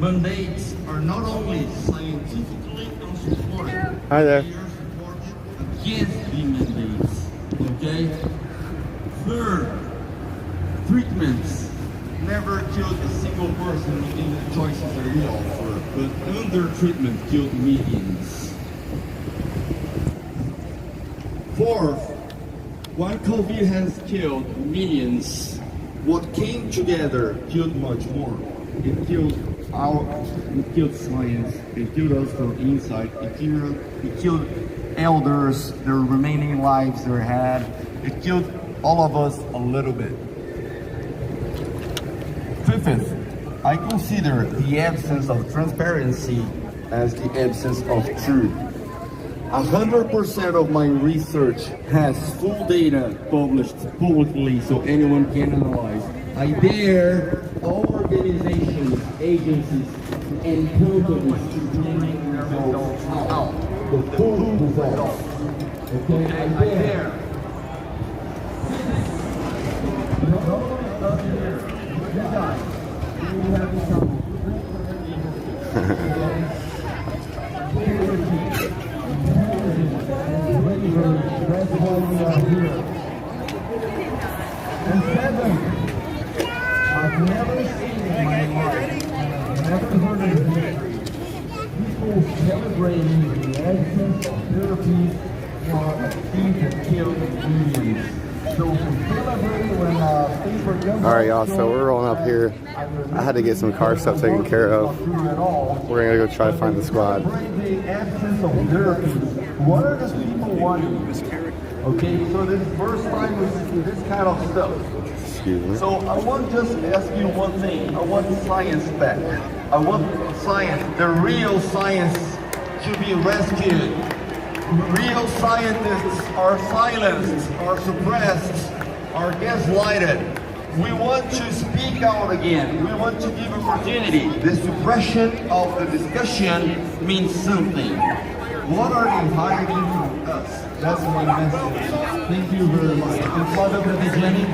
mandates are not only scientifically unsupported, Hi there. they are supported against the mandates. Okay? Third, treatments never killed a single person in the choices that we offer, but under treatment killed millions. Fourth, while COVID has killed millions, what came together killed much more. It killed science, it killed us from inside, it killed elders, their remaining lives they had, it killed all of us a little bit. Fifth, I consider the absence of transparency as the absence of truth. 100% of my research has full data published publicly so anyone can analyze. I dare all organizations, agencies, and companies to bring their results out. The full results. Okay, I dare. You guys, you have this trouble. That's why we are here. And seven, I've never seen in my life, I've never heard of history, people celebrating the absence of therapies for a thing that killed millions. So to celebrate when things were done. All right, y'all. So we're rolling up here. I had to get some car stuff taken care of. We're gonna go try to find the squad. The absence of therapies. What are these people wanting? Okay, so this is the first time we see this kind of stuff. Excuse me. So I want to just ask you one thing. I want science back. I want science, the real science, to be rescued. Real scientists are silenced, are suppressed, are gaslighted. We want to speak out again. We want to give opportunity. The suppression of the discussion means something. What are they hiding from us? That's my message. Thank you very much. I'm Father Treason,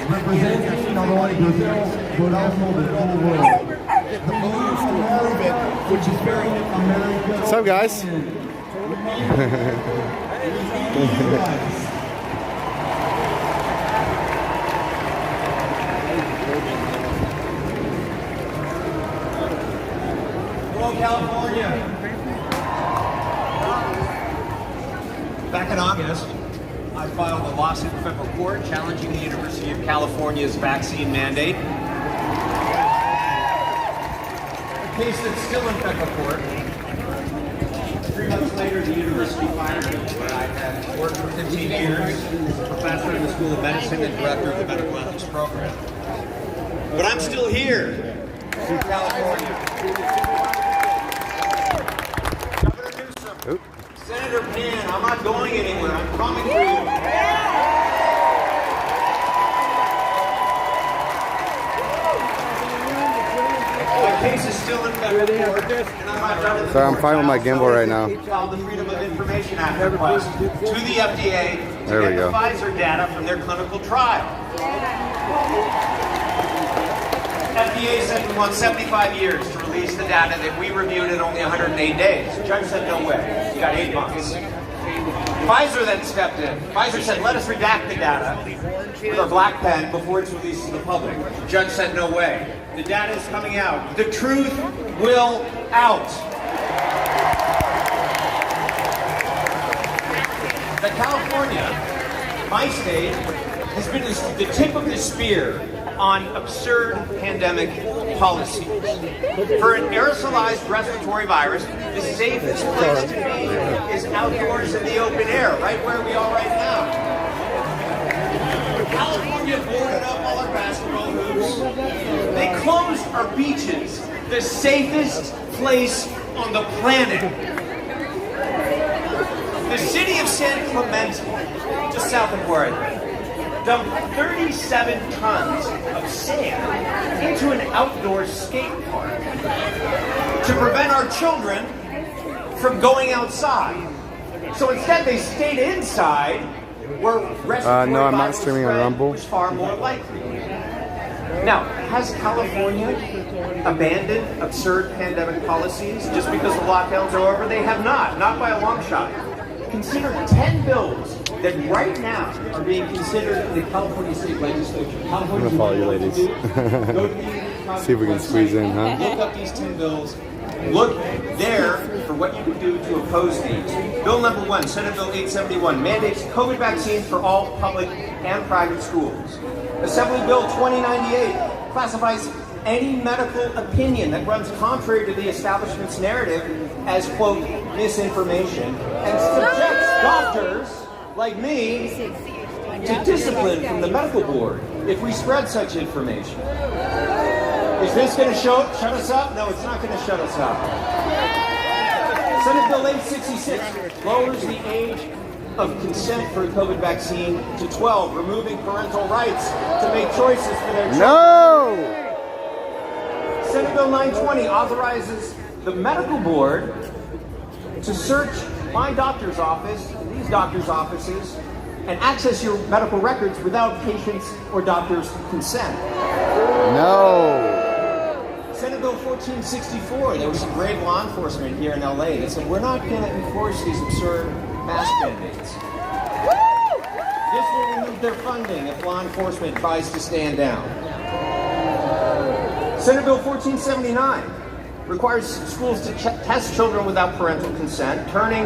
representing not only Brazil, but also the whole world. The most American, which is very American. What's up, guys? Hello, California. Back in August, I filed a lawsuit in federal court challenging the University of California's vaccine mandate. A case that's still in federal court. 3 months later, the university fired me, where I had worked for 15 years as a professor in the School of Medicine and director of the medical ethics program. But I'm still here in California. Governor Newsom, Oop. Senator Pan, I'm not going anywhere. I'm coming for you. The case is still in federal court, and I'm Sorry, I'm fighting with my gimbal right now. Filed the Freedom of Information Act request to the FDA to There we get go. the Pfizer data from their clinical trial. FDA said we want 75 years to release the data that we reviewed in only 108 days. The judge said no way. You got 8 months. Pfizer then stepped in. Pfizer said, let us redact the data with a black pen before it's released to the public. The judge said no way. The data is coming out. The truth will out. That California, my state, has been the tip of the spear on absurd pandemic policies. For an aerosolized respiratory virus, the safest place to be is outdoors in the open air, right where we are right now. California boarded up all our basketball hoops. They closed our beaches, the safest place on the planet. The city of San Clemente, just south of where I live, dumped 37 tons of sand into an outdoor skate park to prevent our children from going outside. So instead they stayed inside where respiratory no, I'm not virus streaming on spread Rumble. was far more likely. Now, has California abandoned absurd pandemic policies just because the lockdowns are over? They have not by a long shot. Consider 10 bills that right now are being considered in the California state legislature. I'm gonna follow you ladies. See if we can squeeze in, huh? Look up these 10 bills. Look there for what you can do to oppose these. Bill number 1, Senate Bill 871, mandates COVID vaccines for all public and private schools. Assembly Bill 2098 classifies any medical opinion that runs contrary to the establishment's narrative as, quote, misinformation, and subjects doctors like me to discipline from the medical board if we spread such information. Is this going to shut us up? No, it's not going to shut us up. Senate Bill 866 lowers the age of consent for a COVID vaccine to 12, removing parental rights to make choices for their children. No! Senate Bill 920 authorizes the medical board to search my doctor's office, these doctors' offices, and access your medical records without patients' or doctors' consent. No! Senate Bill 1464, there was some brave law enforcement here in LA that said, we're not going to enforce these absurd mask mandates. This will remove their funding if law enforcement tries to stand down. Senate Bill 1479 requires schools to test children without parental consent, turning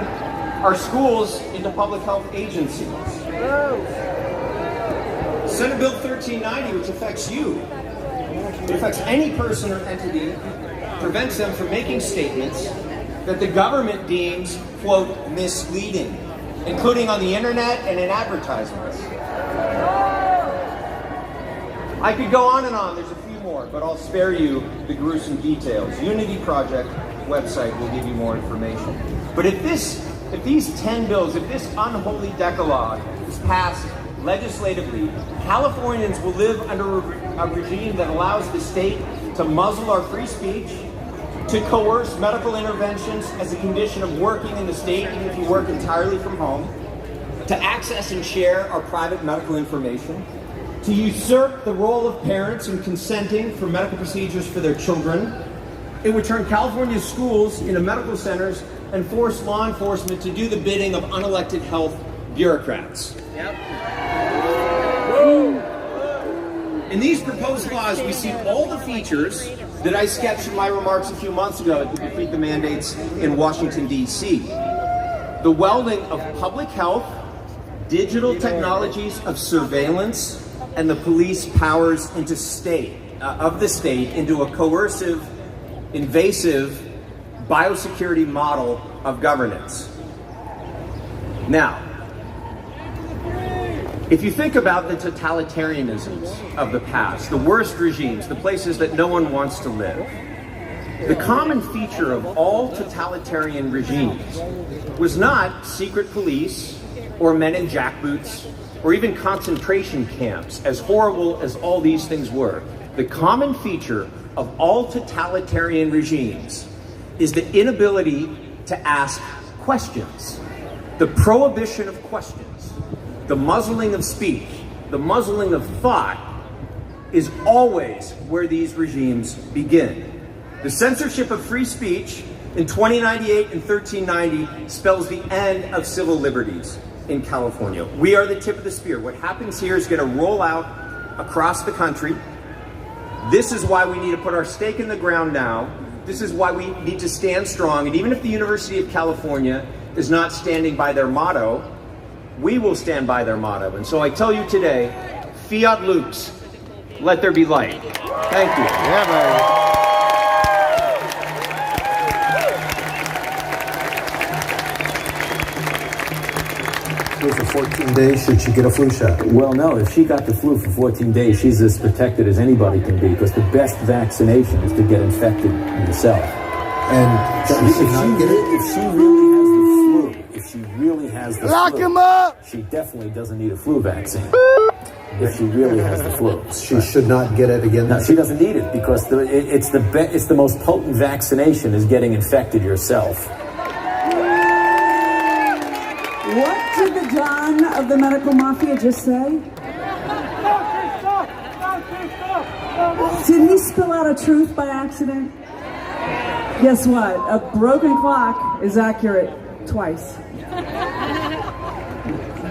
our schools into public health agencies. Senate Bill 1390, which affects you, it affects any person or entity, prevents them from making statements that the government deems, quote, misleading, including on the internet and in advertisements. I could go on and on, there's a few more, but I'll spare you the gruesome details. Unity Project website will give you more information. But if these 10 bills, if this unholy decalogue is passed legislatively, Californians will live under a regime that allows the state to muzzle our free speech, to coerce medical interventions as a condition of working in the state, even if you work entirely from home, to access and share our private medical information, to usurp the role of parents in consenting for medical procedures for their children. It would turn California's schools into medical centers and force law enforcement to do the bidding of unelected health bureaucrats. Yep. In these proposed laws, we see all the features that I sketched in my remarks a few months ago to defeat the mandates in Washington, D.C. The welding of public health, digital technologies of surveillance, and the police powers into of the state into a coercive, invasive biosecurity model of governance. Now, if you think about the totalitarianisms of the past, the worst regimes, the places that no one wants to live, the common feature of all totalitarian regimes was not secret police or men in jackboots or even concentration camps, as horrible as all these things were. The common feature of all totalitarian regimes is the inability to ask questions, the prohibition of questions. The muzzling of speech, the muzzling of thought is always where these regimes begin. The censorship of free speech in 2098 and 1390 spells the end of civil liberties in California. We are the tip of the spear. What happens here is going to roll out across the country. This is why we need to put our stake in the ground now. This is why we need to stand strong. And even if the University of California is not standing by their motto, we will stand by their motto. And so I tell you today, fiat lux, let there be light. Thank you. Yeah, buddy. For 14 days, should she get a flu shot? Well, no. If she got the flu for 14 days, she's as protected as anybody can be, because the best vaccination is to get infected yourself. And If she really has the Lock flu, him up! she definitely doesn't need a flu vaccine. If she really has the flu, she should not get it again. no, she doesn't need it, because it's the most potent vaccination is getting infected yourself. What did the Don of the medical mafia just say? Did he spill out a truth by accident? Guess what? A broken clock is accurate twice.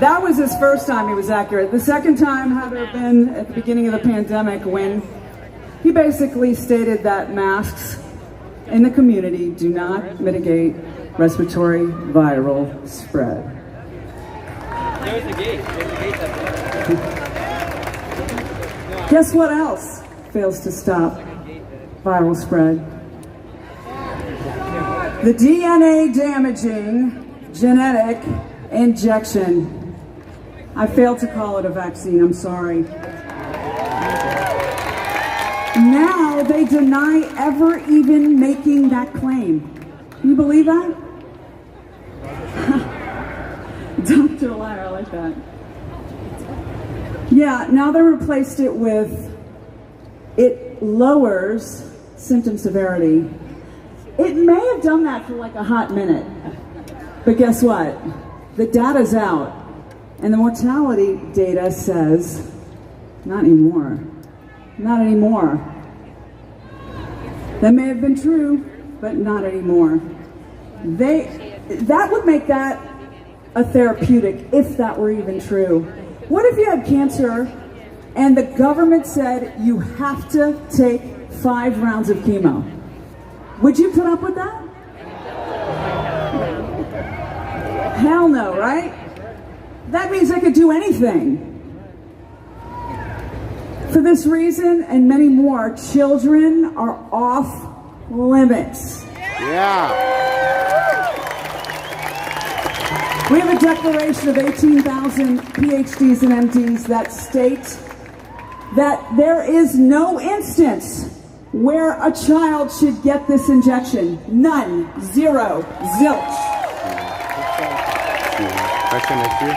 That was his first time he was accurate. The second time had to have been at the beginning of the pandemic when he basically stated that masks in the community do not mitigate respiratory viral spread. There's the gate. There's the gate up. Guess what else fails to stop viral spread? The DNA damaging genetic injection. I failed to call it a vaccine, I'm sorry. Now they deny ever even making that claim. Can you believe that? Dr. Liar, I like that. Yeah, now they replaced it with, it lowers symptom severity. It may have done that for like a hot minute. But guess what? The data's out. And the mortality data says, not anymore. Not anymore. That may have been true, but not anymore. That would make that a therapeutic, if that were even true. What if you had cancer and the government said you have to take 5 rounds of chemo? Would you put up with that? Hell no, right? That means I could do anything. For this reason and many more, children are off limits. Yeah. We have a declaration of 18,000 PhDs and MDs that state that there is no instance where a child should get this injection. None. Zero. Zilch. Question next year.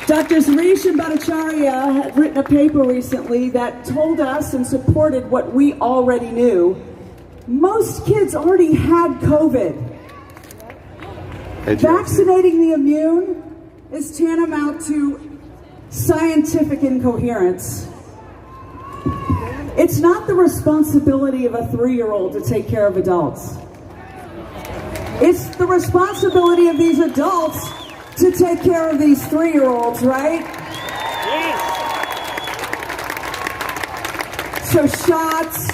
Dr. Harish Bhattacharya had written a paper recently that told us and supported what we already knew. Most kids already had COVID. Vaccinating the immune is tantamount to scientific incoherence. It's not the responsibility of a 3-year-old to take care of adults. It's the responsibility of these adults to take care of these 3-year-olds, right? Yes. So shots,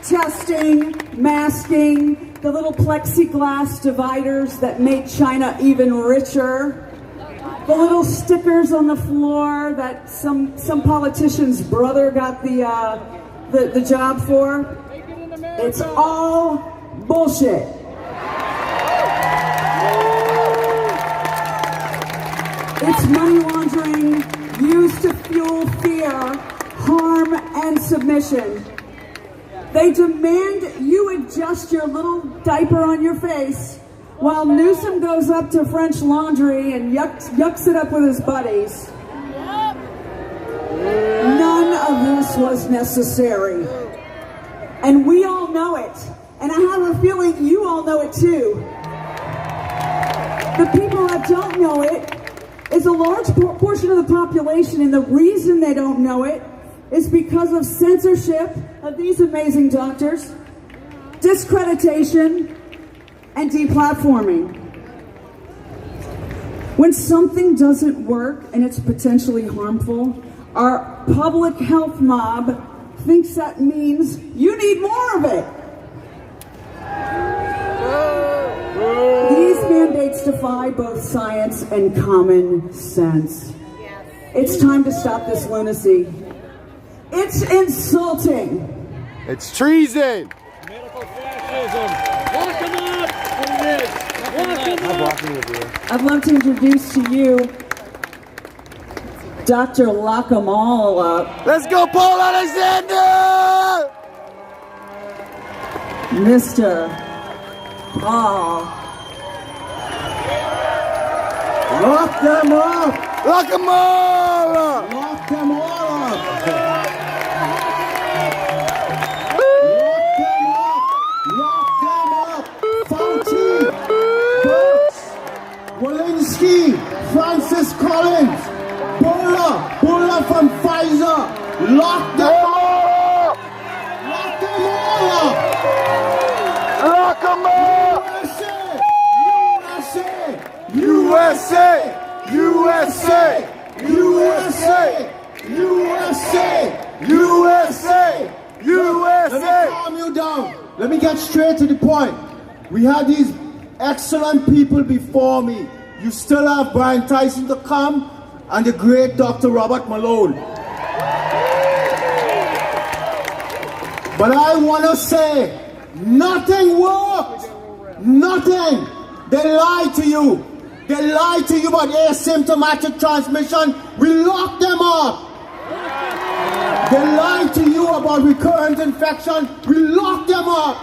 testing, masking, the little plexiglass dividers that made China even richer, the little stickers on the floor that some politician's brother got the job for. It's all bullshit. It's money laundering used to fuel fear, harm, and submission. They demand you adjust your little diaper on your face while Newsom goes up to French Laundry and yucks it up with his buddies. None of this was necessary. And we all know it. And I have a feeling you all know it too. The people that don't know it is a large portion of the population, and the reason they don't know it is because of censorship of these amazing doctors, discreditation, and deplatforming. When something doesn't work and it's potentially harmful, our public health mob thinks that means you need more of it. These mandates defy both science and common sense. It's time to stop this lunacy. It's insulting. It's treason. Medical fascism. Lock them up. Lock them up. I'd love to introduce to you Dr. Lock 'em all up. Let's go, Paul Alexander! Mr. Paul. Lock them up! Lock 'em all up! Lock them all up! Lock them up! Fauci, Birx, Walensky, Francis Collins, Bulla from Pfizer, lock them up! Lock get straight to the point. We had these excellent people before me. You still have Brian Tyson to come and the great Dr. Robert Malone. But I want to say, nothing worked. Nothing. They lied to you. They lied to you about asymptomatic transmission. We locked them up. They lied to you about recurrent infection. We locked them up.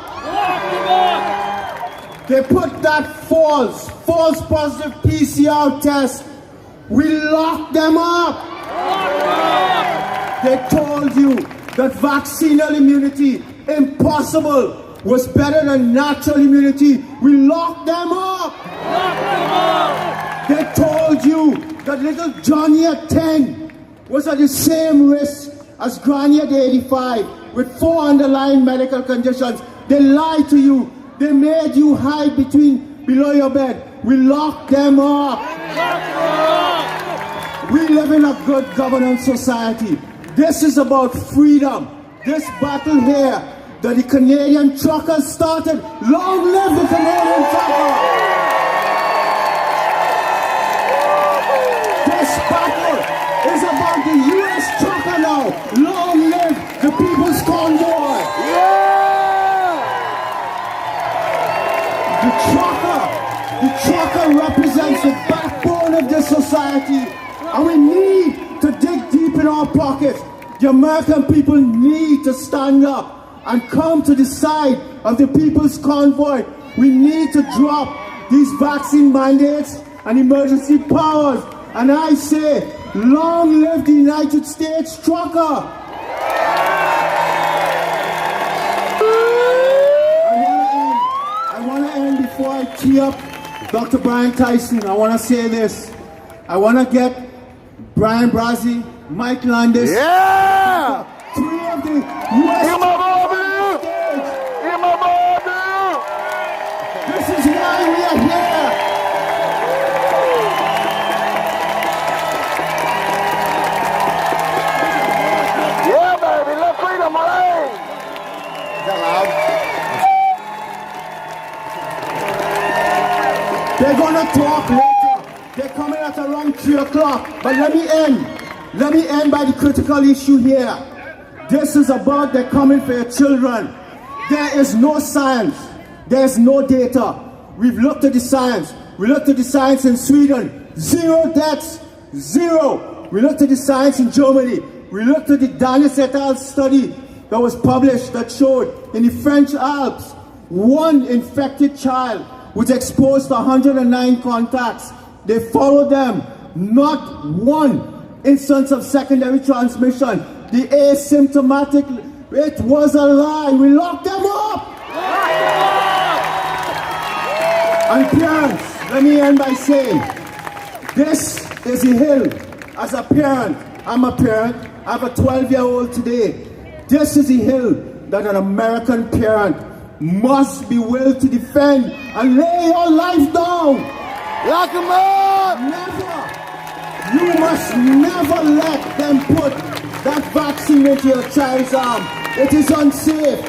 They put that false positive PCR test. We locked them up. They told you that vaccinal immunity, impossible, was better than natural immunity. We locked them up. They told you that little Johnny at 10 was at the same risk as Granny at 85 with 4 underlying medical conditions. They lied to you. They made you hide below your bed. We locked them up. We live in a good governance society. This is about freedom. This battle here that the Canadian truckers started. Long live the Canadian trucker! This battle is about the U.S. trucker now. Long live the People's Convoy! The trucker represents the backbone of this society, and we need to dig deep in our pockets. The American people need to stand up and come to the side of the People's Convoy. We need to drop these vaccine mandates and emergency powers. And I say, long live the United States trucker! I want to end before I tee up Dr. Brian Tyson. I want to say this. I want to get Brian Brazzi, Mike Landis, 3 of the U.S. This is why we are here. Yeah, baby, let freedom reign. Is that loud? They're gonna talk later. They're coming at around 3 o'clock. But let me end. Let me end by the critical issue here. This is about they're coming for your children. There is no science. There's no data. We've looked at the science. We looked at the science in Sweden. 0 deaths. 0. We looked at the science in Germany. We looked at the Danis et al. Study that was published that showed in the French Alps, 1 infected child was exposed to 109 contacts. They followed them. Not 1 instance of secondary transmission. The asymptomatic, it was a lie. We locked them up. And parents, let me end by saying, this is a hill. As a parent, I'm a parent. I have a 12-year-old today. This is a hill that an American parent must be willing to defend and lay your life down. Lock them up! Never. You must never let them put that vaccine into your child's arm. It is unsafe.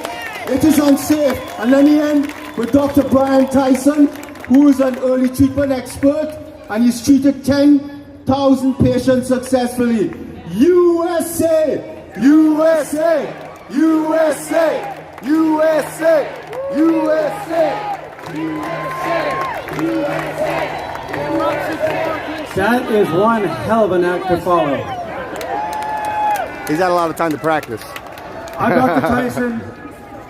It is unsafe. And let me end with Dr. Brian Tyson, who is an early treatment expert, and he's treated 10,000 patients successfully. USA! USA! USA! USA! USA! That is one hell of an act to follow. He's had a lot of time to practice. I'm Dr. Treason,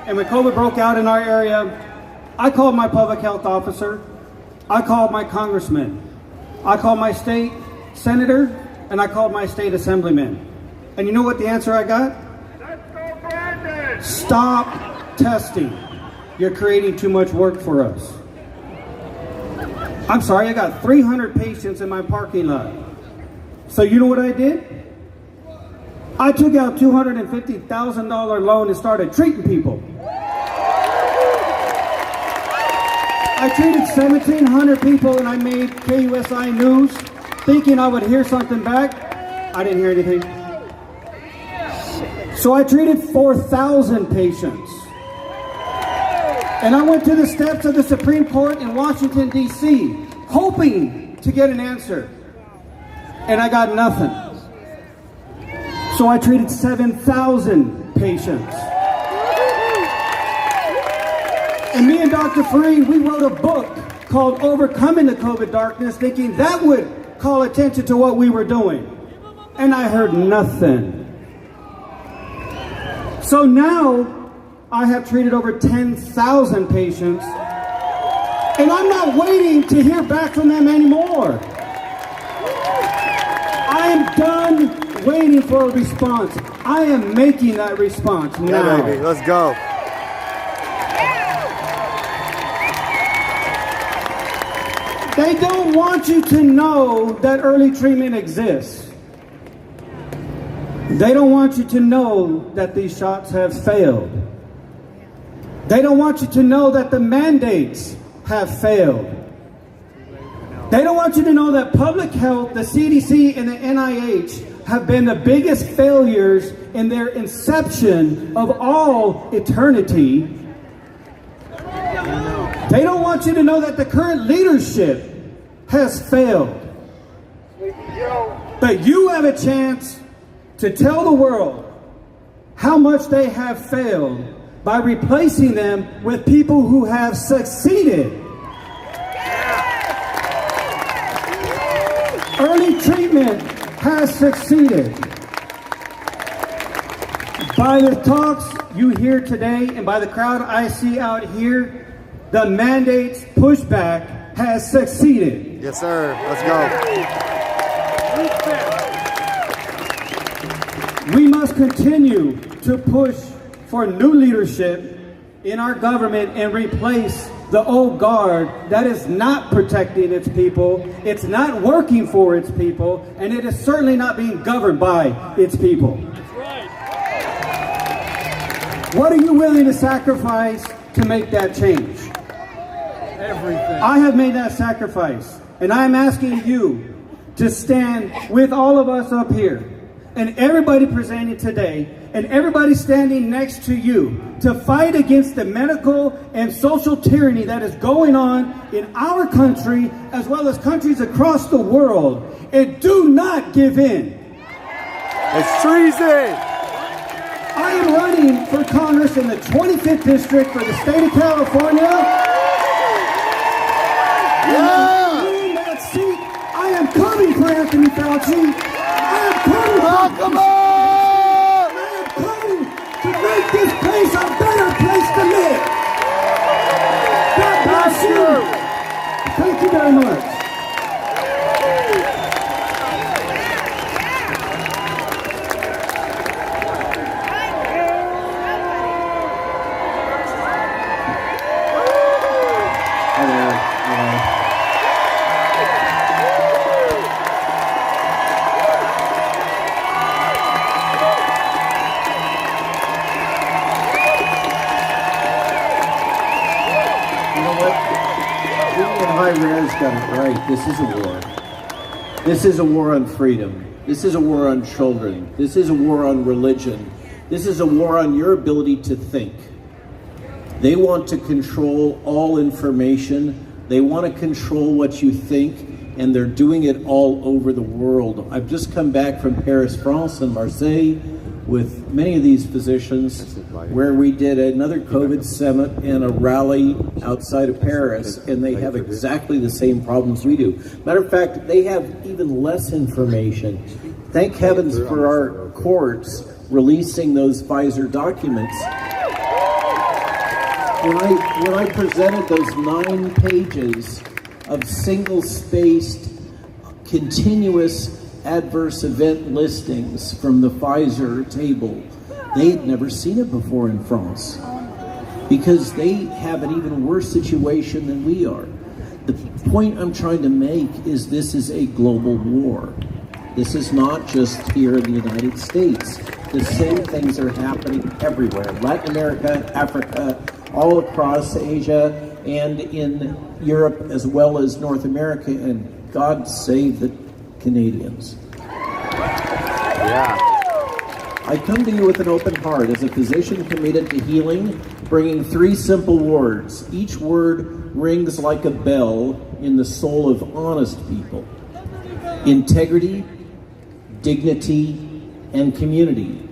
and when COVID broke out in our area, I called my public health officer, I called my congressman, I called my state senator, and I called my state assemblyman. And you know what the answer I got? Stop testing. You're creating too much work for us. I'm sorry, I got 300 patients in my parking lot. So you know what I did? I took out $250,000 loan and started treating people. I treated 1,700 people and I made KUSI News thinking I would hear something back. I didn't hear anything. So I treated 4,000 patients. And I went to the steps of the Supreme Court in Washington, D.C., hoping to get an answer. And I got nothing. So I treated 7,000 patients. And me and Dr. Fareed, we wrote a book called Overcoming the COVID Darkness, thinking that would call attention to what we were doing. And I heard nothing. So now I have treated over 10,000 patients, and I'm not waiting to hear back from them anymore. I am done waiting for a response. I am making that response now. Yeah, baby, let's go. They don't want you to know that early treatment exists. They don't want you to know that these shots have failed. They don't want you to know that the mandates have failed. They don't want you to know that public health, the CDC, and the NIH have been the biggest failures in their inception of all eternity. They don't want you to know that the current leadership has failed. But you have a chance to tell the world how much they have failed by replacing them with people who have succeeded. Early treatment has succeeded. By the talks you hear today and by the crowd I see out here, the mandates pushback has succeeded. Yes, sir. Let's go. We must continue to push for new leadership in our government and replace the old guard that is not protecting its people, it's not working for its people, and it is certainly not being governed by its people. That's right. What are you willing to sacrifice to make that change? Everything. I have made that sacrifice, and I am asking you to stand with all of us up here, and everybody presenting today, and everybody standing next to you, to fight against the medical and social tyranny that is going on in our country, as well as countries across the world, and do not give in. It's treason! I am running for Congress in the 25th District for the state of California. Yeah! In that seat, I am coming for Anthony Fauci. I am coming Welcome on! I am coming to make this place a better place to live. God bless you. Thank you very much. Got it right. This is a war. This is a war on freedom. This is a war on children. This is a war on religion. This is a war on your ability to think. They want to control all information. They want to control what you think, and they're doing it all over the world. I've just come back from Paris, France, and Marseille with many of these physicians, where we did another COVID summit and a rally outside of Paris, and they have exactly the same problems we do. Matter of fact, they have even less information. Thank heavens for our courts releasing those Pfizer documents. When I presented those 9 pages of single-spaced, continuous adverse event listings from the Pfizer table, they'd never seen it before in France, because they have an even worse situation than we are. The point I'm trying to make is this is a global war. This is not just here in the United States. The same things are happening everywhere. Latin America, Africa, all across Asia, and in Europe as well as North America, and God save the Canadians. Yeah. I come to you with an open heart as a physician committed to healing, bringing 3 simple words. Each word rings like a bell in the soul of honest people. Integrity, dignity, and community.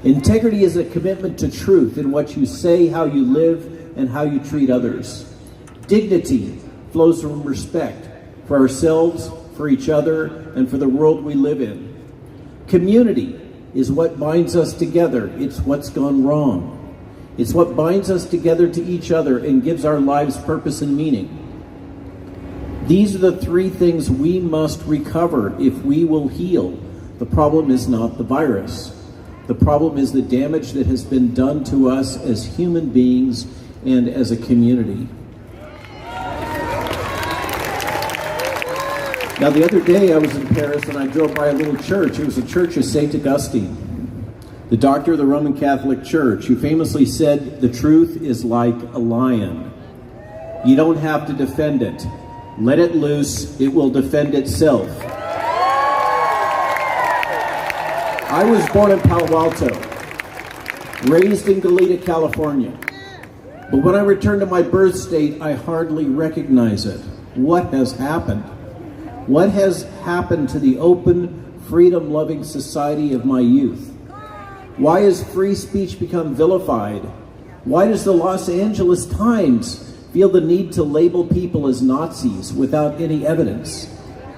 Integrity is a commitment to truth in what you say, how you live, and how you treat others. Dignity flows from respect for ourselves, for each other, and for the world we live in. Community is what binds us together. It's what's gone wrong. It's what binds us together to each other and gives our lives purpose and meaning. These are the 3 things we must recover if we will heal. The problem is not the virus. The problem is the damage that has been done to us as human beings and as a community. Now, the other day I was in Paris and I drove by a little church. It was a church of St. Augustine, the doctor of the Roman Catholic Church, who famously said, "The truth is like a lion. You don't have to defend it. Let it loose, it will defend itself." I was born in Palo Alto, raised in Goleta, California. But when I return to my birth state, I hardly recognize it. What has happened? What has happened to the open, freedom-loving society of my youth? Why has free speech become vilified? Why does the Los Angeles Times feel the need to label people as Nazis without any evidence?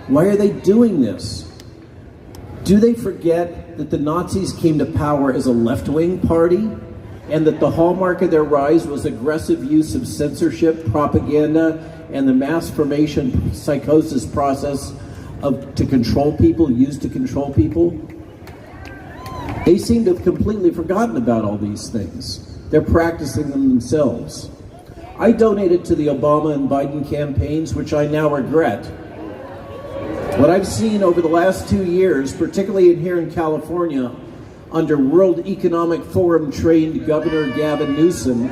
Why are they doing this? Do they forget that the Nazis came to power as a left-wing party and that the hallmark of their rise was aggressive use of censorship, propaganda, and the mass formation psychosis process to control people, used to control people? They seem to have completely forgotten about all these things. They're practicing them themselves. I donated to the Obama and Biden campaigns, which I now regret. What I've seen over the last 2 years, particularly here in California, under World Economic Forum trained Governor Gavin Newsom,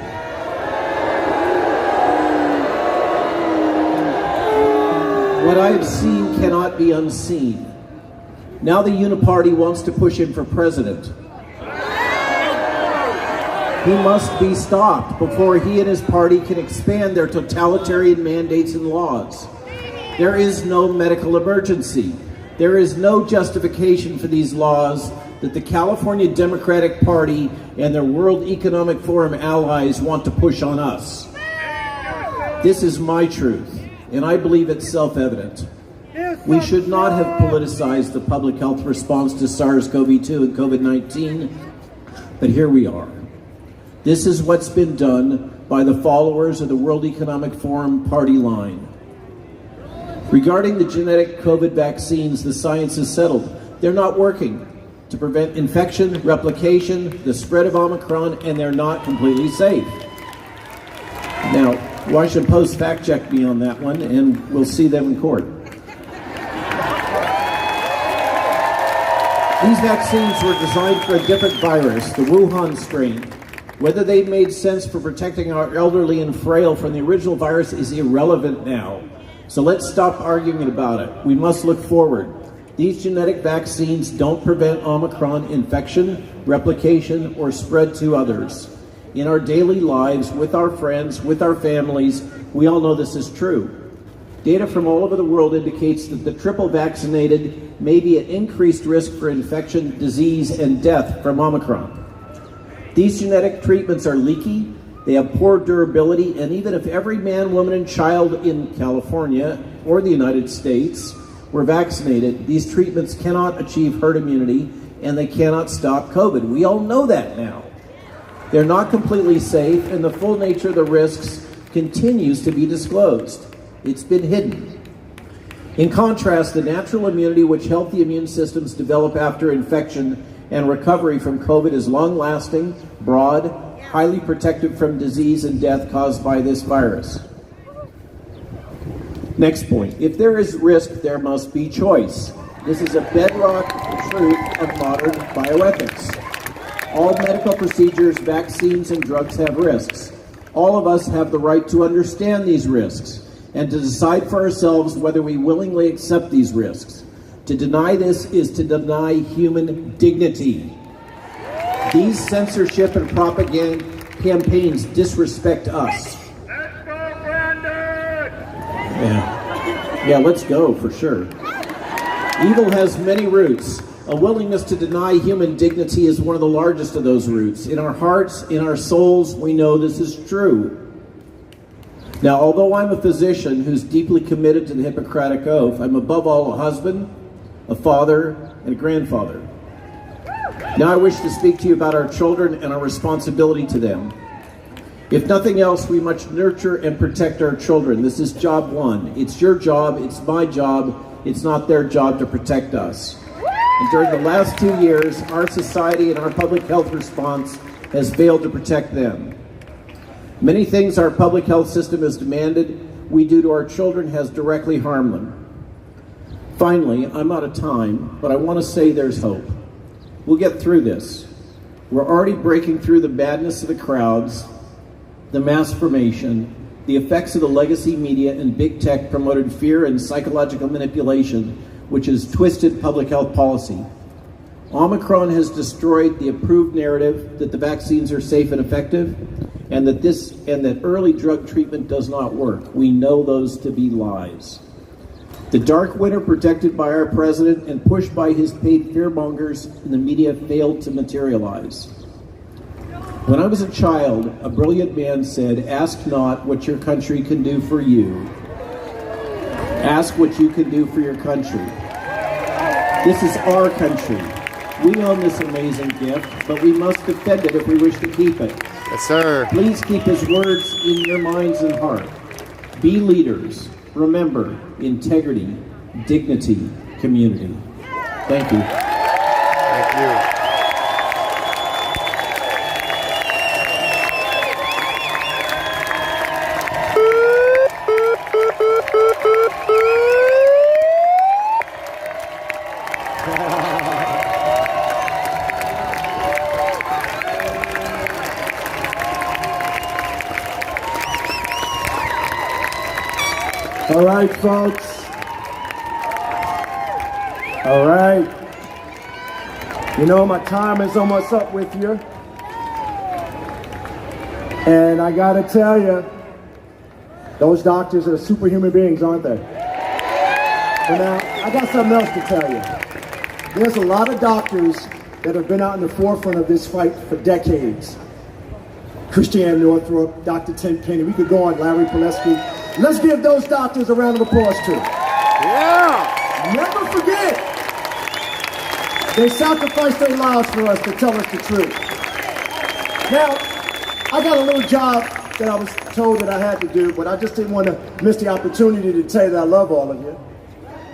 what I have seen cannot be unseen. Now the Uniparty wants to push him for president. He must be stopped before he and his party can expand their totalitarian mandates and laws. There is no medical emergency. There is no justification for these laws that the California Democratic Party and their World Economic Forum allies want to push on us. This is my truth, and I believe it's self-evident. We should not have politicized the public health response to SARS-CoV-2 and COVID-19, but here we are. This is what's been done by the followers of the World Economic Forum party line. Regarding the genetic COVID vaccines, the science is settled. They're not working to prevent infection, replication, the spread of Omicron, and they're not completely safe. Now, Washington Post fact-checked me on that one, and we'll see them in court. These vaccines were designed for a different virus, the Wuhan strain. Whether they made sense for protecting our elderly and frail from the original virus is irrelevant now. So let's stop arguing about it. We must look forward. These genetic vaccines don't prevent Omicron infection, replication, or spread to others. In our daily lives, with our friends, with our families, we all know this is true. Data from all over the world indicates that the triple vaccinated may be at increased risk for infection, disease, and death from Omicron. These genetic treatments are leaky, they have poor durability, and even if every man, woman, and child in California or the United States were vaccinated, these treatments cannot achieve herd immunity and they cannot stop COVID. We all know that now. They're not completely safe, and the full nature of the risks continues to be disclosed. It's been hidden. In contrast, the natural immunity which healthy immune systems develop after infection and recovery from COVID is long-lasting, broad, highly protective from disease and death caused by this virus. Next point. If there is risk, there must be choice. This is a bedrock truth of modern bioethics. All medical procedures, vaccines, and drugs have risks. All of us have the right to understand these risks and to decide for ourselves whether we willingly accept these risks. To deny this is to deny human dignity. These censorship and propaganda campaigns disrespect us. Yeah, let's go for sure. Evil has many roots. A willingness to deny human dignity is one of the largest of those roots. In our hearts, in our souls, we know this is true. Now, although I'm a physician who's deeply committed to the Hippocratic Oath, I'm above all a husband, a father, and a grandfather. Now I wish to speak to you about our children and our responsibility to them. If nothing else, we must nurture and protect our children. This is job one. It's your job, it's my job, it's not their job to protect us. And during the last 2 years, our society and our public health response has failed to protect them. Many things our public health system has demanded we do to our children has directly harmed them. Finally, I'm out of time, but I want to say there's hope. We'll get through this. We're already breaking through the madness of the crowds, the mass formation, the effects of the legacy media and big tech promoted fear and psychological manipulation, which has twisted public health policy. Omicron has destroyed the approved narrative that the vaccines are safe and effective, and that early drug treatment does not work. We know those to be lies. The dark winter protected by our president and pushed by his paid fearmongers in the media failed to materialize. When I was a child, a brilliant man said, "Ask not what your country can do for you. Ask what you can do for your country." This is our country. We own this amazing gift, but we must defend it if we wish to keep it. Yes, sir. Please keep his words in your minds and heart. Be leaders. Remember, integrity, dignity, community. Thank you. Thank you. All right, folks. All right. You know, my time is almost up with you. And I gotta tell you, those doctors are superhuman beings, aren't they? But now, I got something else to tell you. There's a lot of doctors that have been out in the forefront of this fight for decades. Christiane Northrup, Dr. Tenpenny, we could go on, Larry Pileski. Let's give those doctors a round of applause too. Yeah! Never forget, they sacrificed their lives for us to tell us the truth. Now, I got a little job that I was told that I had to do, but I just didn't want to miss the opportunity to tell you that I love all of you.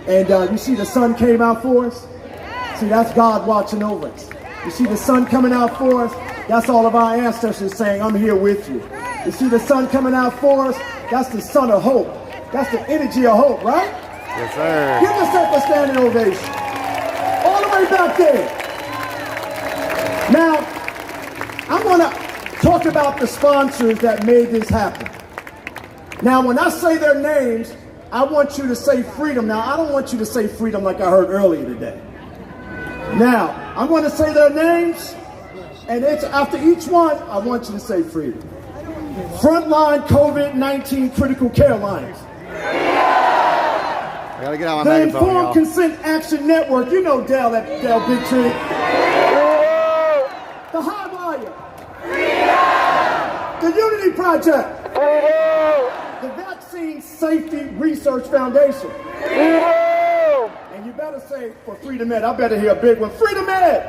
And you see the sun came out for us? See, that's God watching over us. You see the sun coming out for us? That's all of our ancestors saying, I'm here with you. You see the sun coming out for us? That's the sun of hope. That's the energy of hope, right? Yes, sir. Give yourself a standing ovation. All the way back there. Now, I'm going to talk about the sponsors that made this happen. Now, when I say their names, I want you to say freedom. Now, I don't want you to say freedom like I heard earlier today. Now, I'm going to say their names, and it's after each one, I want you to say freedom. Frontline COVID-19 Critical Care Lines. I gotta get out my The megaphone, Informed y'all. Consent Action Network. You know Dale, that Dale Big Tree. The High Wire. The Unity Project. The Vaccine Safety Research Foundation. And you better say for Freedom Ed, I better hear a big one. Freedom Ed.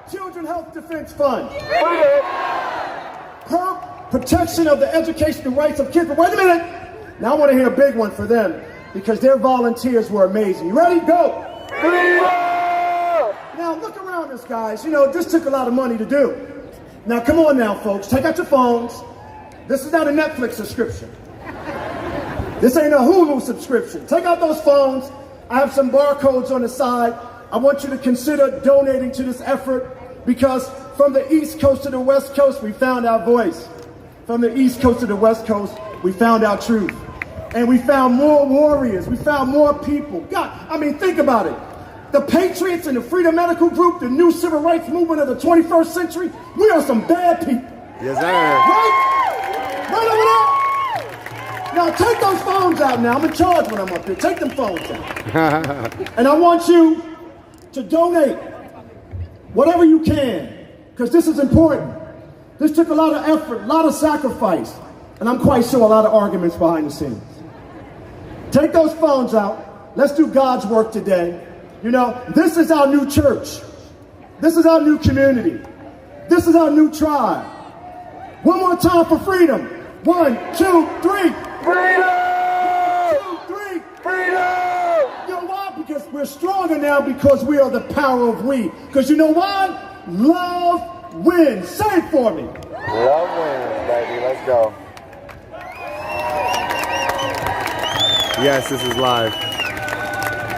Children Health Defense Fund. Protection of the educational rights of kids. But wait a minute. Now I want to hear a big one for them because their volunteers were amazing. You ready? Go. Now look around us, guys. You know, this took a lot of money to do. Now come on now, folks. Take out your phones. This is not a Netflix subscription. This ain't a Hulu subscription. Take out those phones. I have some barcodes on the side. I want you to consider donating to this effort because from the East Coast to the West Coast, we found our voice. From the East Coast to the West Coast, we found our truth. And we found more warriors. We found more people. God, I mean, think about it. the Patriots and the Freedom Medical Group, the new civil rights movement of the 21st century, we are some bad people. Yes, sir. Right? Right over there. Now take those phones out now. I'm in charge when I'm up here. Take them phones out. And I want you to donate whatever you can, because this is important. This took a lot of effort, a lot of sacrifice, and I'm quite sure a lot of arguments behind the scenes. Take those phones out. Let's do God's work today. You know, this is our new church. This is our new community. This is our new tribe. One more time for freedom. 1, 2, 3. Freedom! 1, 2, 3. Freedom! You know why? Because we're stronger now because we are the power of we. Because you know why? Love wins. Say it for me. Love wins, baby. Let's go. Yes, this is live.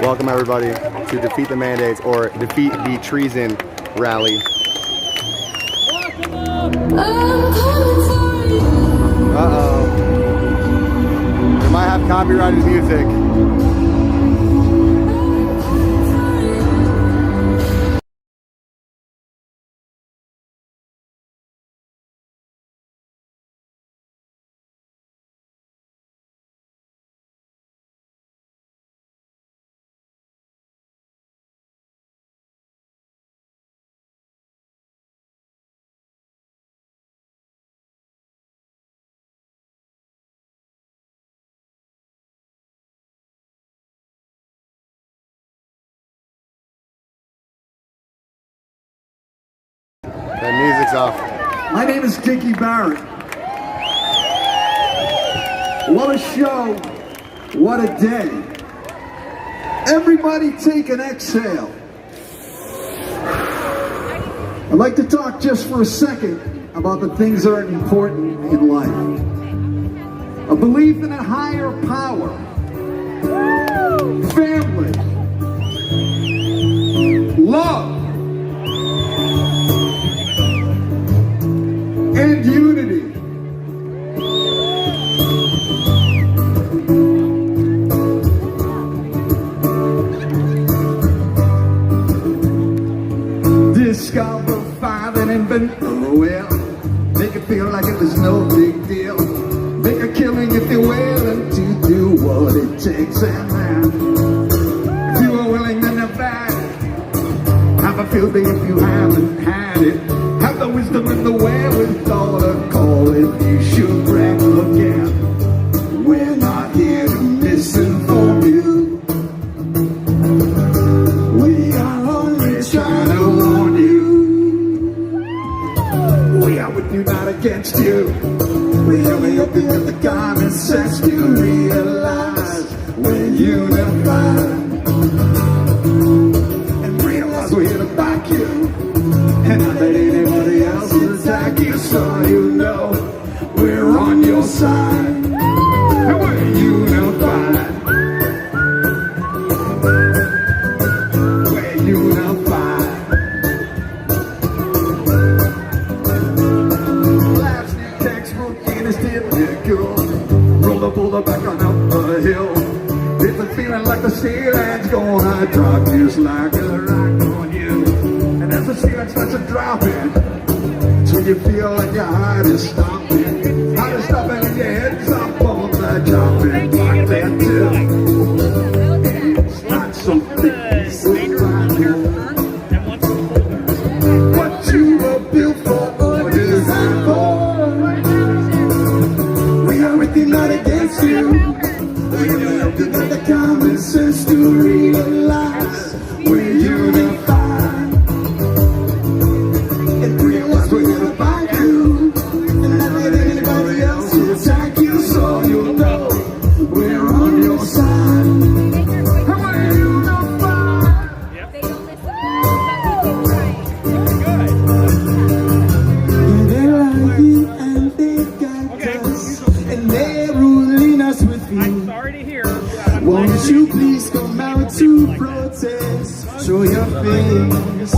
Welcome everybody to Defeat the Mandates or Defeat the Treason rally. Uh-oh. We might have copyrighted music. That music's off. My name is Dickie Barrett. What a show. What a day. Everybody take an exhale. I'd like to talk just for a second about the things that are important in life. A belief in a higher power. Family. Love. And unity. Discover, find, and invent the will. Make it feel like it was no big deal. Make a killing if you're willing to do what it takes. And then, if you are willing, then you're bad. Have a field day if you haven't had it. Have the wisdom and the wherewithal to call it. You should grab again. We're not here to misinform you. We are only trying to warn you. We are with you, not against you. We only hope you with the common sense to realize we're unified. And realize we're here to back you. And not let anybody else attack you, so you know we're on your side. And we're unified. We're unified. Life's new textbook and it's typical. Roll the boulder back on up the hill. It's a feeling like the ceiling's gonna drop just like a rock on you. And as the ceiling starts to drop in, till you feel like your heart is stopping. Heart is stopping and your head's up on the jumping block there too. It's not something around here. What you were built for or designed for. We are with you, not against you. We will help you get the common sense to realize we're unified. And realize we're gonna find you. And not let anybody else attack you, so you'll know we're on your side. And we're unified. They like you and they got us. And they're ruling us with you. Won't you please come out to protest? Show your face.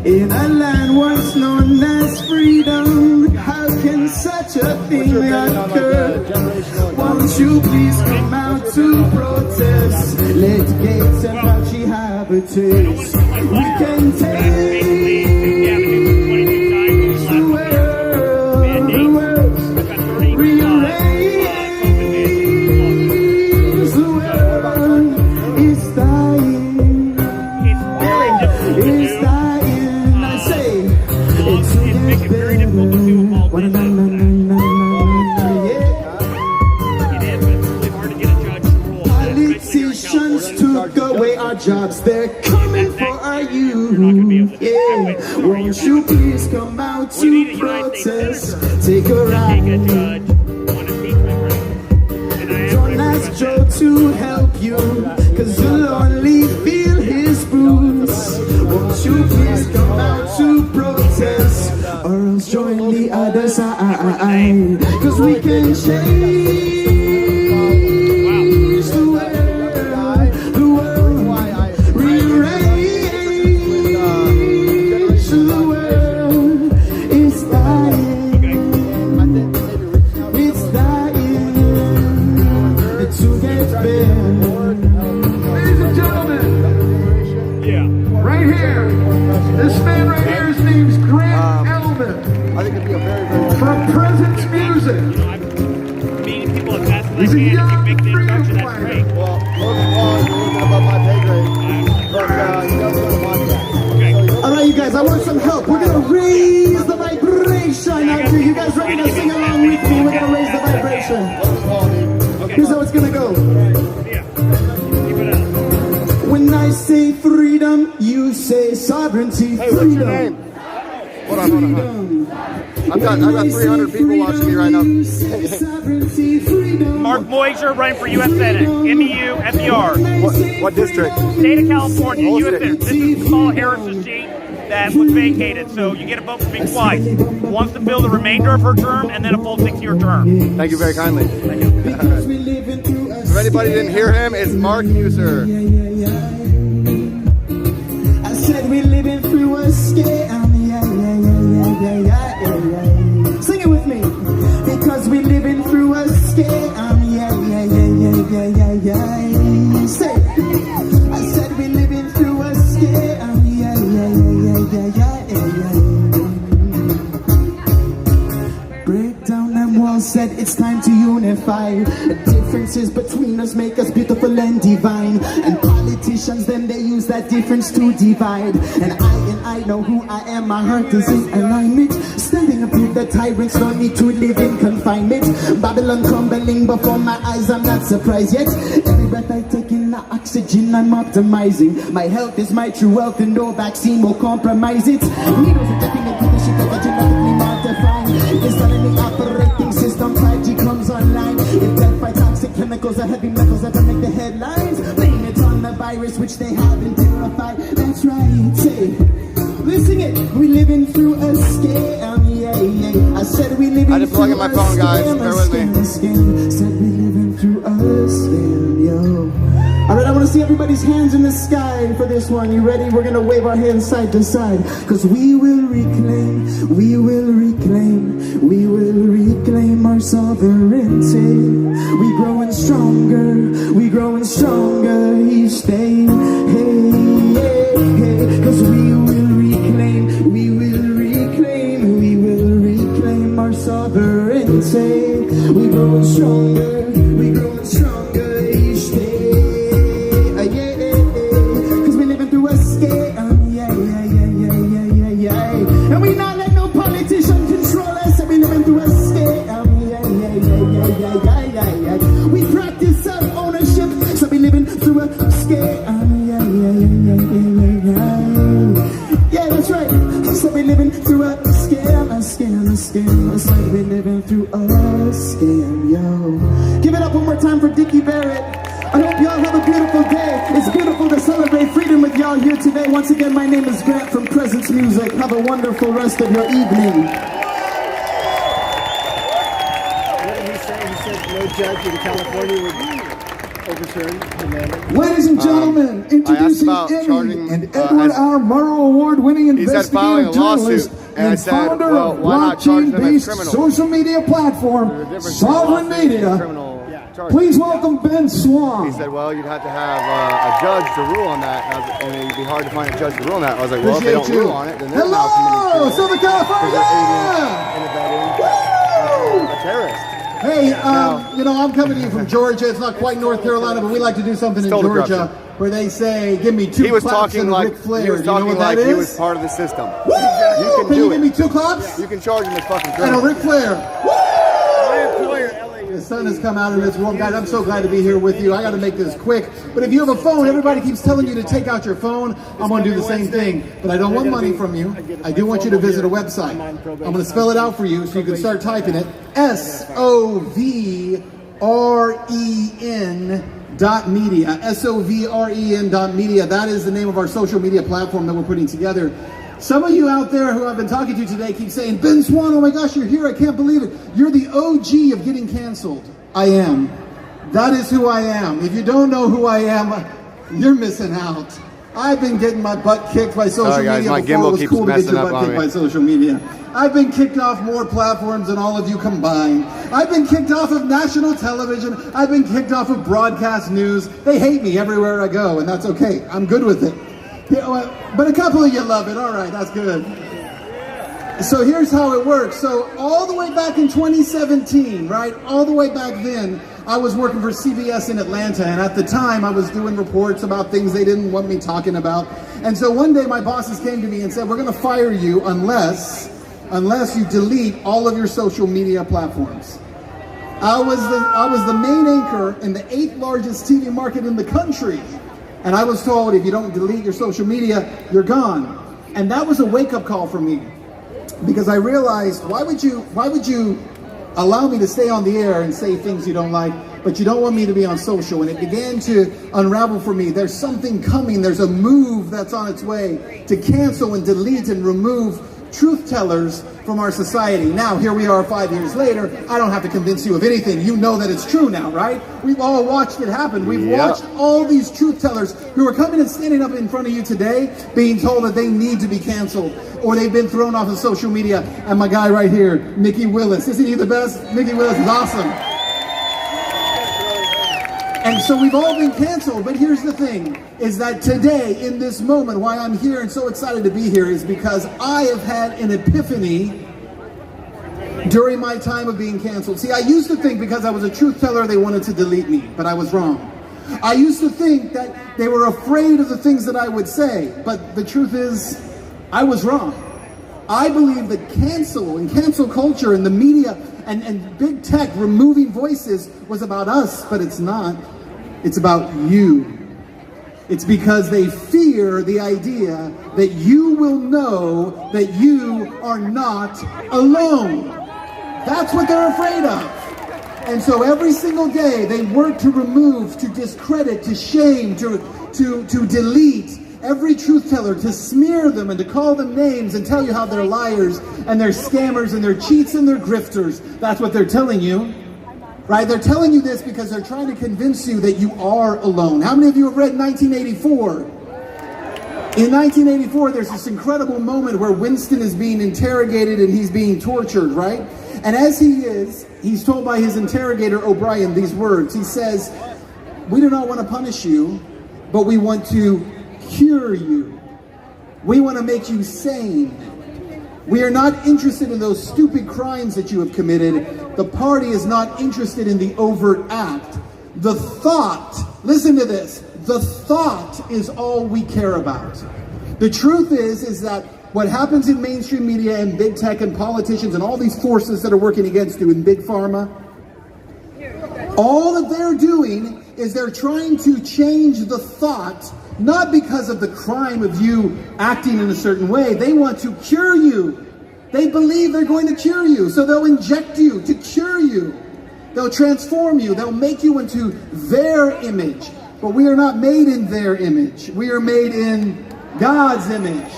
In a land once known as freedom, how can such a thing occur? Won't Won't you please come out to protest? Let Gates and Fauci have a taste. We can take the world, rearrange the world. It's dying, it's dying. I say, it's very difficult to do them all. Politicians took away our jobs. They're coming for our youth. Yeah. Won't you please come out to protest? Take a ride. Don't ask Joe to help you, cause you'll only feel his bruise. Won't you please come out to protest, or else join the other side, cause we can change the world, rearrange the world. It's dying, it's dying to get better. Ladies and gentlemen, right here, this man right here, his name's Grant Elvin. I think it'd be a very, very From Presence Music. He's a young freedom fighter. well. Most of all, you're looking above my pay grade, but you guys want to watch that. All right, you guys, I want some help. We're gonna raise the vibration out here. You guys ready to sing along with me? We're gonna raise the vibration. Here's how it's gonna go. When I say freedom, you say sovereignty. Hey, what's your name? Hold on. I've got 300 people watching me right now. Mark Moiser running for U.S. Senate, MEU, FDR. What district? State of California, U.S. Senate. This is Paul Harris's seat that was vacated, so you get a vote for me twice. Once to fill the remainder of her term, and then a full 6-year term. Thank you very kindly. Thank you. If anybody didn't hear him, it's Mark Muser. I said we're living through a scam. Sing it with me. Because we're living through a scam. Say, I said we're living through a scam. Break down them walls, said it's time to unify. The differences between us make us beautiful and divine. And politicians, then they use that difference to divide. And I know who I am, my heart is in alignment. Standing up with the tyrants, no need to live in confinement. Babylon crumbling before my eyes, I'm not surprised yet. Every breath I take in the oxygen, I'm optimizing. My health is my true wealth, and no vaccine will compromise it. Needles injecting into the shit that are genetically modified. It's not any operating system, 5G comes online. If death by toxic chemicals or heavy metals ever make the headlines, blame it on the virus which they haven't identified. That's right, say, listen it, we living through a scam, I said we living through a scam. I just plug in my phone, guys, bear with me. Said we living through a scam, yo. Alright, I want to see everybody's hands in the sky for this one. You ready? We're gonna wave our hands side to side. Cause we will reclaim our sovereignty. We growing stronger each day. Hey, cause we will reclaim our sovereignty. We growing stronger each day. Cause we living through a scam, and we not let no politician control us. And we living through a scam, we practice self-ownership, so we living through a scam, yeah, that's right. So we living through a scam. It's like we living through a scam, yo. Give it up one more time for Dickie Barrett. I hope y'all have a beautiful day. It's beautiful to celebrate freedom with y'all here today. Once again, my name is Grant from Presence Music. Have a wonderful rest of your evening. What did he say? He said no judge in California would overturn the mandate. Ladies and gentlemen, introducing Emmy and Edward R. Murrow Award-winning investigative journalist and founder of blockchain-based social media platform, Sovereign Media, charges. Please welcome Ben Swan. He said, well, you'd have to have a judge to rule on that, and it'd be hard to find a judge to rule on that. I was like, well, if they don't rule on it, then they're now Hello, committing Southern California! and abetting a terrorist. Hey, you know, I'm coming to you from Georgia. It's not quite North Carolina, but we like to do something in Georgia where they say, give me two claps and a Ric Flair. He was talking like he was part of the system. Woo! You can you give me two claps? You can charge him as fucking and a Ric Flair. Woo! My employer, LA. The sun has come out in this world. Guys, I'm so glad to be here with you. I got to make this quick. But if you have a phone, everybody keeps telling you to take out your phone. I'm going to do the same thing. But I don't want money from you. I do want you to visit a website. I'm going to spell it out for you so you can start typing it. SOVREN.media. SOVREN.media. That is the name of our social media platform that we're putting together. Some of you out there who I've been talking to today keep saying, Ben Swan, oh my gosh, you're here. I can't believe it. You're the OG of getting canceled. I am. That is who I am. If you don't know who I am, you're missing out. I've been getting my butt kicked by social media my before gimbal it was keeps cool to get messing your up butt on kicked me. by social media. I've been kicked off more platforms than all of you combined. I've been kicked off of national television. I've been kicked off of broadcast news. They hate me everywhere I go, and that's okay. I'm good with it. But a couple of you love it. All right, that's good. So here's how it works. So all the way back in 2017, right? All the way back then, I was working for CBS in Atlanta, and at the time I was doing reports about things they didn't want me talking about. And so one day my bosses came to me and said, we're going to fire you unless you delete all of your social media platforms. I was the main anchor in the 8th largest TV market in the country. And I was told, if you don't delete your social media, you're gone. And that was a wake-up call for me. Because I realized, why would you allow me to stay on the air and say things you don't like, but you don't want me to be on social? And it began to unravel for me. There's something coming. There's a move that's on its way to cancel and delete and remove truth tellers from our society. Now, here we are 5 years later. I don't have to convince you of anything. You know that it's true now, right? We've all watched it happen. We've watched all these truth tellers who are coming and standing up in front of you today being told that they need to be canceled or they've been thrown off of social media. And my guy right here, Mickey Willis. Isn't he the best? Mickey Willis is awesome. And so we've all been canceled, but here's the thing, is that today, in this moment, why I'm here and so excited to be here is because I have had an epiphany during my time of being canceled. See, I used to think because I was a truth teller, they wanted to delete me, but I was wrong. I used to think that they were afraid of the things that I would say, but the truth is, I was wrong. I believe that cancel culture and the media and big tech removing voices was about us, but it's not. It's about you. It's because they fear the idea that you will know that you are not alone. That's what they're afraid of. And so every single day they work to remove, to discredit, to shame, to delete every truth teller, to smear them and to call them names and tell you how they're liars and they're scammers and they're cheats and they're grifters. That's what they're telling you, right? They're telling you this because they're trying to convince you that you are alone. How many of you have read 1984? In 1984, there's this incredible moment where Winston is being interrogated and he's being tortured, right? And as he's told by his interrogator, O'Brien, these words. He says, we do not want to punish you, but we want to cure you. We want to make you sane. We are not interested in those stupid crimes that you have committed. The party is not interested in the overt act. The thought, listen to this, the thought is all we care about. The truth is that what happens in mainstream media and big tech and politicians and all these forces that are working against you in big pharma, all that they're doing is they're trying to change the thought, not because of the crime of you acting in a certain way. They want to cure you. They believe they're going to cure you. So they'll inject you to cure you. They'll transform you. They'll make you into their image. But we are not made in their image. We are made in God's image.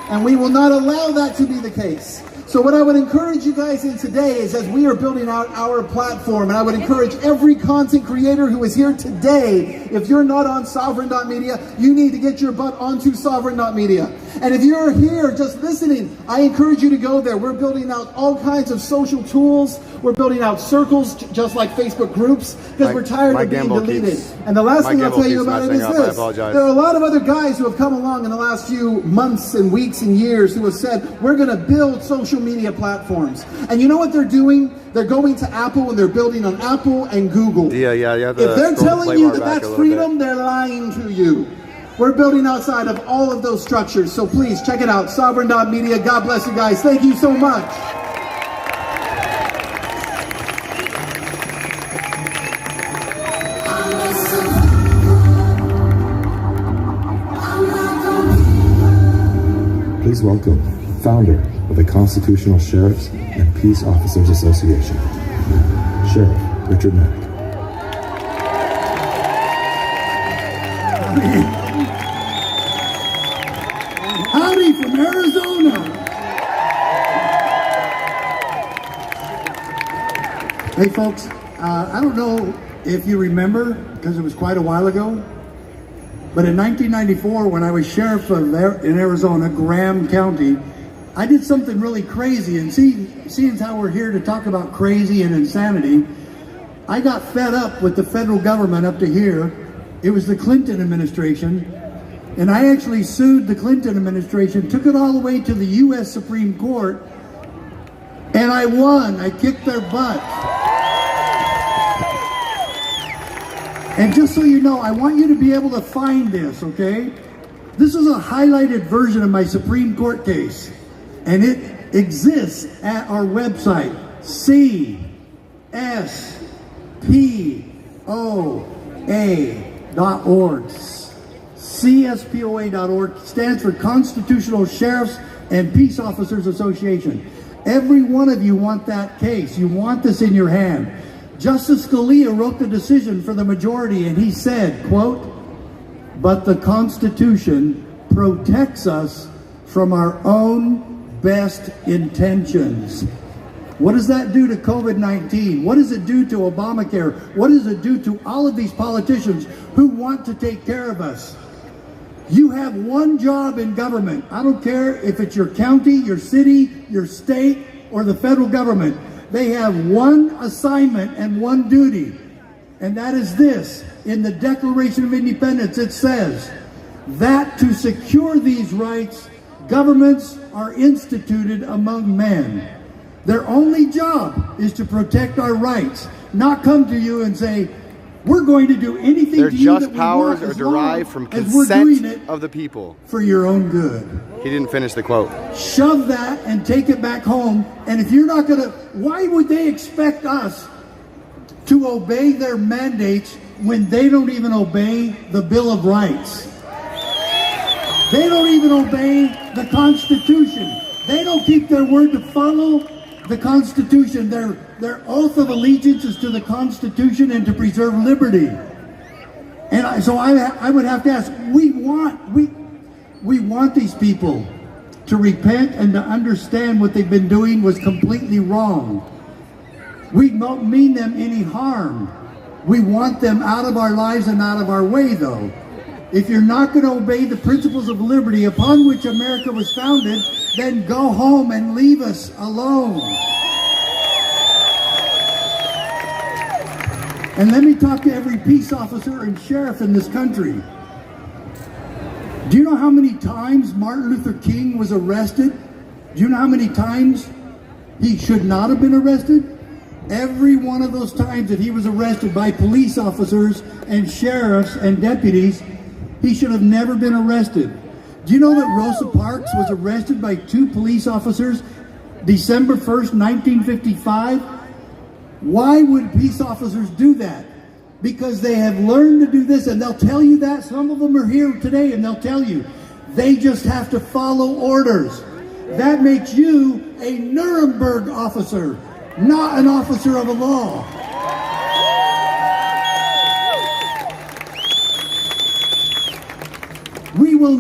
And we will not allow that to be the case. So what I would encourage you guys in today is, as we are building out our platform, and I would encourage every content creator who is here today If you're not on sovereign.media, you need to get your butt onto sovereign.media. And if you're here just listening, I encourage you to go there. We're building out all kinds of social tools. We're building out circles, just like Facebook groups, because we're tired of being deleted. And the last thing I'll tell you about it is this. There are a lot of other guys who have come along in the last few months and weeks and years who have said, we're going to build social media platforms. And you know what they're doing? They're going to Apple and they're building on Apple and Google. Yeah. If they're telling you that that's freedom, they're lying to you. We're building outside of all of those structures. So please check it out, sovereign.media. God bless you guys. Thank you so much. Please welcome founder of the Constitutional Sheriffs and Peace Officers Association, Sheriff Richard Mack. Howdy from Arizona. Hey folks, I don't know if you remember, because it was quite a while ago, but in 1994, when I was sheriff in Arizona, Graham County, I did something really crazy. And seeing how we're here to talk about crazy and insanity, I got fed up with the federal government up to here. It was the Clinton administration. And I actually sued the Clinton administration, took it all the way to the U.S. Supreme Court, and I won. I kicked their butt. And just so you know, I want you to be able to find this, okay? This is a highlighted version of my Supreme Court case, and it exists at our website, CSPOA.org. CSPOA.org stands for Constitutional Sheriffs and Peace Officers Association. Every one of you want that case. You want this in your hand. Justice Scalia wrote the decision for the majority, and he said, quote, "But the Constitution protects us from our own best intentions." What does that do to COVID-19? What does it do to Obamacare? What does it do to all of these politicians who want to take care of us? You have one job in government. I don't care if it's your county, your city, your state, or the federal government. They have one assignment and one duty, and that is this. In the Declaration of Independence, it says that to secure these rights, governments are instituted among men. Their only job is to protect our rights, not come to you and say, we're going to do anything Their to you just that we powers want are derived from as we're doing consent it of the people. for your own good. He didn't finish the quote. Shove that and take it back home. And if you're not going to, why would they expect us to obey their mandates when they don't even obey the Bill of Rights? They don't even obey the Constitution. They don't keep their word to follow the Constitution. Their oath of allegiance is to the Constitution and to preserve liberty. And so I would have to ask, we want these people to repent and to understand what they've been doing was completely wrong. We don't mean them any harm. We want them out of our lives and out of our way, though. If you're not going to obey the principles of liberty upon which America was founded, then go home and leave us alone. And let me talk to every peace officer and sheriff in this country. Do you know how many times Martin Luther King was arrested? Do you know how many times he should not have been arrested? Every one of those times that he was arrested by police officers and sheriffs and deputies, he should have never been arrested. Do you know that Rosa Parks was arrested by 2 police officers December 1st, 1955? Why would peace officers do that? Because they have learned to do this, and they'll tell you that. Some of them are here today, and they'll tell you they just have to follow orders. That makes you a Nuremberg officer, not an officer of the law. We will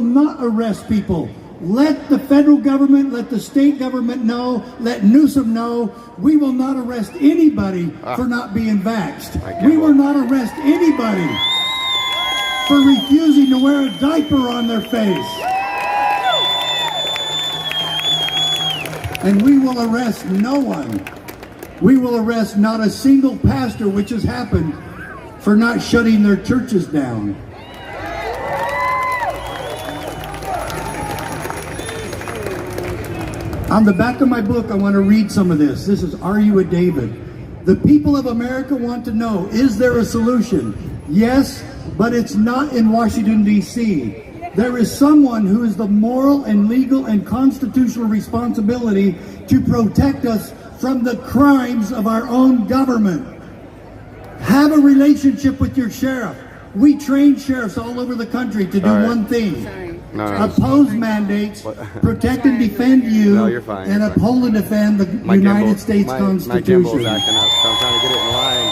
not arrest people Let the federal government, let the state government know, let Newsom know, we will not arrest anybody for not being vaxxed. We will not arrest anybody for refusing to wear a diaper on their face. And we will arrest no one. We will arrest not a single pastor, which has happened, for not shutting their churches down. On the back of my book, I want to read some of this. This is Are You a David? The people of America want to know, is there a solution? Yes, but it's not in Washington, D.C. There is someone who has the moral and legal and constitutional responsibility to protect us from the crimes of our own government. Have a relationship with your sheriff. We train sheriffs all over the country to do one thing. Oppose mandates, protect and defend you, and uphold and defend the United States Constitution. My gimbal's acting up, so I'm trying to get it in line.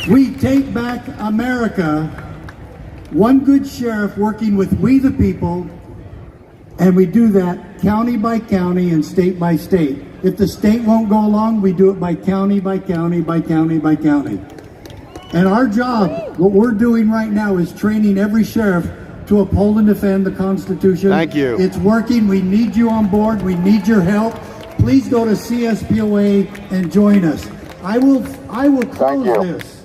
We take back America, one good sheriff working with we the people, and we do that county by county and state by state. If the state won't go along, we do it by county by county by county by county. And our job, what we're doing right now, is training every sheriff to uphold and defend the Constitution. Thank you. It's working. We need you on board. We need your help. Please go to CSPOA and join us. I will close this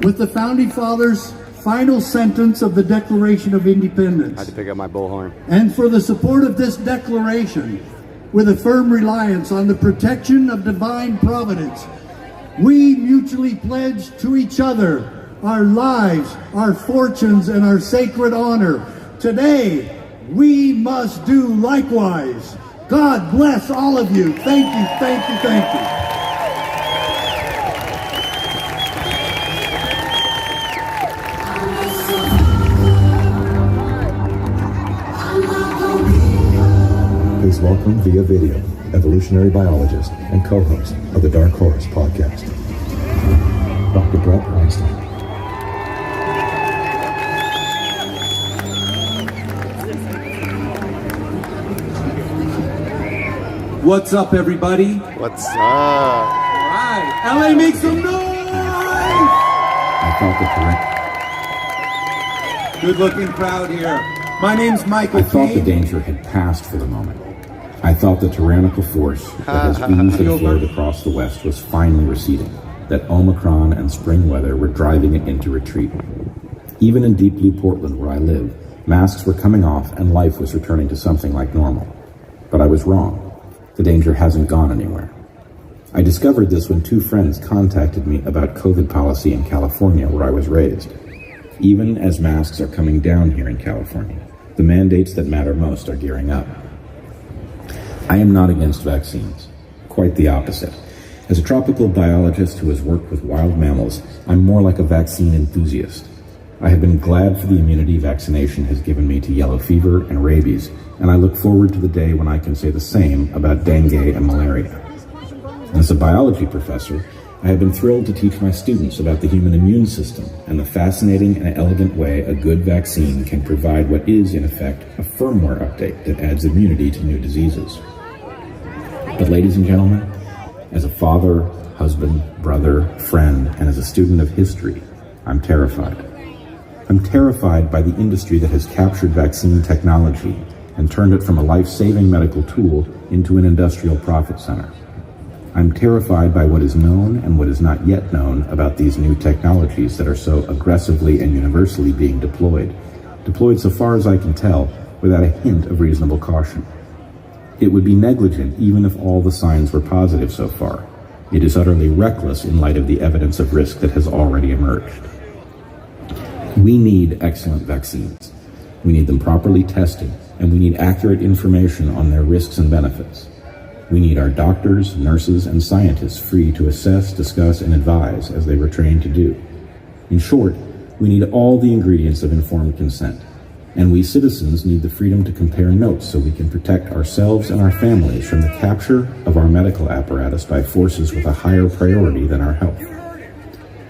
with the Founding Fathers' final sentence of the Declaration of Independence. I had to pick up my bullhorn. And for the support of this declaration, with a firm reliance on the protection of divine providence, we mutually pledge to each other our lives, our fortunes, and our sacred honor. Today, we must do likewise. God bless all of you. Thank you, thank you, thank you. Please welcome via video evolutionary biologist and co-host of the Dark Horse podcast, Dr. Brett Weinstein. What's up, everybody? What's up? All right, LA, make some noise! I thought the Good-looking crowd here. My name's Michael I thought the Caine. danger had passed for the moment. I thought the tyrannical force that has oozed and flowed across the West was finally receding, that Omicron and spring weather were driving it into retreat. Even in deep blue Portland, where I live, masks were coming off and life was returning to something like normal. But I was wrong. The danger hasn't gone anywhere. I discovered this when two friends contacted me about COVID policy in California, where I was raised. Even as masks are coming down here in California, the mandates that matter most are gearing up. I am not against vaccines. Quite the opposite. As a tropical biologist who has worked with wild mammals, I'm more like a vaccine enthusiast. I have been glad for the immunity vaccination has given me to yellow fever and rabies, and I look forward to the day when I can say the same about dengue and malaria. As a biology professor, I have been thrilled to teach my students about the human immune system and the fascinating and elegant way a good vaccine can provide what is, in effect, a firmware update that adds immunity to new diseases. But ladies and gentlemen, as a father, husband, brother, friend, and as a student of history, I'm terrified. I'm terrified by the industry that has captured vaccine technology and turned it from a life-saving medical tool into an industrial profit center. I'm terrified by what is known and what is not yet known about these new technologies that are so aggressively and universally being deployed so far as I can tell, without a hint of reasonable caution. It would be negligent even if all the signs were positive so far. It is utterly reckless in light of the evidence of risk that has already emerged. We need excellent vaccines. We need them properly tested, and we need accurate information on their risks and benefits. We need our doctors, nurses, and scientists free to assess, discuss, and advise as they were trained to do. In short, we need all the ingredients of informed consent. And we citizens need the freedom to compare notes so we can protect ourselves and our families from the capture of our medical apparatus by forces with a higher priority than our health.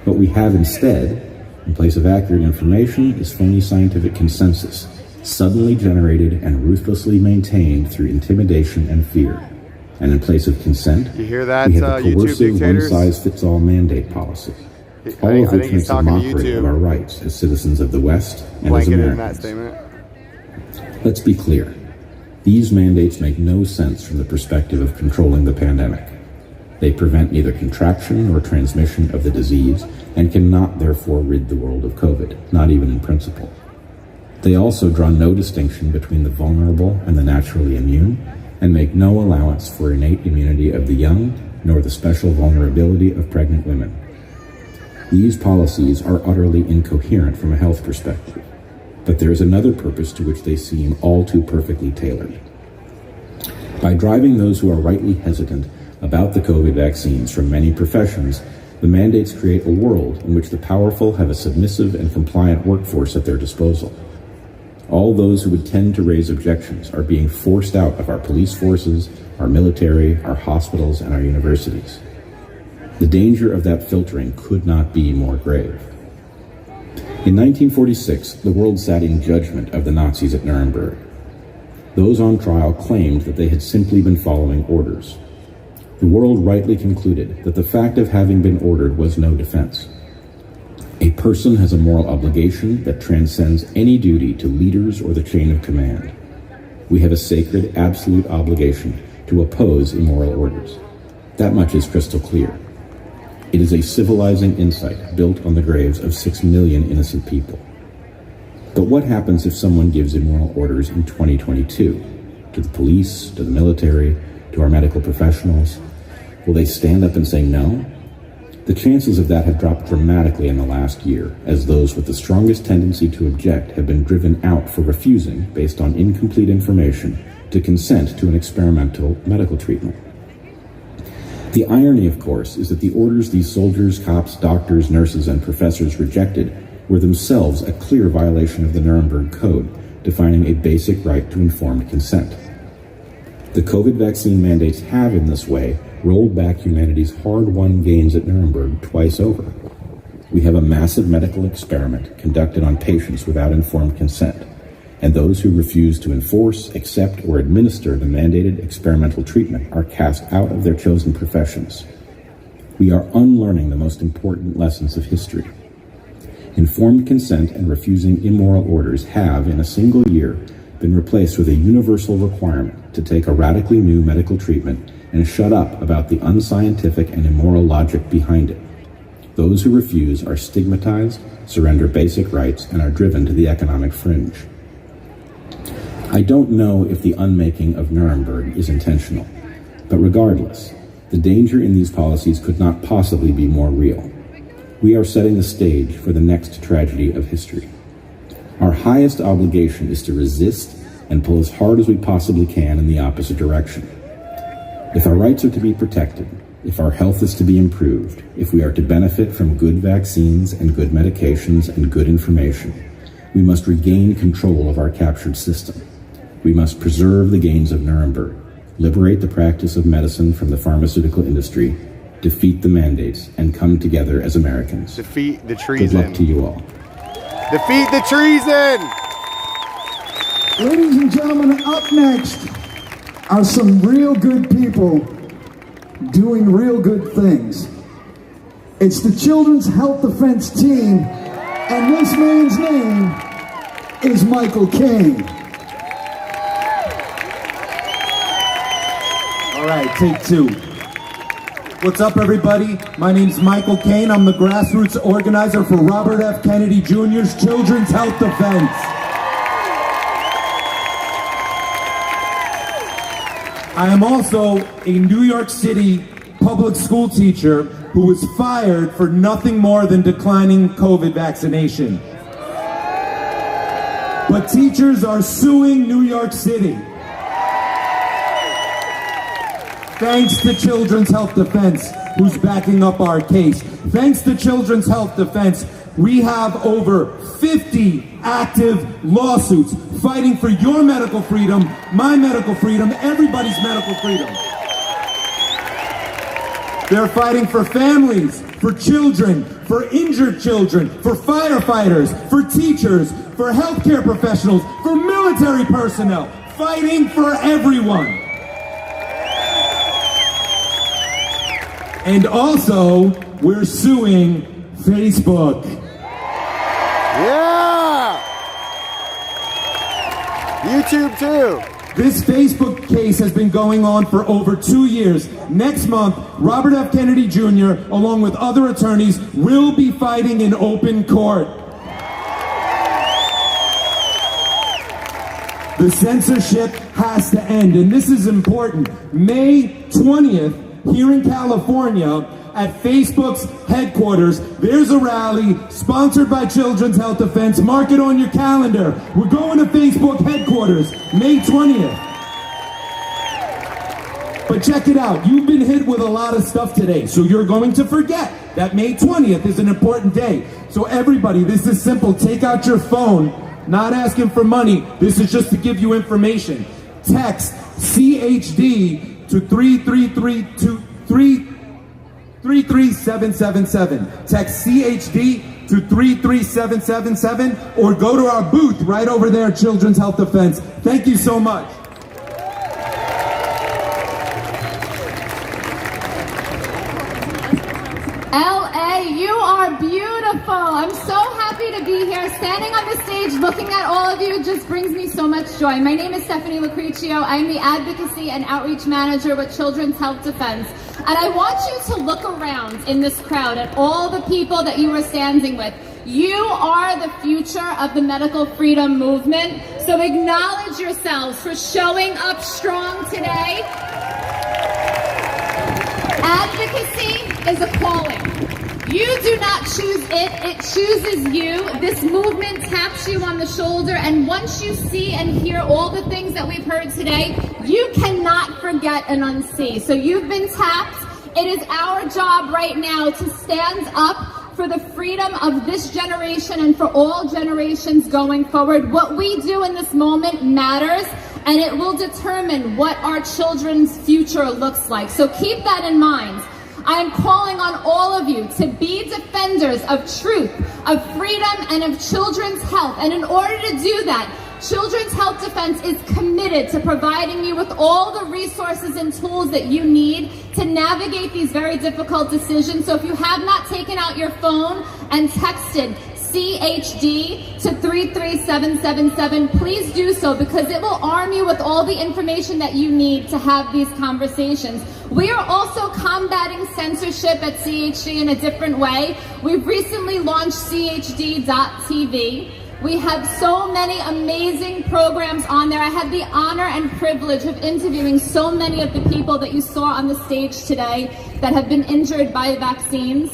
What we have instead In place of accurate information is phony scientific consensus, suddenly generated and ruthlessly maintained through intimidation and fear. And in place of consent, you hear that, we have a YouTube coercive dictators? one-size-fits-all mandate policy. All of which makes a mockery of our rights as citizens of the West and as Blanketed in that Americans. statement. Let's be clear. These mandates make no sense from the perspective of controlling the pandemic. They prevent neither contraction nor transmission of the disease and cannot therefore rid the world of COVID, not even in principle. They also draw no distinction between the vulnerable and the naturally immune and make no allowance for innate immunity of the young nor the special vulnerability of pregnant women. These policies are utterly incoherent from a health perspective, but there is another purpose to which they seem all too perfectly tailored. By driving those who are rightly hesitant about the COVID vaccines from many professions, the mandates create a world in which the powerful have a submissive and compliant workforce at their disposal. All those who would tend to raise objections are being forced out of our police forces, our military, our hospitals, and our universities. The danger of that filtering could not be more grave. In 1946, the world sat in judgment of the Nazis at Nuremberg. Those on trial claimed that they had simply been following orders. The world rightly concluded that the fact of having been ordered was no defense. A person has a moral obligation that transcends any duty to leaders or the chain of command. We have a sacred, absolute obligation to oppose immoral orders. That much is crystal clear. It is a civilizing insight built on the graves of 6 million innocent people. But what happens if someone gives immoral orders in 2022? To the police, to the military, to our medical professionals? Will they stand up and say no? The chances of that have dropped dramatically in the last year, as those with the strongest tendency to object have been driven out for refusing, based on incomplete information, to consent to an experimental medical treatment. The irony, of course, is that the orders these soldiers, cops, doctors, nurses, and professors rejected were themselves a clear violation of the Nuremberg Code, defining a basic right to informed consent. The COVID vaccine mandates have, in this way, rolled back humanity's hard-won gains at Nuremberg twice over. We have a massive medical experiment conducted on patients without informed consent, and those who refuse to enforce, accept, or administer the mandated experimental treatment are cast out of their chosen professions. We are unlearning the most important lessons of history. Informed consent and refusing immoral orders have, in a single year, been replaced with a universal requirement to take a radically new medical treatment and shut up about the unscientific and immoral logic behind it. Those who refuse are stigmatized, surrender basic rights, and are driven to the economic fringe. I don't know if the unmaking of Nuremberg is intentional, but regardless, the danger in these policies could not possibly be more real. We are setting the stage for the next tragedy of history. Our highest obligation is to resist and pull as hard as we possibly can in the opposite direction. If our rights are to be protected, if our health is to be improved, if we are to benefit from good vaccines and good medications and good information, we must regain control of our captured system. We must preserve the gains of Nuremberg, liberate the practice of medicine from the pharmaceutical industry, defeat the mandates, and come together as Americans. Defeat the treason. Good luck to you all. Defeat the treason! Ladies and gentlemen, up next are some real good people doing real good things. It's the Children's Health Defense Team, and this man's name is Michael Caine. All right, take two. What's up, everybody? My name's Michael Caine. I'm the grassroots organizer for Robert F. Kennedy Jr.'s Children's Health Defense. I am also a New York City public school teacher who was fired for nothing more than declining COVID vaccination. But teachers are suing New York City. Thanks to Children's Health Defense, who's backing up our case. Thanks to Children's Health Defense, we have over 50 active lawsuits fighting for your medical freedom, my medical freedom, everybody's medical freedom. They're fighting for families, for children, for injured children, for firefighters, for teachers, for healthcare professionals, for military personnel, fighting for everyone. And also, we're suing Facebook. Yeah! YouTube too. This Facebook case has been going on for over 2 years. Next month, Robert F. Kennedy Jr., along with other attorneys, will be fighting in open court. The censorship has to end, and this is important. May 20th, here in California, at Facebook's headquarters, there's a rally sponsored by Children's Health Defense. Mark it on your calendar. We're going to Facebook headquarters, May 20th. But check it out. You've been hit with a lot of stuff today, so you're going to forget that May 20th is an important day. So everybody, this is simple. Take out your phone. Not asking for money. This is just to give you information. Text CHD to 33777. Text CHD to 33777 or go to our booth right over there at Children's Health Defense. Thank you so much. LA, you are beautiful. I'm so happy to be here. Standing on the stage, looking at all of you just brings me so much joy. My name is Stephanie Lucrecio. I'm the Advocacy and Outreach Manager with Children's Health Defense. And I want you to look around in this crowd at all the people that you were standing with. You are the future of the medical freedom movement. So acknowledge yourselves for showing up strong today. Advocacy is a calling. You do not choose it, it chooses you. This movement taps you on the shoulder, and once you see and hear all the things that we've heard today, you cannot forget and unsee. So you've been tapped. It is our job right now to stand up for the freedom of this generation and for all generations going forward. What we do in this moment matters, and it will determine what our children's future looks like. So keep that in mind. I am calling on all of you to be defenders of truth, of freedom, and of children's health. And in order to do that, Children's Health Defense is committed to providing you with all the resources and tools that you need to navigate these very difficult decisions. So if you have not taken out your phone and texted CHD to 33777, please do so, because it will arm you with all the information that you need to have these conversations. We are also combating censorship at CHD in a different way. We've recently launched CHD.TV. We have so many amazing programs on there. I had the honor and privilege of interviewing so many of the people that you saw on the stage today that have been injured by vaccines.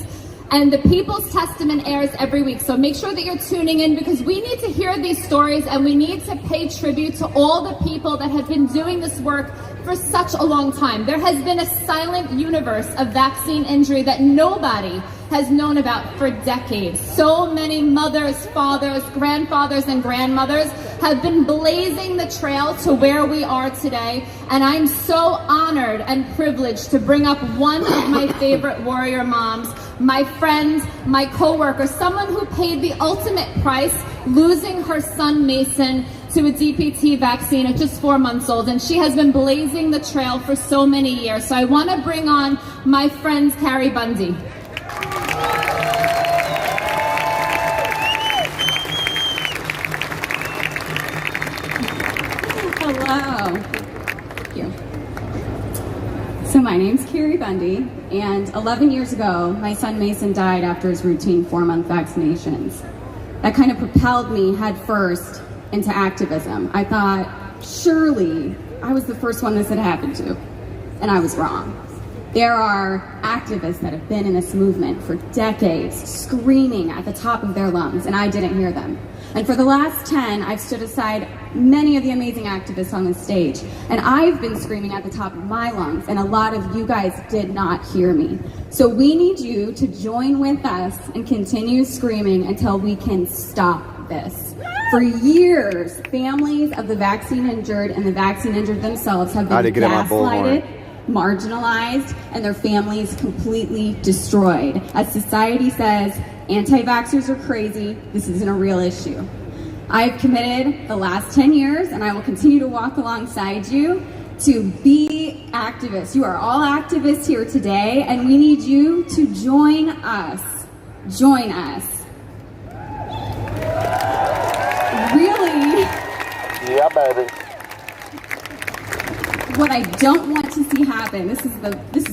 And the People's Testament airs every week. So make sure that you're tuning in, because we need to hear these stories and we need to pay tribute to all the people that have been doing this work for such a long time. There has been a silent universe of vaccine injury that nobody has known about for decades. So many mothers, fathers, grandfathers, and grandmothers have been blazing the trail to where we are today. And I'm so honored and privileged to bring up one of my favorite warrior moms, my friend, my coworker, someone who paid the ultimate price, losing her son Mason to a DPT vaccine at just 4 months old, and she has been blazing the trail for so many years. So I want to bring on my friend Carrie Bundy. Hello. Thank you. So my name's Carrie Bundy, and 11 years ago, my son Mason died after his routine 4-month vaccinations. That kind of propelled me head first into activism. I thought, surely I was the first one this had happened to, and I was wrong. There are activists that have been in this movement for decades, screaming at the top of their lungs, and I didn't hear them. And for the last 10, I've stood aside many of the amazing activists on this stage, and I've been screaming at the top of my lungs, and a lot of you guys did not hear me. So we need you to join with us and continue screaming until we can stop this. For years, families of the vaccine injured and the vaccine injured themselves have been gaslighted marginalized, and their families completely destroyed. As society says, anti-vaxxers are crazy, this isn't a real issue. I've committed the last 10 years, and I will continue to walk alongside you to be activists. You are all activists here today, and we need you to join us. Join us. Really? Yeah, baby. What I don't want to see happen, this is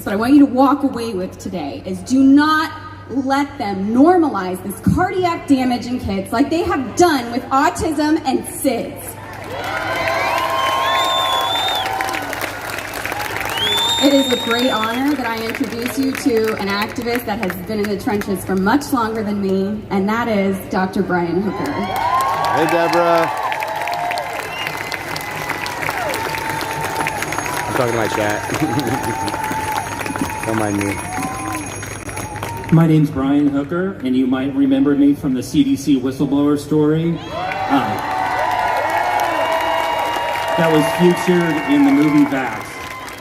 what I want you to walk away with today, is do not let them normalize this cardiac damage in kids like they have done with autism and SIDS. It is with great honor that I introduce you to an activist that has been in the trenches for much longer than me, and that is Dr. Brian Hooker. Hey, Deborah. I'm talking to my chat. Don't mind me. My name's Brian Hooker, and you might remember me from the CDC whistleblower story. That was featured in the movie Vax.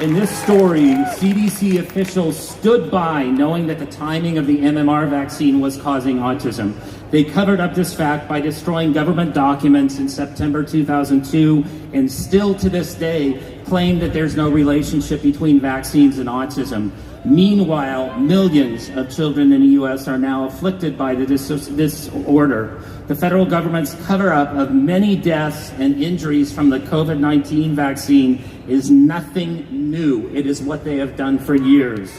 In this story, CDC officials stood by knowing that the timing of the MMR vaccine was causing autism. They covered up this fact by destroying government documents in September 2002, and still to this day claim that there's no relationship between vaccines and autism. Meanwhile, millions of children in the U.S. are now afflicted by the disorder. The federal government's cover-up of many deaths and injuries from the COVID-19 vaccine is nothing new. It is what they have done for years.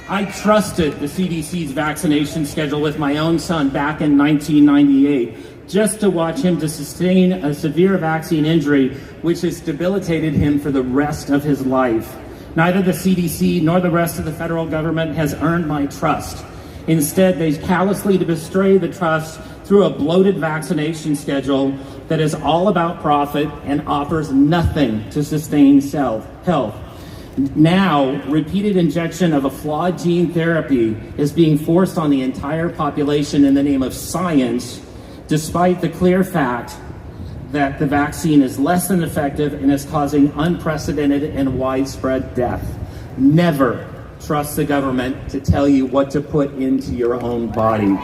I trusted the CDC's vaccination schedule with my own son back in 1998, just to watch him to sustain a severe vaccine injury, which has debilitated him for the rest of his life. Neither the CDC nor the rest of the federal government has earned my trust. Instead, they callously betray the trust through a bloated vaccination schedule that is all about profit and offers nothing to sustain health. Now, repeated injection of a flawed gene therapy is being forced on the entire population in the name of science, despite the clear fact that the vaccine is less than effective and is causing unprecedented and widespread death. Never trust the government to tell you what to put into your own body.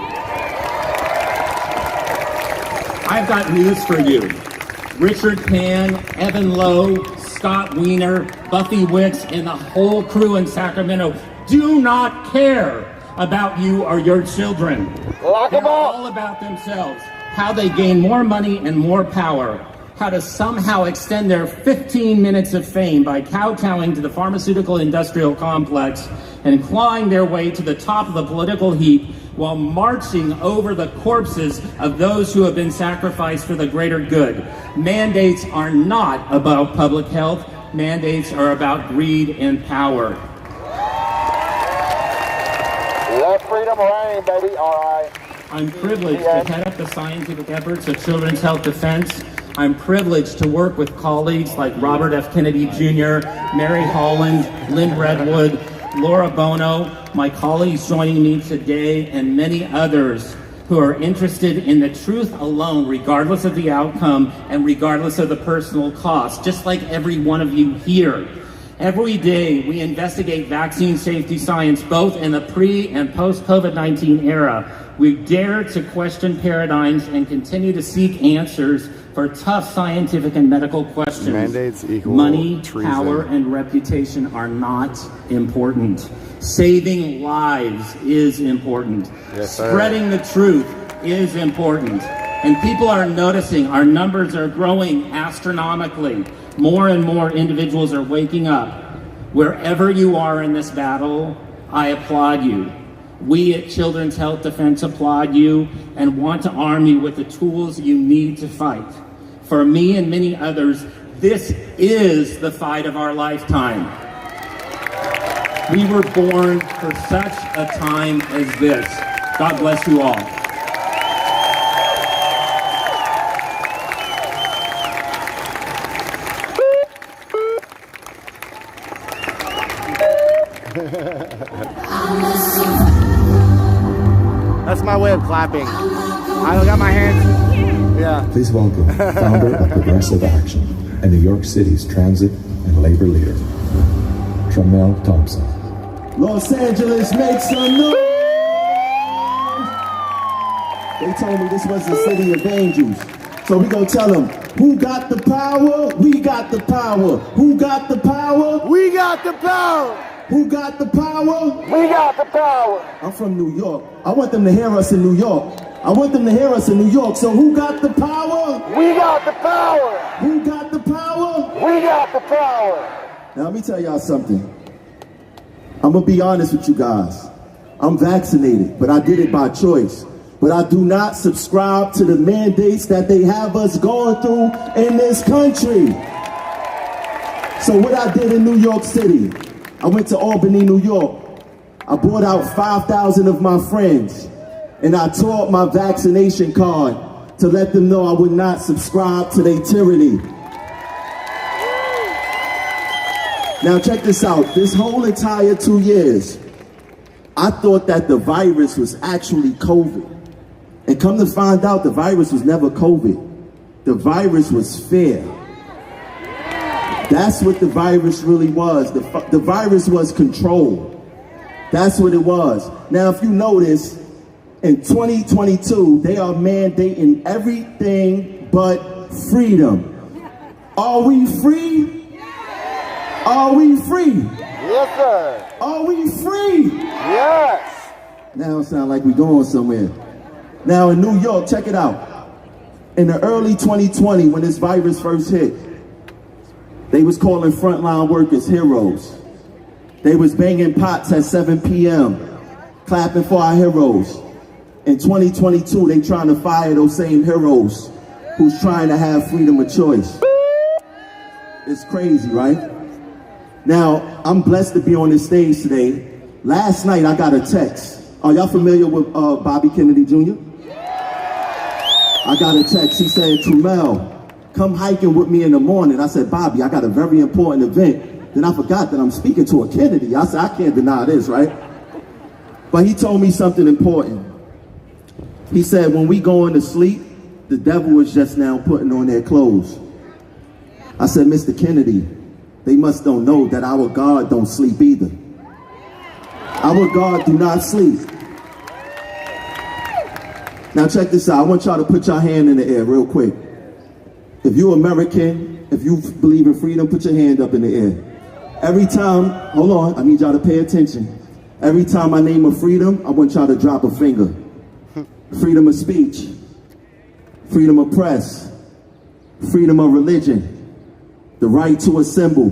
I've got news for you. Richard Pan, Evan Lowe, Scott Wiener, Buffy Wicks, and the whole crew in Sacramento do not care about you or your children. They're all about themselves, how they gain more money and more power, how to somehow extend their 15 minutes of fame by kowtowing to the pharmaceutical industrial complex and clawing their way to the top of the political heap while marching over the corpses of those who have been sacrificed for the greater good. Mandates are not about public health. Mandates are about greed and power. Let freedom reign, baby. All right. I'm privileged to head up the scientific efforts of Children's Health Defense. I'm privileged to work with colleagues like Robert F. Kennedy Jr., Mary Holland, Lynn Redwood, Laura Bono, my colleagues joining me today, and many others who are interested in the truth alone, regardless of the outcome and regardless of the personal cost, just like every one of you here. Every day, we investigate vaccine safety science, both in the pre- and post-COVID-19 era. We dare to question paradigms and continue to seek answers for tough scientific and medical questions. Mandates equal money, treason. power, and reputation are not important. Saving lives is important. Yes, sir. Spreading the truth is important. And people are noticing our numbers are growing astronomically. More and more individuals are waking up. Wherever you are in this battle, I applaud you. We at Children's Health Defense applaud you and want to arm you with the tools you need to fight. For me and many others, this is the fight of our lifetime. We were born for such a time as this. God bless you all. That's my way of clapping. I don't got my hands. Yeah. Please welcome founder of Progressive Action and New York City's transit and labor leader, Tramel Thompson. Los Angeles, make some noise! They told me this was the city of angels. So we gonna tell them, who got the power? We got the power. Who got the power? We got the power. Who got the power? We got the power. I'm from New York. I want them to hear us in New York. I want them to hear us in New York. So who got the power? We got the power. Who got the power? We got the power. Now let me tell y'all something. I'm gonna be honest with you guys. I'm vaccinated, but I did it by choice. But I do not subscribe to the mandates that they have us going through in this country. So what I did in New York City, I went to Albany, New York. I brought out 5,000 of my friends, and I tore up my vaccination card to let them know I would not subscribe to their tyranny. Now check this out. This whole entire 2 years, I thought that the virus was actually COVID. And come to find out, the virus was never COVID. The virus was fear. That's what the virus really was. The virus was control. That's what it was. Now, if you notice, in 2022, they are mandating everything but freedom. Are we free? Are we free? Yes, sir. Are we free? Yes. Now it sounds like we're going somewhere. Now in New York, check it out. In the early 2020, when this virus first hit, they was calling frontline workers heroes. They was banging pots at 7 p.m., clapping for our heroes. In 2022, they trying to fire those same heroes who's trying to have freedom of choice. It's crazy, right? Now, I'm blessed to be on this stage today. Last night, I got a text. Are y'all familiar with Bobby Kennedy Jr.? I got a text. He said, Trumel, come hiking with me in the morning. I said, Bobby, I got a very important event. Then I forgot that I'm speaking to a Kennedy. I said, I can't deny this, right? But he told me something important. He said, when we going to sleep, the devil is just now putting on their clothes. I said, Mr. Kennedy, they must don't know that our God don't sleep either. Our God do not sleep. Now check this out. I want y'all to put your hand in the air real quick. If you're American, if you believe in freedom, put your hand up in the air. Every time, hold on, I need y'all to pay attention. Every time I name a freedom, I want y'all to drop a finger. Freedom of speech, freedom of press, freedom of religion, the right to assemble,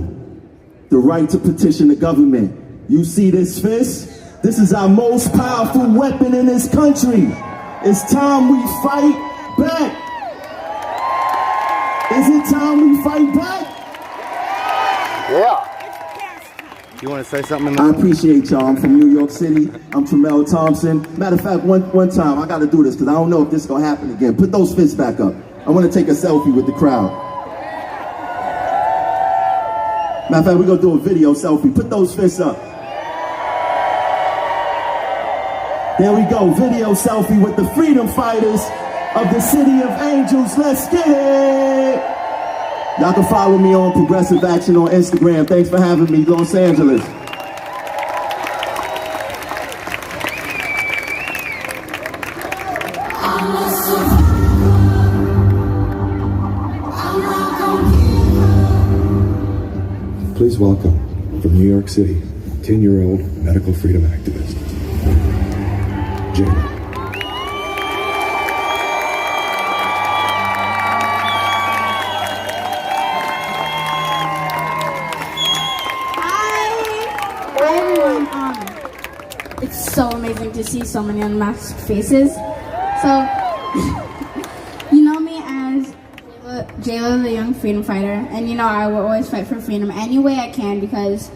the right to petition the government. You see this fist? This is our most powerful weapon in this country. It's time we fight back. Is it time we fight back? Yeah. You want to say something? I appreciate y'all. I'm from New York City. I'm Tramel Thompson. Matter of fact, one time, I got to do this because I don't know if this is going to happen again. Put those fists back up. I want to take a selfie with the crowd. Matter of fact, we're going to do a video selfie. Put those fists up. There we go. Video selfie with the freedom fighters of the City of Angels. Let's get it. Y'all can follow me on Progressive Action on Instagram. Thanks for having me, Los Angeles. Please welcome, from New York City, 10-year-old medical freedom activist, Jayla. It's so amazing to see so many unmasked faces. So, you know me as Jayla, the young freedom fighter, and you know I will always fight for freedom any way I can because,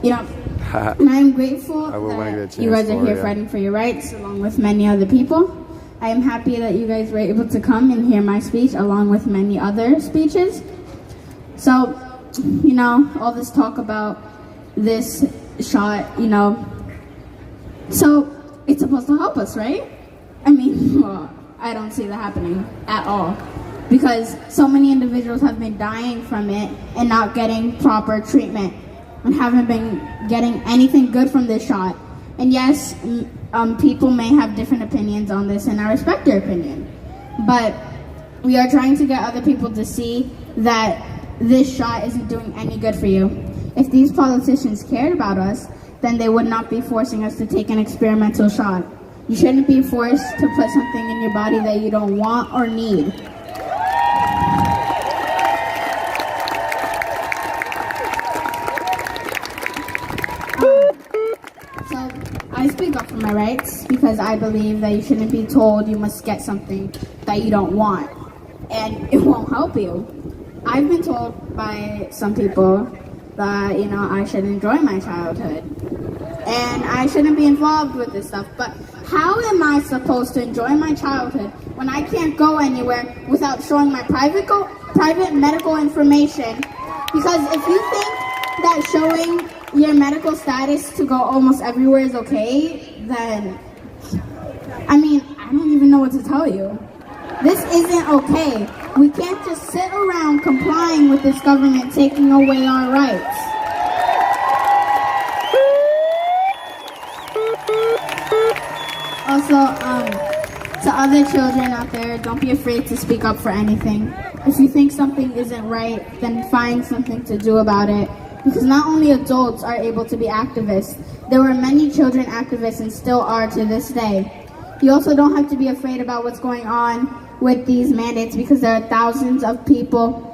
you know, and I'm grateful that you guys are here fighting for your rights along with many other people. I am happy that you guys were able to come and hear my speech along with many other speeches. So, you know, all this talk about this shot, you know, so it's supposed to help us, right? I mean, well, I don't see that happening at all because so many individuals have been dying from it and not getting proper treatment. and haven't been getting anything good from this shot. And yes, people may have different opinions on this, and I respect their opinion. But we are trying to get other people to see that this shot isn't doing any good for you. If these politicians cared about us, then they would not be forcing us to take an experimental shot. You shouldn't be forced to put something in your body that you don't want or need. So I speak up for my rights because I believe that you shouldn't be told you must get something that you don't want, and it won't help you. I've been told by some people that, you know, I should enjoy my childhood and I shouldn't be involved with this stuff. But how am I supposed to enjoy my childhood when I can't go anywhere without showing my private medical information? Because if you think that showing your medical status to go almost everywhere is okay, then, I mean, I don't even know what to tell you. This isn't okay. We can't just sit around complying with this government taking away our rights. Also, to other children out there, don't be afraid to speak up for anything. If you think something isn't right, then find something to do about it. Because not only adults are able to be activists, there were many children activists and still are to this day. You also don't have to be afraid about what's going on with these mandates, because there are thousands of people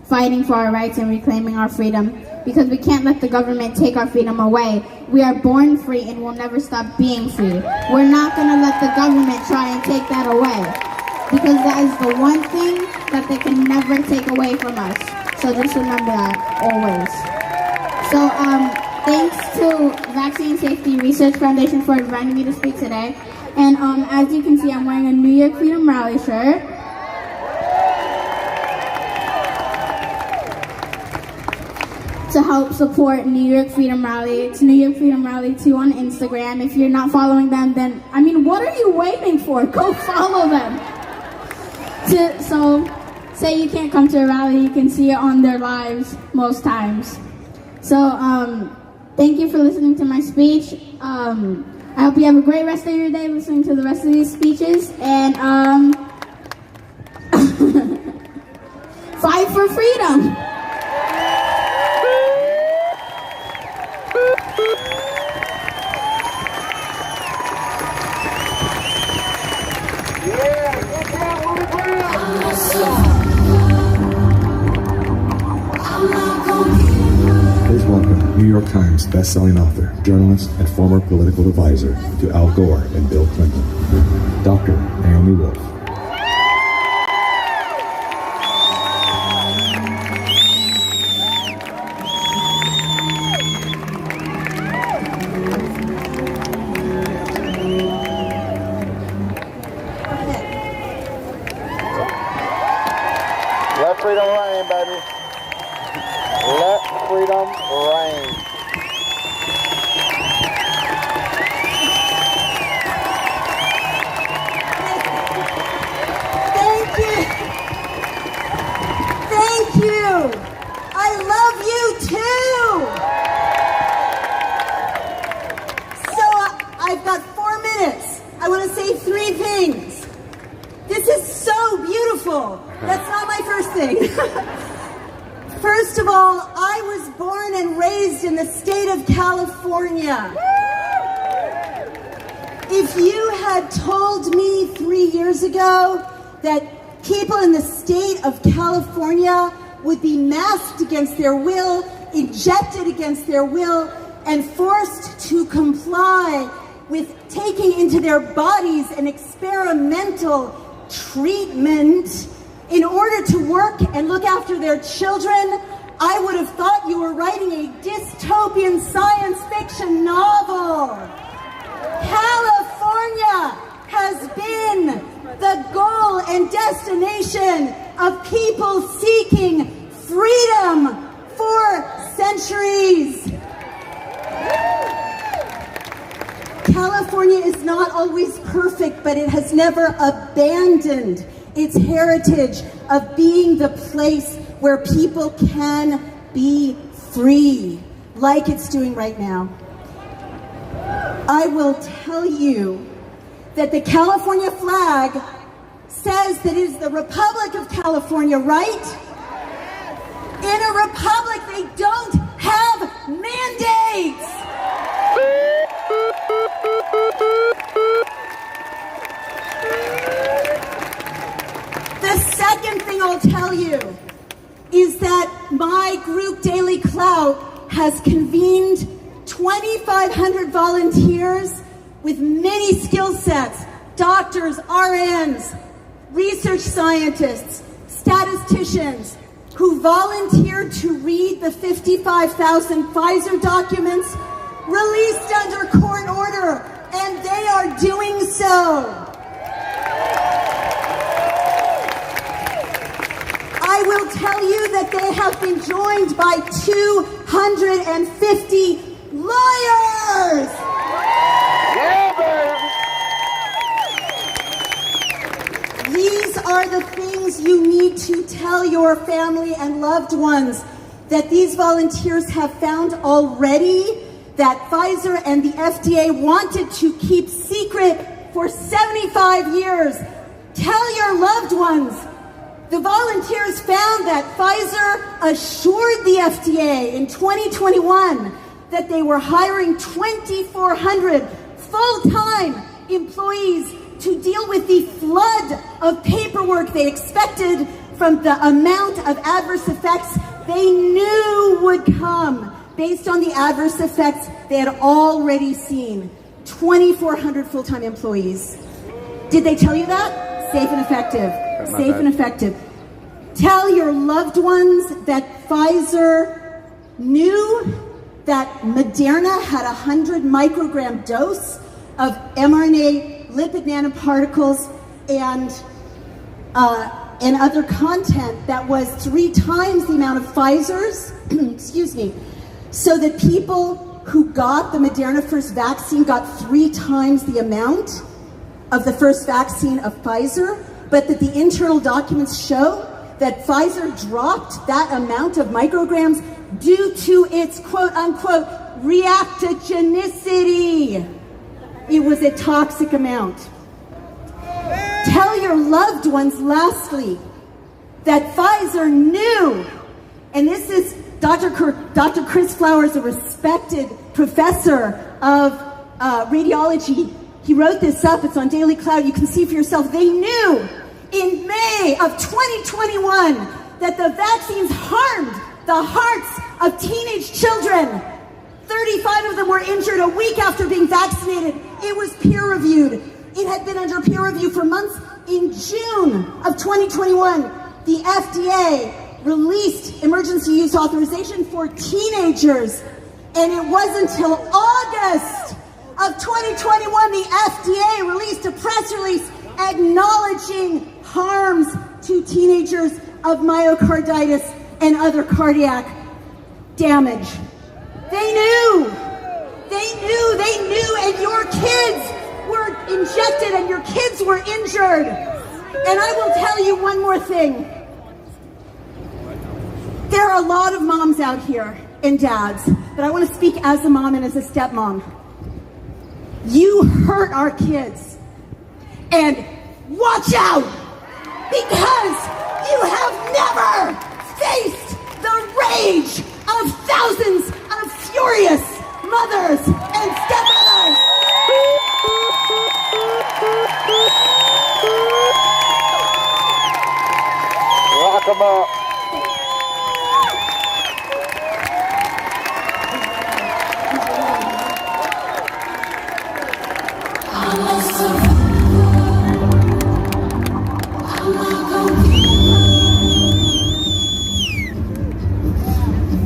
fighting for our rights and reclaiming our freedom, because we can't let the government take our freedom away. We are born free and will never stop being free. We're not going to let the government try and take that away, because that is the one thing that they can never take away from us. So just remember that always. So thanks to Vaccine Safety Research Foundation for inviting me to speak today. And as you can see, I'm wearing a New York Freedom Rally shirt. To help support New York Freedom Rally. It's New York Freedom Rally 2 on Instagram. If you're not following them, then, I mean, what are you waiting for? Go follow them. So, say you can't come to a rally, you can see it on their lives most times. So, thank you for listening to my speech. I hope you have a great rest of your day listening to the rest of these speeches, and fight for freedom. Please welcome New York Times best-selling author, journalist, and former political advisor to Al Gore and Bill Clinton, Dr. Naomi Wolf. Let freedom reign, baby. Let freedom reign. Thank you. Thank you. I love you too. So I've got 4 minutes. I want to say 3 things. This is so beautiful. That's not my first thing. First of all, I was born and raised in the state of California. If you had told me 3 years ago that people in the state of California would be masked against their will, injected against their will, and forced to comply with taking into their bodies an experimental treatment in order to work and look after their children, I would have thought you were writing a dystopian science fiction novel. California has been the goal and destination of people seeking freedom for centuries. California is not always perfect, but it has never abandoned its heritage of being the place where people can be free. like it's doing right now. I will tell you that the California flag says that it is the Republic of California, right? In a republic, they don't have mandates. The second thing I'll tell you is that my group, Daily Clout, has convened 2,500 volunteers with many skill sets, doctors, RNs, research scientists, statisticians, who volunteered to read the 55,000 Pfizer documents released under court order, and they are doing so. I will tell you that they have been joined by 250 lawyers. These are the things you need to tell your family and loved ones, that these volunteers have found already that Pfizer and the FDA wanted to keep secret for 75 years. Tell your loved ones. The volunteers found that Pfizer assured the FDA in 2021 that they were hiring 2,400 full-time employees to deal with the flood of paperwork they expected from the amount of adverse effects they knew would come based on the adverse effects they had already seen. 2,400 full-time employees. Did they tell you that? Safe and effective. Safe and effective. Tell your loved ones that Pfizer knew that Moderna had 100 microgram dose of mRNA lipid nanoparticles and other content that was 3 times the amount of Pfizer's, excuse me, so that people who got the Moderna first vaccine got 3 times the amount of the first vaccine of Pfizer, but that the internal documents show that Pfizer dropped that amount of micrograms due to its quote-unquote reactogenicity. It was a toxic amount. Tell your loved ones, lastly, that Pfizer knew, and this is Dr. Chris Flowers, a respected professor of radiology. He wrote this up, it's on Daily Cloud, you can see for yourself. They knew in May of 2021 that the vaccines harmed the hearts of teenage children. 35 of them were injured a week after being vaccinated. It was peer-reviewed. It had been under peer review for months. In June of 2021, the FDA released emergency use authorization for teenagers, and it wasn't until August of 2021 the FDA released a press release acknowledging harms to teenagers of myocarditis and other cardiac damage. They knew, and your kids were injected and your kids were injured. And I will tell you one more thing. There are a lot of moms out here and dads, but I want to speak as a mom and as a stepmom. You hurt our kids. And watch out, because you have never faced the rage of thousands of furious mothers and stepmothers. Rock 'em up.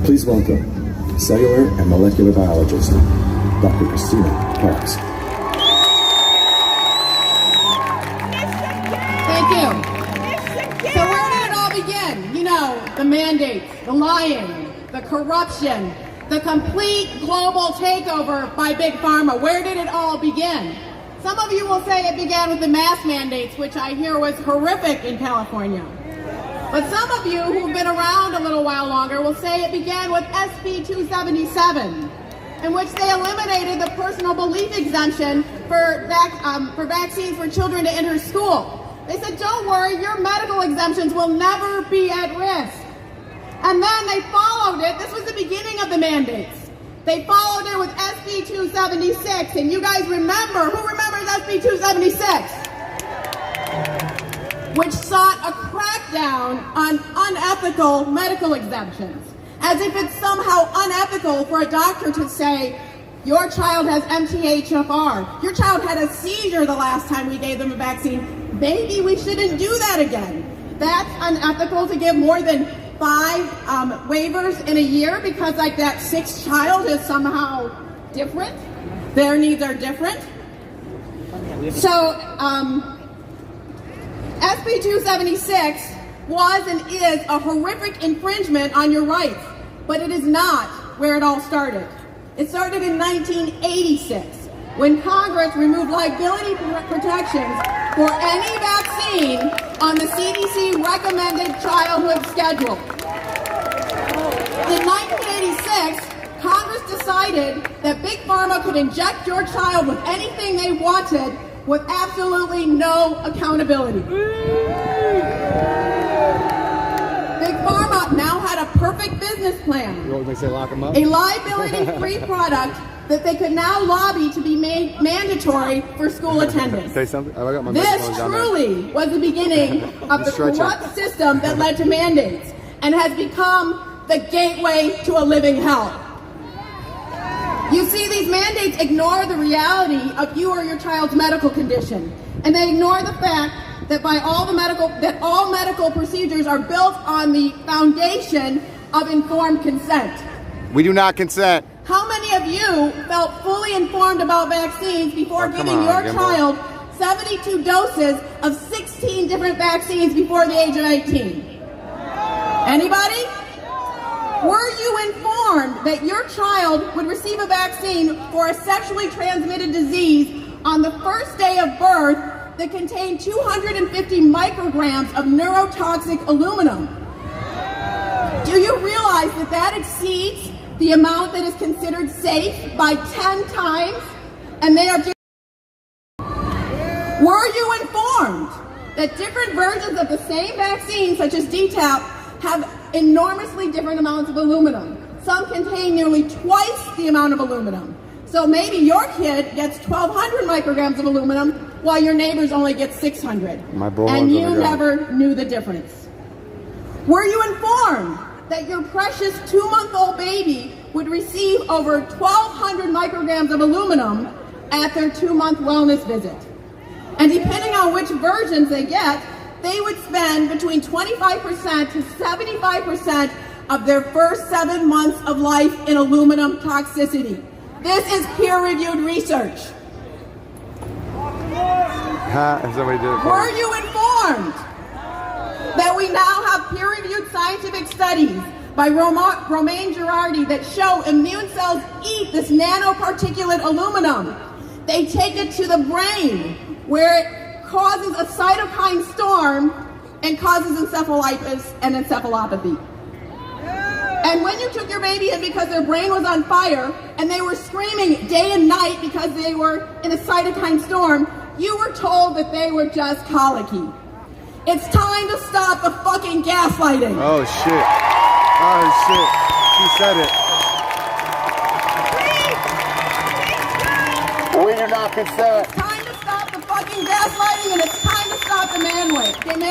Please welcome cellular and molecular biologist, Dr. Christina Parks. Thank you. So where did it all begin? You know, the mandates, the lying, the corruption, the complete global takeover by Big Pharma. Where did it all begin? Some of you will say it began with the mask mandates, which I hear was horrific in California. But some of you who've been around a little while longer will say it began with SB 277, in which they eliminated the personal belief exemption for vaccines for children to enter school. They said, don't worry, your medical exemptions will never be at risk. And then they followed it. This was the beginning of the mandates. They followed it with SB 276. And you guys remember, who remembers SB 276? Which sought a crackdown on unethical medical exemptions. As if it's somehow unethical for a doctor to say, your child has MTHFR. Your child had a seizure the last time we gave them a vaccine. Maybe we shouldn't do that again. That's unethical to give more than 5 waivers in a year because like that 6th child is somehow different. Their needs are different. So SB 276 was and is a horrific infringement on your rights, but it is not where it all started. It started in 1986 when Congress removed liability protections for any vaccine on the CDC recommended childhood schedule. In 1986, Congress decided that Big Pharma could inject your child with anything they wanted with absolutely no accountability. Big Pharma now had a perfect business plan. You want me to say lock them up? A liability-free product that they could now lobby to be made mandatory for school attendance. Say something? I got my This microphone down truly was the beginning of the corrupt system that led to mandates and has become the gateway to a living hell. You see, these mandates ignore the reality of you or your child's medical condition, and they ignore the fact that all medical procedures are built on the foundation of informed consent. We do not consent. How many of you felt fully informed about vaccines before giving your child 72 doses of 16 different vaccines before the age of 18? Anybody? Were you informed that your child would receive a vaccine for a sexually transmitted disease on the first day of birth that contained 250 micrograms of neurotoxic aluminum? Do you realize that that exceeds the amount that is considered safe by 10 times? And they are just... Were you informed that different versions of the same vaccine, such as DTaP, have enormously different amounts of aluminum? Some contain nearly twice the amount of aluminum. So maybe your kid gets 1,200 micrograms of aluminum while your neighbors only get 600. And you never knew the difference. Were you informed that your precious 2-month-old baby would receive over 1,200 micrograms of aluminum at their 2-month wellness visit? And depending on which versions they get, they would spend between 25% to 75% of their first 7 months of life in aluminum toxicity. This is peer-reviewed research. Were you informed that we now have peer-reviewed scientific studies by Romain Girardi that show immune cells eat this nanoparticulate aluminum? They take it to the brain where it causes a cytokine storm and causes encephalitis and encephalopathy. And when you took your baby in because their brain was on fire and they were screaming day and night because they were in a cytokine storm, you were told that they were just colicky. It's time to stop the fucking gaslighting. Oh shit. Oh shit. She said it. We do not consent. It's time to stop the fucking gaslighting, and it's time to stop the mandates. And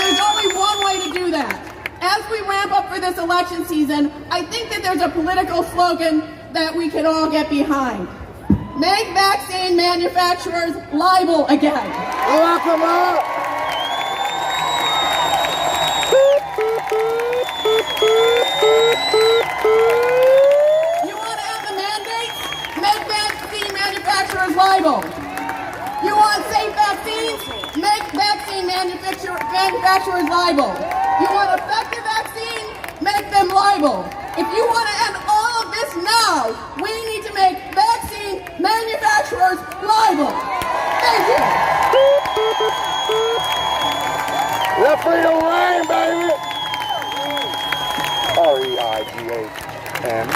there's only one way to do that. As we ramp up for this election season, I think that there's a political slogan that we can all get behind. Make vaccine manufacturers liable again. Lock them up! You want to end the mandates? Make vaccine manufacturers liable. You want safe vaccines? Make vaccine manufacturers liable. You want effective vaccine? Make them liable. If you want to end all of this now, we need to make vaccine manufacturers liable. Thank you. Let freedom reign, baby! M.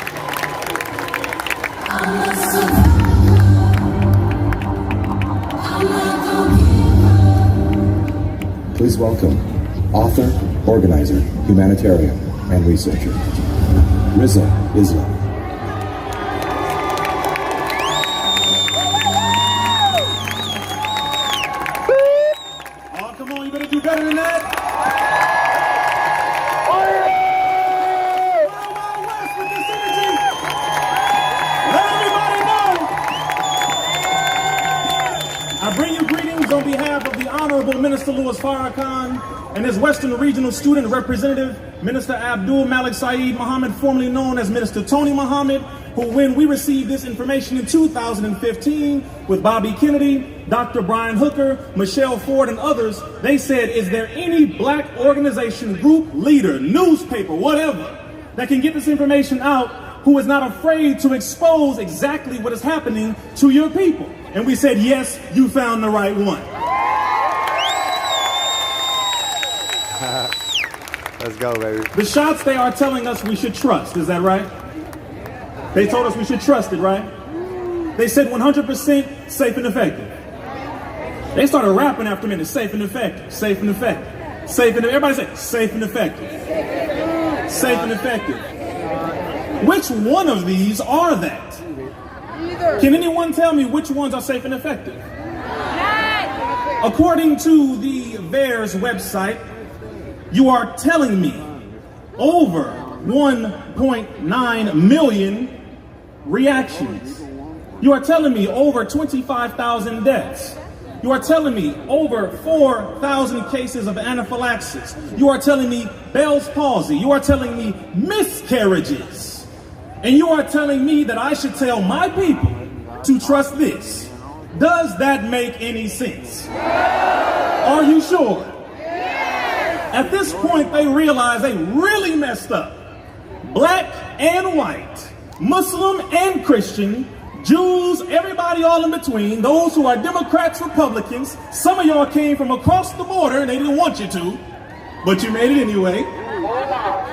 Please welcome author, organizer, humanitarian, and researcher, Riza Islam. Oh, come on, you better do better than that. I bring you greetings on behalf of the Honorable Minister Louis Farrakhan and his Western Regional Student Representative, Minister Abdul Malik Saeed Muhammad, formerly known as Minister Tony Muhammad, who, when we received this information in 2015 with Bobby Kennedy, Dr. Brian Hooker, Michelle Ford, and others, they said, is there any black organization, group, leader, newspaper, whatever, that can get this information out who is not afraid to expose exactly what is happening to your people? And we said, yes, you found the right one. Let's go, baby. The shots they are telling us we should trust, is that right? They told us we should trust it, right? They said 100% safe and effective. They started rapping after a minute, safe and effective, safe and effective, safe and everybody say safe and effective, safe and effective. Which one of these are that? Can anyone tell me which ones are safe and effective? According to the VAERS website, you are telling me over 1.9 million reactions. You are telling me over 25,000 deaths. You are telling me over 4,000 cases of anaphylaxis. You are telling me Bell's palsy. You are telling me miscarriages. And you are telling me that I should tell my people to trust this. Does that make any sense? Are you sure? At this point, they realize they really messed up. Black and white, Muslim and Christian, Jews, everybody all in between, those who are Democrats, Republicans. Some of y'all came from across the border and they didn't want you to, but you made it anyway.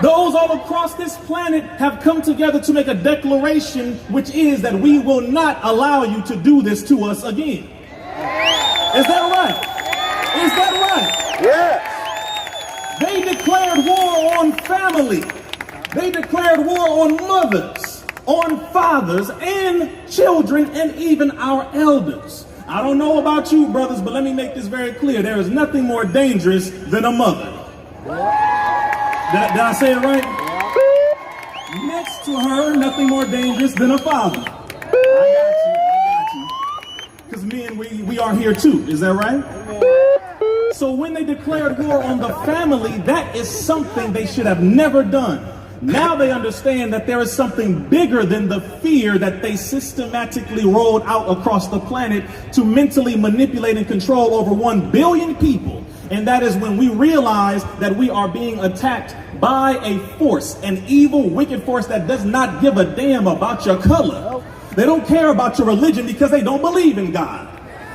Those all across this planet have come together to make a declaration, which is that we will not allow you to do this to us again. Is that right? Is that right? Yes. They declared war on family. They declared war on mothers, on fathers and children, and even our elders. I don't know about you, brothers, but let me make this very clear. There is nothing more dangerous than a mother. Did I say it right? Next to her, nothing more dangerous than a father. I got you. Because men, we are here too. Is that right? So when they declared war on the family, that is something they should have never done. Now they understand that there is something bigger than the fear that they systematically rolled out across the planet to mentally manipulate and control over 1 billion people. And that is when we realize that we are being attacked by a force, an evil, wicked force that does not give a damn about your color. They don't care about your religion because they don't believe in God.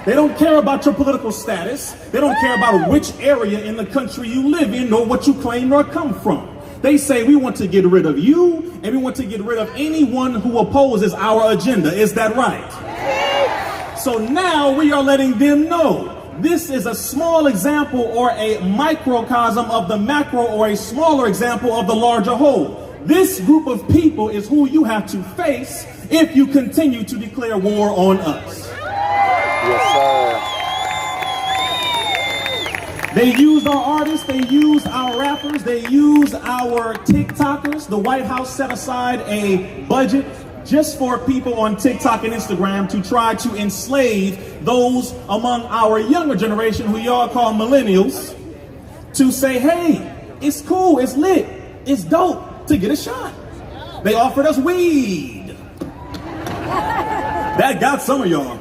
They don't care about your political status. They don't care about which area in the country you live in, nor what you claim or come from. They say we want to get rid of you and we want to get rid of anyone who opposes our agenda. Is that right? So now we are letting them know this is a small example or a microcosm of the macro or a smaller example of the larger whole. This group of people is who you have to face if you continue to declare war on us. Yes, sir. They used our artists, they used our rappers, they used our TikTokers. The White House set aside a budget just for people on TikTok and Instagram to try to enslave those among our younger generation, who y'all call millennials, to say, hey, it's cool, it's lit, it's dope to get a shot. They offered us weed. That got some of y'all.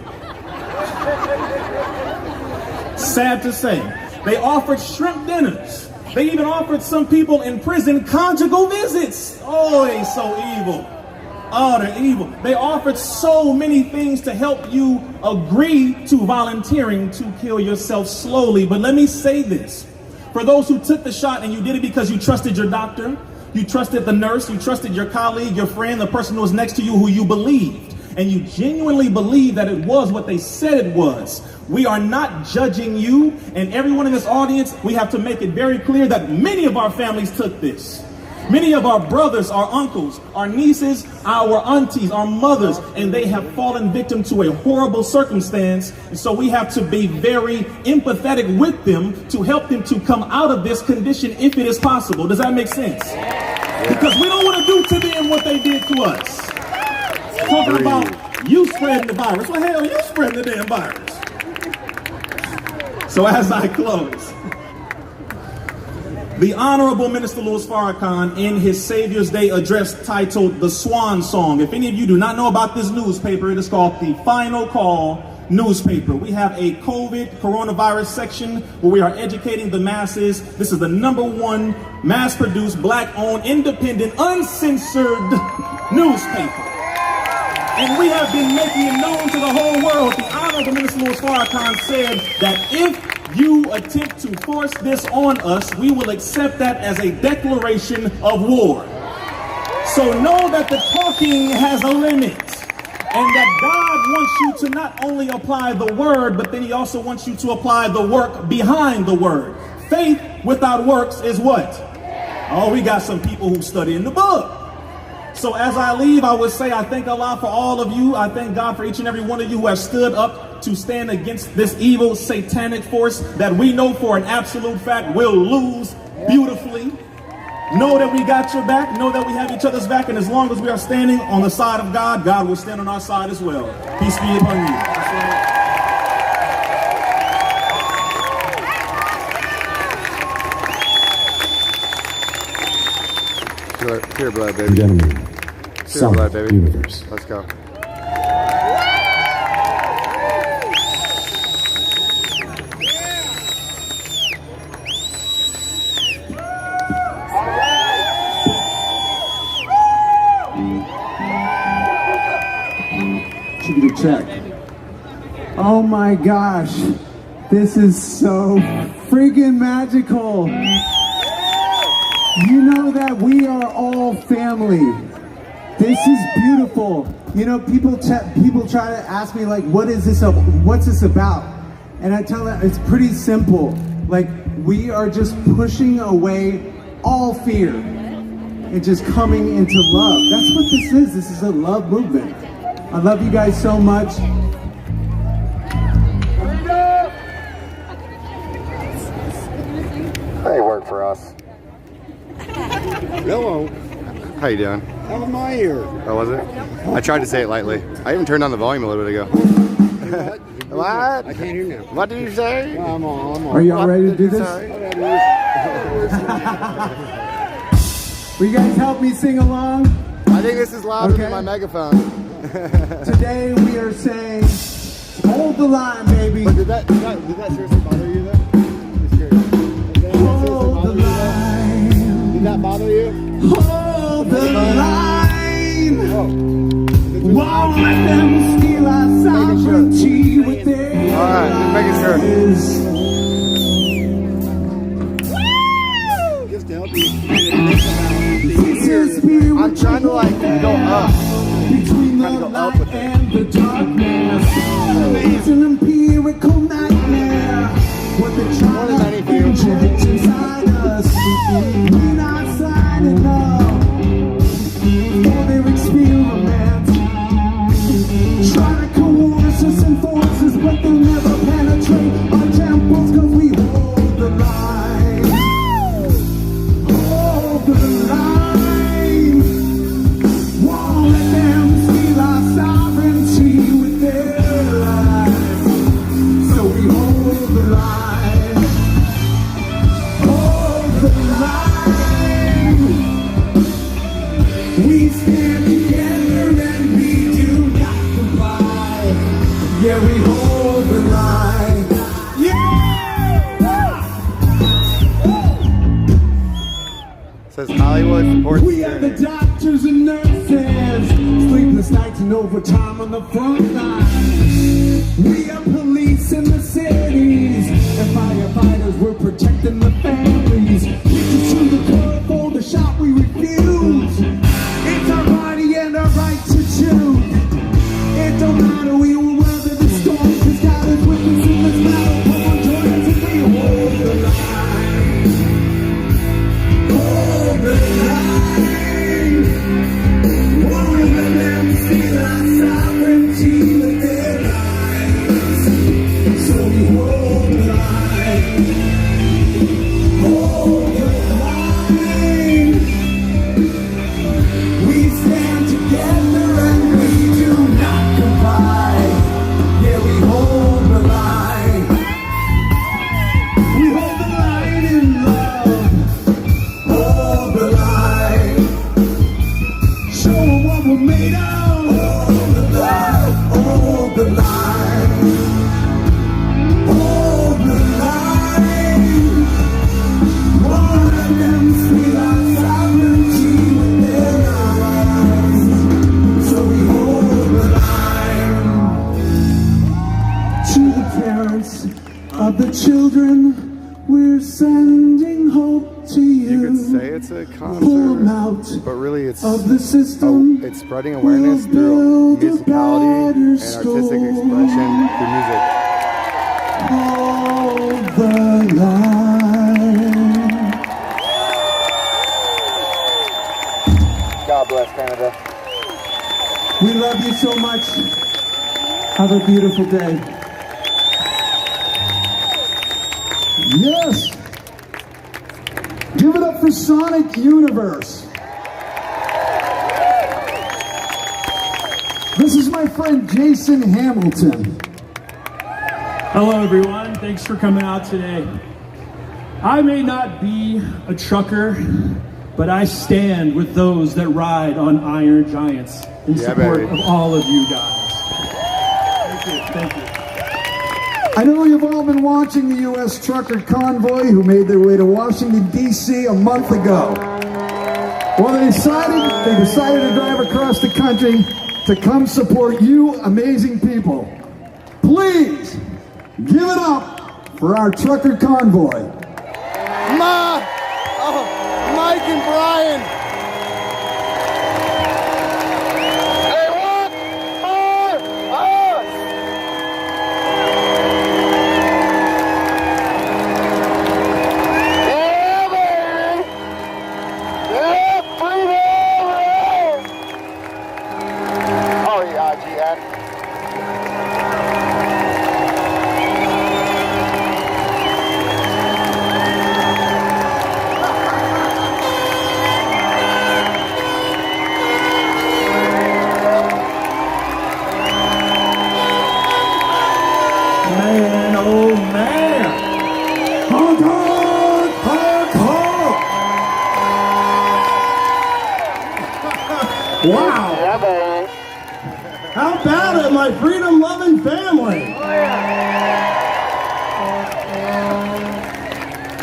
Sad to say. They offered shrimp dinners. They even offered some people in prison conjugal visits. Oh, they so evil. Oh, they're evil. They offered so many things to help you agree to volunteering to kill yourself slowly. But let me say this. For those who took the shot and you did it because you trusted your doctor, You trusted the nurse, you trusted your colleague, your friend, the person who was next to you who you believed. And you genuinely believed that it was what they said it was. We are not judging you, and everyone in this audience, we have to make it very clear that many of our families took this. Many of our brothers, our uncles, our nieces, our aunties, our mothers, and they have fallen victim to a horrible circumstance. And so we have to be very empathetic with them to help them to come out of this condition if it is possible. Does that make sense? Because we don't want to do to them what they did to us. Talking about you spreading the virus. Well, hell, you spreading the damn virus. So as I close, the Honorable Minister Louis Farrakhan, in his Savior's Day address titled The Swan Song. If any of you do not know about this newspaper, it is called the Final Call newspaper. We have a coronavirus section where we are educating the masses. This is the #1 mass-produced, black-owned, independent, uncensored newspaper. And we have been making it known to the whole world. The Honorable Minister Louis Farrakhan said that if you attempt to force this on us, we will accept that as a declaration of war. So know that the talking has a limit, and that God wants you to not only apply the word, but then he also wants you to apply the work behind the word. Faith without works is what? Oh, we got some people who study in the book. So as I leave, I would say I thank Allah for all of you. I thank God for each and every one of you who have stood up to stand against this evil satanic force that we know for an absolute fact will lose beautifully. Know that we got your back. Know that we have each other's back. And as long as we are standing on the side of God, God will stand on our side as well. Peace be upon you. Pure blood, baby. Gentlemen, Pure blood, baby. Universe. Let's go. Check. Oh my gosh, this is so freaking magical. You know that we are all family. This is beautiful. You know, people try to ask me like, what's this about? And I tell them it's pretty simple. Like, we are just pushing away all fear and just coming into love. That's what this is. This is a love movement. I love you guys so much. They work for us. Hello. How you doing? How am I here? Oh, was it? I tried to say it lightly. I even turned on the volume a little bit ago. What? I can't hear now. What did you say? No, I'm on. Are y'all ready to do this? Will you guys help me sing along? I think this is louder than my megaphone. Today we are saying, hold the line, baby. But did that seriously bother you though? Just curious. Hold the line. Did that bother you? Hold the line. Won't let them steal our sovereignty with their Alright, just making sure. Just to help you. I'm trying to like go up. Between the light and the darkness, it's an empirical nightmare. What they're trying to inject inside us, we're not signing up for their experiment. Try to coerce us and force us, but they'll never penetrate our temples, cause we hold the line. Hold the line. Won't let them steal our sovereignty with their lies. So we hold the line. Hold the line. We stand together and we do not comply. Yeah, we hold the line. Says Hollywood supports We are the doctors and nurses, sleepless nights and overtime on the front line. We are police in the cities, and firefighters, we're protecting the families. Pictures to the curb for the shot we refuse. together we will weather the storm. Cause God is with us in this battle. Come on, join us as we hold the line. Hold the line. Won't let them steal our sovereignty with their lives. So we hold the line. Hold the line. We stand together and we do not comply. Yeah, we hold the line. We hold the line in love. Hold the line. Show them what we're made of. Hold the line. Hold the line. Hold the line. Won't let them steal our sovereignty with their lives. So we hold the line. To the parents of the children, we're sending hope to you. You could say it's a Pull them out concert, but really it's of the system. it's spreading awareness through musicality and artistic expression through music. Hold the line. God bless Canada. We love you so much. Have a beautiful day. Yes. Give it up for Sonic Universe. This is my friend Jason Hamilton. Hello everyone, thanks for coming out today. I may not be a trucker, but I stand with those that ride on iron giants in support of all of you guys. Thank you. I know you've all been watching the U.S. trucker convoy who made their way to Washington, D.C. a month ago. Well, they decided to drive across the country to come support you amazing people. Please give it up for our trucker convoy. Mike and Brian. They want more of us. Yeah, baby. Yeah, freedom. Oh, yeah, GN. Man, oh man! Honk, honk, honk, honk. Wow! How about it, my freedom-loving family?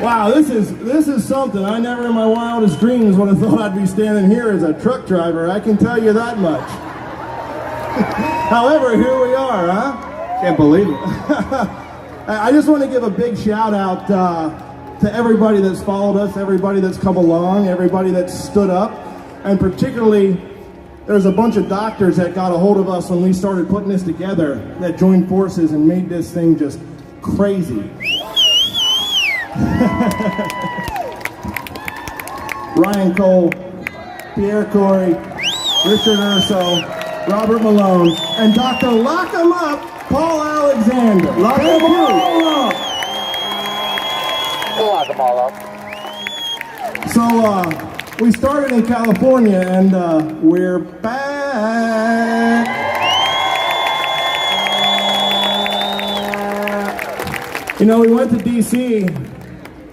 Wow, this is something. I never in my wildest dreams would have thought I'd be standing here as a truck driver. I can tell you that much. However, here we are, huh? Can't believe it. I just want to give a big shout out to everybody that's followed us, everybody that's come along, everybody that's stood up, and particularly there's a bunch of doctors that got a hold of us when we started putting this together that joined forces and made this thing just crazy. Ryan Cole, Pierre Corey, Richard Urso, Robert Malone, and Dr. Lock 'em Up, Paul Alexander. Lock 'em all up. We'll lock 'em all up. So we started in California and we're back. You know, we went to DC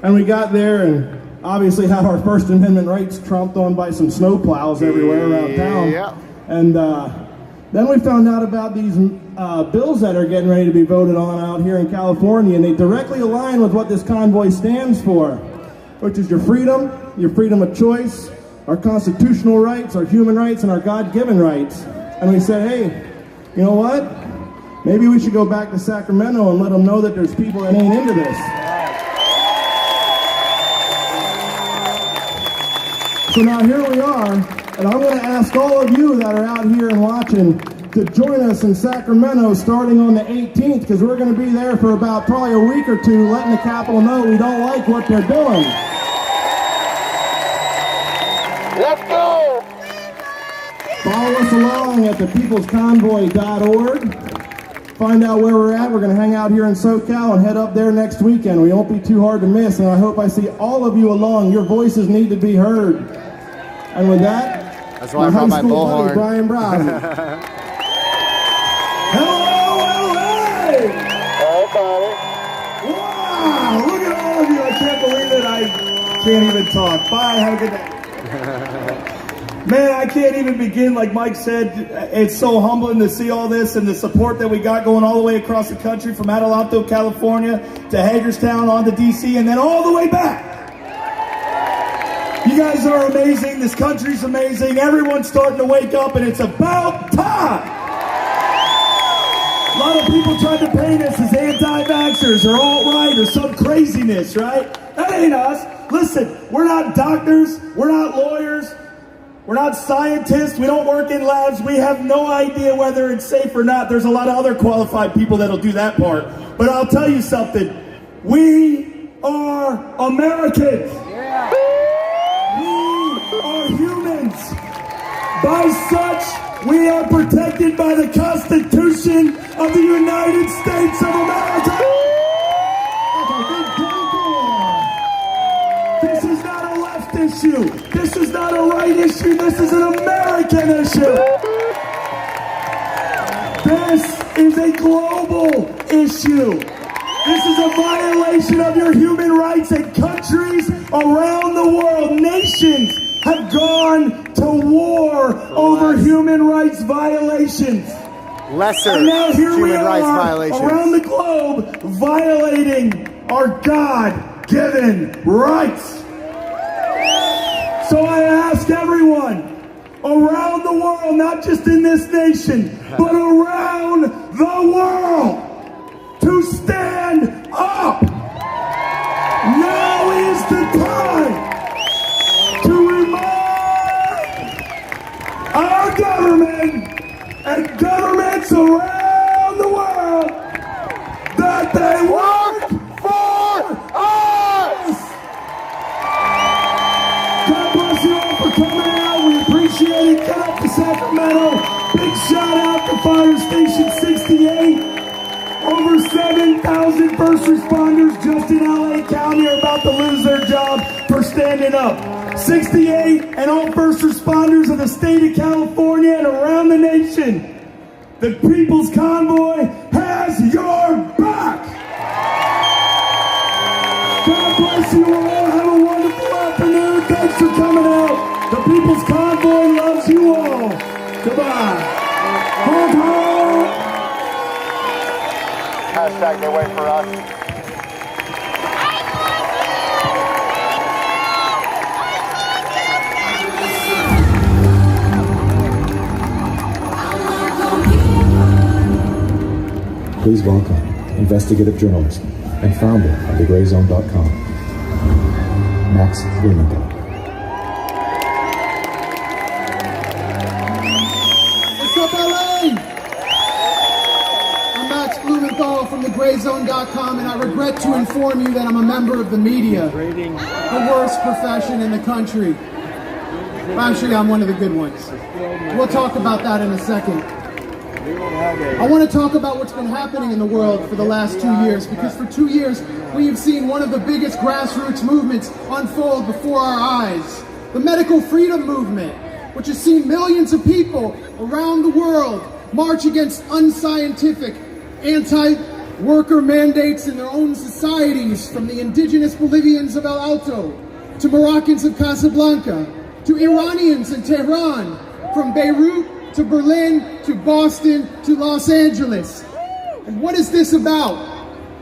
and we got there and obviously had our First Amendment rights trumped on by some snowplows everywhere around town. Yeah. And then we found out about these bills that are getting ready to be voted on out here in California, and they directly align with what this convoy stands for, which is your freedom of choice, our constitutional rights, our human rights, and our God-given rights. And we said, hey, you know what? Maybe we should go back to Sacramento and let them know that there's people that ain't into this. So now here we are, and I'm going to ask all of you that are out here and watching to join us in Sacramento starting on the 18th, because we're going to be there for about probably a week or two, letting the Capitol know we don't like what they're doing. Let's go! Follow us along at thepeoplesconvoy.org. Find out where we're at. We're going to hang out here in SoCal and head up there next weekend. We won't be too hard to miss, and I hope I see all of you along. Your voices need to be heard. And with that, that's why I brought my bullhorn. Brian Brown. Hello, LA! Hey, buddy. Wow, look at all of you. I can't believe it. I can't even talk. Bye, have a good day. Man, I can't even begin. Like Mike said, it's so humbling to see all this and the support that we got going all the way across the country, from Adelanto, California to Hagerstown on to DC and then all the way back. You guys are amazing. This country's amazing. Everyone's starting to wake up, and it's about time. A lot of people tried to paint us as anti-vaxxers or alt-right or some craziness, right? That ain't us. Listen, we're not doctors. We're not lawyers. We're not scientists. We don't work in labs. We have no idea whether it's safe or not. There's a lot of other qualified people that'll do that part. But I'll tell you something. We are Americans. We are humans. By such, we are protected by the Constitution of the United States of America. This is not a left issue. This is not a right issue. This is an American issue. This is a global issue. This is a violation of your human rights, and countries around the world, nations, have gone to war over human rights violations. Lesser and now here human we are, rights violations around the globe, violating our God-given rights. So I ask everyone around the world, not just in this nation, but around the world, to stand up. Now is the time to remind our government and governments around the world that they work for us. God bless you all for coming out. We appreciate it. Get up to Sacramento. Big shout out to Fire Station 68. Over 7,000 first responders just in LA County are about to lose their job for standing up. 68 and all first responders of the state of California and around the nation. The People's Convoy has your back. God bless you all. Have a wonderful afternoon. Thanks for coming out. The People's Convoy loves you all. Goodbye. Honk, honk. Hashtag they wait for us. Please welcome investigative journalist and founder of thegrayzone.com, Max Blumenthal. What's up, LA? I'm Max Blumenthal from thegrayzone.com, and I regret to inform you that I'm a member of the media, the worst profession in the country. But actually, I'm one of the good ones. We'll talk about that in a second. I want to talk about what's been happening in the world for the last 2 years, because for 2 years we have seen one of the biggest grassroots movements unfold before our eyes. The medical freedom movement, which has seen millions of people around the world march against unscientific, anti-worker mandates in their own societies, from the indigenous Bolivians of El Alto, to Moroccans of Casablanca, to Iranians in Tehran, from Beirut to Berlin, to Boston, to Los Angeles. And what is this about?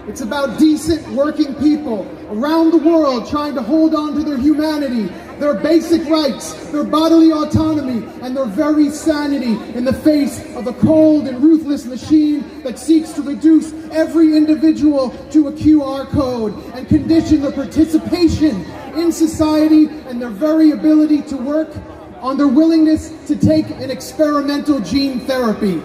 It's about decent working people around the world trying to hold on to their humanity, their basic rights, their bodily autonomy, and their very sanity in the face of a cold and ruthless machine that seeks to reduce every individual to a QR code and condition their participation in society and their very ability to work on their willingness to take an experimental gene therapy.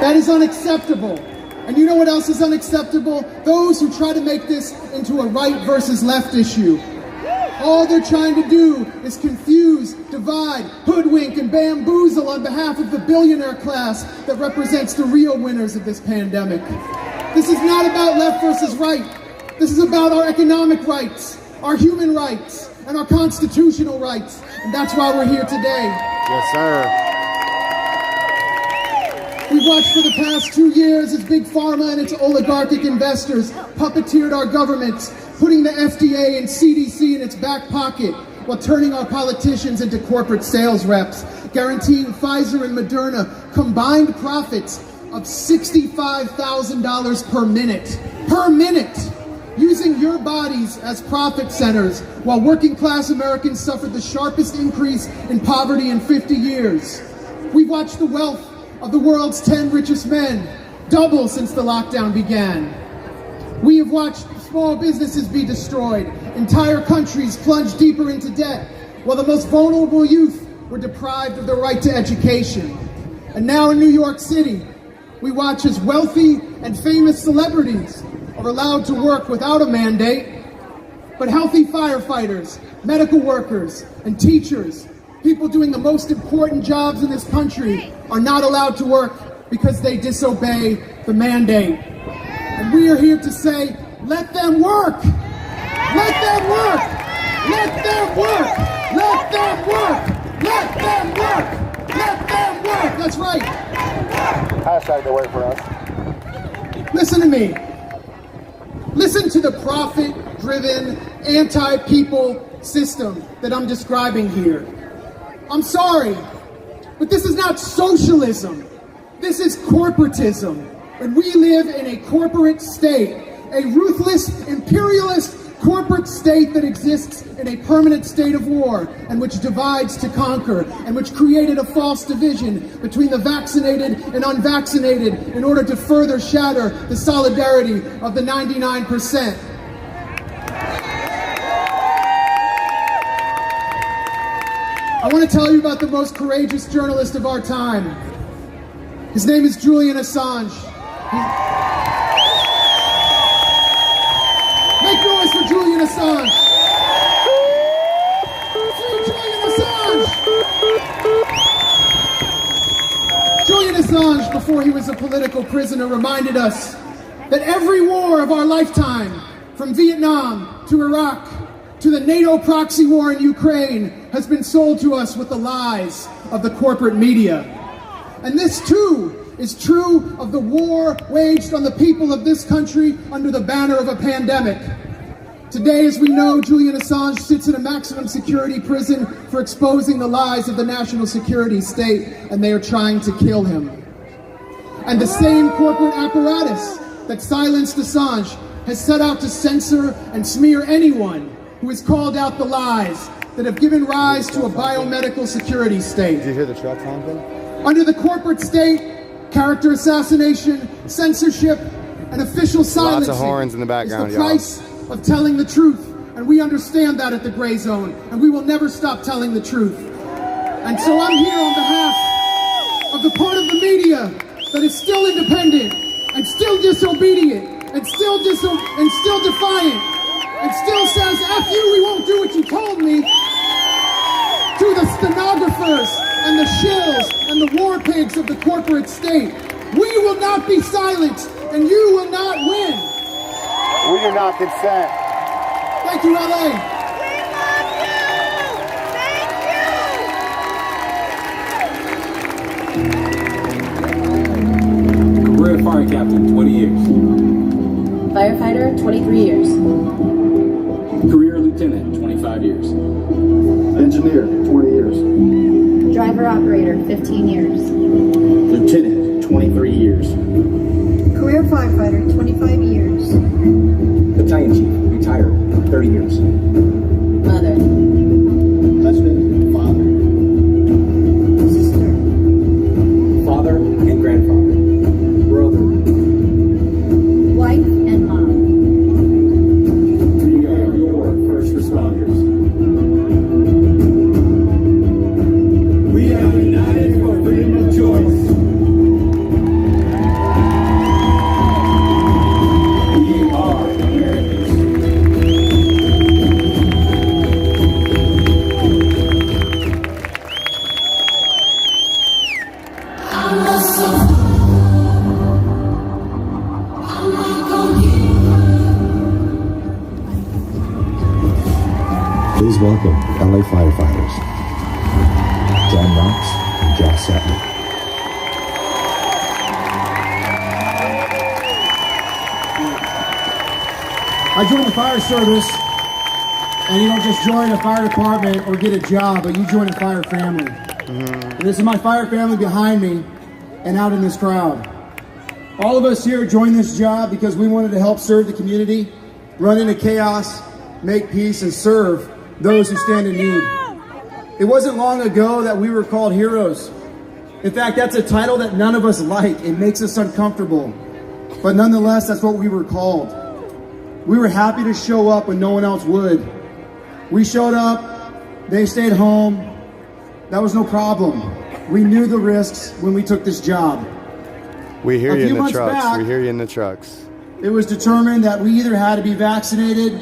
That is unacceptable. And you know what else is unacceptable? Those who try to make this into a right versus left issue. All they're trying to do is confuse, divide, hoodwink, and bamboozle on behalf of the billionaire class that represents the real winners of this pandemic. This is not about left versus right. This is about our economic rights, our human rights, and our constitutional rights. And that's why we're here today. Yes, sir. We've watched for the past 2 years as Big Pharma and its oligarchic investors puppeteered our governments, putting the FDA and CDC in its back pocket while turning our politicians into corporate sales reps, guaranteeing Pfizer and Moderna combined profits of $65,000 per minute. Per minute! Using your bodies as profit centers while working class Americans suffered the sharpest increase in poverty in 50 years. We've watched the wealth of the world's 10 richest men double since the lockdown began. We have watched small businesses be destroyed, entire countries plunge deeper into debt, while the most vulnerable youth were deprived of their right to education. And now in New York City, we watch as wealthy and famous celebrities are allowed to work without a mandate, but healthy firefighters, medical workers, and teachers, people doing the most important jobs in this country, are not allowed to work because they disobey the mandate. And we are here to say, let them work! Let them work! Let them work! Let them work! Let them work! Let them work! That's right! Hashtag they work for us. Listen to me. Listen to the profit-driven, anti-people system that I'm describing here. I'm sorry, but this is not socialism. This is corporatism. And we live in a corporate state, a ruthless, imperialist corporate state that exists in a permanent state of war and which divides to conquer and which created a false division between the vaccinated and unvaccinated in order to further shatter the solidarity of the 99%. I want to tell you about the most courageous journalist of our time. His name is Julian Assange. Make noise for Julian Assange. Julian Assange. Julian Assange, before he was a political prisoner, reminded us that every war of our lifetime, from Vietnam to Iraq to the NATO proxy war in Ukraine, has been sold to us with the lies of the corporate media. And this too is true of the war waged on the people of this country under the banner of a pandemic. Today, as we know, Julian Assange sits in a maximum security prison for exposing the lies of the national security state, and they are trying to kill him. And the same corporate apparatus that silenced Assange has set out to censor and smear anyone who has called out the lies that have given rise to a biomedical security state. Did you hear the truck honking? Under the corporate state, character assassination, censorship, and official silencing Lots of horns in the background, is the price of telling the truth. And we understand that at the Gray Zone, and we will never stop telling the truth. And so I'm here on behalf of the part of the media that is still independent, and still disobedient, and still defiant, and still says, F you, we won't do what you told me, to the stenographers and the shills and the war pigs of the corporate state. We will not be silenced, and you will not win. We do not consent. Thank you, LA. Career fire captain, 20 years. Firefighter, 23 years. Career lieutenant, 25 years. Engineer, 20 years. Driver operator, 15 years. Lieutenant, 23 years. Career firefighter, 25 years. Battalion chief, retired, 30 years. Mother. Husband, father. Sister. Father and grandfather. Brother. Wife and mom. We are your first responders. We are united for freedom of choice. Please welcome LA firefighters, John Knox and Josh Sattler. I joined the fire service, and you don't just join a fire department or get a job, but you join a fire family. And this is my fire family behind me and out in this crowd. All of us here joined this job because we wanted to help serve the community, run into chaos, make peace, and serve those who stand in need. It wasn't long ago that we were called heroes. In fact, that's a title that none of us like. It makes us uncomfortable. But nonetheless, that's what we were called. We were happy to show up when no one else would. We showed up, they stayed home. That was no problem. We knew the risks when we took this job. We hear you in the trucks. Back, we hear you in the trucks. It was determined that we either had to be vaccinated,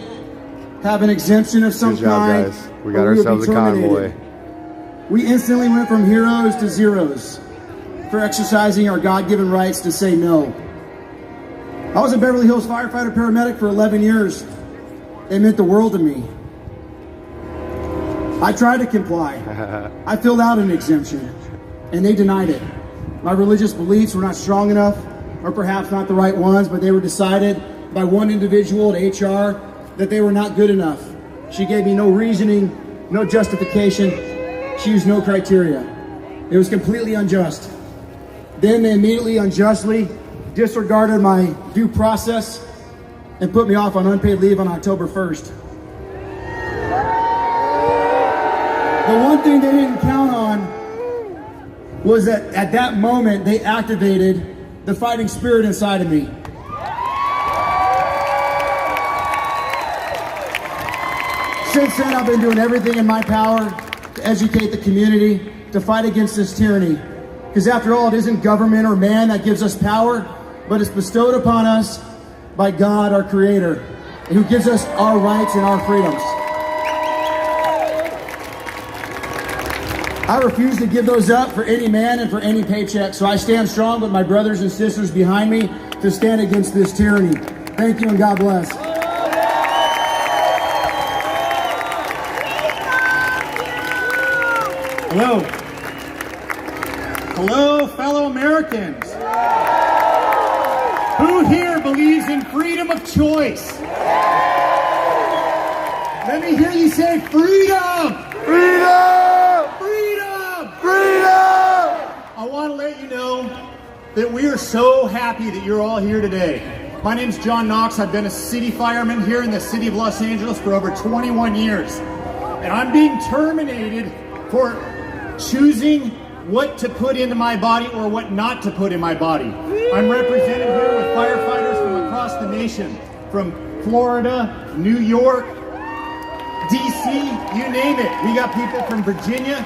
have an exemption of some Good job, kind, guys. We got ourselves a convoy. We instantly went from heroes to zeros for exercising our God-given rights to say no. I was a Beverly Hills firefighter paramedic for 11 years. It meant the world to me. I tried to comply. I filled out an exemption, and they denied it. My religious beliefs were not strong enough, or perhaps not the right ones, but they were decided by one individual at HR that they were not good enough. She gave me no reasoning, no justification. She used no criteria. It was completely unjust. Then they immediately unjustly disregarded my due process and put me off on unpaid leave on October 1st. The one thing they didn't count on was that at that moment they activated the fighting spirit inside of me. Since then, I've been doing everything in my power to educate the community, to fight against this tyranny. Because after all, it isn't government or man that gives us power, but it's bestowed upon us by God, our Creator, who gives us our rights and our freedoms. I refuse to give those up for any man and for any paycheck, so I stand strong with my brothers and sisters behind me to stand against this tyranny. Thank you and God bless. Hello. Hello, fellow Americans. Who here believes in freedom of choice? Let me hear you say freedom! Freedom! Freedom! Freedom! I want to let you know that we are so happy that you're all here today. My name's John Knox. I've been a city fireman here in the city of Los Angeles for over 21 years. And I'm being terminated for choosing what to put into my body or what not to put in my body. I'm represented here with firefighters from across the nation, from Florida, New York, DC, you name it. We got people from Virginia.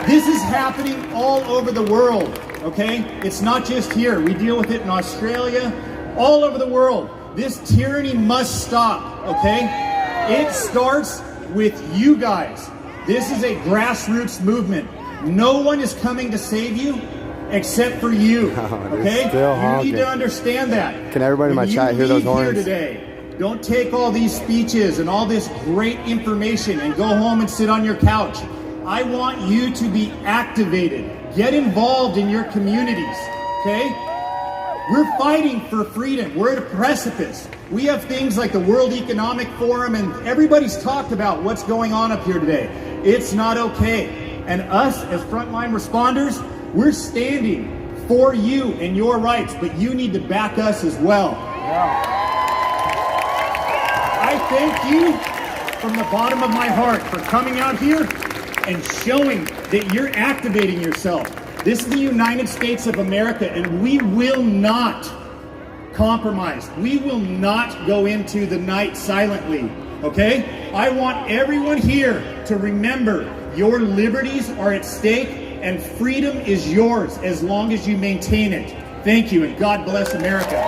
This is happening all over the world, okay? It's not just here. We deal with it in Australia, all over the world. This tyranny must stop, okay? It starts with you guys. This is a grassroots movement. No one is coming to save you except for you, okay? You need to understand that. Can everybody in my chat hear those horns? Here today, don't take all these speeches and all this great information and go home and sit on your couch. I want you to be activated. Get involved in your communities, okay? We're fighting for freedom. We're at a precipice. We have things like the World Economic Forum, and everybody's talked about what's going on up here today. It's not okay. And us as frontline responders, we're standing for you and your rights, but you need to back us as well. I thank you from the bottom of my heart for coming out here and showing that you're activating yourself. This is the United States of America, and we will not compromise. We will not go into the night silently, okay? I want everyone here to remember your liberties are at stake and freedom is yours as long as you maintain it. Thank you, and God bless America.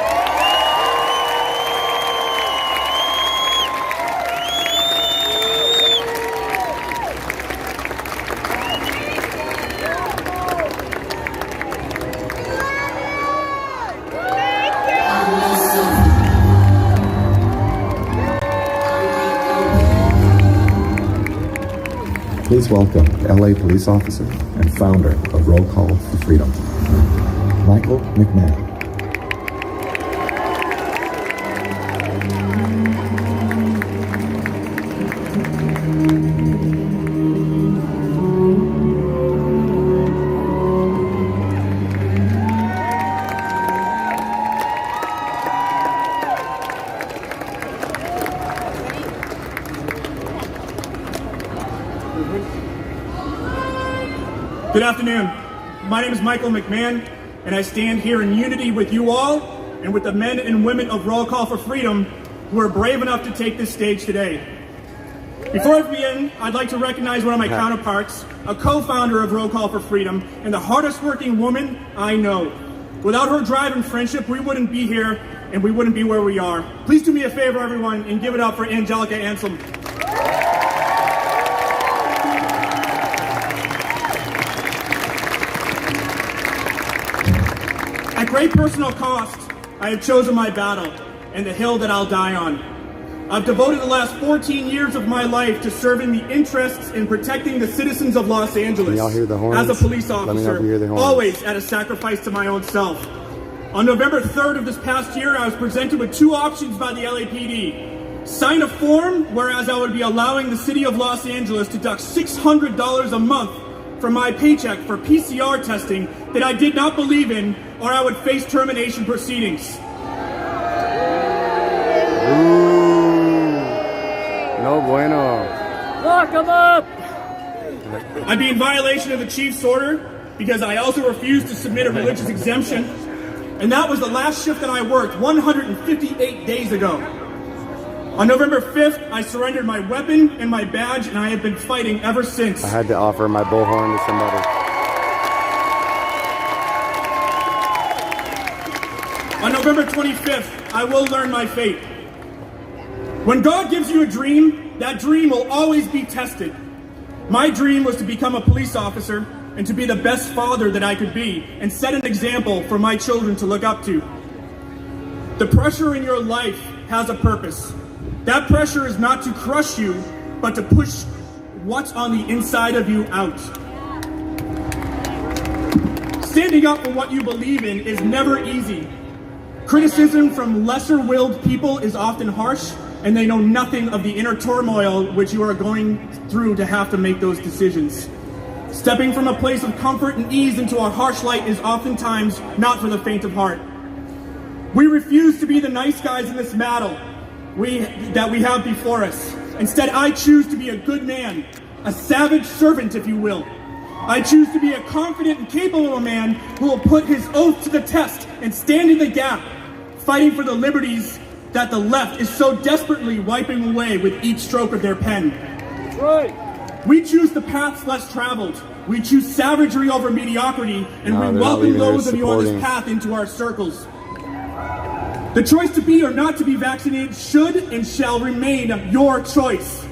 Please welcome LA police officer and founder of Roll Call for Freedom, Michael McMahon. Good afternoon. My name is Michael McMahon, and I stand here in unity with you all and with the men and women of Roll Call for Freedom who are brave enough to take this stage today. Before I begin, I'd like to recognize one of my counterparts, a co-founder of Roll Call for Freedom, and the hardest working woman I know. Without her drive and friendship, we wouldn't be here and we wouldn't be where we are. Please do me a favor, everyone, and give it up for Angelica Anselm. At great personal cost, I have chosen my battle and the hill that I'll die on. I've devoted the last 14 years of my life to serving the interests and protecting the citizens of Los Angeles as a police officer, always at a sacrifice to my own self. On November 3rd of this past year, I was presented with two options by the LAPD. Sign a form, whereas I would be allowing the city of Los Angeles to deduct $600 a month from my paycheck for PCR testing that I did not believe in, or I would face termination proceedings. No bueno. Lock him up! I'd be in violation of the chief's order because I also refused to submit a religious exemption, and that was the last shift that I worked 158 days ago. On November 5th, I surrendered my weapon and my badge, and I have been fighting ever since. I had to offer my bullhorn to somebody. On November 25th, I will learn my fate. When God gives you a dream, that dream will always be tested. My dream was to become a police officer and to be the best father that I could be and set an example for my children to look up to. The pressure in your life has a purpose. That pressure is not to crush you, but to push what's on the inside of you out. Standing up for what you believe in is never easy. Criticism from lesser-willed people is often harsh, and they know nothing of the inner turmoil which you are going through to have to make those decisions. Stepping from a place of comfort and ease into a harsh light is oftentimes not for the faint of heart. We refuse to be the nice guys in this battle that we have before us. Instead, I choose to be a good man, a savage servant, if you will. I choose to be a confident and capable man who will put his oath to the test and stand in the gap, fighting for the liberties that the left is so desperately wiping away with each stroke of their pen. Right. We choose the paths less traveled. We choose savagery over mediocrity, and we welcome those of you on this path into our circles. The choice to be or not to be vaccinated should and shall remain your choice.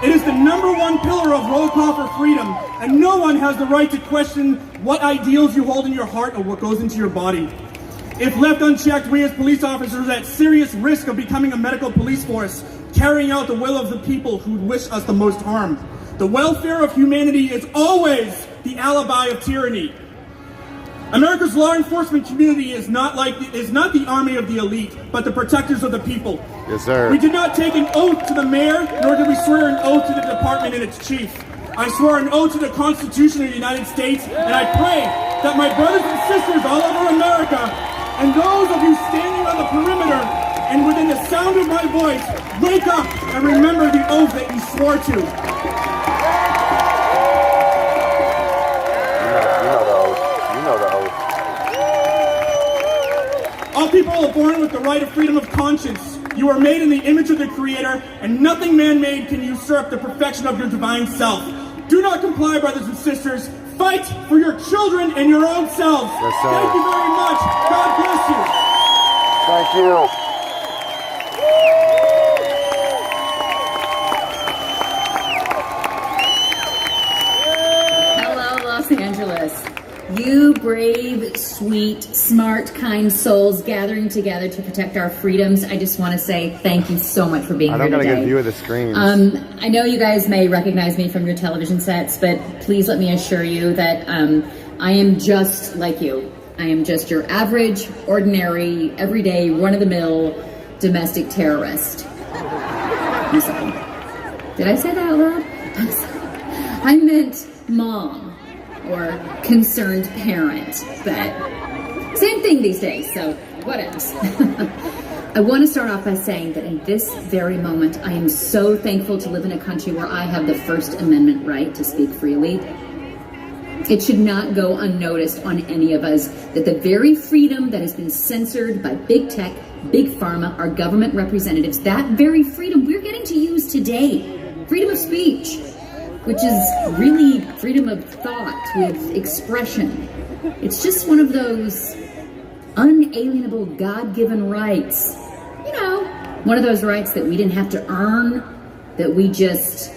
It is the #1 pillar of Roll Call for Freedom, and no one has the right to question what ideals you hold in your heart or what goes into your body. If left unchecked, we as police officers are at serious risk of becoming a medical police force, carrying out the will of the people who wish us the most harm. The welfare of humanity is always the alibi of tyranny. America's law enforcement community is not the army of the elite, but the protectors of the people. Yes, sir. We did not take an oath to the mayor, nor did we swear an oath to the department and its chief. I swore an oath to the Constitution of the United States, and I pray that my brothers and sisters all over America, and those of you standing on the perimeter and within the sound of my voice, wake up and remember the oath that you swore to. All people are born with the right of freedom of conscience. You are made in the image of the Creator, and nothing man-made can usurp the perfection of your divine self. Do not comply, brothers and sisters. Fight for your children and your own selves. Yes, sir. Thank you very much. God bless you. Thank you. Hello, Los Angeles. you brave, sweet, smart, kind souls gathering together to protect our freedoms, I just want to say thank you so much for being here today. I don't got a good view of the screens. I know you guys may recognize me from your television sets, but please let me assure you that I am just like you. I am just your average, ordinary, everyday, run-of-the-mill domestic terrorist. I'm sorry. Did I say that out loud? I'm sorry. I meant mom or concerned parent, but same thing these days, so what else? I want to start off by saying that in this very moment, I am so thankful to live in a country where I have the First Amendment right to speak freely. It should not go unnoticed on any of us that the very freedom that has been censored by big tech, big pharma, our government representatives, that very freedom we're getting to use today. Freedom of speech, which is really freedom of thought with expression. It's just one of those unalienable God-given rights. You know, one of those rights that we didn't have to earn, that we just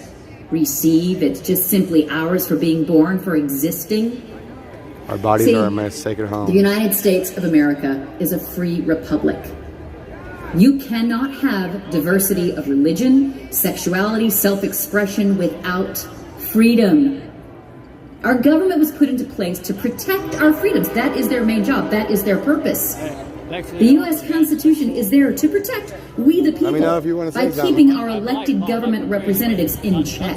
receive. It's just simply ours for being born, for existing. Our bodies are our most sacred home. The United States of America is a free republic. You cannot have diversity of religion, sexuality, self-expression without freedom. Our government was put into place to protect our freedoms. That is their main job. That is their purpose. The U.S. Constitution is there to protect we the people by keeping our elected government representatives in check.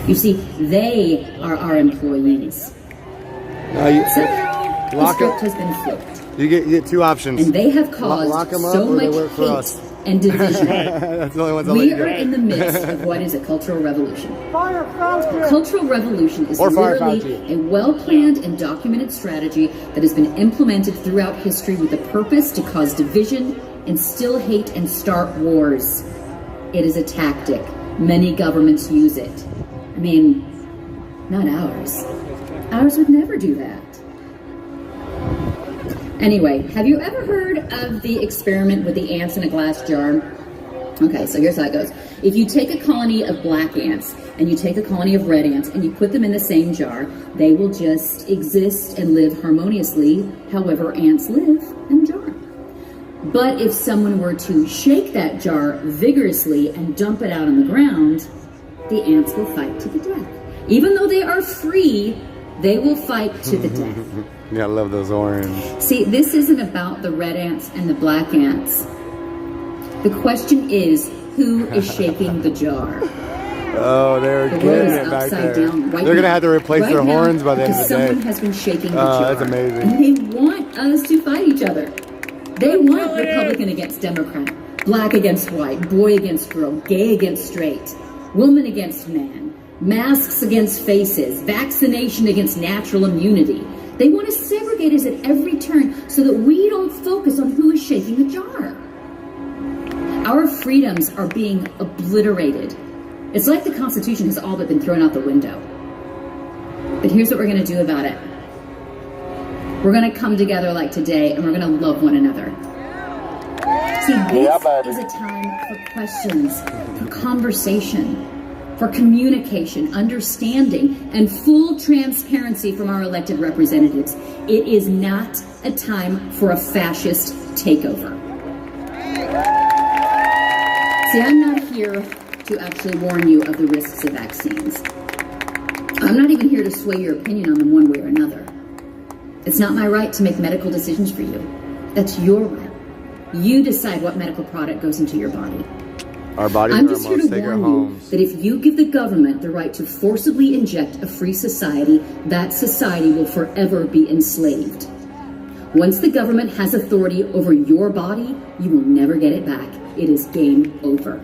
You see, they are our employees. The script has been flipped. You get two options. And they have caused so much hate and division. That's the only ones we are in the midst of what is a cultural revolution. A cultural revolution is literally a well-planned and documented strategy that has been implemented throughout history with the purpose to cause division, instill hate, and start wars. It is a tactic. Many governments use it. I mean, not ours. Ours would never do that. Anyway, have you ever heard of the experiment with the ants in a glass jar? Okay, so here's how it goes. If you take a colony of black ants and you take a colony of red ants and you put them in the same jar, they will just exist and live harmoniously however ants live in a jar. But if someone were to shake that jar vigorously and dump it out on the ground, the ants will fight to the death. Even though they are free, they will fight to the death. Yeah, I love those orange. See, this isn't about the red ants and the black ants. The question is, who is shaking the jar? Oh, they're getting it back there. They're going to have to replace their horns by the end of the day. Someone has been shaking the jar. That's amazing. And they want us to fight each other. They want Republican against Democrat, black against white, boy against girl, gay against straight, woman against man, masks against faces, vaccination against natural immunity. They want to segregate us at every turn so that we don't focus on who is shaking the jar. Our freedoms are being obliterated. It's like the Constitution has all but been thrown out the window. But here's what we're going to do about it. We're going to come together like today, and we're going to love one another. See, this is a time for questions, for conversation, for communication, understanding, and full transparency from our elected representatives. It is not a time for a fascist takeover. See, I'm not here to actually warn you of the risks of vaccines. I'm not even here to sway your opinion on them one way or another. It's not my right to make medical decisions for you. That's your right. You decide what medical product goes into your body. Our bodies I'm are just our here most to sacred warn homes. you that if you give the government the right to forcibly inject a free society, that society will forever be enslaved. Once the government has authority over your body, you will never get it back. It is game over.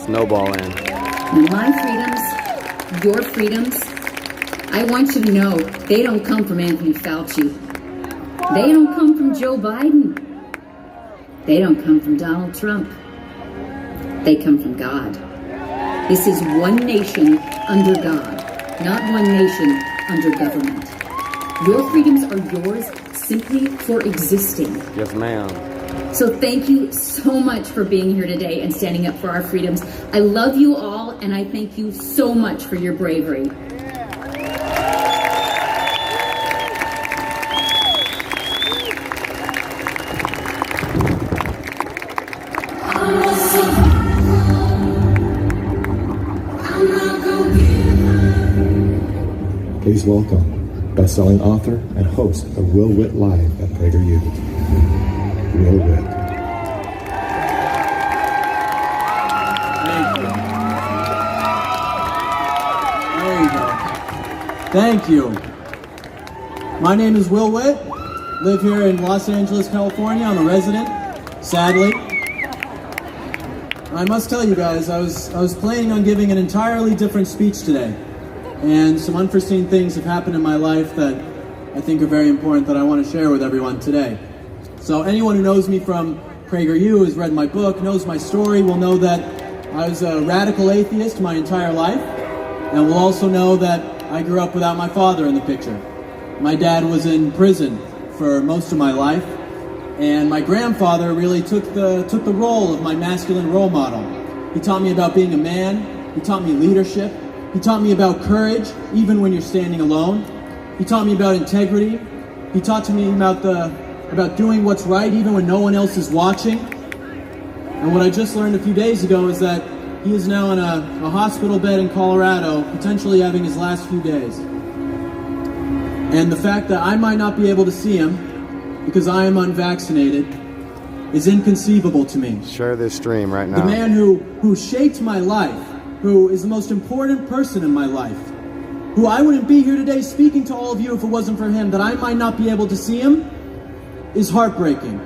Snowballing. Now, my freedoms, your freedoms, I want you to know they don't come from Anthony Fauci. They don't come from Joe Biden. They don't come from Donald Trump. They come from God. This is one nation under God, not one nation under government. Your freedoms are yours simply for existing. Yes, ma'am. So thank you so much for being here today and standing up for our freedoms. I love you all, and I thank you so much for your bravery. Please welcome best-selling author and host of Will Witt Live at PragerU, Will Witt. There you go. Thank you. My name is Will Witt. Live here in Los Angeles, California. I'm a resident, sadly. I must tell you guys, I was planning on giving an entirely different speech today. And some unforeseen things have happened in my life that I think are very important that I want to share with everyone today. So anyone who knows me from PragerU, has read my book, knows my story, will know that I was a radical atheist my entire life, and will also know that I grew up without my father in the picture. My dad was in prison for most of my life, and my grandfather really took the role of my masculine role model. He taught me about being a man, he taught me leadership, he taught me about courage, even when you're standing alone. He taught me about integrity. He taught me about doing what's right, even when no one else is watching. And what I just learned a few days ago is that he is now in a hospital bed in Colorado, potentially having his last few days. And the fact that I might not be able to see him because I am unvaccinated is inconceivable to me. Share this stream right now. The man who shaped my life, who is the most important person in my life, who I wouldn't be here today speaking to all of you if it wasn't for him, that I might not be able to see him, is heartbreaking.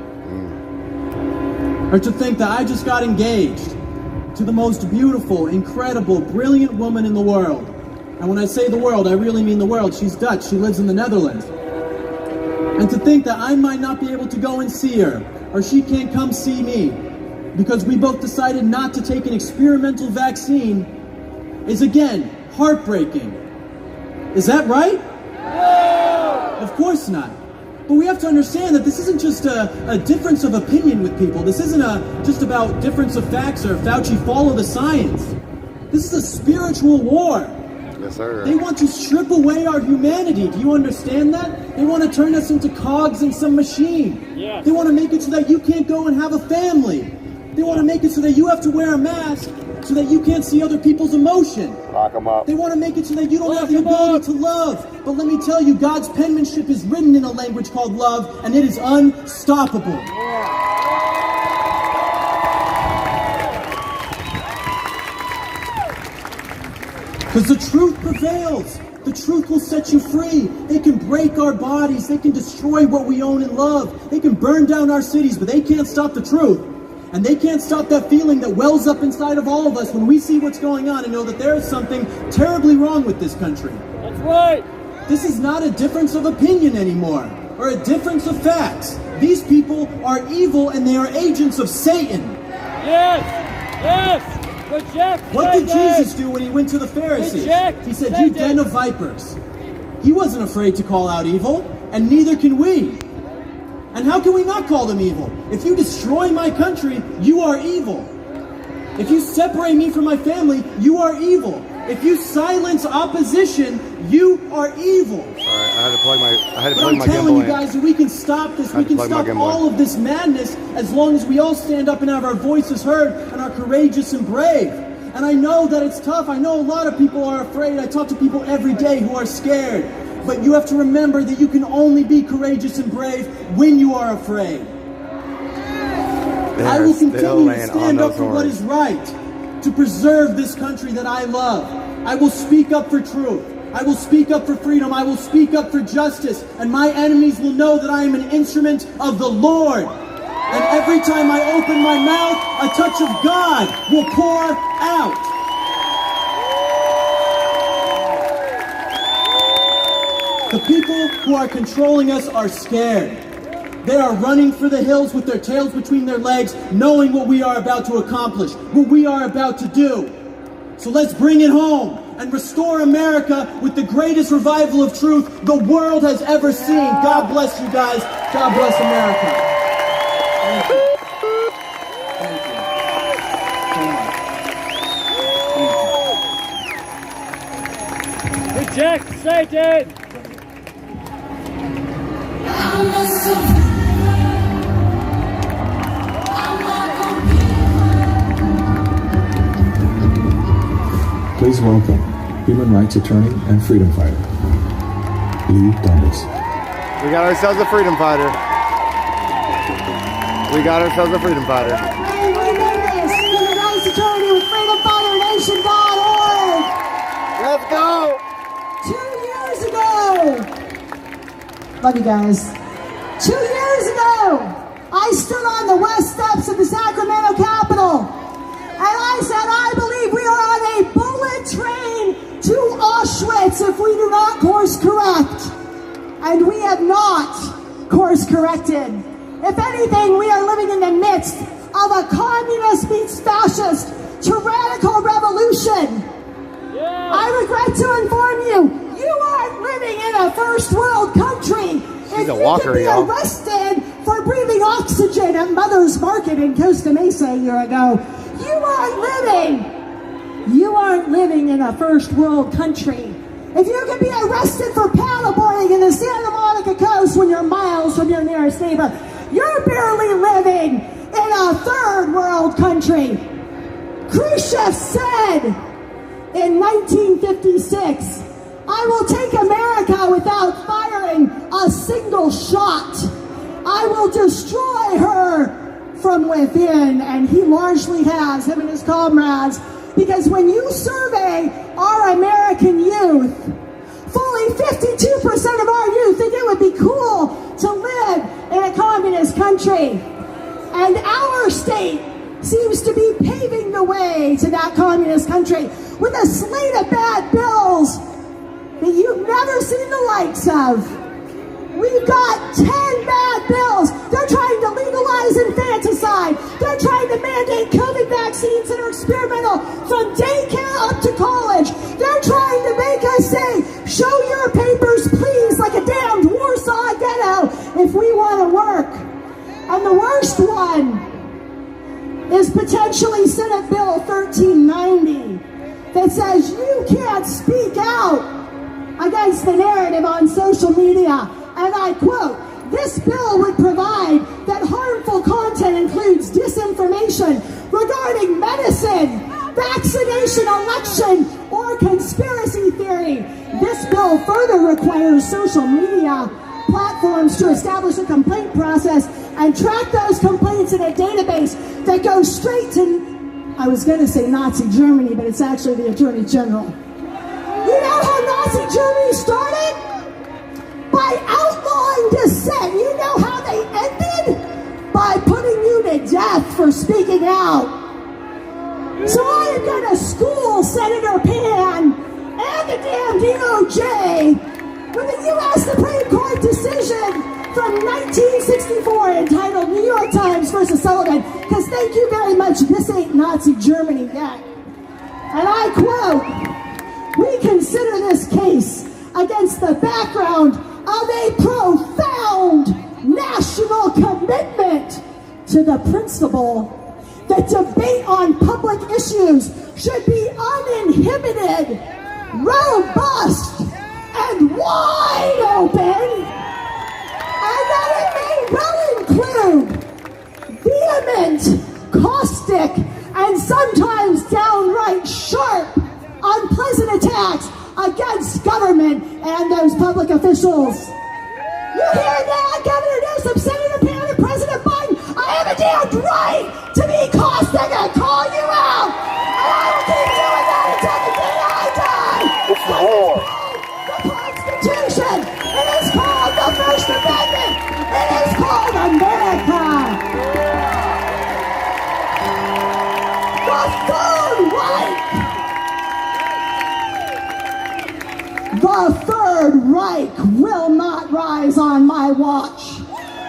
Or to think that I just got engaged to the most beautiful, incredible, brilliant woman in the world. And when I say the world, I really mean the world. She's Dutch, she lives in the Netherlands. And to think that I might not be able to go and see her, or she can't come see me, because we both decided not to take an experimental vaccine, is again, heartbreaking. Is that right? No! Of course not. But we have to understand that this isn't just a difference of opinion with people. This isn't just about difference of facts or Fauci follow the science. This is a spiritual war. Yes, sir. They want to strip away our humanity. Do you understand that? They want to turn us into cogs in some machine. Yeah. They want to make it so that you can't go and have a family. They want to make it so that you have to wear a mask so that you can't see other people's emotion. Lock them up. They want to make it so that you don't have the ability to love. But let me tell you, God's penmanship is written in a language called love, and it is unstoppable. Because the truth prevails. The truth will set you free. They can break our bodies. They can destroy what we own and love. They can burn down our cities, but they can't stop the truth. And they can't stop that feeling that wells up inside of all of us when we see what's going on and know that there is something terribly wrong with this country. That's right. This is not a difference of opinion anymore, or a difference of facts. These people are evil and they are agents of Satan. Yes! Yes! Reject what did Jesus do when he went to the Pharisees? He said, "You den of vipers." He wasn't afraid to call out evil, and neither can we. And how can we not call them evil? If you destroy my country, you are evil. If you separate me from my family, you are evil. If you silence opposition, you are evil. Sorry, I had to plug my gimbal in. I'm telling you guys that we can stop this. We can stop all of this madness as long as we all stand up and have our voices heard and are courageous and brave. And I know that it's tough. I know a lot of people are afraid. I talk to people every day who are scared. But you have to remember that you can only be courageous and brave when you are afraid. I will continue to stand up for what is right, to preserve this country that I love. I will speak up for truth. I will speak up for freedom. I will speak up for justice. And my enemies will know that I am an instrument of the Lord. And every time I open my mouth, a touch of God will pour out. The people who are controlling us are scared. They are running for the hills with their tails between their legs, knowing what we are about to accomplish, what we are about to do. So let's bring it home and restore America with the greatest revival of truth the world has ever seen. God bless you guys. God bless America. Thank you. Thank you. Reject Satan! Please welcome human rights attorney and freedom fighter, You've done this. We got ourselves a freedom fighter. We got ourselves a freedom fighter. And we did this in the Rights Attorney with freedomfighternation.org. Let's go! 2 years ago. Love you guys. 2 years ago, I stood on the west steps of the Sacramento Capitol, and I said, I believe we are on a bullet train to Auschwitz if we do not course correct. And we have not course corrected. If anything, we are living in the midst of a communist meets fascist tyrannical revolution. I regret to inform you, you aren't living in a first world country. She's a walker, y'all. You could be arrested for breathing oxygen at Mother's Market in Costa Mesa a year ago. You aren't living in a first world country. If you could be arrested for paddleboarding in the Santa Monica coast when you're miles from your nearest neighbor, you're barely living in a third world country. Khrushchev said in 1956, I will take America without firing a single shot. I will destroy her from within. And he largely has, him and his comrades, because when you survey our American youth, fully 52% of our youth think it would be cool to live in a communist country. And our state seems to be paving the way to that communist country with a slate of bad bills that you've never seen the likes of. We've got 10 bad bills. They're trying to legalize infanticide. They're trying to mandate COVID vaccines that are experimental from daycare up to college. They're trying to make us say, show your papers, please, like a damned Warsaw ghetto if we want to work. And the worst one is potentially Senate Bill 1390 that says you can't speak out against the narrative on social media. And I quote, this bill would provide that harmful content includes disinformation regarding medicine, vaccination, election, or conspiracy theory. This bill further requires social media platforms to establish a complaint process and track those complaints in a database that goes straight to, I was going to say Nazi Germany, but it's actually the Attorney General. You know how Nazi Germany started? By outlawing dissent. You know how they ended? By putting you to death for speaking out. So I am going to school Senator Pan and the damn DOJ with a U.S. Supreme Court decision from 1964 entitled New York Times versus Sullivan, because thank you very much, this ain't Nazi Germany yet. And I quote, we consider this case against the background of a profound national commitment to the principle that debate on public issues should be uninhibited, robust, and wide open, and that it may well include vehement, caustic, and sometimes downright sharp, unpleasant attacks against government and those public officials. You hear that, Governor Newsom, Senator Pan, and President Biden? I have a damned right to be caustic and call you out, and I will keep doing that until the day I die. It's the war. The Constitution. It is called the First Amendment. It is called America. The Third Reich. The Third Reich will not rise on my watch.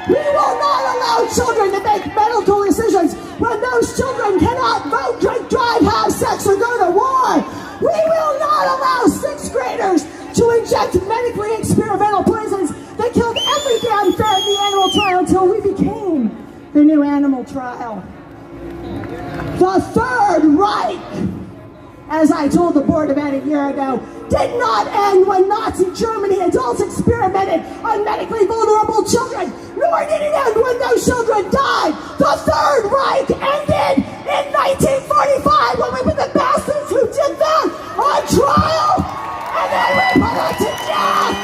We will not allow children to make medical decisions when those children cannot vote, drink, drive, have sex, or go to war. We will not allow sixth graders to inject medically experimental poisons that killed every damn ferret in the animal trial until we became the new animal trial. The Third Reich, as I told the Board of Ed a year ago, did not end when Nazi Germany adults experimented on medically vulnerable children, nor did it end when those children died. The Third Reich ended in 1945 when we put the bastards who did that on trial, and then we put them to death.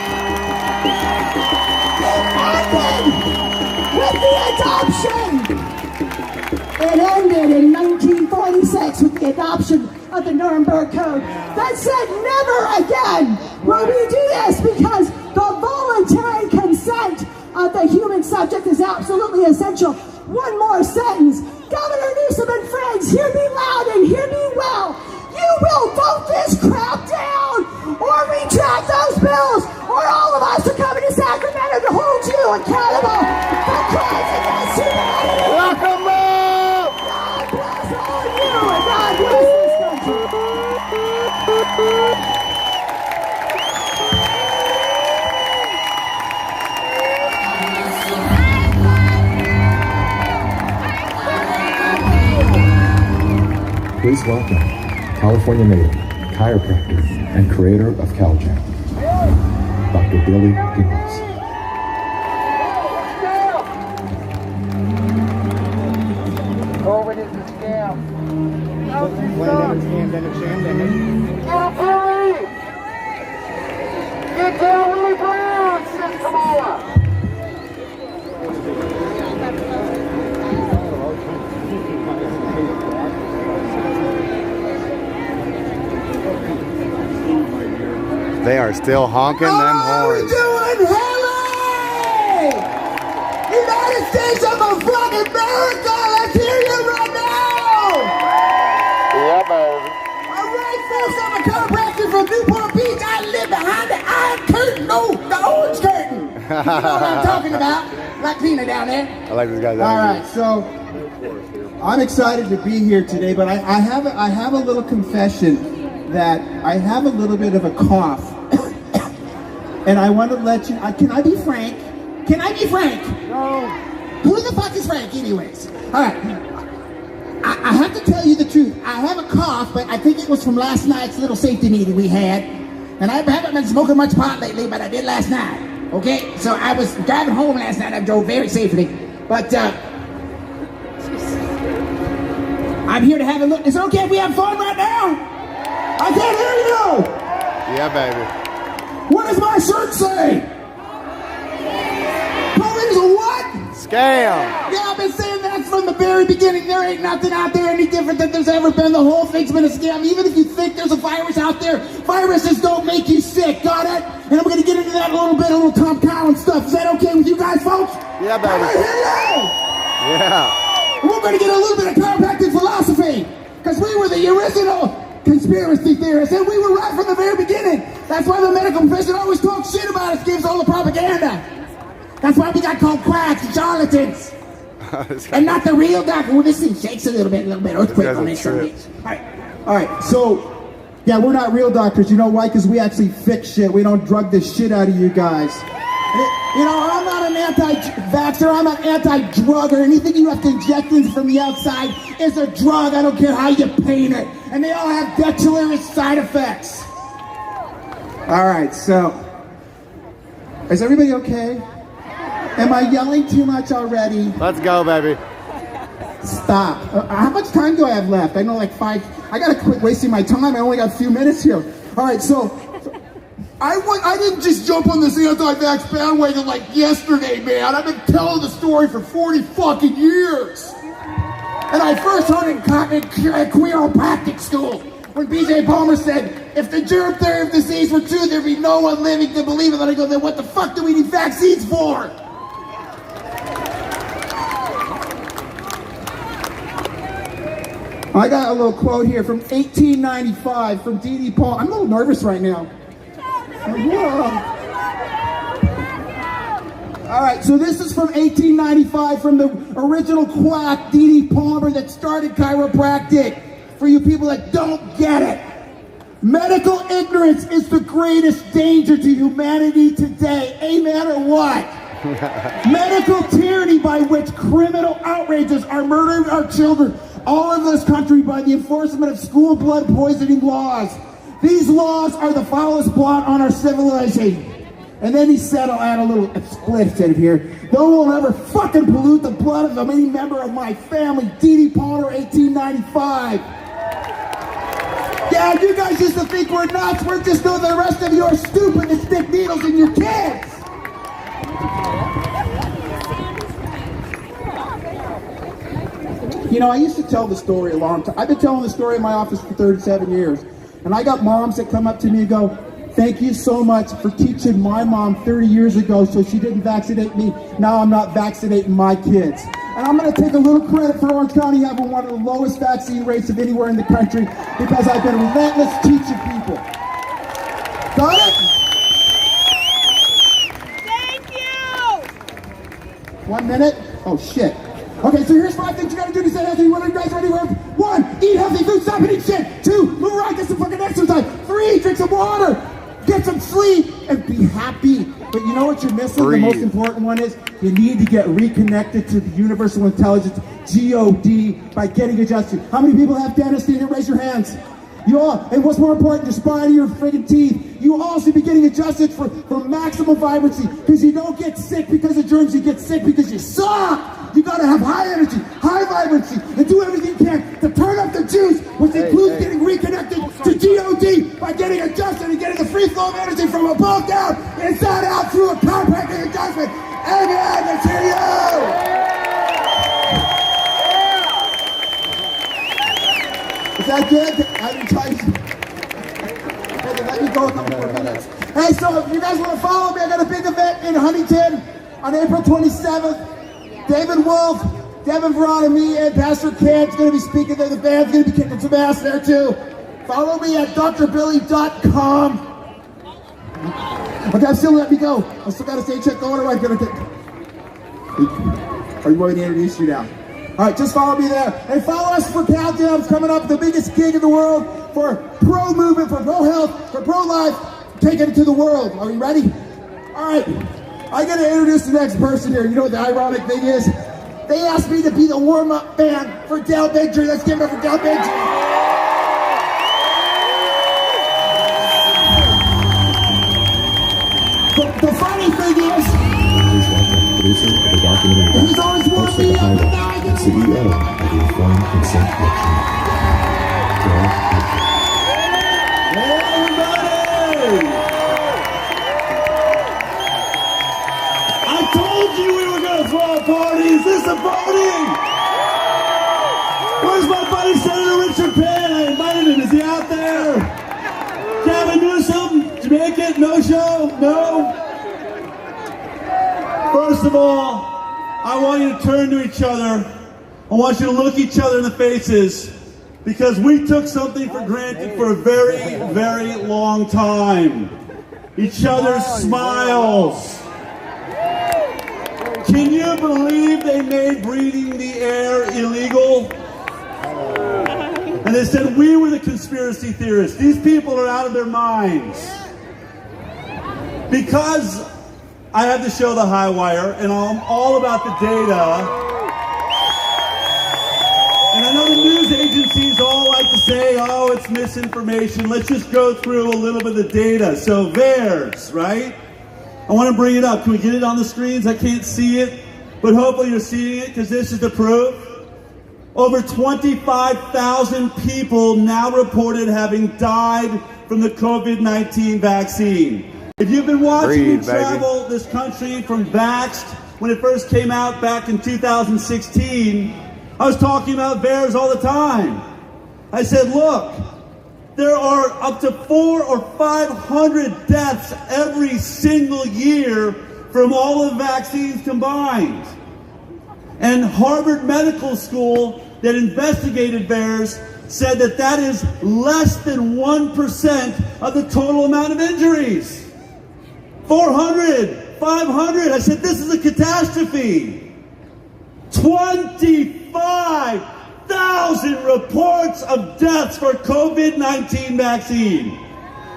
that ended in 1946 with the adoption of the Nuremberg Code that said never again will we do this, because the voluntary consent of the human subject is absolutely essential. One more sentence. Governor Newsom and friends, hear me loud and hear me well. You will vote this crap down or retract those bills, or all of us are coming to Sacramento to hold you accountable for crimes against humanity. Welcome up! God bless all of you, and God bless this country. Please welcome California native, chiropractor, and creator of CalJam, Dr. Billy Demos. COVID is a scam. Get down, Willie Brown, Sid Kamala. They are still honking them horns. Doing Haley! United States of fucking America! Let's hear you right now! Yeah, baby. All right, folks, I'm a chiropractor from Newport Beach. I live behind the iron curtain, the orange curtain. You know what I'm talking about? Like Tina down there. I like this guy's All energy. right, so I'm excited to be here today, but I have a little confession that I have a little bit of a cough. And I want to let you, can I be frank? Can I be frank? No. Who the fuck is Frank anyways? All right. I have to tell you the truth. I have a cough, but I think it was from last night's little safety meeting we had. And I haven't been smoking much pot lately, but I did last night. Okay? So I was driving home last night. I drove very safely. But, I'm here to have a look. Is it okay if we have fun right now? I can't hear you! Yeah, baby. What does my shirt say? COVID is a what? Scam. Yeah, I've been saying that from the very beginning. There ain't nothing out there any different than there's ever been. The whole thing's been a scam. Even if you think there's a virus out there, viruses don't make you sick. Got it? And I'm going to get into that a little Tom Collins stuff. Is that okay with you guys, folks? Yeah, baby. I hear you. Yeah. We're going to get a little bit of chiropractic philosophy, because we were the original conspiracy theorists, and we were right from the very beginning. That's why the medical profession always talks shit about us, gives all the propaganda. That's why we got called quacks and charlatans. And not the real doctor. Well, this thing shakes a little bit, earthquake on this. All right, so, yeah, we're not real doctors. You know why? Because we actually fix shit. We don't drug the shit out of you guys. You know, I'm not an anti-vaxxer, I'm an anti-drug, or anything you have to inject in from the outside is a drug. I don't care how you paint it. And they all have deleterious side effects. All right, so, is everybody okay? Am I yelling too much already? Let's go, baby. Stop. How much time do I have left? I know like 5. I gotta quit wasting my time. I only got a few minutes here. All right, so I didn't just jump on this anti-vax bandwagon like yesterday, man. I've been telling the story for 40 fucking years. And I first heard it in Chiropractic school when B.J. Palmer said, if the germ theory of disease were true, there'd be no one living to believe it. And I go, then what the fuck do we need vaccines for? I got a little quote here from 1895 from D.D. Palmer. I'm a little nervous right now. All right, so this is from 1895 from the original quack, D.D. Palmer, that started chiropractic. For you people that don't get it, medical ignorance is the greatest danger to humanity today. Amen or what? Medical tyranny by which criminal outrages are murdering our children all over this country by the enforcement of school blood poisoning laws. These laws are the foulest blot on our civilization. And then he said, I'll add a little expletive here. No one will ever fucking pollute the blood of any member of my family. D.D. Palmer, 1895. Yeah, you guys used to think we're nuts. We're just doing the rest of you are stupid and stick needles in your kids. You know, I used to tell the story a long time. I've been telling the story in my office for 37 years. And I got moms that come up to me and go, thank you so much for teaching my mom 30 years ago so she didn't vaccinate me. Now I'm not vaccinating my kids. And I'm going to take a little credit for Orange County having one of the lowest vaccine rates of anywhere in the country because I've been relentless teaching people. Got it? Thank you! 1 minute? Oh, shit. Okay, so here's 5 things you gotta do to stay healthy. What are you guys ready for? 1, eat healthy food, stop eating shit. 2, move around, get some fucking exercise. 3, drink some water. Get some sleep and be happy. But you know what you're missing? Breathe. The most important one is you need to get reconnected to the universal intelligence, God, by getting adjusted. How many people have dentists in here? Raise your hands. You all, and what's more important, your spine, your friggin' teeth. You all should be getting adjusted for maximum vibrancy because you don't get sick because of germs, you get sick because you suck. You gotta have high energy, high vibrancy, and do everything you can to turn up the juice, which includes getting reconnected to God by getting adjusted and getting the free flow of energy from above down, inside out through a chiropractic adjustment. Amen, let's hear you! Is that good? I didn't try to... Let me go a couple more minutes. Hey, so if you guys want to follow me, I got a big event in Huntington on April 27th. David Wolf, Devin Verona, me, and Pastor Kent's going to be speaking there. The band's going to be kicking some ass there too. Follow me at drbilly.com. Okay, I'm still letting me go. I still got to say check going. Are you going to introduce you now? All right, just follow me there. And follow us for countdowns coming up, the biggest gig in the world for pro movement, for pro health, for pro life, taking it to the world. Are you ready? All right, I got to introduce the next person here. You know what the ironic thing is? They asked me to be the warm-up band for Del Bigtree. Let's give it up for Del Bigtree. The funny thing is, producer of the documentary, he's always warmed host of me the up. Highway, and CEO of the Informed Consent Collection. Hey everybody! I told you we were going to throw a party. Is this a party? Where's my buddy Senator Richard Penn? I invited him. Is he out there? Gavin Newsom, Jamaican, no show? No? First of all, I want you to turn to each other. I want you to look each other in the faces because we took something for granted for a very, very long time. Each other's smiles. Can you believe they made breathing the air illegal? And they said we were the conspiracy theorists. These people are out of their minds. Because I have to show the high wire, and I'm all about the data. And I know the news agencies all like to say, oh, it's misinformation. Let's just go through a little bit of the data. So VAERS, right? I want to bring it up. Can we get it on the screens? I can't see it, but hopefully you're seeing it because this is the proof. Over 25,000 people now reported having died from the COVID-19 vaccine. If you've been watching me travel this country from Vaxxed, when it first came out back in 2016, I was talking about VAERS all the time. I said, look, there are up to 400 or 500 deaths every single year from all the vaccines combined. And Harvard Medical School that investigated VAERS said that that is less than 1% of the total amount of injuries. 400, 500. I said, this is a catastrophe. 25,000 reports of deaths for COVID-19 vaccine.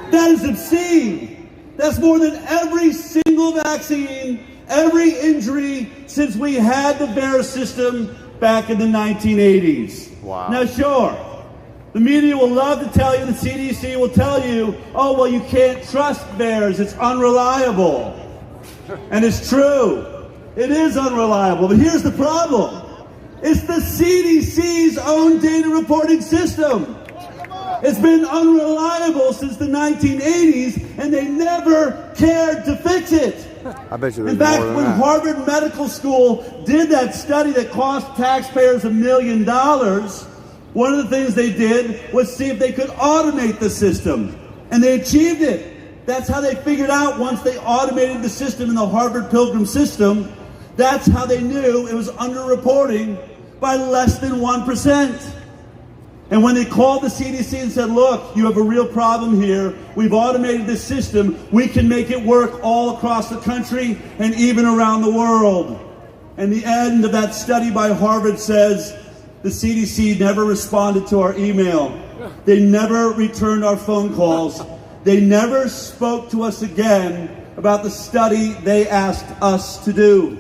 That is obscene. That's more than every single vaccine, every injury since we had the VAERS system back in the 1980s. Wow. Now, sure, the media will love to tell you, the CDC will tell you, oh, well, you can't trust VAERS, it's unreliable. And it's true, it is unreliable, but here's the problem. It's the CDC's own data reporting system. It's been unreliable since the 1980s, and they never cared to fix it. I bet you there's In fact, more than when that. Harvard Medical School did that study that cost taxpayers $1 million, one of the things they did was see if they could automate the system. And they achieved it. That's how they figured out, once they automated the system in the Harvard Pilgrim system, that's how they knew it was underreporting by less than 1%. And when they called the CDC and said, look, you have a real problem here. We've automated this system. We can make it work all across the country and even around the world. And the end of that study by Harvard says, the CDC never responded to our email. They never returned our phone calls. They never spoke to us again about the study they asked us to do.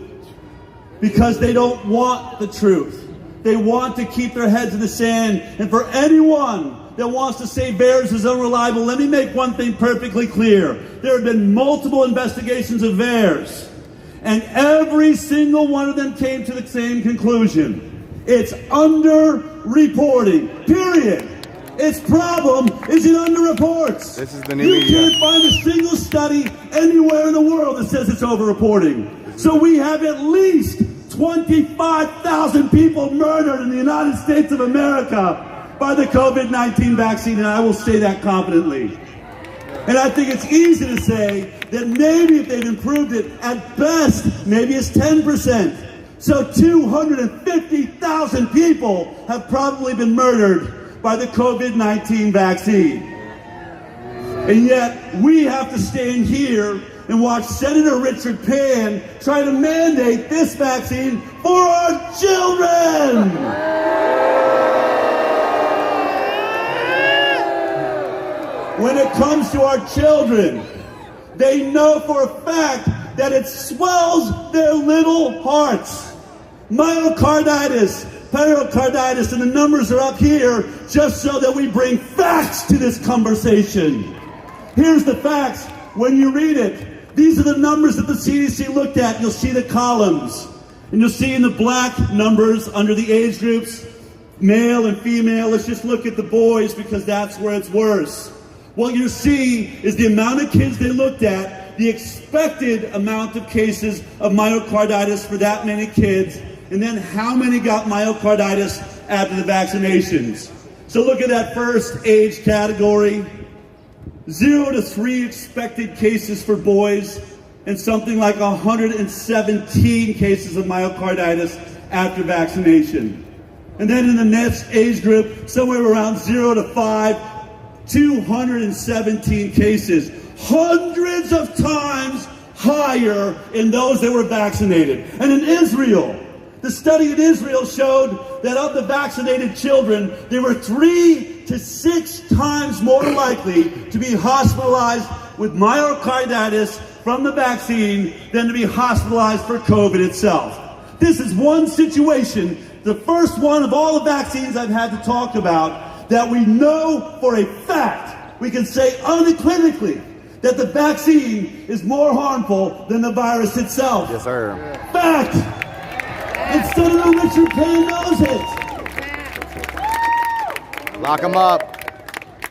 Because they don't want the truth. They want to keep their heads in the sand. And for anyone that wants to say VAERS is unreliable, let me make one thing perfectly clear. There have been multiple investigations of VAERS, and every single one of them came to the same conclusion. It's under-reporting, period. Its problem is it underreports. This is the new You media. can't find a single study anywhere in the world that says it's overreporting. So we have at least 25,000 people murdered in the United States of America by the COVID-19 vaccine, and I will say that confidently. And I think it's easy to say that maybe if they've improved it, at best, maybe it's 10%. So 250,000 people have probably been murdered by the COVID-19 vaccine. And yet, we have to stand here and watch Senator Richard Pan try to mandate this vaccine for our children. When it comes to our children, they know for a fact that it swells their little hearts. Myocarditis, pericarditis, and the numbers are up here just so that we bring facts to this conversation. Here's the facts. When you read it, these are the numbers that the CDC looked at. You'll see the columns. And you'll see in the black numbers under the age groups, male and female. Let's just look at the boys because that's where it's worse. What you see is the amount of kids they looked at, the expected amount of cases of myocarditis for that many kids, and then how many got myocarditis after the vaccinations. So look at that first age category. 0 to 3 expected cases for boys, and something like 117 cases of myocarditis after vaccination. And then in the next age group, somewhere around 0 to 5, 217 cases. Hundreds of times higher in those that were vaccinated. And in Israel, the study in Israel showed that of the vaccinated children, they were 3 to 6 times more likely to be hospitalized with myocarditis from the vaccine than to be hospitalized for COVID itself. This is one situation, the first one of all the vaccines I've had to talk about, that we know for a fact, we can say unequivocally, that the vaccine is more harmful than the virus itself. Yes, sir. Fact! And Senator Richard Pan knows it. Lock them up.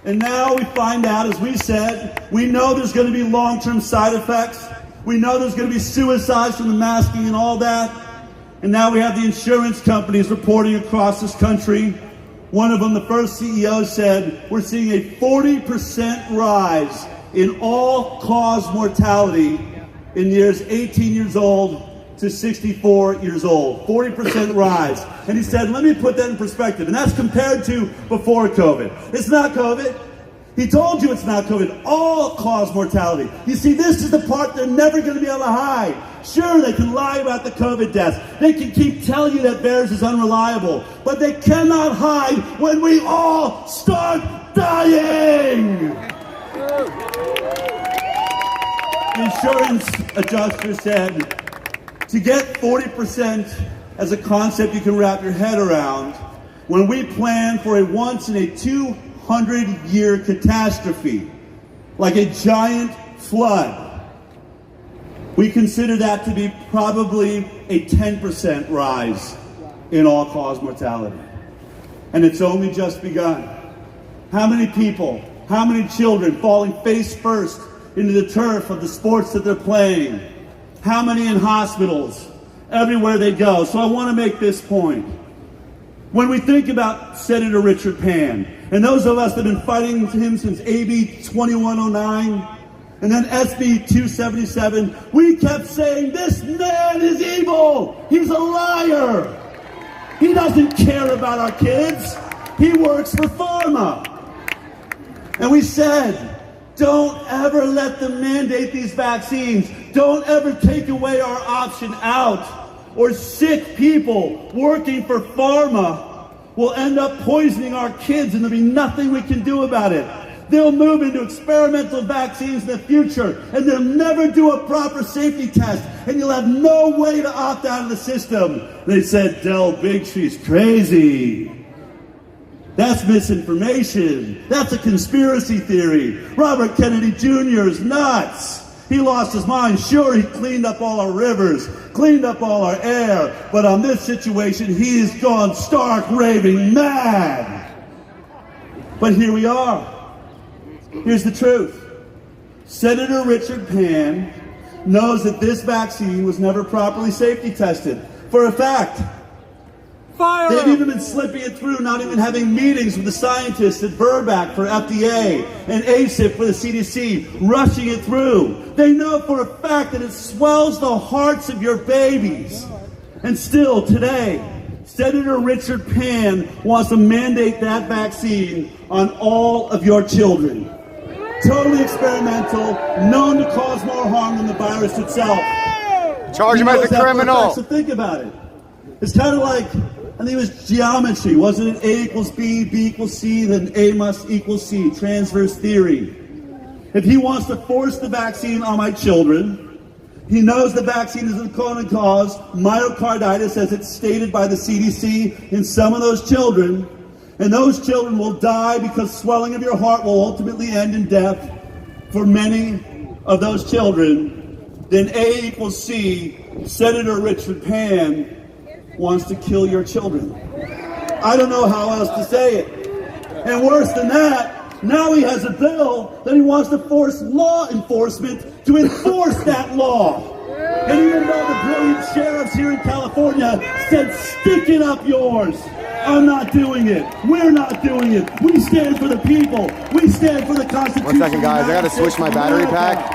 And now we find out, as we said, we know there's going to be long-term side effects. We know there's going to be suicides from the masking and all that. And now we have the insurance companies reporting across this country. One of them, the first CEO, said, we're seeing a 40% rise in all-cause mortality in years 18 years old to 64 years old. 40% rise. And he said, let me put that in perspective. And that's compared to before COVID. It's not COVID. He told you it's not COVID. All-cause mortality. You see, this is the part they're never going to be able to hide. Sure, they can lie about the COVID deaths. They can keep telling you that VAERS is unreliable. But they cannot hide when we all start dying. The insurance adjuster said, to get 40% as a concept you can wrap your head around, when we plan for a once in a 200-year catastrophe, like a giant flood, we consider that to be probably a 10% rise in all-cause mortality. And it's only just begun. How many people, how many children falling face first into the turf of the sports that they're playing? How many in hospitals? Everywhere they go. So I want to make this point. When we think about Senator Richard Pan, and those of us that have been fighting him since AB 2109, and then SB 277, we kept saying, this man is evil. He's a liar. He doesn't care about our kids. He works for pharma. And we said, don't ever let them mandate these vaccines. Don't ever take away our option out, or sick people working for pharma will end up poisoning our kids and there'll be nothing we can do about it. They'll move into experimental vaccines in the future and they'll never do a proper safety test and you'll have no way to opt out of the system. They said Del Bigtree's crazy. That's misinformation. That's a conspiracy theory. Robert Kennedy Jr. is nuts. He lost his mind. Sure, he cleaned up all our rivers, cleaned up all our air, but on this situation, he's gone stark raving mad. But here we are. Here's the truth. Senator Richard Pan knows that this vaccine was never properly safety tested. For a fact. They've even been slipping it through, not even having meetings with the scientists at Burbank for FDA and ACIP for the CDC, rushing it through. They know for a fact that it swells the hearts of your babies. And still, today, Senator Richard Pan wants to mandate that vaccine on all of your children. Totally experimental, known to cause more harm than the virus itself. Charge him as a criminal. So think about it. It's kind of like, I think it was geometry. Wasn't it A equals B, B equals C, then A must equal C, transverse theory. If he wants to force the vaccine on my children, he knows the vaccine is going to cause myocarditis as it's stated by the CDC in some of those children, and those children will die because swelling of your heart will ultimately end in death for many of those children. Then A equals C, Senator Richard Pan wants to kill your children. I don't know how else to say it. And worse than that, now he has a bill that he wants to force law enforcement to enforce that law. And even though the brilliant sheriffs here in California said, stick it up yours, I'm not doing it. We're not doing it. We stand for the people. We stand for the Constitution. 1 second, guys. I gotta switch my battery pack.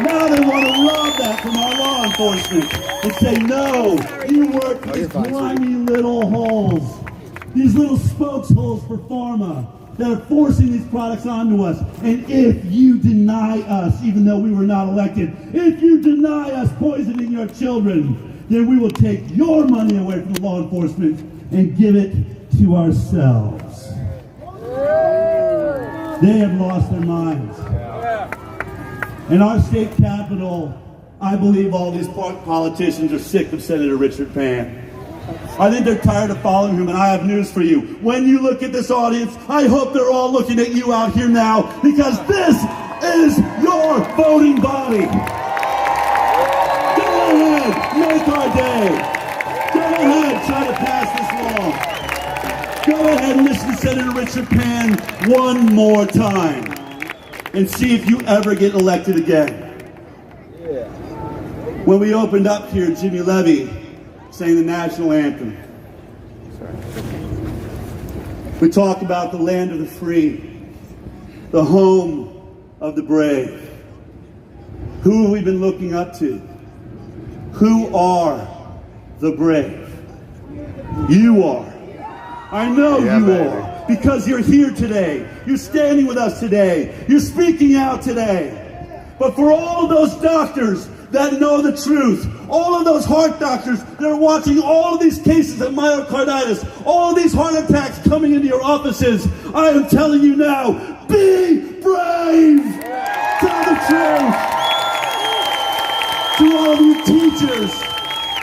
Now they want to rob that from our law enforcement and say, no, you work for these grimy little holes, these little spokesholes for pharma that are forcing these products onto us. And if you deny us, even though we were not elected, if you deny us poisoning your children, then we will take your money away from the law enforcement and give it to ourselves. They have lost their minds. In our state capital, I believe all these politicians are sick of Senator Richard Pan. I think they're tired of following him, and I have news for you. When you look at this audience, I hope they're all looking at you out here now, because this is your voting body. Go ahead, make our day. Go ahead, try to pass this law. Go ahead and listen to Senator Richard Pan one more time and see if you ever get elected again. When we opened up here, Jimmy Levy sang the national anthem. We talk about the land of the free, the home of the brave. Who have we been looking up to? Who are the brave? You are. I know you are. Because you're here today. You're standing with us today. You're speaking out today. But for all of those doctors that know the truth, all of those heart doctors that are watching all of these cases of myocarditis, all of these heart attacks coming into your offices, I am telling you now, be brave! Tell the truth! To all of you teachers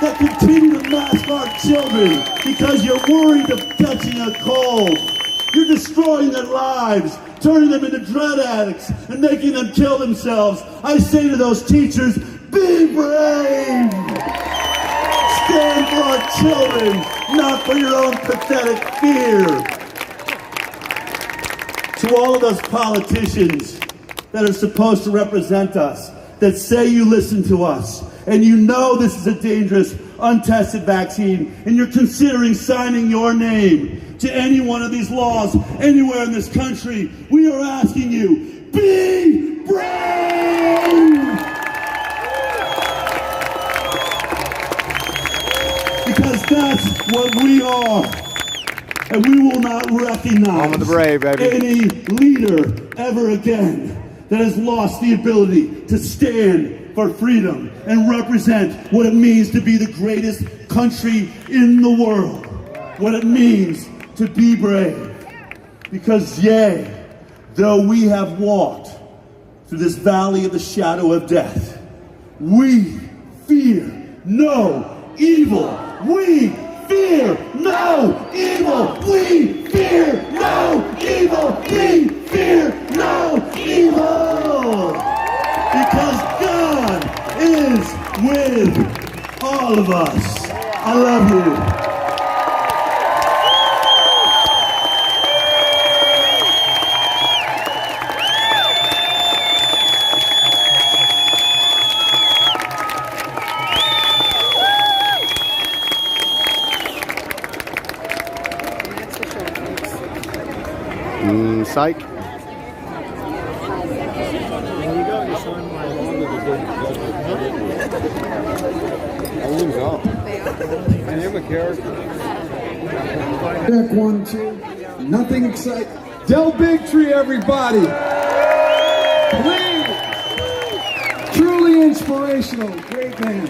that continue to mask our children because you're worried of catching a cold, you're destroying their lives, turning them into drug addicts and making them kill themselves. I say to those teachers, be brave! Stand for our children, not for your own pathetic fear. To all of those politicians that are supposed to represent us, that say you listen to us, and you know this is a dangerous, untested vaccine, and you're considering signing your name to any one of these laws anywhere in this country, we are asking you, be brave! Because that's what we are. And we will not recognize the brave, baby. any leader ever again that has lost the ability to stand for freedom and represent what it means to be the greatest country in the world. What it means to be brave. Because yea, though we have walked through this valley of the shadow of death, we fear no evil. We fear no evil. We fear no evil. We fear no evil. Because God is with all of us. I love you. Psych. There you go. You signed my law with the big and you're a character. Check 1, 2. Nothing exciting. Del Bigtree, everybody. Please. Truly inspirational. Great man.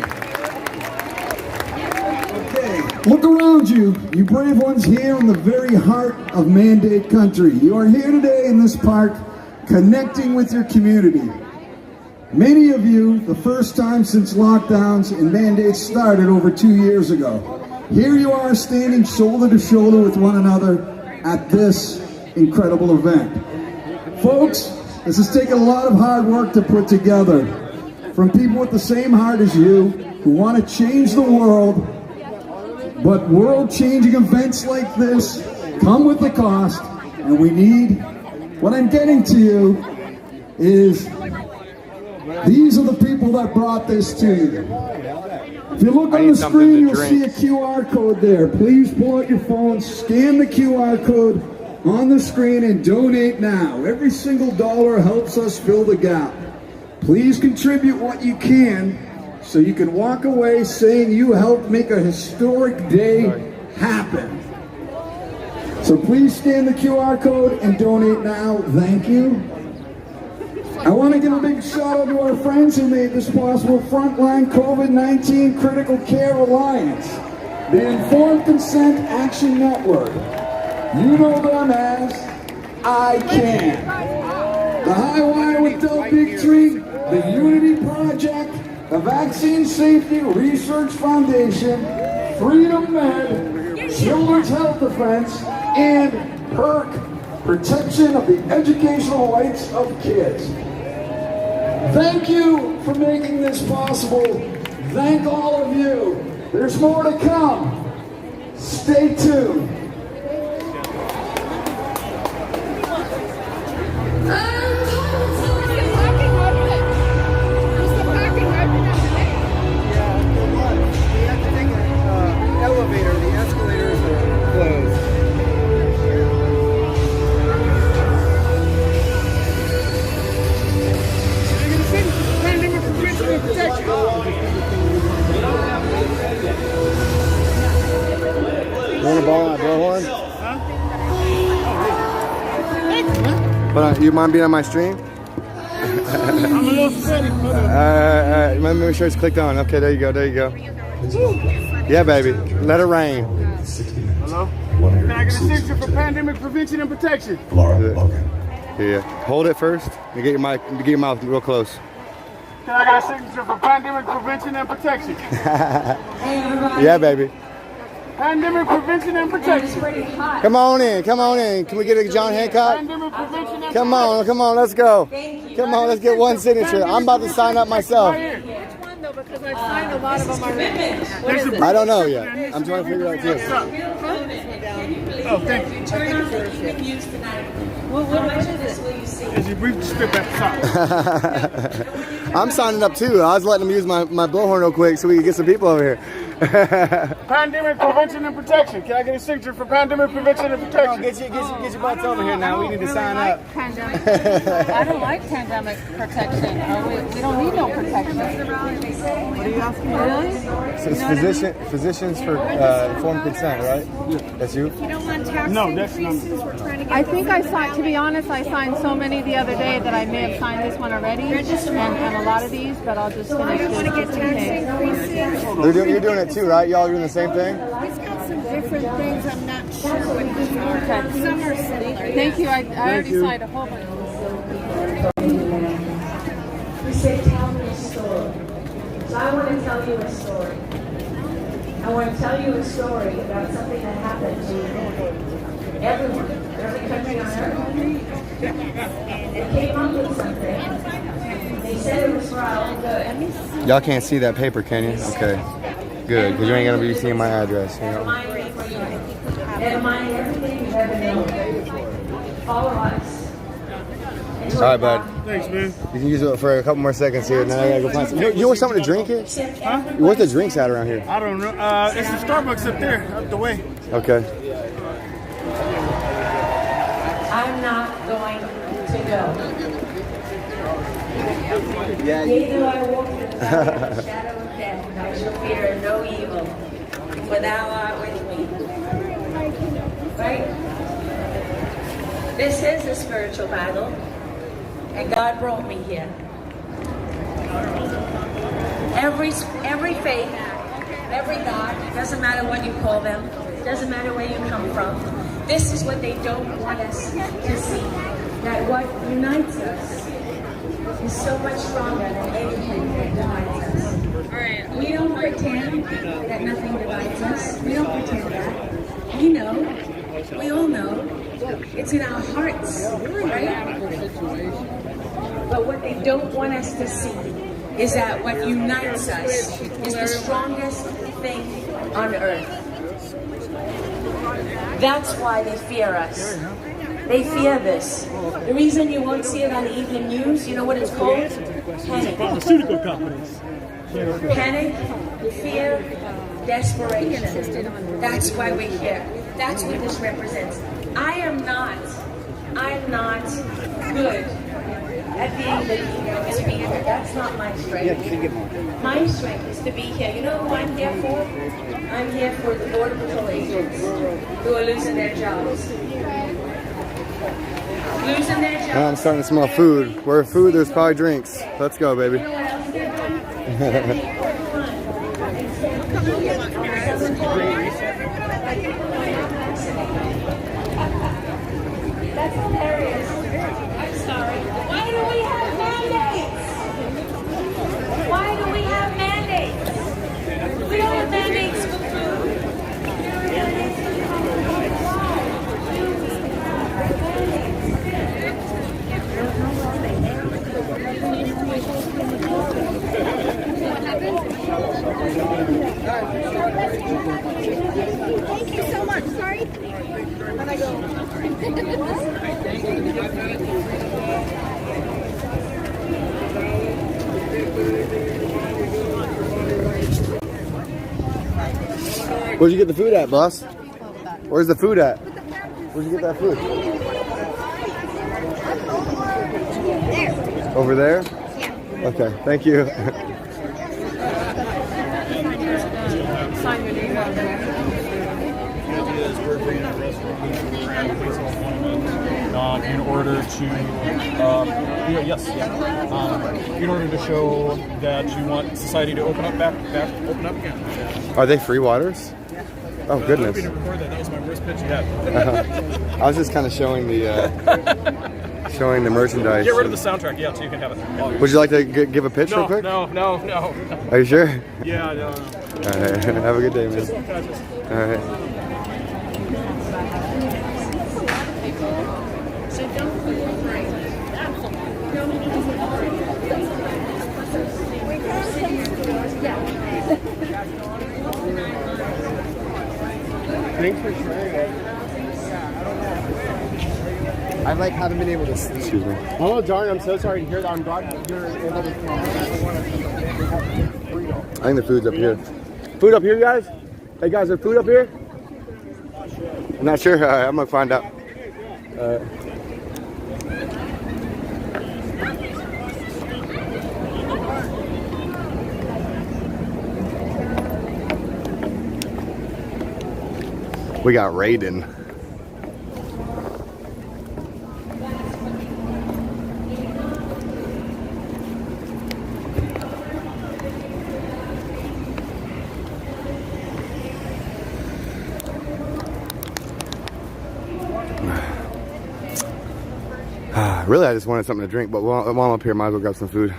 Okay. Look around you. You brave ones here in the very heart of mandate country. You are here today in this park connecting with your community. Many of you, the first time since lockdowns and mandates started over 2 years ago. Here you are standing shoulder to shoulder with one another at this incredible event. Folks, this has taken a lot of hard work to put together. From people with the same heart as you, who want to change the world, but world-changing events like this come with a cost, and we need, what I'm getting to you is, these are the people that brought this to you. If you look on the screen, you'll see a QR code there. Please pull out your phone, scan the QR code on the screen, and donate now. Every single dollar helps us fill the gap. Please contribute what you can so you can walk away saying you helped make a historic day happen. So please scan the QR code and donate now. Thank you. I want to give a big shout out to our friends who made this possible. Frontline COVID-19 Critical Care Alliance, the Informed Consent Action Network. You know them as I Can. The High Wire with Del Bigtree, the Unity Project, the Vaccine Safety Research Foundation, Freedom Med, Children's Health Defense, and PERC, Protection of the Educational Rights of Kids. Thank you for making this possible. Thank all of you. There's more to come. Stay tuned. Elevator, the escalators are closed. You want a ball and a blowhorn? Hold on, you mind being on my stream? I'm a little sweaty. Let me make sure it's clicked on. Okay, there you go, there you go. Yeah, baby. Let it rain. Hello? Can I get a signature for pandemic prevention and protection? Yeah. Hold it first and get your mic, get your mouth real close. Can I get a signature for pandemic prevention and protection? Yeah, baby. Pandemic prevention and protection. Come on in, come on in. Can we get a John Hancock? Pandemic prevention and Come on, let's go. Come on, let's get one signature. I'm about to sign up myself. Which one, the because I've signed a lot of them already. What is it? I don't know yet. I'm trying to figure it out too. Oh, thank you. What is it? As you brief strip at the top. I'm signing up too. I was letting them use my blowhorn real quick so we can get some people over here. Pandemic prevention and protection. Can I get a signature for pandemic prevention and protection? Get your butts over here now. We need to sign up. I don't like pandemic protection. We don't need no protection. What are you asking? Really? So it's physicians for informed consent, right? That's you? No, that's not. I think I signed, to be honest, I signed so many the other day that I may have signed this one already and a lot of these, but I'll just finish this just in case. You're doing it too, right? Y'all are doing the same thing? He's got some different things. I'm not sure what these are. Some are similar. Thank you. I already signed a whole bunch of them. He said, tell me a story. So I want to tell you a story. I want to tell you a story about something that happened to everyone, every country on earth. They came up with something. They said it was for our own good. Y'all can't see that paper, can you? Okay. Good, because you ain't going to be seeing my address, you know? Never mind everything you've ever known. Follow us. All right, bud. Thanks, man. You can use it for a couple more seconds here, and then I gotta go find some. You want something to drink here? Huh? Where's the drinks at around here? I don't know. It's the Starbucks up there, up the way. Okay. I'm not going to go. Yea, though I walk through the valley of the shadow of death, I shall fear no evil, for thou art with me. Right? This is a spiritual battle, and God brought me here. Every faith, every God, doesn't matter what you call them, doesn't matter where you come from, this is what they don't want us to see, that what unites us is so much stronger than anything that divides us. We don't pretend that nothing divides us. We don't pretend that. We know. We all know. It's in our hearts, right? But what they don't want us to see is that what unites us is the strongest thing on earth. That's why they fear us. They fear this. The reason you won't see it on the evening news, you know what it's called? Panic. Pharmaceutical companies. Panic, fear, desperation. That's why we're here. That's what this represents. I'm not good at being the speaker. That's not my strength. My strength is to be here. You know who I'm here for? I'm here for the Border Patrol agents who are losing their jobs. Losing their jobs. Now I'm starting to smell food. Where food, there's probably drinks. Let's go, baby. That's hilarious. I'm sorry. Why do we have mandates? Why do we have mandates? We don't have mandates for food. Thank you so much. Sorry. When I go. Where'd you get the food at, boss? Where's the food at? Where'd you get that food? Over there? Okay, thank you. Sign your name on there. In order to, in order to show that you want society to open up open up again. Are they free waters? Oh goodness. I record that. That was my worst pitch yet. I was just kind of showing the merchandise. Get rid of the soundtrack, yeah, so you can have it. Would you like to give a pitch real quick? No. Are you sure? Yeah, no. All right. Have a good day, man. All right. Thanks for sharing it. I like haven't been able to sleep. Excuse me. Oh darn! I'm so sorry to hear that. I'm glad you're able to come. I think the food's up here. Food up here, guys? Hey guys, is there food up here? I'm not sure. I'm gonna find out. We got Raiden. Really, I just wanted something to drink, but while I'm up here, might as well grab some food.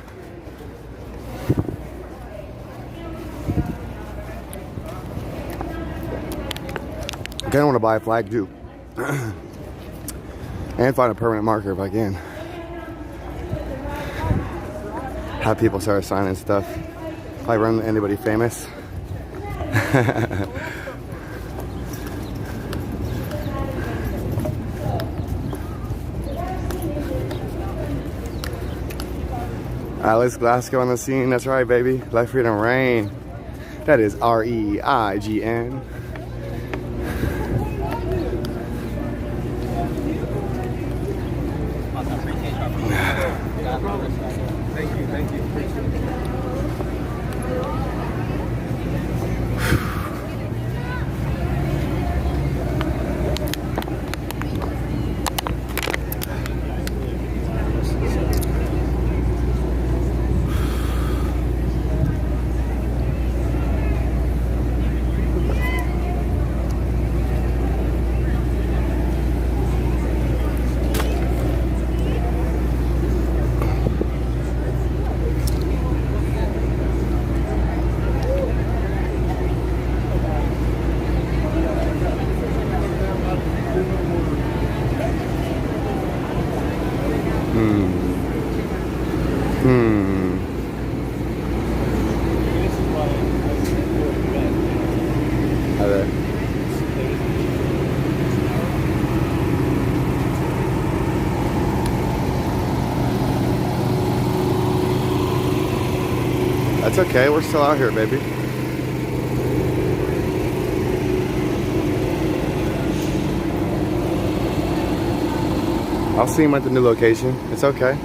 I kind of want to buy a flag too. And find a permanent marker if I can. Have people start signing stuff. If I run into anybody famous. Alex Glasgow on the scene. That's right, baby. Let freedom reign. That is R-E-I-G-N. Thank you. That's okay, we're still out here, baby. I'll see him at the new location. It's okay.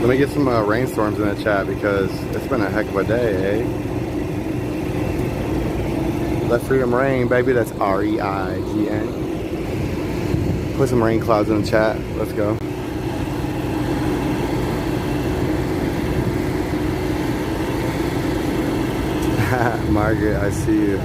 Let me get some rainstorms in the chat because it's been a heck of a day, eh? Let freedom reign, baby. That's R-E-I-G-N. Put some rain clouds in the chat. Let's go. Margaret, I see you.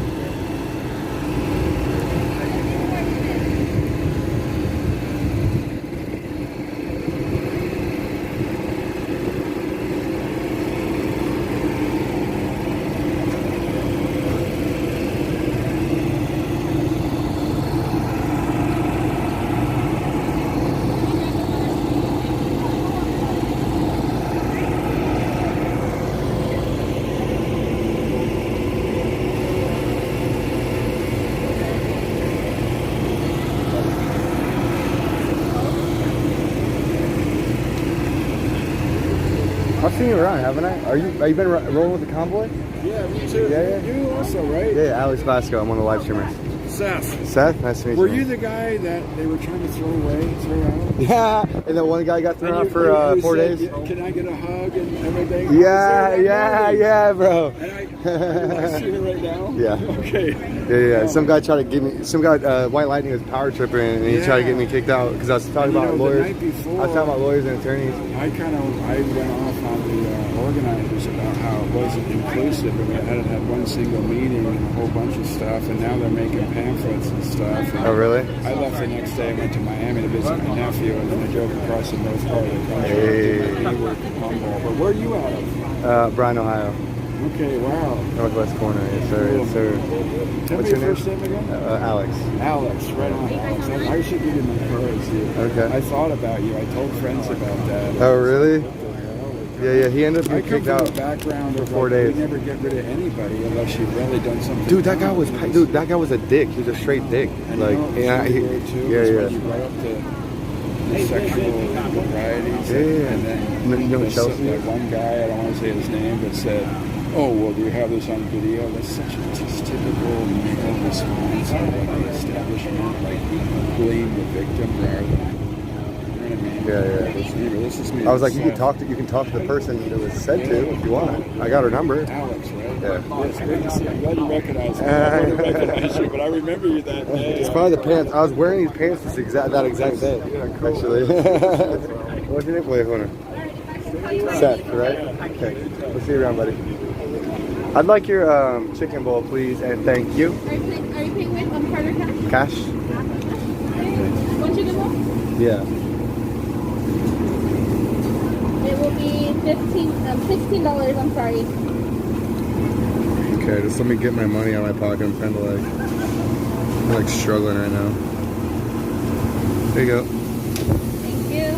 I've seen you around, haven't I? Are you been rolling with the Convoy? Yeah, me too. Yeah. You also, right? Yeah, Alex Glasgow. I'm one of the live streamers. Seth. Seth, nice to meet you. Were you the guy that they were trying to throw out? Yeah, and then one guy got thrown out for 4 days. Can I get a hug and everything? Yeah, bro. And I see her right now? Yeah. Okay. Yeah. Some guy tried to give me, White Lightning was power tripping, and he tried to get me kicked out because I was talking about lawyers. The night before, I was talking about lawyers and attorneys. I went off on the organizers about how wasn't inclusive. I mean, I hadn't had one single meeting and a whole bunch of stuff, and now they're making pamphlets and stuff. And Oh, really? I left the next day, went to Miami to visit my nephew, and then I drove across the north part of the country. Hey. I did my work in Convoy. But where are you out of? Bryan, Ohio. Okay, wow. Northwest corner, yes sir. Yes, sir. Tell What's me your your first name again? Alex. Alex, right on, Alex. I should give you my cards. Okay. I thought about you. I told friends about that. Oh, really? Yeah, he ended up I getting come kicked from a out background for of 4 like, days. we never get rid of anybody unless you've really done something. Dude, that guy was a dick. He was a straight dick. Like, yeah, You brought up the sexual proprieties. Yeah. And then You know Chelsea? that one guy, I don't want to say his name, but said, "Oh, well, do you have this on video?" That's such a typical male response of the establishment, like blame the victim rather than. Yeah. This is me. I was like, you can talk to the person it was said to if you want. I got her number. Alex, right? Yeah. Yes, great to see you. I'm glad you recognize me. I wouldn't recognize you, but I remember you that day. It's probably the pants. I was wearing these pants that exact day. Yeah, cool. Actually. What's your name? Wait, hold on. Seth, right? Okay. We'll see you around, buddy. I'd like your chicken bowl, please, and thank you. Are you paying with card or cash? Cash? One chicken bowl? Yeah. It will be $16. I'm sorry. Okay, just let me get my money out of my pocket. I'm kind of like struggling right now. There you go. Thank you.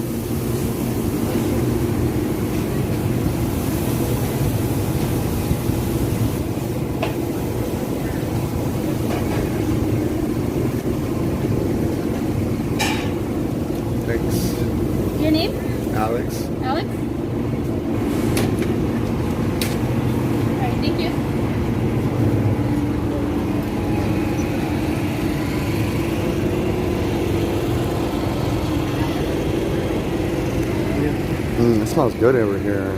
Thanks. Your name? Alex. Alex? Alright, thank you. It smells good over here.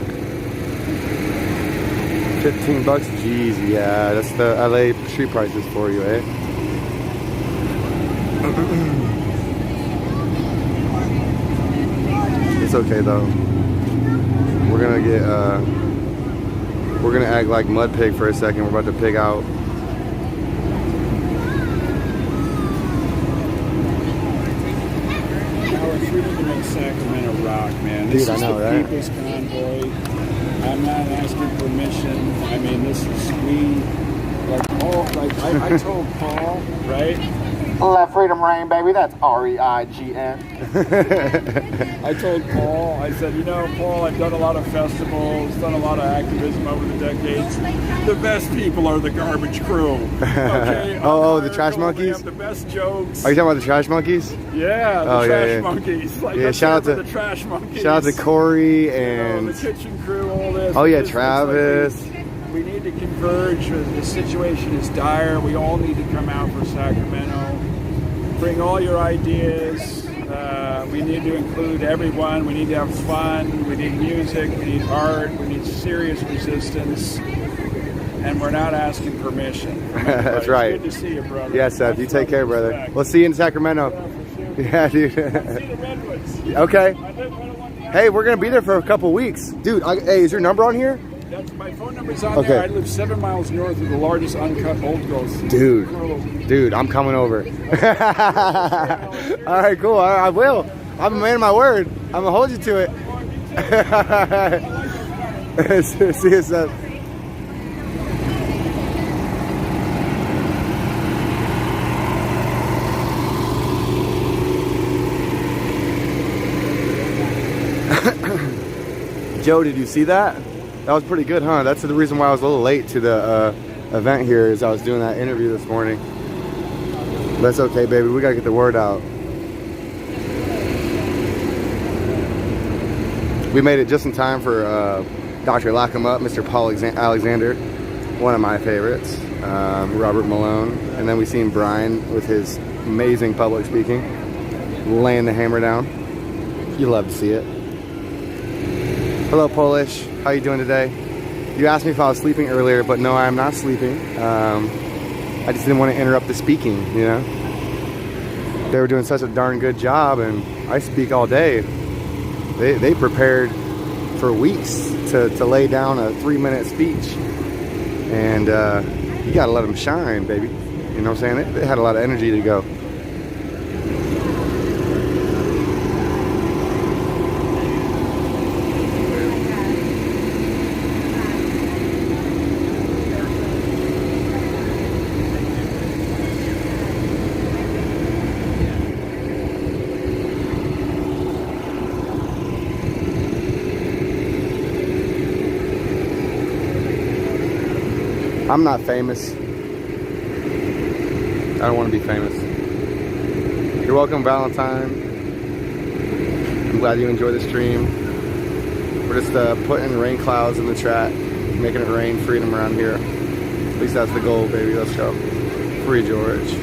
$15? Jeez, yeah, that's the LA street prices for you, eh? It's okay though. We're gonna act like mud pig for a second. We're about to pig out. Howard, we need to make Sacramento rock, man. Dude, I know, the right? People's Convoy. I'm not asking permission. I mean, this is I told Paul, right? Let freedom reign, baby. That's R-E-I-G-N. I told Paul, I said, you know, Paul, I've done a lot of festivals, done a lot of activism over the decades. The best people are the garbage crew. Okay? Oh, the trash They monkeys? have the best jokes. Are you talking about the trash monkeys? Yeah, the trash monkeys. Like, yeah, shout out to the trash monkeys. Shout out to Corey and the kitchen crew, all this. oh yeah, It's Travis. like we need to converge. The situation is dire. We all need to come out for Sacramento. Bring all your ideas. We need to include everyone. We need to have fun. We need music. We need art. We need serious resistance. And we're not asking permission. That's right. It's good to see you, brother. Yeah, Seth. You take care, brother. We'll see you in Sacramento. Yeah, dude. Okay. Hey, we're gonna be there for a couple weeks, dude. Hey, is your number on here? That's my phone number's on there. I live 7 miles north of the largest uncut old growth. Dude, I'm coming over. All right, cool. I will. I'm a man of my word. I'm gonna hold you to it. See you, Seth. Joe, did you see that? That was pretty good, huh? That's the reason why I was a little late to the event here, is I was doing that interview this morning. But that's okay, baby. We gotta get the word out. We made it just in time for Dr. Lock 'em Up, Mr. Paul Alexander, one of my favorites, Robert Malone, and then we seen Brian with his amazing public speaking, laying the hammer down. You love to see it. Hello, Polish. How you doing today? You asked me if I was sleeping earlier, but no, I'm not sleeping. I just didn't want to interrupt the speaking, you know? They were doing such a darn good job, and I speak all day. They prepared for weeks to lay down a 3-minute speech. And you gotta let them shine, baby. You know what I'm saying? They had a lot of energy to go. I'm not famous. I don't want to be famous. You're welcome, Valentine. I'm glad you enjoyed the stream. We're just putting rain clouds in the chat, making it rain freedom around here. At least that's the goal, baby. Let's go. Free George.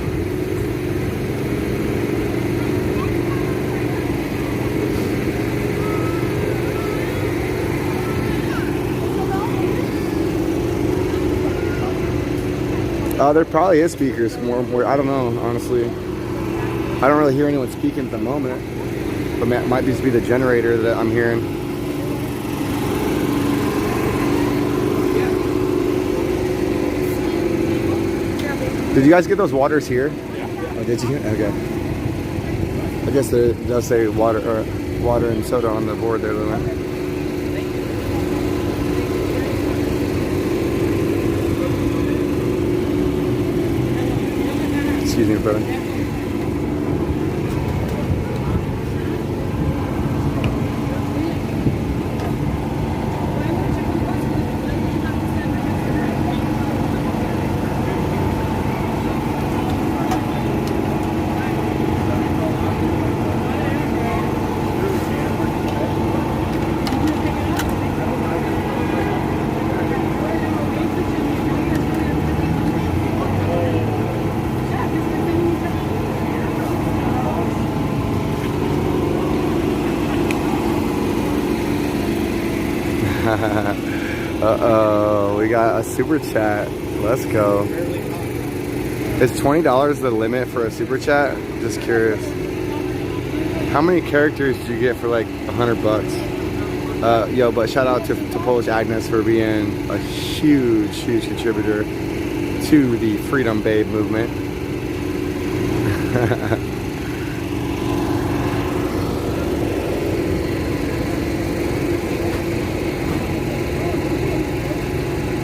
There probably is speakers more. I don't know, honestly. I don't really hear anyone speaking at the moment, but it might just be the generator that I'm hearing. Did you guys get those waters here? Yeah. Oh, did you? Okay. I guess it does say water and soda on the board there, though. Excuse me, brother. Uh-oh, we got a super chat. Let's go. Is $20 the limit for a super chat? Just curious. How many characters do you get for like $100? Yo, but shout out to Polish Agnes for being a huge contributor to the Freedom Babe movement.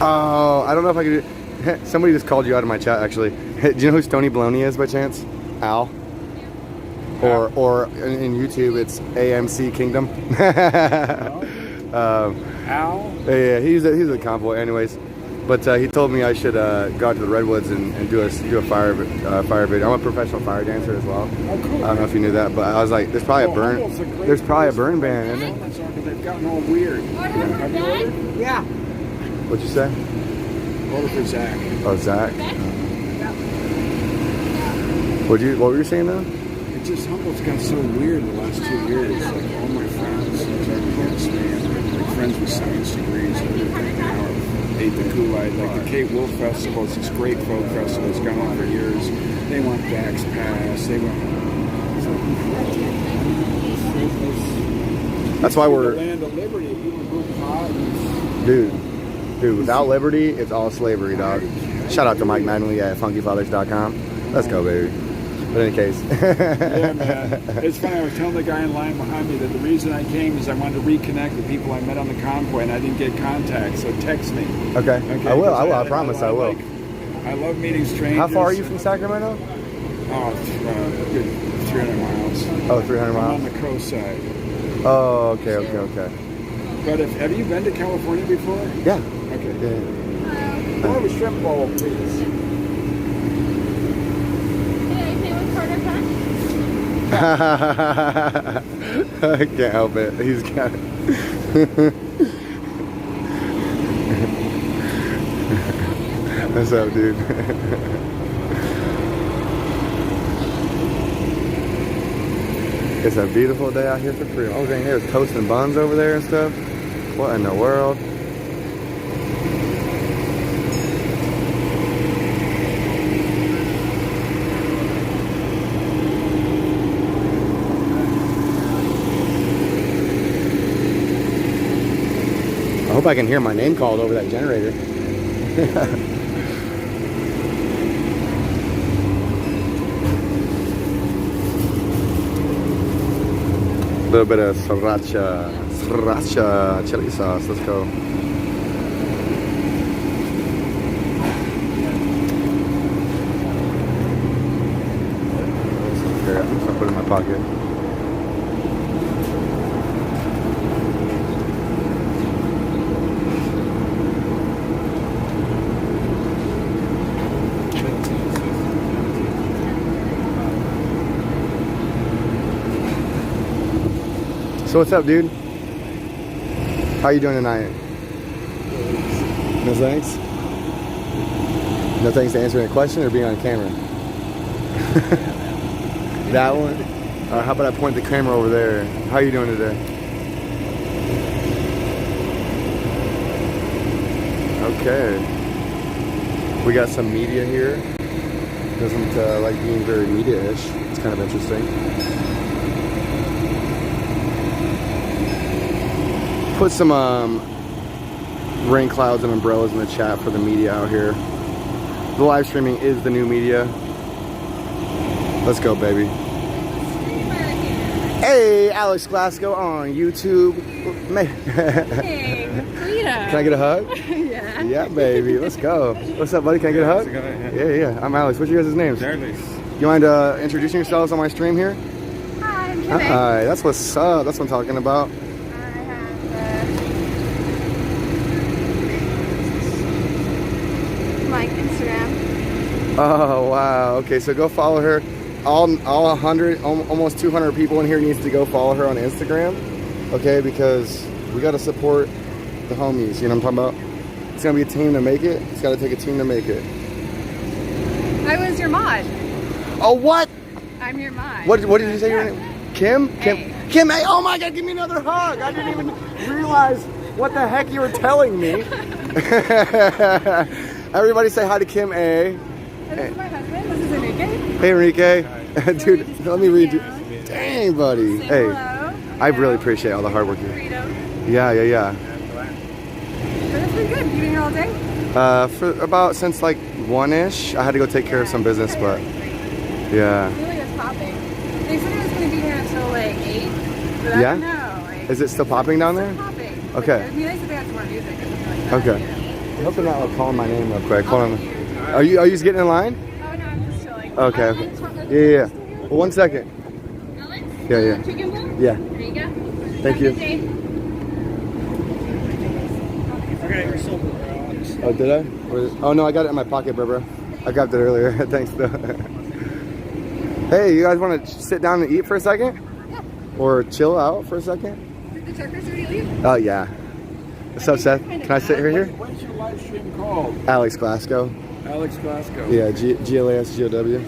Oh, I don't know if I could. Somebody just called you out of my chat, actually. Do you know who Stony Baloney is by chance? Al? Or in YouTube, it's AMC Kingdom. Al? Yeah, he's a convoy, anyways. But he told me I should go out to the Redwoods and do a fire video. I'm a professional fire dancer as well. Oh, cool. I don't know if you knew that, but I was like, there's probably a burn. There's probably a burn ban, isn't there? They've gotten all weird. Have you ordered? Yeah. What'd you say? Order for Zach. Oh, Zach. What were you saying though? It just Humboldt's got so weird in the last 2 years. Like all my friends are against me. Like friends with science degrees and everything now ate the Kool-Aid. Like the Cape Wolf Festival, it's this great folk festival. It's gone on for years. They want Vax Pass. They want. That's why we're. The land of liberty. People go pot. Dude, without liberty, it's all slavery, dog. Shout out to Mike Mattingly at funkyfathers.com. Let's go, baby. But in any case. Yeah, man. It's funny, I was telling the guy in line behind me that the reason I came is I wanted to reconnect with people I met on the convoy and I didn't get contact, so text me. Okay. I will. I promise I will. I love meeting strangers. How far are you from Sacramento? Oh, good 300 miles. Oh, 300 miles? I'm on the coast side. Oh, okay. But have you been to California before? Yeah. Okay. Yeah. I'll have a shrimp bowl, please. I can't help it. He's got it. What's up, dude? It's a beautiful day out here for freedom. Oh, dang, there's toast and buns over there and stuff. What in the world? hope I can hear my name called over that generator. A little bit of sriracha chili sauce. Let's go. Here, I'll put it in my pocket. So what's up, dude? How you doing tonight? No thanks? No thanks to answering a question or being on camera? That one? How about I point the camera over there? How you doing today? Okay. We got some media here. Doesn't like being very media-ish. It's kind of interesting. Put some rain clouds and umbrellas in the chat for the media out here. The live streaming is the new media. Let's go, baby. Hey, Alex Glasgow on YouTube. Hey, Frida. Can I get a hug? Yeah. Yeah, baby. Let's go. What's up, buddy? Can I get a hug? Yeah. I'm Alex. What's your guys' names? Jarvis. You mind introducing yourselves on my stream here? Hi, I'm Kim. Hi. That's what's up. That's what I'm talking about. Like Instagram. Oh wow. Okay, so go follow her. All 100, almost 200 people in here needs to go follow her on Instagram. Okay, because we gotta support the homies. You know what I'm talking about? It's gonna be a team to make it. It's gotta take a team to make it. I was your mod. Oh what? I'm your mod. What did you say your name? Kim? Kim? Kim A. Oh my God! Give me another hug. I didn't even realize what the heck you were telling me. Everybody say hi to Kim A. This is my husband. This is Enrique. Hey Enrique. Dude, let me read you. Dang, buddy. Say Hey. hello. I really appreciate all the hard work you do. Yeah. But it's been good. You been here all day? For about since like 1-ish. I had to go take care of some business, but yeah. I feel like it's popping. They said it was going to be here until like 8. But I Yeah? don't know. Like, Is it still popping down there? popping. Okay. It'd be nice if they had some more music or something like that. Okay. I hope they're not like calling my name real quick. Hold on. Are you just getting in line? Oh no, I'm just chilling. Okay. Yeah. Well, 1 second. Yeah. Chicken bowl? Yeah. There you go. Thank you. Oh, did I? Oh no, I got it in my pocket, bro. I grabbed it earlier. Thanks though. Hey, you guys want to sit down and eat for a second? Yeah. Or chill out for a second? Did the truckers already leave? Oh yeah. What's up, Seth? Can I sit here? What's your live stream called? Alex Glasgow. Alex Glasgow. Yeah, GLASGOW.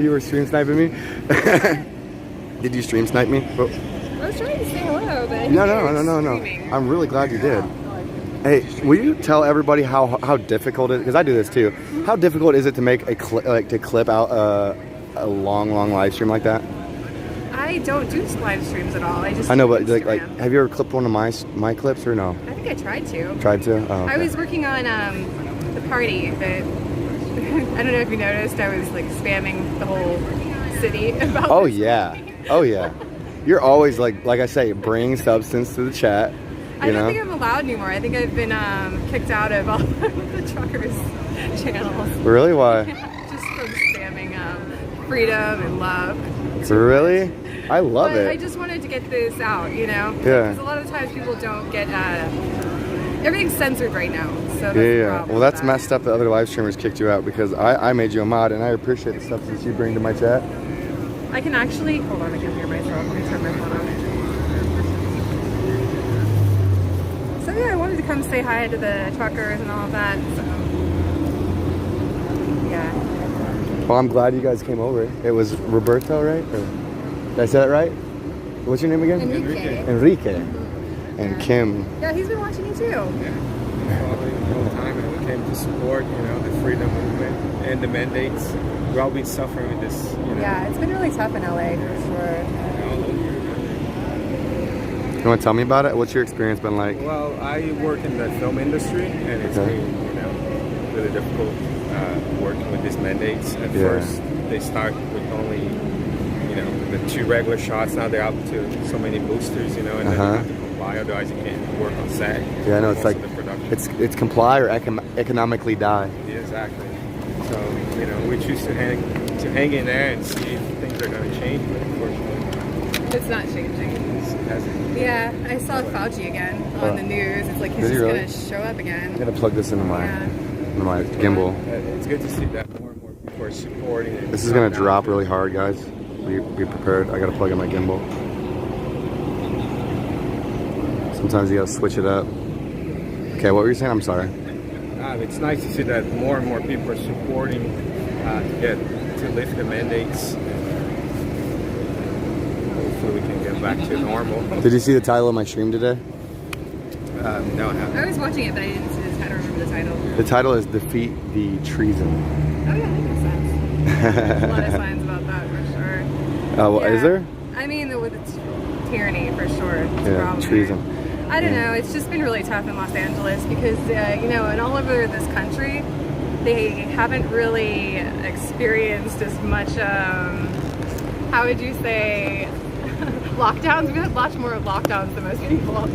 You were stream sniping me? Did you stream snipe me? Oh. I was trying to say hello, but No. I'm really glad you did. Hey, will you tell everybody how difficult it is? Because I do this too. How difficult is it to make a clip out a long live stream like that? I don't do live streams at all. I just I know, do but like, Instagram. have you ever clipped one of my clips or no? I think I tried to. Tried to? Oh, okay. I was working on the party, but I don't know if you noticed. I was like spamming the whole city about. Oh yeah. Oh yeah. You're always like I say, bring substance to the chat. I don't think I'm allowed anymore. I think I've been kicked out of all of the truckers' channels. Really? Why? Just from spamming freedom and love. Really? I love But it. I just wanted to get this out, you know? Yeah. Because a lot of times people don't get, everything's censored right now. So that's the Yeah. problem Well, that's messed up that other live streamers kicked you out because I made you a mod and I appreciate the substance you bring to my chat. I can actually, hold on, I can hear myself. Let me turn my phone on. So yeah, I wanted to come say hi to the truckers and all of that, so. Yeah. Well, I'm glad you guys came over. It was Roberto, right? Or, did I say that right? What's your name again? Enrique. And Kim. Yeah, he's been watching you too. Following the whole time, and we came to support, the freedom movement and the mandates. We've all been suffering with this, Yeah, it's been really tough in LA for sure. You want to tell me about it? What's your experience been like? Well, I work in the film industry, and it's been, really difficult working with these mandates. At first, they start with only, the 2 regular shots. Now they're up to so many boosters, and then you have to comply, otherwise you can't work on set. Yeah, I know. It's like it's comply or economically die. Yeah, exactly. So we choose to hang in there and see if things are going to change, but unfortunately, it's not changing. Yeah, I saw Fauci again on the news. It's like he's just going to show up again. I'm going to plug this into my gimbal. It's good to see that more and more people are supporting it. This is going to drop really hard, guys. Be prepared. I got to plug in my gimbal. Sometimes you got to switch it up. Okay, what were you saying? I'm sorry. It's nice to see that more and more people are supporting to lift the mandates. Hopefully we can get back to normal. Did you see the title of my stream today? No, I haven't. I was watching it, but I didn't see I don't remember the title. The title is Defeat the Treason. Oh yeah, that makes sense. There's a lot of signs about that for sure. Is there? I mean, with tyranny for sure. Treason. I don't know. It's just been really tough in Los Angeles because, and all over this country, they haven't really experienced as much, how would you say, lockdowns. We had lots more lockdowns than most people.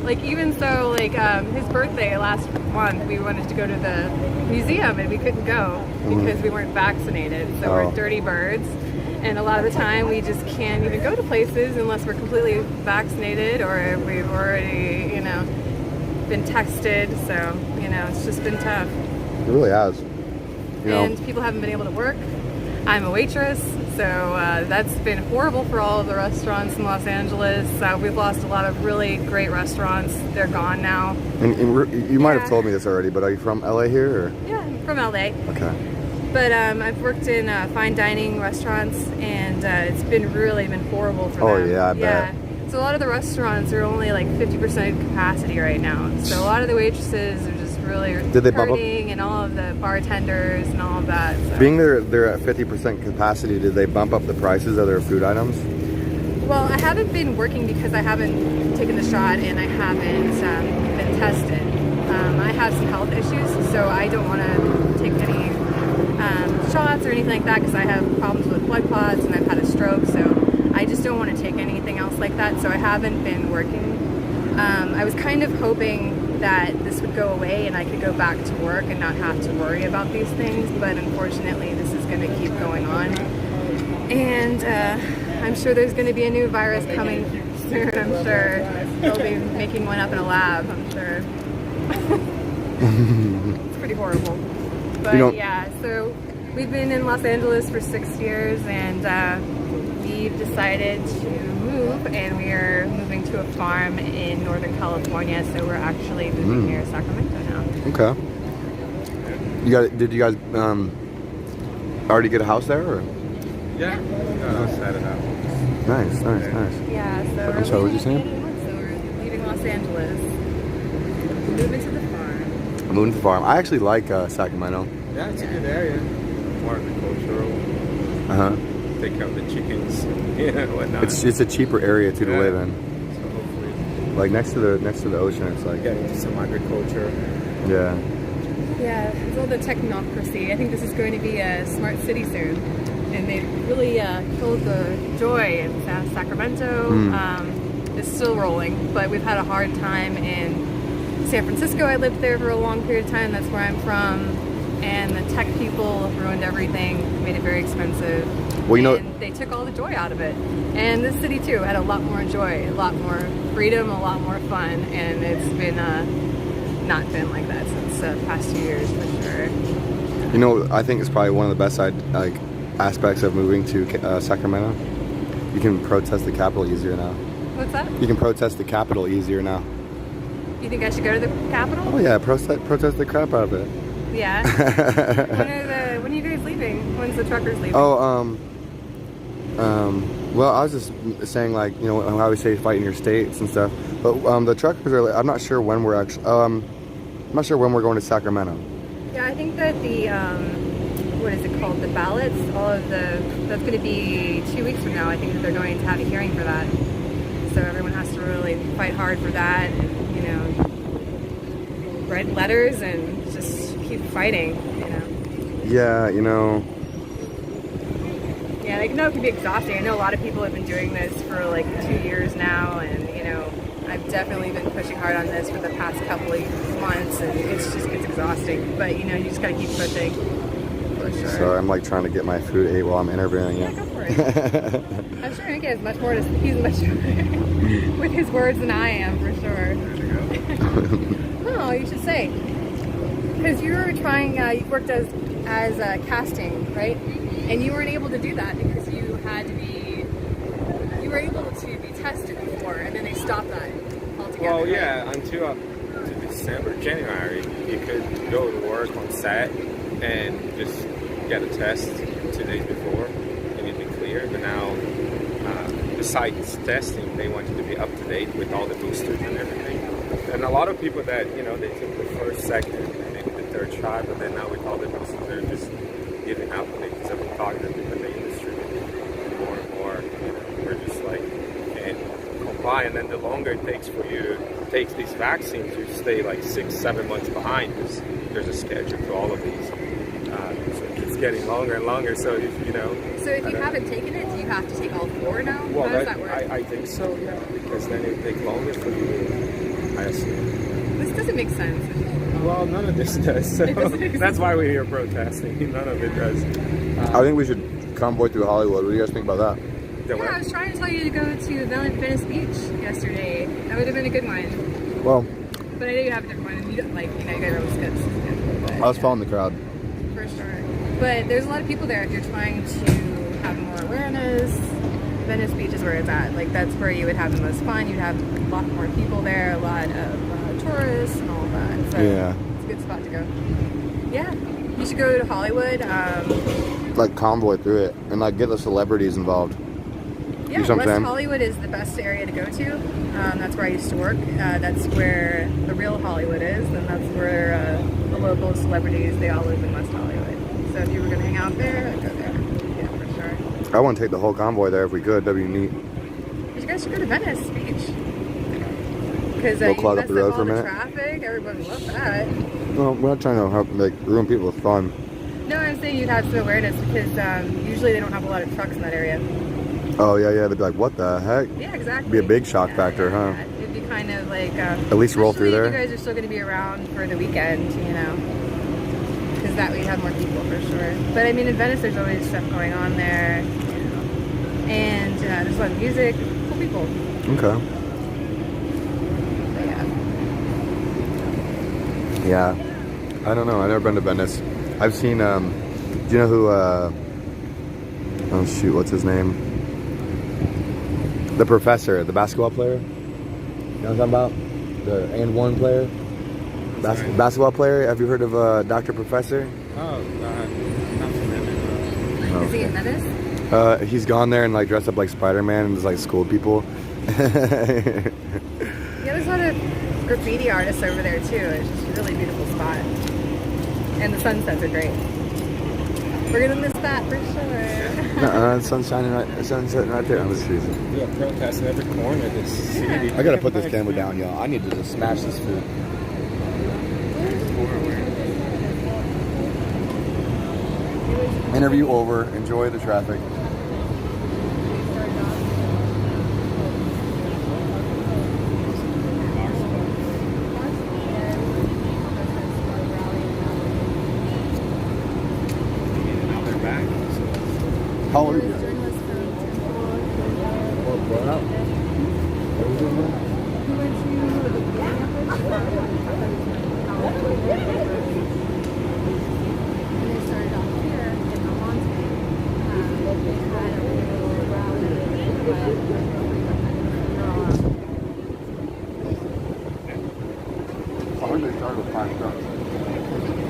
Like, even so, like, his birthday last month, we wanted to go to the museum and we couldn't go because we weren't vaccinated. So we're dirty birds. And a lot of the time we just can't even go to places unless we're completely vaccinated or if we've already, been tested. So, it's just been tough. It really has. And people haven't been able to work. I'm a waitress, so that's been horrible for all of the restaurants in Los Angeles. We've lost a lot of really great restaurants. They're gone now. And you might have told me this already, but are you from LA here? Or? Yeah, I'm from LA. Okay. But I've worked in fine dining restaurants, and it's been horrible for them. Oh yeah, I bet. So a lot of the restaurants are only like 50% capacity right now. So a lot of the waitresses are just really hurting, and all of the bartenders and all of that. So. Being they're at 50% capacity, did they bump up the prices of their food items? Well, I haven't been working because I haven't taken the shot and I haven't been tested. I have some health issues, so I don't want to take any shots or anything like that because I have problems with blood clots and I've had a stroke, so I just don't want to take anything else like that, so I haven't been working. I was kind of hoping that this would go away and I could go back to work and not have to worry about these things, but unfortunately this is going to keep going on. And I'm sure there's going to be a new virus coming soon, I'm sure. They'll be making one up in a lab, I'm sure. It's pretty horrible. But so we've been in Los Angeles for 6 years, and we've decided to move, and we are moving to a farm in Northern California, so we're actually moving near Sacramento now. Okay. Did you guys already get a house there? Or? Yeah. Set it up. Nice. Yeah, so I'm sorry, what did you say? So we're leaving Los Angeles, moving to the farm. Moving to the farm. I actually like Sacramento. Yeah, it's a good area. More agricultural. Take care of the chickens, whatnot. It's a cheaper area to live in. So hopefully, like next to the ocean, it's like get into some agriculture. Yeah. Yeah, it's all the technocracy. I think this is going to be a smart city soon, and they've really killed the joy in Sacramento. It's still rolling, but we've had a hard time in San Francisco. I lived there for a long period of time. That's where I'm from. And the tech people ruined everything, made it very expensive. Well, and they took all the joy out of it. And this city too had a lot more joy, a lot more freedom, a lot more fun. And it's been not been like that since the past 2 years for sure. I think it's probably one of the best aspects of moving to Sacramento. You can protest the Capitol easier now. What's that? You can protest the Capitol easier now. You think I should go to the Capitol? Oh yeah, protest the crap out of it. Yeah. When are you guys leaving? When's the truckers leaving? Well, I was just saying, how we say fight in your states and stuff. But the truckers are. I'm not sure when we're actually. I'm not sure when we're going to Sacramento. Yeah, I think that the what is it called? The ballots. That's going to be 2 weeks from now. I think that they're going to have a hearing for that. so everyone has to really fight hard for that, and, you know, write letters and just keep fighting, you know. Yeah, you know. Yeah, like, no, it can be exhausting. I know a lot of people have been doing this for like 2 years now, and, you know, I've definitely been pushing hard on this for the past couple of months, and it's exhausting. But, you know, you just gotta keep pushing, for sure. So I'm like trying to get my food ate while I'm interviewing you. Yeah, go for it. I'm sure Nick has much more to, he's much with his words than I am, for sure. Oh, you should say. Because you were trying, you worked as casting, right? And you weren't able to do that because you had to be, you were able to be tested before, and then they stopped that altogether. Well, right? yeah, until January, you could go to work on set and just get a test 2 days before, and you'd be clear. But now, besides testing, they want you to be up to date with all the boosters and everything. And a lot of people that, you know, they took the first, second, and maybe the third shot, but then now with all the boosters, they're just giving up. And they just have been talking to people in the industry more and more. You know, we're just like, can't comply. And then the longer it takes for you to take these vaccines, you stay like 6-7 months behind because there's a schedule to all of these. So it's getting longer and longer. So if you know. So if you haven't taken it, do you have to take all 4 now? Well, how does that work? I think so, yeah, because then it takes longer for you. I assume. This doesn't make sense. Well, none of this does. So that's why we're here protesting. None of it does. I think we should convoy through Hollywood. What do you guys think about that? Yeah, I was trying to tell you to go to Venice Beach yesterday. That would have been a good one. Well, but I know you have a different one. You don't, like, you know, you got your own skips. I was following the crowd. For sure. But there's a lot of people there if you're trying to have more awareness. Venice Beach is where it's at. Like, that's where you would have the most fun. You'd have a lot more people there, a lot of tourists and all that. So yeah. It's a good spot to go. Yeah. You should go to Hollywood. Like convoy through it and like get the celebrities involved. Yeah, West Hollywood is the best area to go to. That's where I used to work. That's where the real Hollywood is, and that's where the local celebrities, they all live in West Hollywood. So if you were going to hang out there, I'd go there. Yeah, for sure. I want to take the whole convoy there if we could. That'd be neat. But you guys should go to Venice Beach. Because we'll you clog up the road all for a the minute. traffic. Everybody loves that. No, we're not trying to help, like ruin people's fun. No, I'm saying you'd have some awareness because usually they don't have a lot of trucks in that area. Oh yeah, they'd be like, what the heck? Yeah, exactly. Be a big shock factor, huh? Yeah. It'd be kind of like at least roll through there. You guys are still going to be around for the weekend, you know, because that way you have more people for sure. But I mean, in Venice, there's always stuff going on there, you know, and there's a lot of music, cool people. Okay. But yeah. I don't know. I've never been to Venice. I've seen. Do you know who? Oh shoot, what's his name? The professor, the basketball player. You know what I'm talking about? The &1 player. Basketball player. Have you heard of Dr. Professor? Oh, not familiar. Is he in Venice? He's gone there and like dressed up like Spider-Man and just like schooled people. Yeah, there's a lot of graffiti artists over there too. It's just a really beautiful spot. And the sunsets are great. We're gonna miss that for sure. The sun's shining right, the sun's setting right there on this season. We have protests in every corner of this city. I gotta put this camera down, y'all. I need to just smash this food. Interview over. Enjoy the traffic. How old are you? I heard they started with 5 trucks. I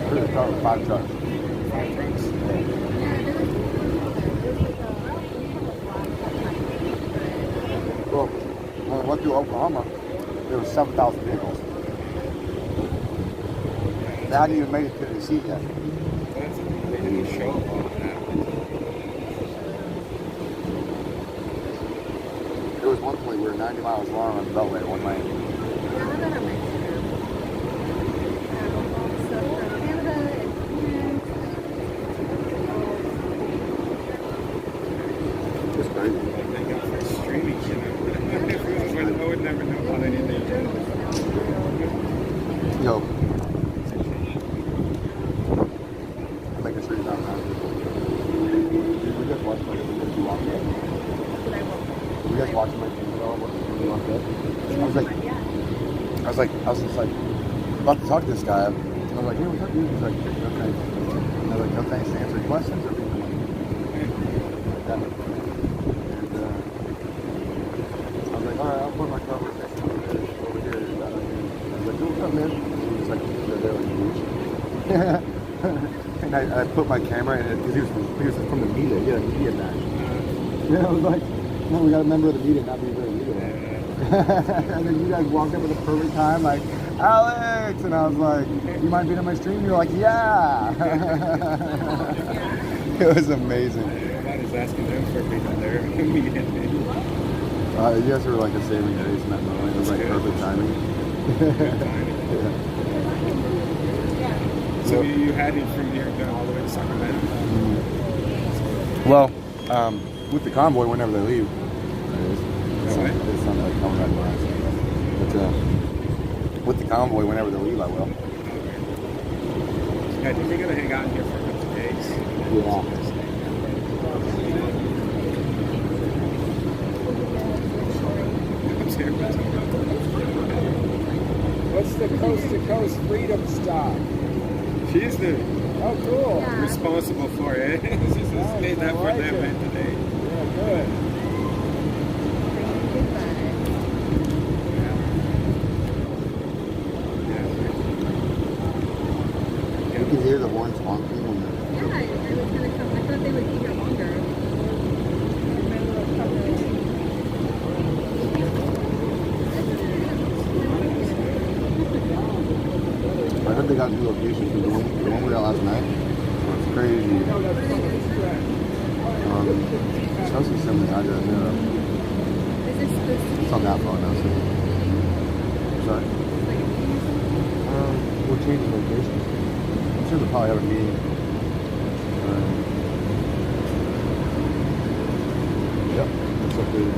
heard they started with 5 trucks. 5 trucks? Well, when I went through Oklahoma, there were 7,000 vehicles. They hadn't even made it to the seat yet. They didn't show up on that. There was one point where over 90 miles long on the Beltway, one lane. It's crazy. They got for streaming, you know. I would never know about anything. Yo. Making sure you're not mad. We just watched my video when you walked up. We guys watching my video when you walked up. I was just like, about to talk to this guy. And I was like, hey, what's up, dude? He's like, okay. And I was like, no thanks to answer questions or anything like that. And I was like, all right, I'll put my conversation over here. And I was like, what's up, man? And he was like, they're there on the beach. And I put my camera in it because he was from the media. He had a media match. Yeah, I was like, no, we got a member of the media not being very media. And then you guys walked up at the perfect time, like, Alex! And I was like, you mind being on my stream? You were like, yeah! It was amazing. Everybody's asking them for being there. You guys were like a saving grace in that moment. It was like perfect timing. Yeah. So you had it from here going all the way to Sacramento? Mm-hmm. Well, with the convoy, whenever they leave, it's not like coming back last. But with the convoy, whenever they leave, I will. Yeah, you're going to hang out in here for a couple of days. Yeah. What's the coast-to-coast freedom stop? She's the cool. responsible for it. She's just made that for them today. Yeah, good. You can hear the horns honking when they're... Yeah, I was gonna come. I thought they would be here longer. I heard they got new locations. The one we were at last night was crazy. Chelsea's sent me the address. It's on that phone now, so. Sorry? We're changing locations. I'm sure they'll probably have a meeting. Yep, that's up there.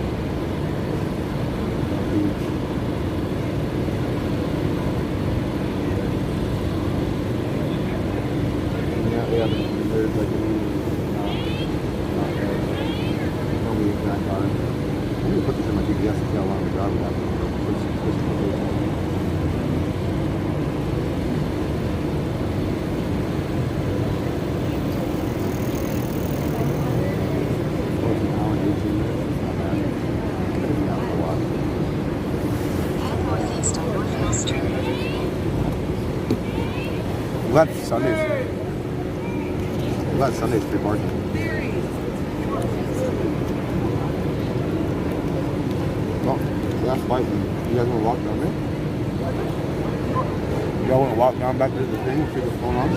Yeah, there's like a meeting. Tell me the exact time. I'm gonna put this in my GPS to see how long the drive we have. It's an hour and 18 minutes. It's not bad. It's been out for a while. I'm glad Sundays. I'm glad Sunday's free parking. Well, that's fine. You guys want to walk down there? Y'all want to walk down back to the thing and see what's going on?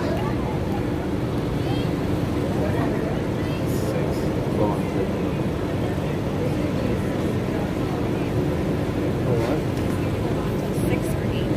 Go on, Six or eight.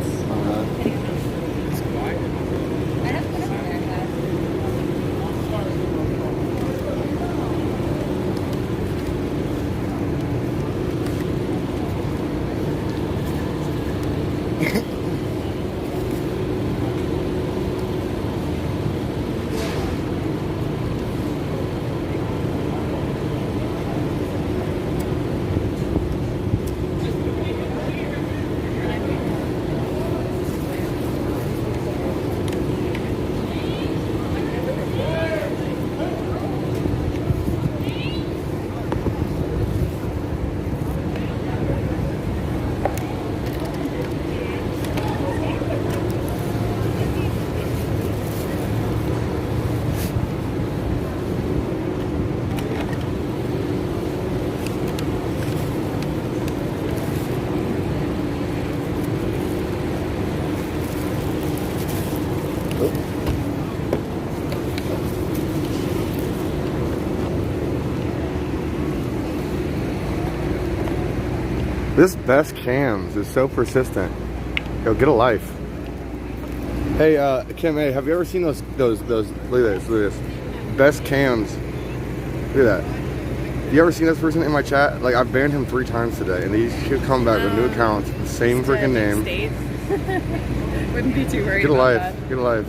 This best cams is so persistent. Yo, get a life. Hey, Kim, hey, have you ever seen those, look at this. Best cams. Look at that. You ever seen this person in my chat? Like, I've banned him 3 times today, and he keep coming back with new accounts, the same freaking name. Wouldn't be too worried Get a about life. that. Get a life.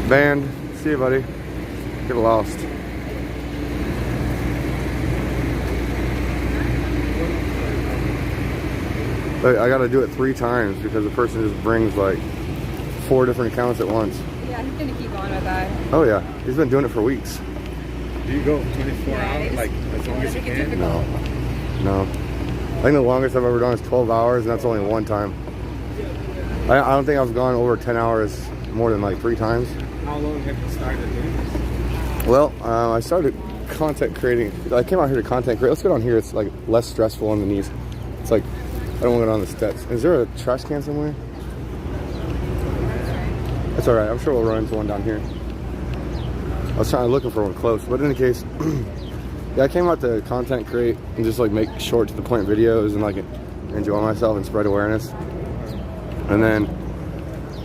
Banned. See you, buddy. Get lost. But I gotta do it 3 times because the person just brings like 4 different accounts at once. Yeah, he's gonna keep on with that. Oh yeah, he's been doing it for weeks. Do you go 24 hours, like as long as you can? No. I think the longest I've ever done is 12 hours, and that's only 1 time. I don't think I've gone over 10 hours more than like 3 times. How long have you started doing this? Well, I started content creating. I came out here to content create. Let's go down here. It's like less stressful on the knees. It's like, I don't want to go down the steps. Is there a trash can somewhere? That's all right. I'm sure we'll run into one down here. I was looking for one close, but in any case, yeah, I came out to content create and just like make short to the point videos and like enjoy myself and spread awareness. And then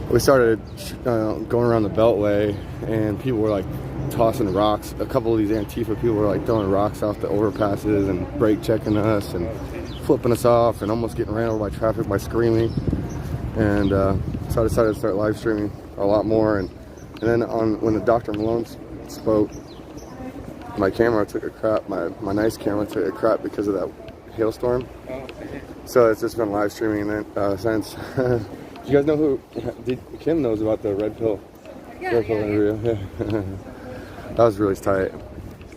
we started going around the Beltway, and people were like tossing rocks. A couple of these Antifa people were like throwing rocks off the overpasses and brake checking us and flipping us off and almost getting ran over by traffic by screaming. And so I decided to start live streaming a lot more. And then when the Dr. Malone spoke, my camera took a crap. My nice camera took a crap because of that hailstorm. So it's just been live streaming since. You guys know who? Kim knows about the red pill. Red pill interview. Yeah. That was really tight.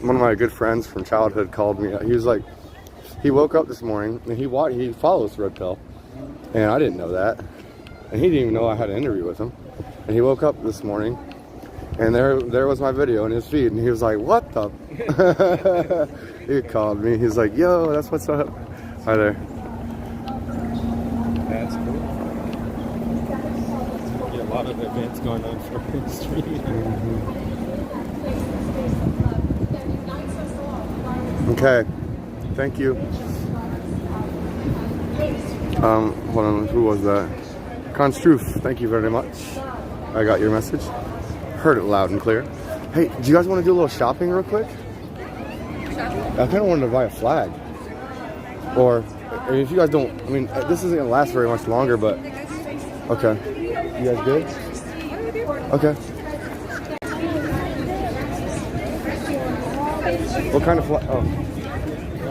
One of my good friends from childhood called me. He was like, he woke up this morning and he follows Red Pill, and I didn't know that, and he didn't even know I had an interview with him. And he woke up this morning, and there was my video in his feed, and he was like, "What the?" He called me. He's like, "Yo, that's what's up." Hi there. That's cool. Yeah, a lot of events going on for the street. Okay. Thank you. Hold on, who was that? Constroof, thank you very much. I got your message. Heard it loud and clear. Hey, do you guys want to do a little shopping real quick? I kind of wanted to buy a flag. Or, if you guys don't, I mean, this isn't going to last very much longer, but... Okay. You guys good? Okay. What kind of flag? Oh.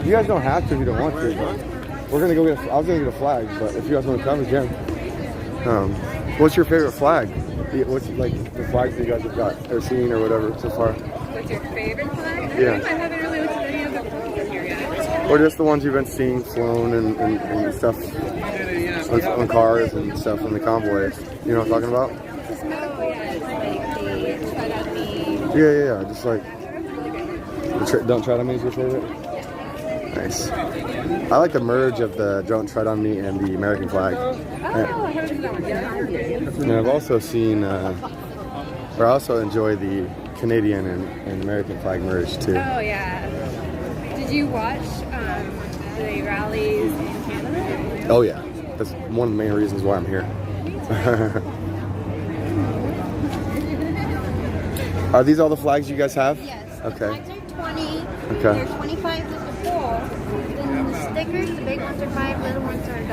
You guys don't have to if you don't want to. We're gonna go get. I was gonna get a flag, but if you guys want to come, we can. What's your favorite flag? What's like the flags that you guys have got or seen or whatever so far? What's your favorite flag? Yeah. I haven't really looked at any of the flags here yet. Or just the ones you've been seeing flown and stuff on cars and stuff in the convoy. You know what I'm talking about? Oh yeah, it's like the tread on me. Yeah. Just like Don't Tread on Me is your favorite. Nice. I like the merge of the Don't Tread on Me and the American flag. And I've also seen, or I also enjoy the Canadian and American flag merge too. Oh yeah. Did you watch the rallies in Canada? Oh yeah. That's one of the main reasons why I'm here. Are these all the flags you guys have? Yes. Okay. The flags are 20. Okay. They're 25 with the pole. Then the stickers, the big ones are $5, little ones are $1.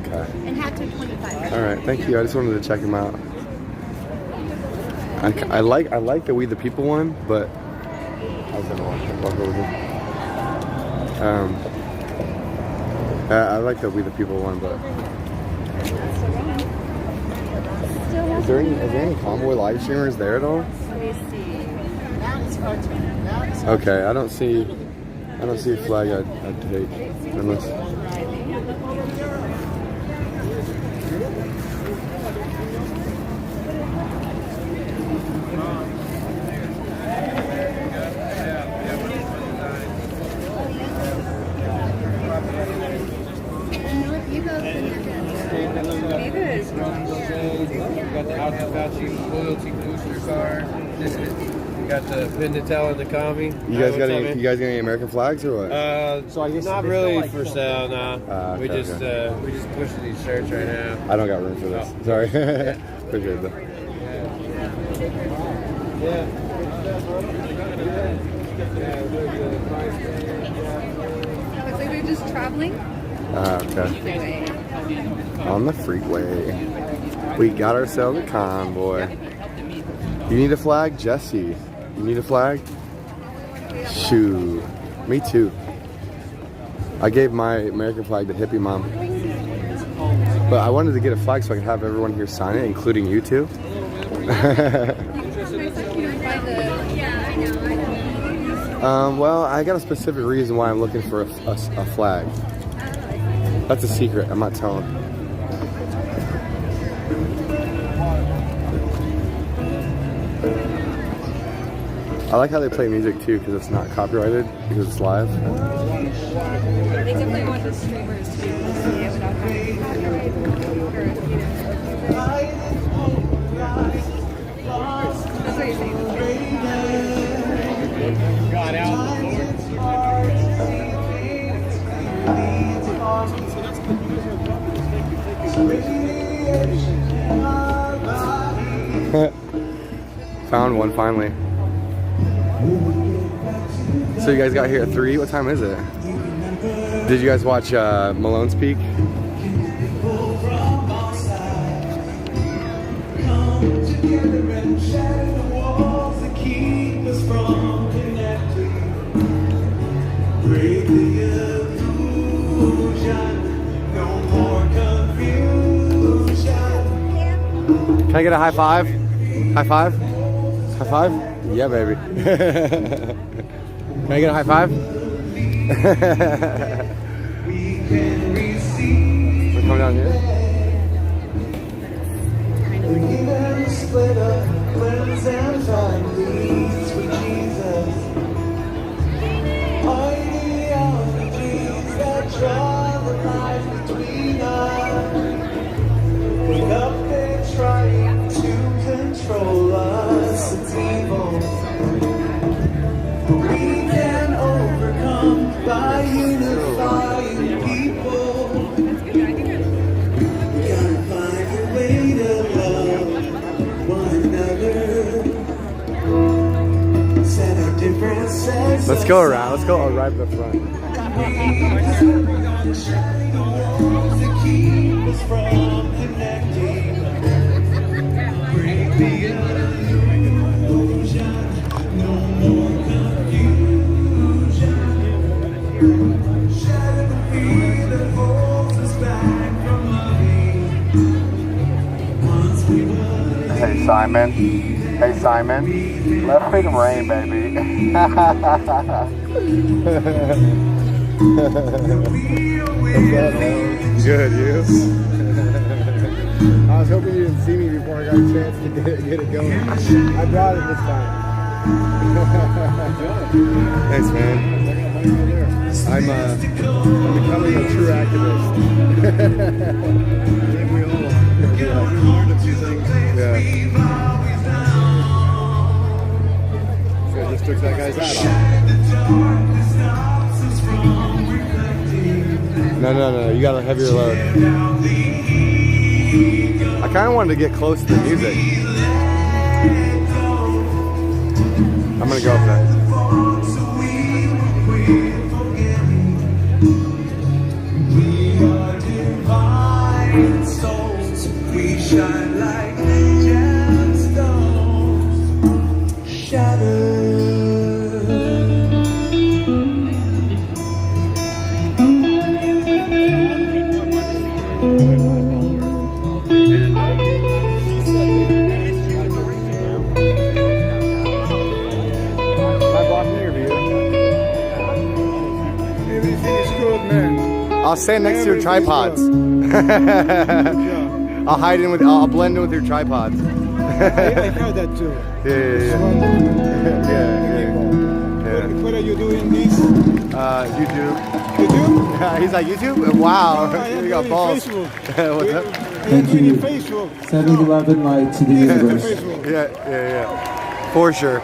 Okay. And hats are 25. All right. Thank you. I just wanted to check them out. I like the We the People one, but I was gonna walk over here. I like the We the People one, but is there any Convoy live streamers there at all? Let me see. Okay, I don't see a flag I'd take unless. We got the Advocacy loyalty booster card. We got the pin to tell and the commie. You guys got any American flags or what? So I guess not really for sale, no. We just pushing these shirts right now. I don't got room for this. Oh. Sorry. Appreciate that. Looks like they're just traveling. Okay. On the freeway. We got ourselves a convoy. You need a flag? Jesse. You need a flag? Shoot. Me too. I gave my American flag to hippie mom. But I wanted to get a flag so I could have everyone here sign it, including you two. Well, I got a specific reason why I'm looking for a flag. That's a secret. I'm not telling. I like how they play music too because it's not copyrighted because it's live. They definitely want the streamers to be able to see it without having copyright. That's what you're saying. Got out. Found one finally. So you guys got here at 3. What time is it? Did you guys watch Malone's Peak? Can I get a high five? High five? High five? Yeah, baby. Can I get a high five? We're coming down here. Trying to control us, it's evil. But we can overcome by unifying people. We gotta find a way to love one another. Set our differences. Let's go around. Let's go right to the front. Shining walls that keep us from connecting. Break the illusion, no more confusion. Shatter the fear that holds us back from loving. Once we were. Hey Simon. Hey Simon. Let freedom reign, baby. Good, you? I was hoping you didn't see me before I got a chance to get it going. I brought it this time. Thanks, man. I'm becoming a true activist. Yeah. So I just took that guy's hat off. No, you got a heavier load. I kind of wanted to get close to the music. I'm gonna go up there. We are divine souls. We shine like gemstones. Shatter. I'll stand next to your tripods. I'll hide in with. I'll blend in with your tripods. I heard that too. Yeah. What are you doing this? YouTube. YouTube? He's like YouTube. Wow, you got balls. What's up? Thank you. 7-Eleven light to the universe. Yeah. For sure.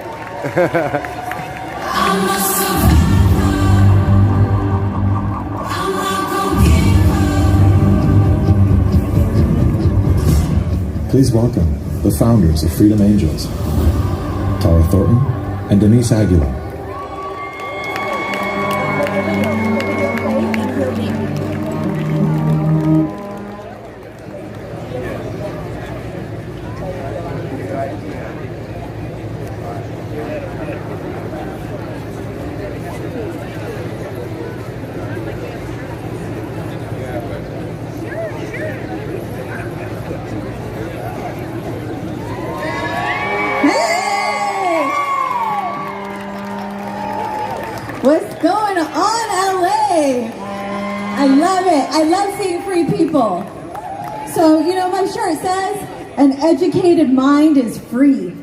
Please welcome the founders of Freedom Angels, Tara Thornton and Denise Aguilar. What's going on, LA? I love it. I love seeing free people. So, you know, my shirt says, an educated mind is free.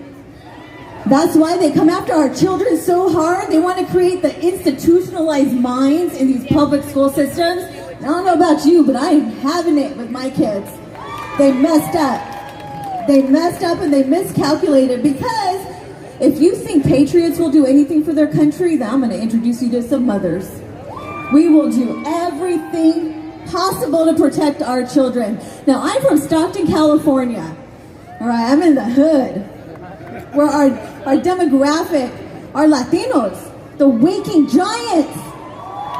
That's why they come after our children so hard. They want to create the institutionalized minds in these public school systems. I don't know about you, but I am having it with my kids. They messed up. They messed up and they miscalculated, because if you think patriots will do anything for their country, then I'm going to introduce you to some mothers. We will do everything possible to protect our children. Now, I'm from Stockton, California. All right, I'm in the hood, where our demographic are Latinos, the waking giants.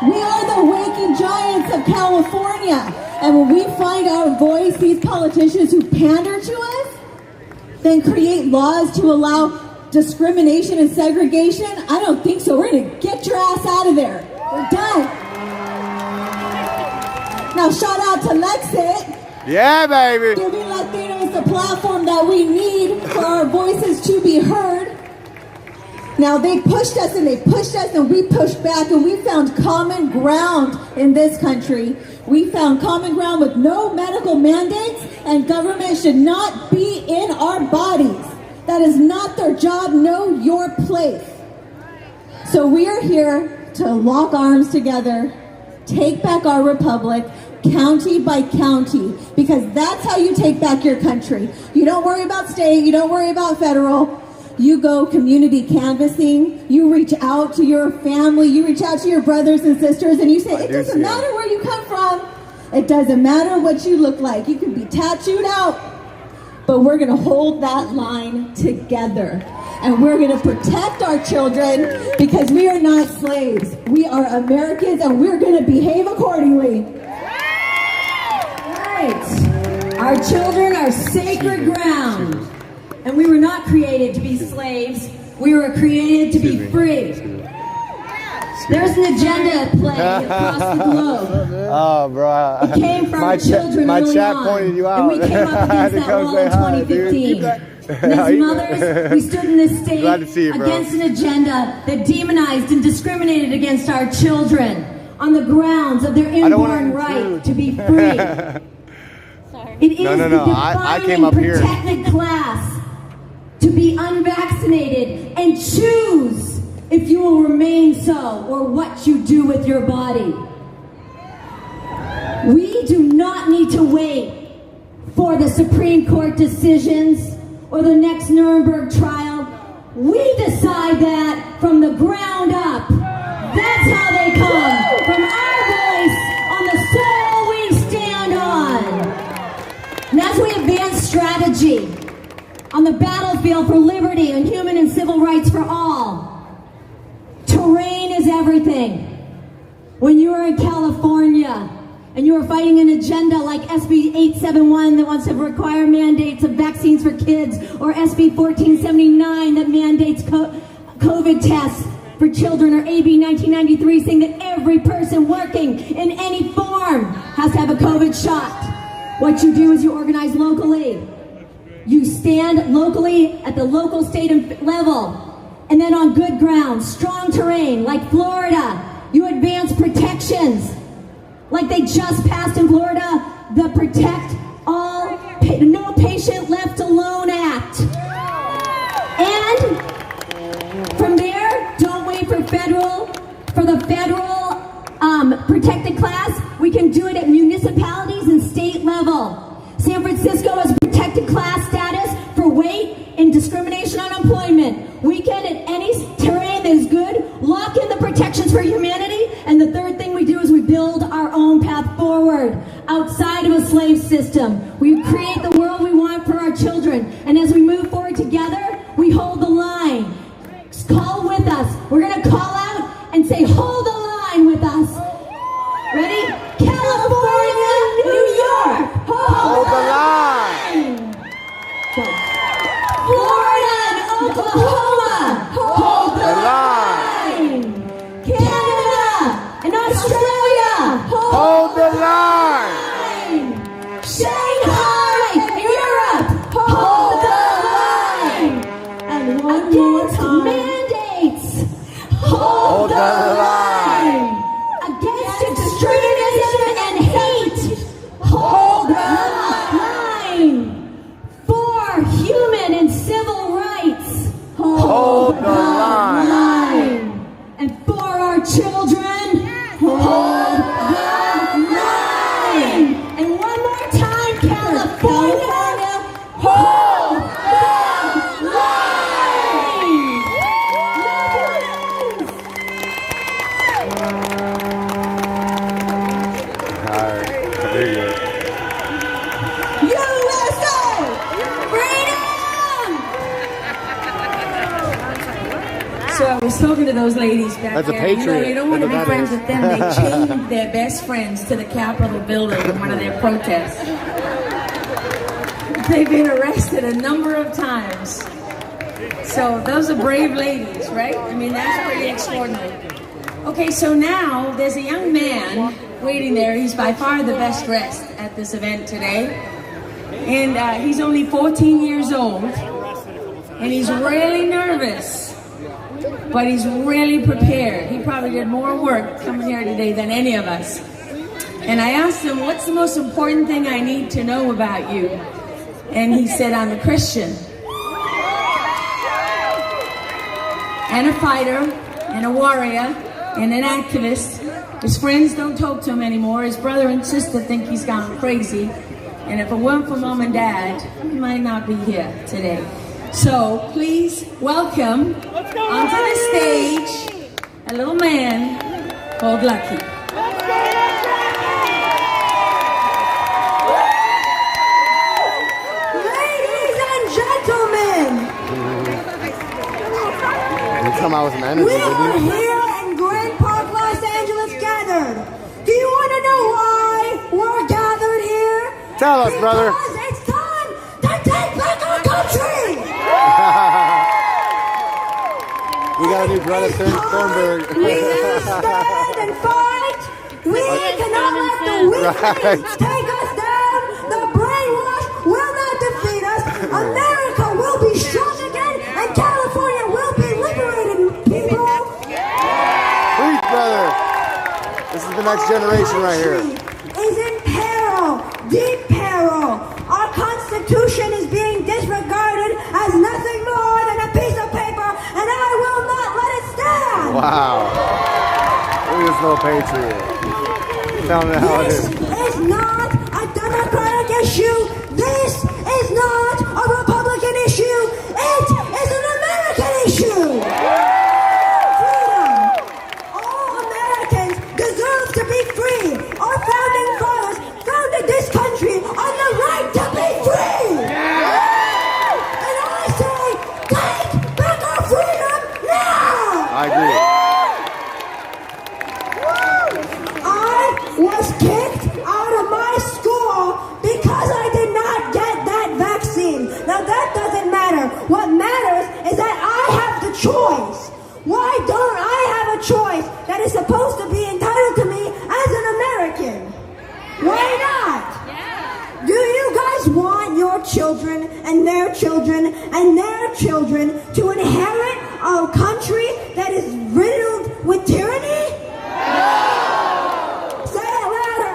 We are the waking giants of California. And when we find our voice, these politicians who pander to us, then create laws to allow discrimination and segregation, I don't think so. We're going to get your ass out of there. We're done. Now, shout out to Lexit. Yeah, baby. Giving Latinos the platform that we need for our voices to be heard. Now, they pushed us and we pushed back, and we found common ground in this country. We found common ground with no medical mandates, and government should not be in our bodies. That is not their job. Know your place. So we are here to lock arms together, take back our republic, county by county, because that's how you take back your country. You don't worry about state, you don't worry about federal. You go community canvassing, you reach out to your family, you reach out to your brothers and sisters, and you say, it doesn't matter where you come from, it doesn't matter what you look like, you can be tattooed out, but we're gonna hold that line together. And we're gonna protect our children, because we are not slaves. We are Americans, and we're gonna behave accordingly. Right. Our children are sacred ground. And we were not created to be slaves. We were created to be free. There's an agenda at play across the globe. Oh, bro. It came from our children my early chat on. pointed you out. And we came up against that wall in 2015. And as mothers, we stood in this state against an agenda that demonized and discriminated against our children on the grounds of their inborn right to be free. It is the defining protected class to be unvaccinated and choose if you will remain so or what you do with your body. We do not need to wait for the Supreme Court decisions or the next Nuremberg trial. We decide that from the ground up. That's how they come, from our voice on the soil we stand on. And as we advance strategy on the battlefield for liberty and human and civil rights for all, terrain is everything. When you are in California and you are fighting an agenda like SB 871 that wants to require mandates of vaccines for kids, or SB 1479 that mandates COVID tests for children, or AB 1993 saying that every person working in any form has to have a COVID shot. What you do is you organize locally. You stand locally at the local, state, and level. And then on good ground, strong terrain, like Florida, you advance protections. Like they just passed in Florida, the Protect All, No Patient Left Alone Act. And from there, don't wait for the federal protected class. We can do it at municipalities and state level. San Francisco has protected class status for weight and discrimination on employment. Weekend in any terrain that is good, lock in the protections for humanity, and the third thing we do is we build our own path forward outside of a slave system. We create the world we want for our children, and as we move forward together, we hold the line. Call with us. We're going to call out and say, hold the line with us. Ready? California, New York, hold the line. Florida and Oklahoma, hold the line. Canada and Australia, hold the line. Shanghai, Europe, hold the line. And one more time. Mandates, hold the line. Against extremism and hate, hold the line. For human and civil rights, hold the line. And for our children, hold the line. And one more time, California, hold the So I was talking to those ladies back That's a there. patriot. You don't want to be That's friends what with that them. They is. chained their best friends to the Capitol building in one of their protests. They've been arrested a number of times. So those are brave ladies, right? I mean, that's pretty extraordinary. Okay, so now there's a young man waiting there. He's by far the best dressed at this event today. And he's only 14 years old. And he's really nervous. But he's really prepared. He probably did more work coming here today than any of us. And I asked him, what's the most important thing I need to know about you? And he said, I'm a Christian. And a fighter, and a warrior, and an activist. His friends don't talk to him anymore. His brother and sister think he's gone crazy. And if it weren't for Mom and Dad, he might not be here today. So please welcome onto the stage a little man called Lucky. Ladies and gentlemen, Come out with some energy, we are baby. here in Grand Park, Los Angeles gathered. Do you want to know why we're gathered here? Tell us, brother. Because it's time to take back our country. We got a new Greta Thunberg. We will stand and fight. We cannot let the weaklings take us down. The brainwash will not defeat us. America will be strong again, and California will be liberated, people. Preach, brother. This is the next generation right here. Is in peril, deep peril. Our Constitution is being disregarded as nothing more than a piece of paper, and I will not let it stand. Wow. Look at this little patriot. Telling me how it This is. is not a Democratic issue. This is not a Republican issue. It is an American issue. Freedom. All Americans deserve to be free. Our founding fathers founded this country on the right to be free. And I say, take back our freedom now. I agree. I was kicked out of my school because I did not get that vaccine. Now that doesn't matter. What matters is that I have the choice. Why don't I have a choice that is supposed to be entitled to me as an American? Why not? Do you guys want your children and their children and their children to inherit a country that is riddled with tyranny? Say it louder.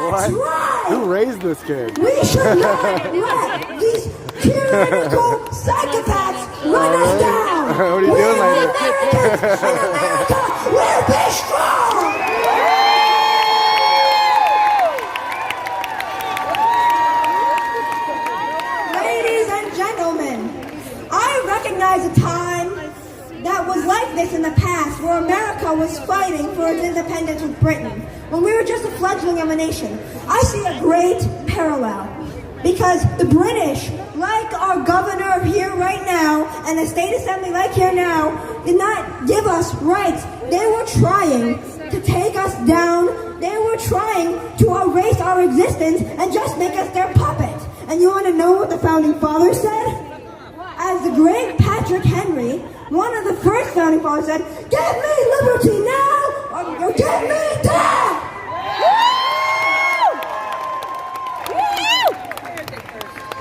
What? That's right. Who raised this kid? We should not let these tyrannical psychopaths run us down. What are you doing later? Americans and America will be strong. Ladies and gentlemen, I like this in the past, where America was fighting for its independence with Britain, when we were just a fledgling of a nation. I see a great parallel, because the British, like our governor here right now, and the state assembly like here now, did not give us rights. They were trying to take us down. They were trying to erase our existence and just make us their puppet. And you want to know what the Founding Fathers said? As the great Patrick Henry, one of the first Founding Fathers said, "Give me liberty now, or give me death!"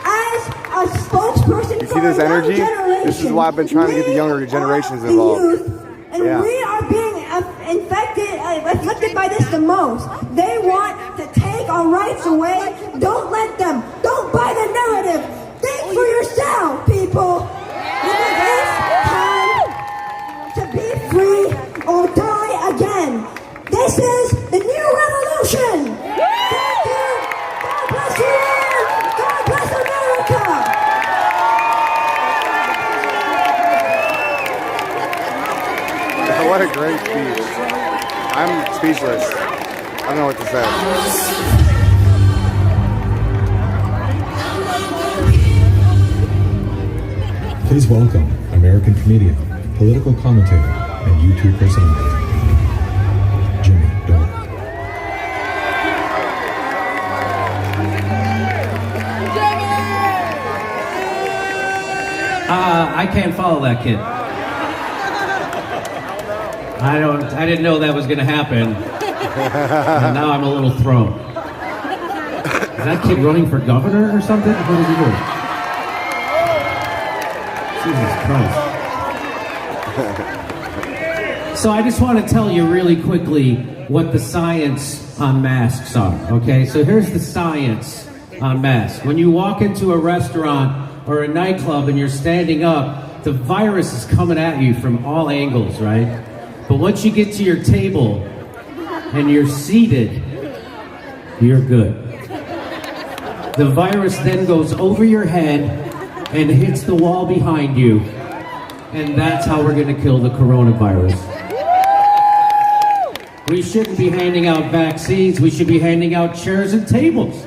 As a spokesperson You for see this a young energy? generation, This is why I've been trying to get the younger generations involved. and we are being afflicted by this the most. They want to take our rights away. Don't let them. Don't buy the narrative. Think for yourself, people. Because it's time to be free or die again. This is the new revolution. Thank you. God bless you all. God bless America. What a great speech. I'm speechless. I don't know what to say. Please welcome American comedian, political commentator, and YouTube personality, Jimmy Dore. I can't follow that kid. I didn't know that was going to happen. And now I'm a little thrown. Is that kid running for governor or something? What is he doing? Jesus Christ. So I just want to tell you really quickly what the science on masks are, okay? So here's the science on masks. When you walk into a restaurant or a nightclub and you're standing up, the virus is coming at you from all angles, right? But once you get to your table and you're seated, you're good. The virus then goes over your head and hits the wall behind you, and that's how we're going to kill the coronavirus. We shouldn't be handing out vaccines, we should be handing out chairs and tables.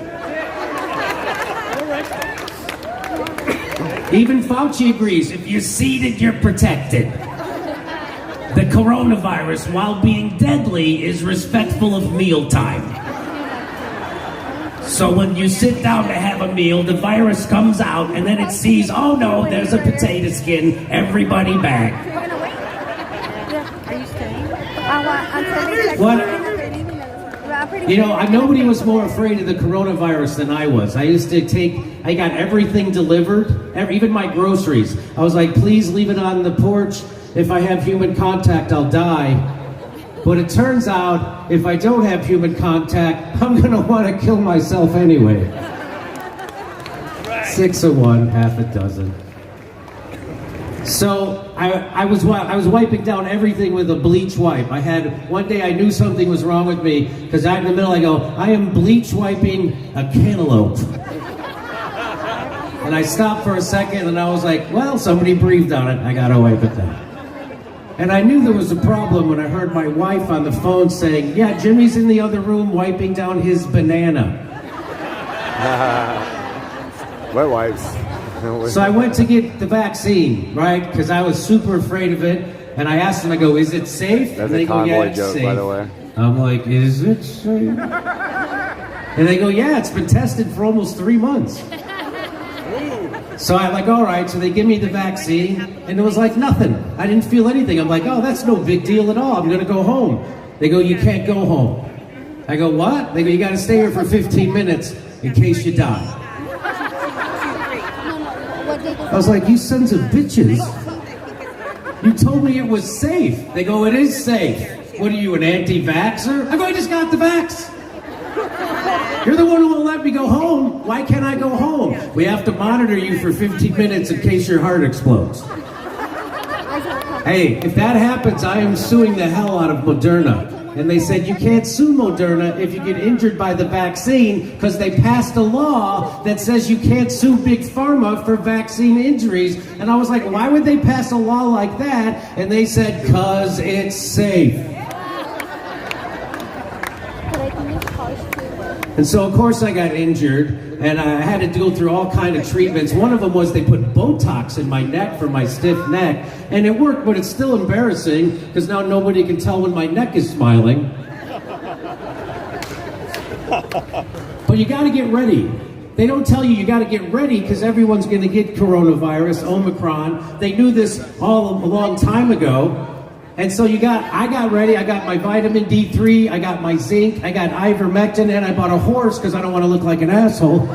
Even Fauci agrees, if you're seated, you're protected. The coronavirus, while being deadly, is respectful of mealtime. So when you sit down to have a meal, the virus comes out, and then it sees, oh no, there's a potato skin, everybody back. Are you staying? What? You know, nobody was more afraid of the coronavirus than I was. I got everything delivered, even my groceries. I was like, please leave it on the porch. If I have human contact, I'll die. But it turns out, if I don't have human contact, I'm going to want to kill myself anyway. 6 of one, half a dozen. So I was wiping down everything with a bleach wipe. One day I knew something was wrong with me, because out in the middle I go, I am bleach wiping a cantaloupe. And I stopped for a second and I was like, well, somebody breathed on it, I gotta wipe it down. And I knew there was a problem when I heard my wife on the phone saying, yeah, Jimmy's in the other room wiping down his banana. Wet wipes. So I went to get the vaccine, right? Because I was super afraid of it. And I asked them, I go, is it safe? That's and they a Convoy go, yeah, it's joke, safe. by the way. I'm like, is it safe? And they go, yeah, it's been tested for almost 3 months. So I'm like, all right, so they give me the vaccine, and it was like nothing. I didn't feel anything. I'm like, oh, that's no big deal at all. I'm going to go home. They go, you can't go home. I go, what? They go, you got to stay here for 15 minutes in case you die. I was like, you sons of bitches. You told me it was safe. They go, it is safe. What are you, an anti-vaxxer? I go, I just got the vax. You're the one who won't let me go home. Why can't I go home? We have to monitor you for 15 minutes in case your heart explodes. Hey, if that happens, I am suing the hell out of Moderna. and they said you can't sue Moderna if you get injured by the vaccine because they passed a law that says you can't sue Big Pharma for vaccine injuries. And I was like, why would they pass a law like that? And they said, because it's safe. And so, of course, I got injured, and I had to go through all kind of treatments. One of them was they put Botox in my neck for my stiff neck, and it worked, but it's still embarrassing because now nobody can tell when my neck is smiling. But you got to get ready. They don't tell you got to get ready because everyone's going to get coronavirus, Omicron. They knew this all a long time ago. And so I got ready, I got my vitamin D3, I got my zinc, I got ivermectin, and I bought a horse because I don't want to look like an asshole.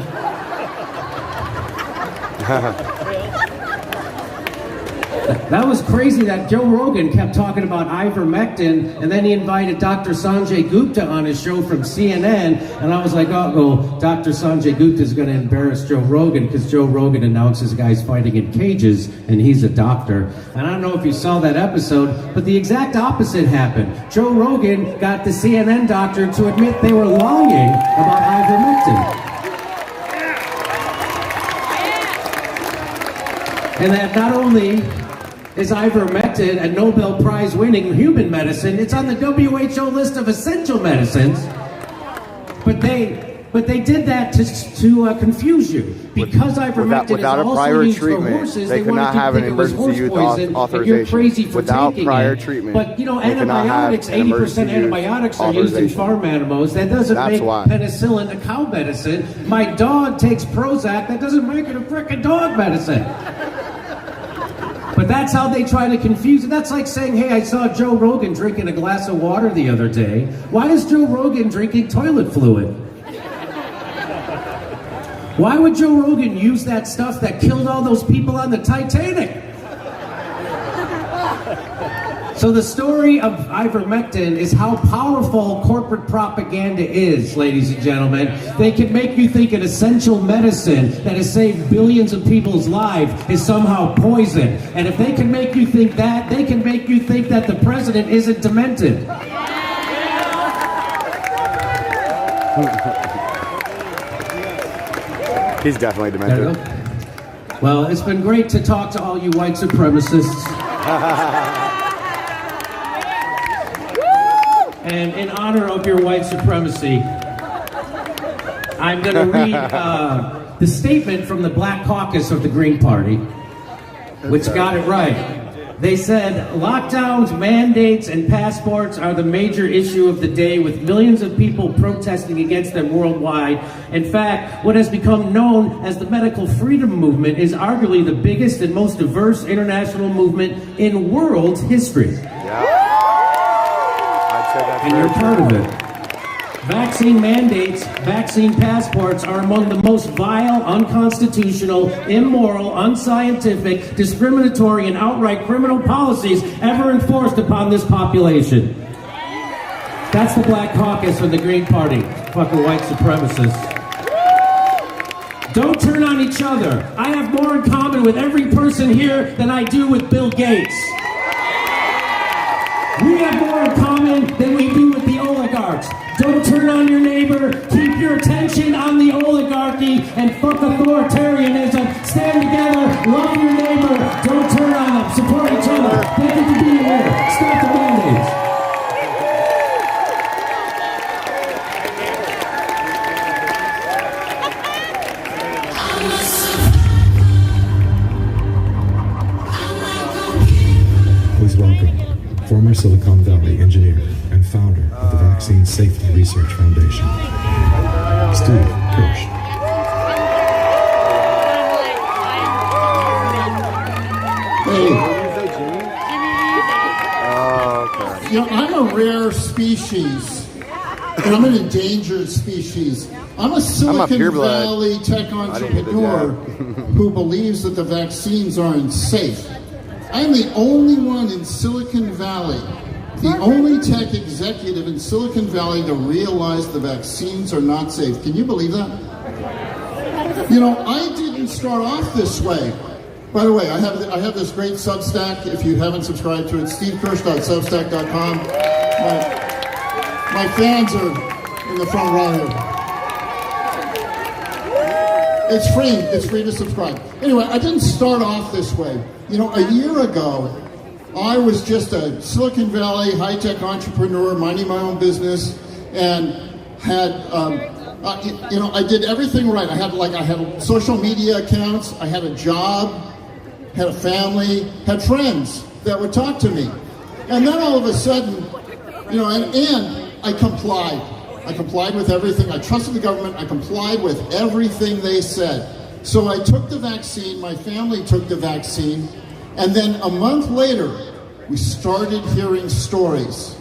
That was crazy that Joe Rogan kept talking about ivermectin, and then he invited Dr. Sanjay Gupta on his show from CNN, and I was like, uh-oh, Dr. Sanjay Gupta is going to embarrass Joe Rogan because Joe Rogan announces guys fighting in cages, and he's a doctor. And I don't know if you saw that episode, but the exact opposite happened. Joe Rogan got the CNN doctor to admit they were lying about ivermectin. And that not only is ivermectin a Nobel Prize winning human medicine, it's on the WHO list of essential medicines. But they did that to confuse you. Because ivermectin without is a also prior used treatment, for horses, they could not have an emergency use authorization. And you're crazy for without taking prior it. treatment, But you know, they cannot have antibiotics, an 80% emergency antibiotics are use used in authorization. farm animals. That doesn't That's make why. penicillin a cow medicine. My dog takes Prozac. That doesn't make it a frickin' dog medicine. But that's how they try to confuse it. That's like saying, hey, I saw Joe Rogan drinking a glass of water the other day. Why is Joe Rogan drinking toilet fluid? Why would Joe Rogan use that stuff that killed all those people on the Titanic? So the story of ivermectin is how powerful corporate propaganda is, ladies and gentlemen. They can make you think an essential medicine that has saved billions of people's lives is somehow poison. And if they can make you think that, they can make you think that the president isn't demented. He's definitely demented. Well, it's been great to talk to all you white supremacists. And in honor of your white supremacy, I'm going to read the statement from the Black Caucus of the Green Party, which got it right. They said, lockdowns, mandates, and passports are the major issue of the day, with millions of people protesting against them worldwide. In fact, what has become known as the medical freedom movement is arguably the biggest and most diverse international movement in world history. And you're part of it. Vaccine mandates, vaccine passports are among the most vile, unconstitutional, immoral, unscientific, discriminatory, and outright criminal policies ever enforced upon this population. That's the Black Caucus of the Green Party. Fucking white supremacists. Don't turn on each other. I have more in common with every person here than I do with Bill Gates. We have more in common than we do with the oligarchs. Don't turn on your neighbor. Keep your attention on the oligarchy and fuck authoritarianism. Stand together. Love your neighbor. Don't turn on them. Support each other. Thank you for being here. Stop the mandates. Please welcome former Silicon Valley engineer and founder of the Vaccine Safety Research Foundation, Steve Kirsch. You know, I'm a rare species, and I'm an endangered species. I'm a Silicon Valley tech entrepreneur who believes that the vaccines aren't safe. I'm the only one in Silicon Valley, the only tech executive in Silicon Valley to realize the vaccines are not safe. Can you believe that? You know, I didn't start off this way. By the way, I have this great Substack. If you haven't subscribed to it, stevekirsch.substack.com. My fans are in the front row here. It's free to subscribe. Anyway, I didn't start off this way. You know, a year ago, I was just a Silicon Valley high-tech entrepreneur minding my own business and had, I did everything right. I had social media accounts, I had a job, had a family, had friends that would talk to me. And then all of a sudden, and I complied. I complied with everything. I trusted the government. I complied with everything they said. So I took the vaccine. My family took the vaccine. And then a month later, we started hearing stories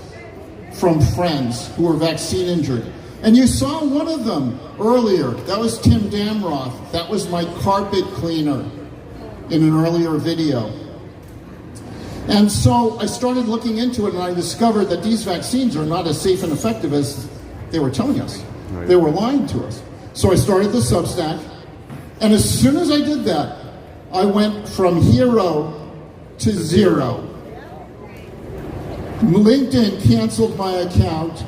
from friends who were vaccine injured. And you saw one of them earlier. That was Tim Damroth. That was my carpet cleaner in an earlier video. And so I started looking into it, and I discovered that these vaccines are not as safe and effective as they were telling us. Right. They were lying to us. So I started the Substack, and as soon as I did that, I went from hero to zero. LinkedIn canceled my account.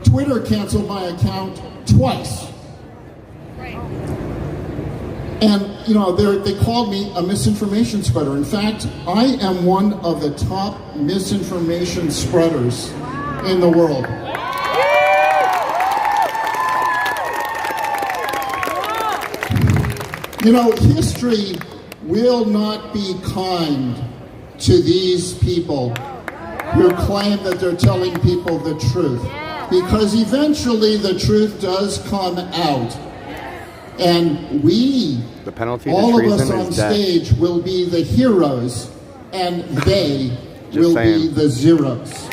Twitter canceled my account twice. And, they called me a misinformation spreader. In fact, I am one of the top misinformation spreaders in the world. History will not be kind to these people who claim that they're telling people the truth. Because eventually the truth does come out. And we, the penalty all to of us treason on is death. stage, will be the heroes, and they will be the zeros.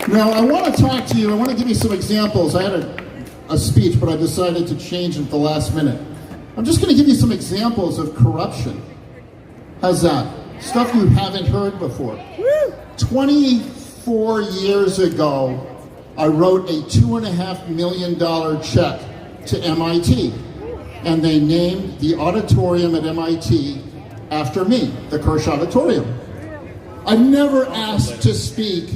Now, I want to talk to you. I want to give you some examples. I had a speech, but I decided to change it at the last minute. I'm just going to give you some examples of corruption. How's that? Stuff you haven't heard before. 24 years ago, I wrote a $2.5 million check to MIT, and they named the auditorium at MIT after me, the Kirsch Auditorium. I've never asked to speak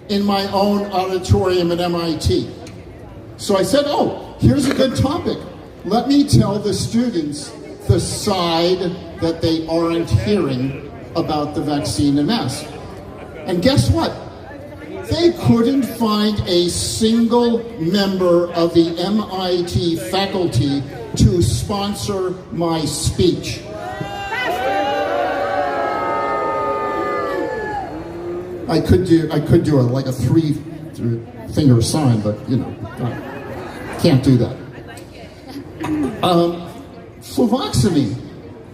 in my own auditorium at MIT. So I said, here's a good topic. Let me tell the students the side that they aren't hearing about the vaccine and mask. And guess what? They couldn't find a single member of the MIT faculty to sponsor my speech. I could do a 3-finger sign, but can't do that. Fluvoxamine.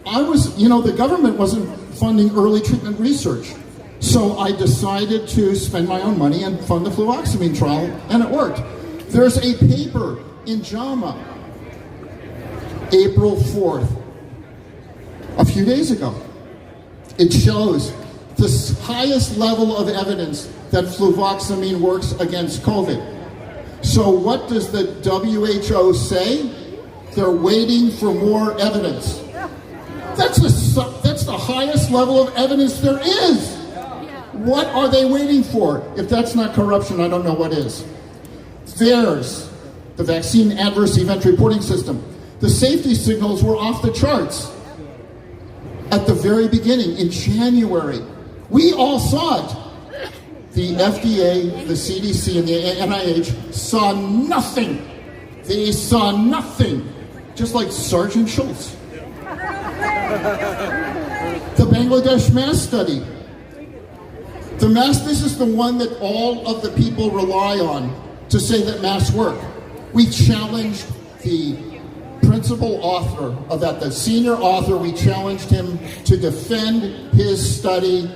The government wasn't funding early treatment research. So I decided to spend my own money and fund the fluvoxamine trial, and it worked. There's a paper in JAMA, April 4th, a few days ago. It shows the highest level of evidence that fluvoxamine works against COVID. So what does the WHO say? They're waiting for more evidence. That's the highest level of evidence there is. What are they waiting for? If that's not corruption, I don't know what is. VAERS, the Vaccine Adverse Event Reporting System. The safety signals were off the charts at the very beginning in January. We all saw it. The FDA, the CDC, and the NIH saw nothing. They saw nothing. Just like Sergeant Schultz. The Bangladesh mask study. This is the one that all of the people rely on to say that masks work. We challenged the principal author of that, the senior author. We challenged him to defend his study,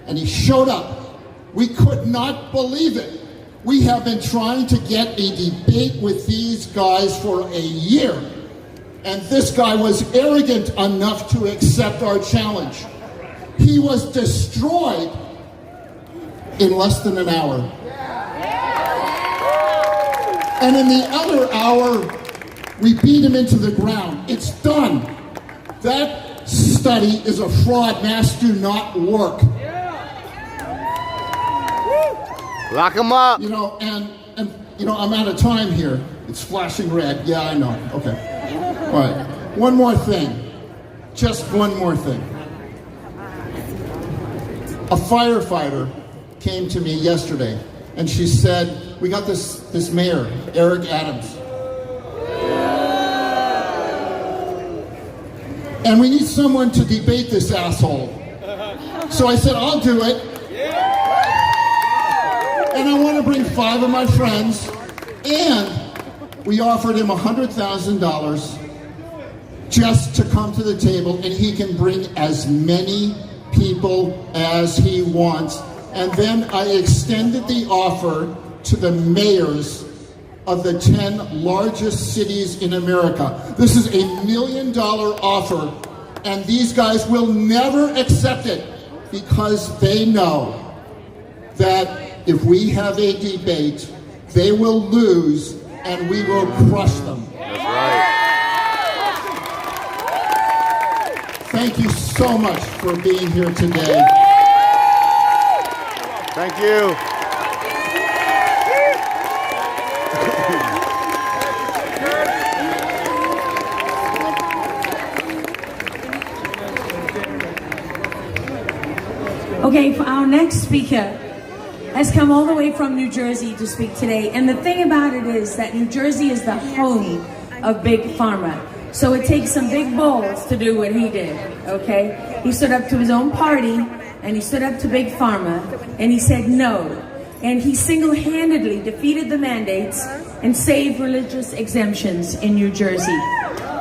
and he showed up. We could not believe it. We have been trying to get a debate with these guys for a year, and this guy was arrogant enough to accept our challenge. He was destroyed in less than an hour. And in the other hour, we beat him into the ground. It's done. That study is a fraud. Masks do not work. Lock them up. You know, and you know, I'm out of time here. It's flashing red. Yeah, I know. Okay. All right. One more thing. Just one more thing. A firefighter came to me yesterday, and she said, we got this mayor, Eric Adams. And we need someone to debate this asshole. So I said, I'll do it. And I want to bring 5 of my friends. And we offered him $100,000 just to come to the table, and he can bring as many people as he wants. And then I extended the offer to the mayors of the 10 largest cities in America. This is $1 million offer, and these guys will never accept it because they know that if we have a debate, they will lose and we will crush them. That's right. Thank you so much for being here today. Thank you. Okay, for our next speaker has come all the way from New Jersey to speak today. And the thing about it is that New Jersey is the home of Big Pharma. So it takes some big balls to do what he did, okay? He stood up to his own party, and he stood up to Big Pharma, and he said no. And he single-handedly defeated the mandates and saved religious exemptions in New Jersey.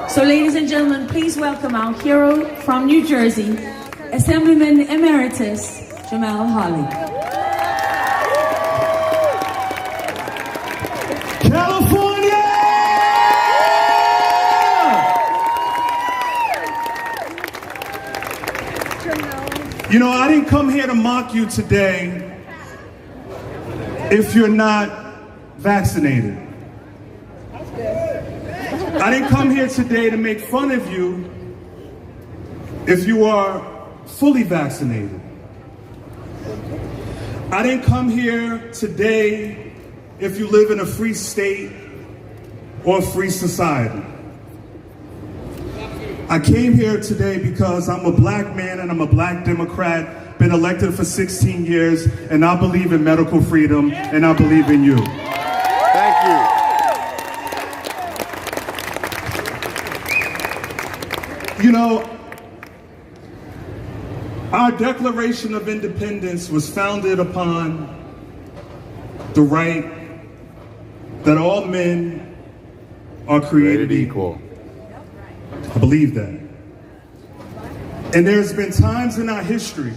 So ladies and gentlemen, please welcome our hero from New Jersey, Assemblyman Emeritus Jamal Hawley. California! You know, I didn't come here to mock you today if you're not vaccinated. I didn't come here today to make fun of you if you are fully vaccinated. I didn't come here today if you live in a free state or a free society. I came here today because I'm a black man and I'm a black Democrat, been elected for 16 years, and I believe in medical freedom, and I believe in you. Thank you. You know, our Declaration of Independence was founded upon the right that all men are created equal. I believe that. And there's been times in our history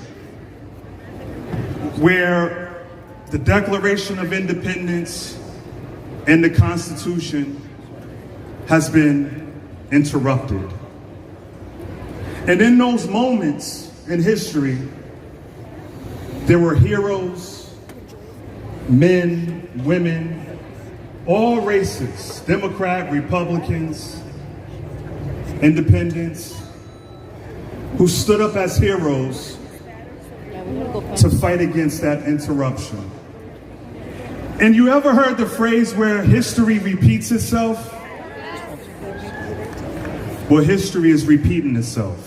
where the Declaration of Independence and the Constitution has been interrupted. And in those moments in history, there were heroes, men, women, all races, Democrat, Republicans, independents, who stood up as heroes to fight against that interruption. And you ever heard the phrase where history repeats itself? Well, history is repeating itself.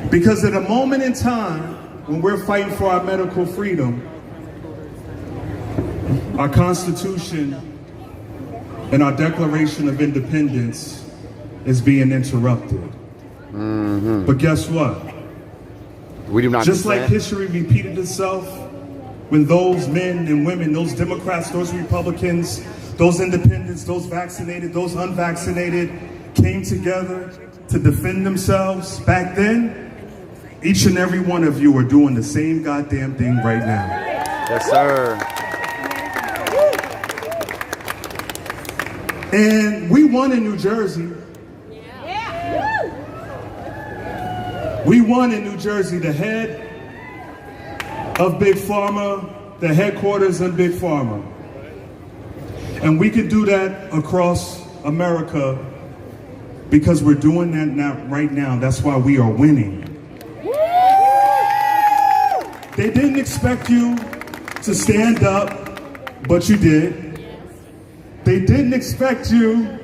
Because at a moment in time, when we're fighting for our medical freedom, our Constitution and our Declaration of Independence is being interrupted. Mm-hmm. But guess what? We do not. Just like history repeated itself when those men and women, those Democrats, those Republicans, those independents, those vaccinated, those unvaccinated, came together to defend themselves back then, each and every one of you are doing the same goddamn thing right now. Yes, sir. And we won in New Jersey. We won in New Jersey, the head of Big Pharma, the headquarters of Big Pharma. And we can do that across America because we're doing that now, right now. That's why we are winning. They didn't expect you to stand up, but you did. They didn't expect you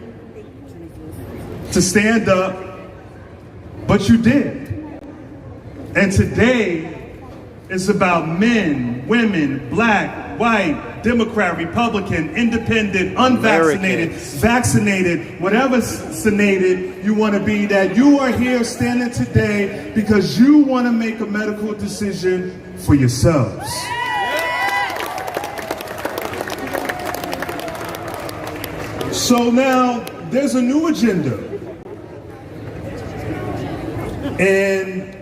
to stand up, but you did. And today is about men, women, black, white, Democrat, Republican, independent, unvaccinated, vaccinated, whatever vaccinated you want to be, that you are here standing today because you want to make a medical decision for yourselves. So now there's a new agenda. And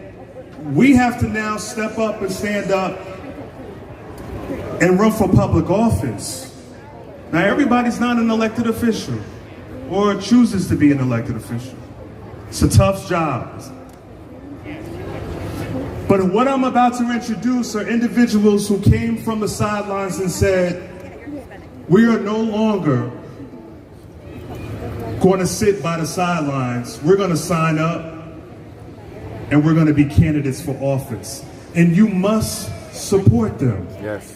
we have to now step up and stand up and run for public office. Now, everybody's not an elected official or chooses to be an elected official. It's a tough job. But what I'm about to introduce are individuals who came from the sidelines and said, we are no longer going to sit by the sidelines. We're going to sign up and we're going to be candidates for office. And you must support them. Yes.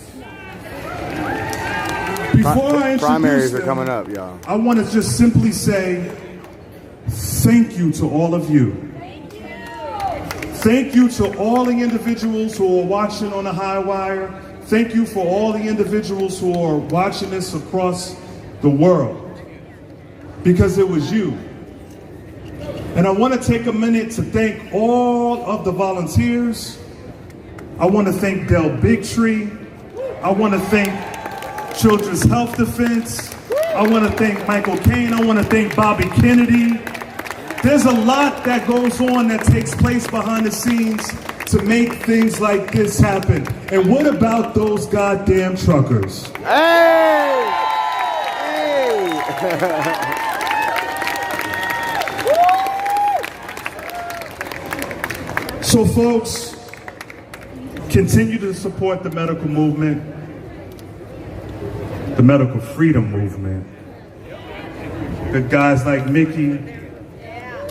Before I introduce primaries them, are coming up, y'all. I want to just simply say thank you to all of you. Thank you to all the individuals who are watching on the high wire. Thank you for all the individuals who are watching this across the world. Because it was you. And I want to take a minute to thank all of the volunteers. I want to thank Del Bigtree. I want to thank Children's Health Defense. I want to thank Michael Caine. I want to thank Bobby Kennedy. There's a lot that goes on that takes place behind the scenes to make things like this happen. And what about those goddamn truckers? Hey! Hey! So folks, continue to support the medical movement, the medical freedom movement. The guys like Mickey,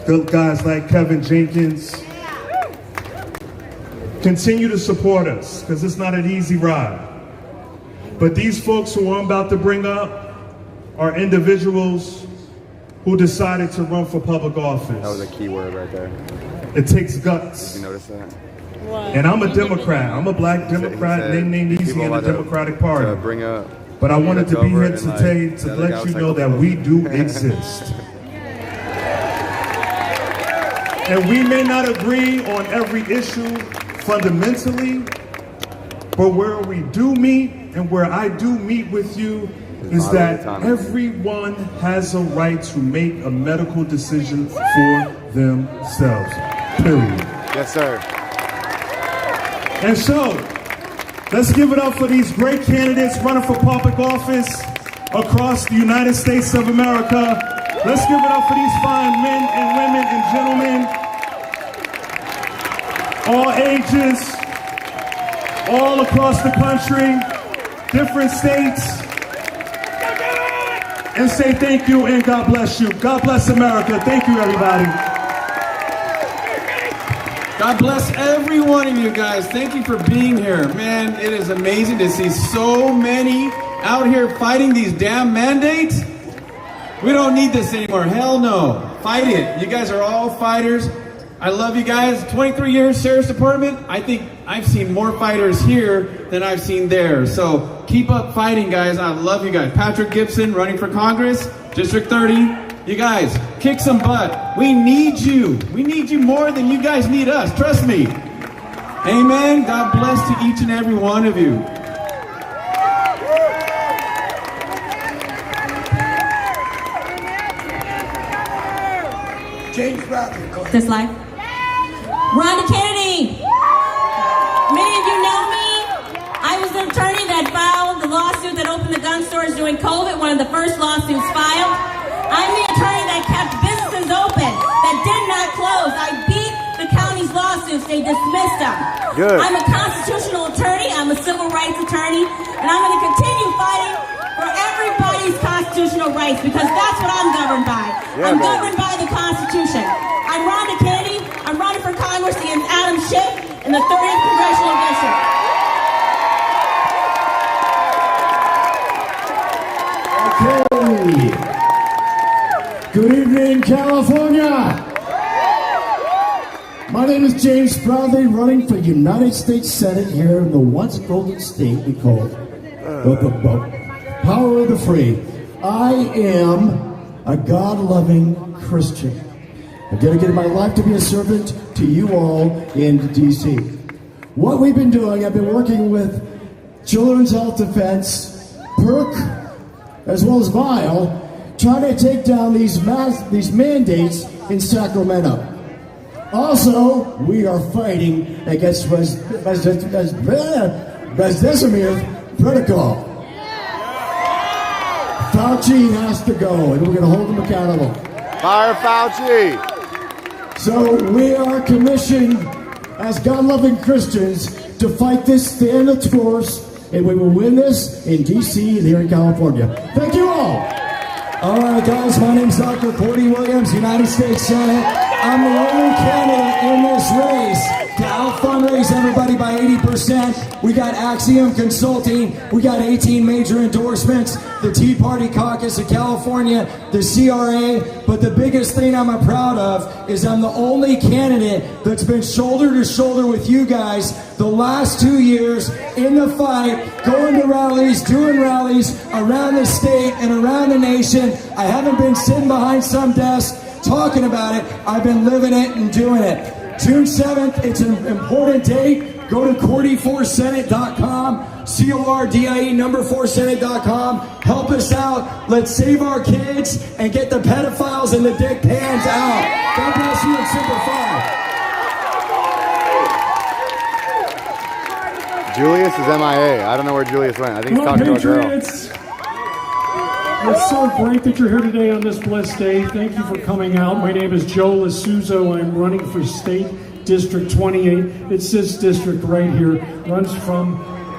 the guys like Kevin Jenkins. Continue to support us, because it's not an easy ride. But these folks who I'm about to bring up are individuals who decided to run for public office. That was a key word right there. It takes guts. Did you notice that? And I'm a Democrat. I'm a black Democrat. They named easy in the Democratic Party. Bring up, but I wanted to be here today to let you know that we do exist. And we may not agree on every issue fundamentally, but where we do meet and where I do meet with you is that everyone has a right to make a medical decision for themselves. Period. Yes, sir. And so, let's give it up for these great candidates running for public office across the United States of America. Let's give it up for these fine men and women and gentlemen, all ages, all across the country, different states, and say thank you and God bless you. God bless America. Thank you, everybody. God bless every one of you guys. Thank you for being here. Man, it is amazing to see so many out here fighting these damn mandates. We don't need this anymore. Hell no. Fight it. You guys are all fighters. I love you guys. 23 years, Sheriff's Department. I think I've seen more fighters here than I've seen there. So keep up fighting, guys. I love you guys. Patrick Gibson, running for Congress, District 30. You guys, kick some butt. We need you. We need you more than you guys need us. Trust me. Amen. God bless to each and every one of you. James Bradley. This life. Rhonda Kennedy. Many of you know me. I was the attorney that filed the lawsuit that opened the gun stores during COVID, one of the first lawsuits filed. I'm the attorney that kept businesses open, that did not close. I beat the county's lawsuits. They dismissed them. Good. I'm a constitutional attorney. I'm a civil rights attorney. And I'm going to continue fighting for everybody's constitutional rights, because that's what I'm governed by. I'm governed by the Constitution. I'm Rhonda Kennedy. I'm running for Congress against Adam Schiff in the 30th Congressional District. Good evening, California. My name is James Bradley, running for United States Senate here in the once golden state we call the power of the free. I am a God-loving Christian. I've dedicated my life to be a servant to you all in D.C. What we've been doing, I've been working with Children's Health Defense, PERC, as well as VILE, trying to take down these mandates in Sacramento. Also, we are fighting against Remdesivir protocol. Fauci has to go, and we're going to hold him accountable. Fire Fauci! So we are commissioned as God-loving Christians to fight this, stand its course, and we will win this in D.C. and here in California. Thank you all. All right, guys, my name's Dr. Cordy Williams, United States Senate. I'm the only candidate in this race to out-fundraise everybody by 80%. We got Axiom Consulting. We got 18 major endorsements. The Tea Party Caucus of California, the CRA. But the biggest thing I'm proud of is I'm the only candidate that's been shoulder to shoulder with you guys the last 2 years in the fight, going to rallies, doing rallies around the state and around the nation. I haven't been sitting behind some desk talking about it. I've been living it and doing it. June 7th, it's an important date. Go to Cordy4Senate.com, CORDIE number 4Senate.com. Help us out. Let's save our kids and get the pedophiles and the dick pans out. God bless you and Semper Fi. Julius is MIA. I don't know where Julius went. I think he's talking to a girl. It's so great that you're here today on this blessed day. Thank you for coming out. My name is Joe Lasuzo. I'm running for State District 28. It's this district right here. Runs from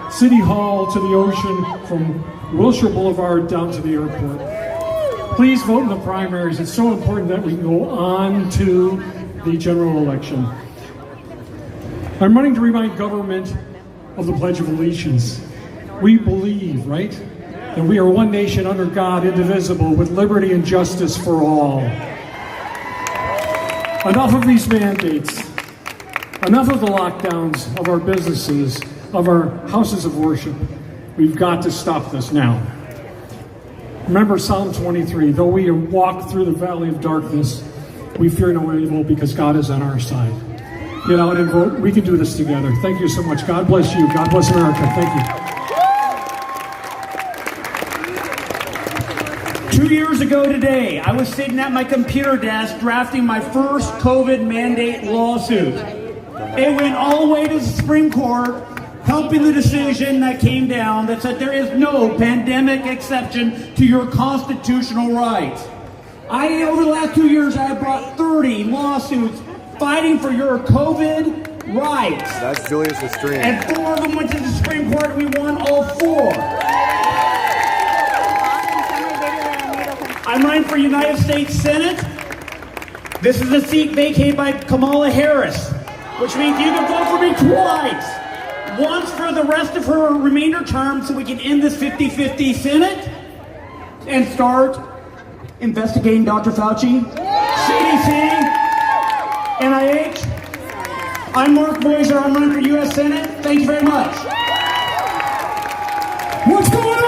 City Hall to the ocean, from Wilshire Boulevard down to the airport. Please vote in the primaries. It's so important that we can go on to the general election. I'm running to remind government of the Pledge of Allegiance. We believe, right? That we are one nation under God, indivisible, with liberty and justice for all. Enough of these mandates. Enough of the lockdowns of our businesses, of our houses of worship. We've got to stop this now. Remember Psalm 23, though we walk through the valley of darkness, we fear no evil because God is on our side. Get out and vote. We can do this together. Thank you so much. God bless you. God bless America. Thank you. 2 years ago today, I was sitting at my computer desk drafting my first COVID mandate lawsuit. It went all the way to the Supreme Court, helping the decision that came down that said there is no pandemic exception to your constitutional rights. Over the last 2 years, I have brought 30 lawsuits fighting for your COVID rights. That's Julius's stream. And 4 of them went to the Supreme Court, and we won all 4. I'm running for United States Senate. This is a seat vacated by Kamala Harris, which means you can vote for me twice. Once for the rest of her remainder term so we can end this 50-50 Senate and start investigating Dr. Fauci, CDC, NIH. I'm Mark Moiser. I'm running for U.S. Senate. Thank you very much. What's going on, LA?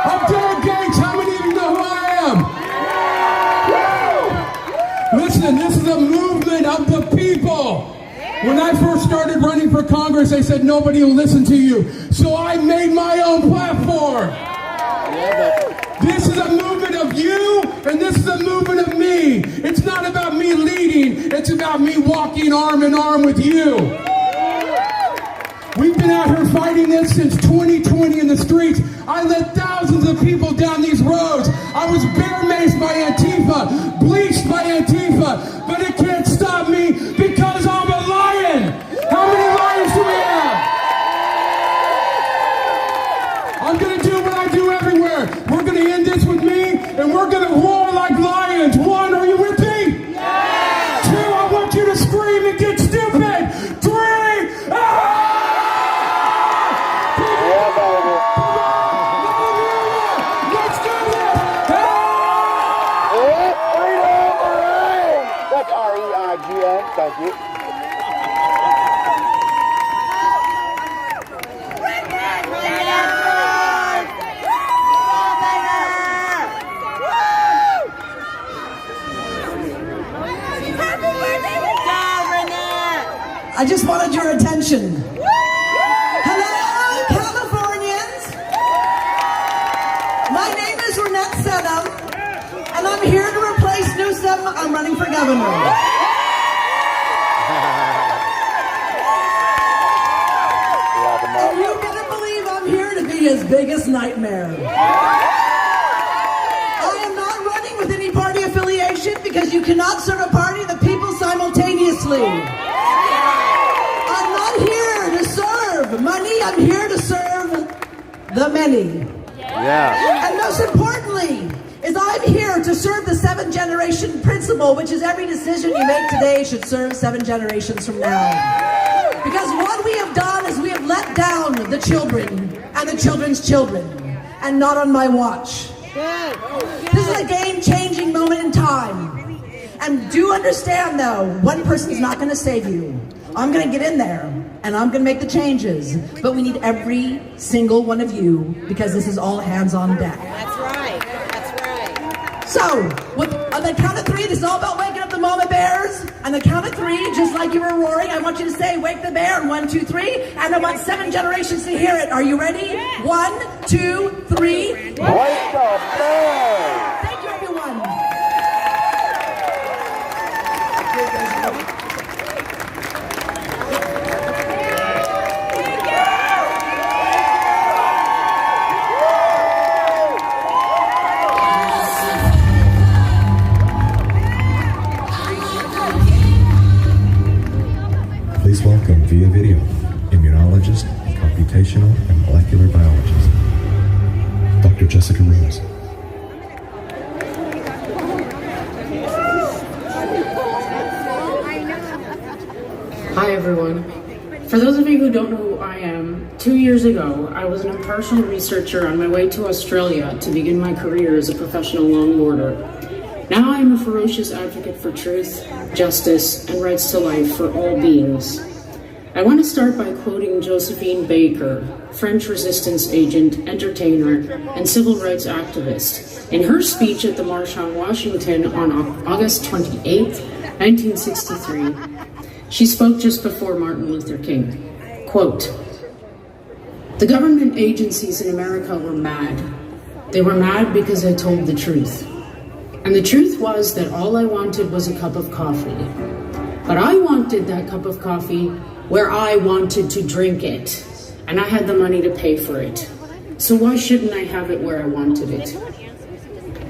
I'm Derek Gates. How many of you know who I am? Listen, this is a movement of the people. When I first started running for Congress, they said nobody will listen to you. So I made my own platform. This is a movement of you, and this is a movement of me. It's not about me leading. It's about me walking arm in arm with you. We've been out here fighting this since 2020 in the streets. I led thousands of people down these roads. I was bear-maced by Antifa, bleached by Antifa, but it can't stop me because I'm a lion. How many lions do we have? I'm going to do what I do everywhere. We're going to end this with me, and we're going to roar like lions. 1, are you with me? Yes. 2, I want you to scream and get stupid. 3, ah! I just wanted your attention. Hello, Californians. My name is Renette Sedum, and I'm here to replace Newsom. I'm running for governor. And you better believe I'm here to be his biggest nightmare. I am not running with any party affiliation because you cannot serve a party of the people simultaneously. I'm not here to serve money, I'm here to serve the many. Yeah. And most importantly, is I'm here to serve the 7th-generation principle, which is every decision you make today should serve 7 generations from now. Because what we have done is we have let down the children and the children's children, and not on my watch. This is a game-changing moment in time. And do understand, though, one person's not going to save you. I'm going to get in there, and I'm going to make the changes. But we need every single one of you, because this is all hands on deck. That's right. That's right. So, on the count of 3, this is all about waking up the mama bears. On the count of 3, just like you were roaring, I want you to say, wake the bear, and 1, 2, 3. And I want 7 generations to hear it. Are you ready? 1, 2, 3. Wake the bear! Thank you, everyone. Please welcome via video immunologist, computational, and molecular biologist, Dr. Jessica Rose. Hi everyone. For those of you who don't know who I am, 2 years ago I was an impartial researcher on my way to Australia to begin my career as a professional longboarder. Now I am a ferocious advocate for truth, justice, and rights to life for all beings. I want to start by quoting Josephine Baker, French resistance agent, entertainer, and civil rights activist, in her speech at the March on Washington on August 28, 1963. She spoke just before Martin Luther King. Quote, "The government agencies in America were mad. They were mad because I told the truth. And the truth was that all I wanted was a cup of coffee. But I wanted that cup of coffee where I wanted to drink it. And I had the money to pay for it. So why shouldn't I have it where I wanted it?"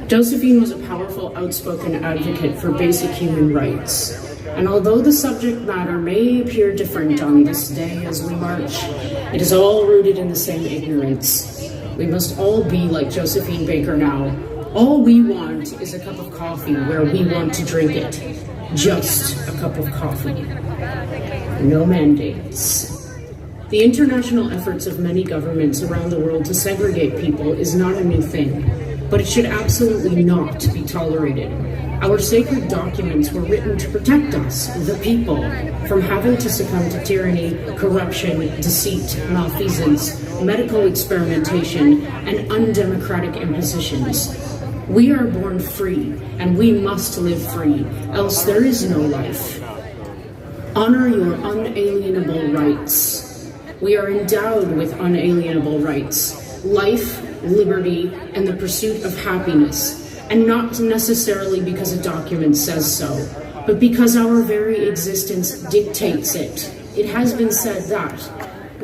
Josephine was a powerful, outspoken advocate for basic human rights. And although the subject matter may appear different on this day as we march, it is all rooted in the same ignorance. We must all be like Josephine Baker now. All we want is a cup of coffee where we want to drink it. Just a cup of coffee. No mandates. The international efforts of many governments around the world to segregate people is not a new thing, but it should absolutely not be tolerated. Our sacred documents were written to protect us, the people, from having to succumb to tyranny, corruption, deceit, malfeasance, medical experimentation, and undemocratic impositions. We are born free, and we must live free, else there is no life. Honor your unalienable rights. We are endowed with unalienable rights, life, liberty, and the pursuit of happiness. And not necessarily because a document says so, but because our very existence dictates it. It has been said that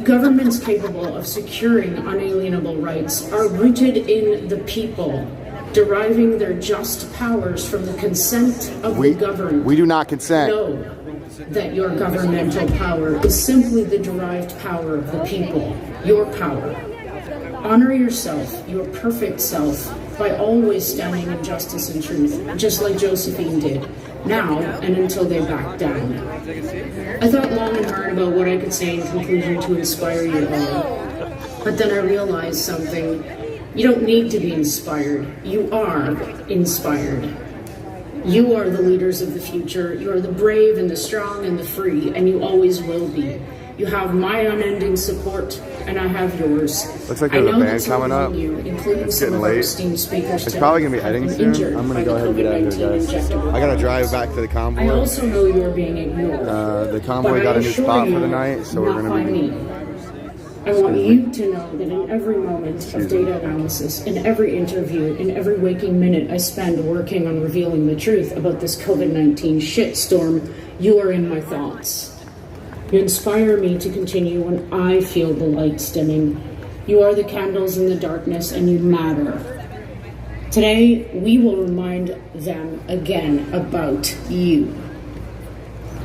governments capable of securing unalienable rights are rooted in the people, deriving their just powers from the consent of the governed. We do not consent. Know that your governmental power is simply the derived power of the people, your power. Honor yourself, your perfect self, by always standing in justice and truth, just like Josephine did, now and until they back down. I thought long and hard about what I could say in conclusion to inspire you all, but then I realized something. You don't need to be inspired. You are inspired. You are the leaders of the future. You are the brave and the strong and the free, and you always will be. You have my unending support, and I have yours. Looks like I there's a know band that some coming up. among you, including It's some getting of our late. esteemed speakers It's today, probably going to be have heading been soon. injured I'm going by to go ahead and get out of here, COVID-19 guys. injectable I got to drive products. back to the I convoy. also know you are being ignored. The convoy But got I a new assure spot for you, the night, so we're not going by to be... me. I want you to know that in every moment of data analysis, in every interview, in every waking minute I spend working on revealing the truth about this COVID-19 shitstorm, you are in my thoughts. You inspire me to continue when I feel the lights dimming. You are the candles in the darkness, and you matter. Today, we will remind them again about you.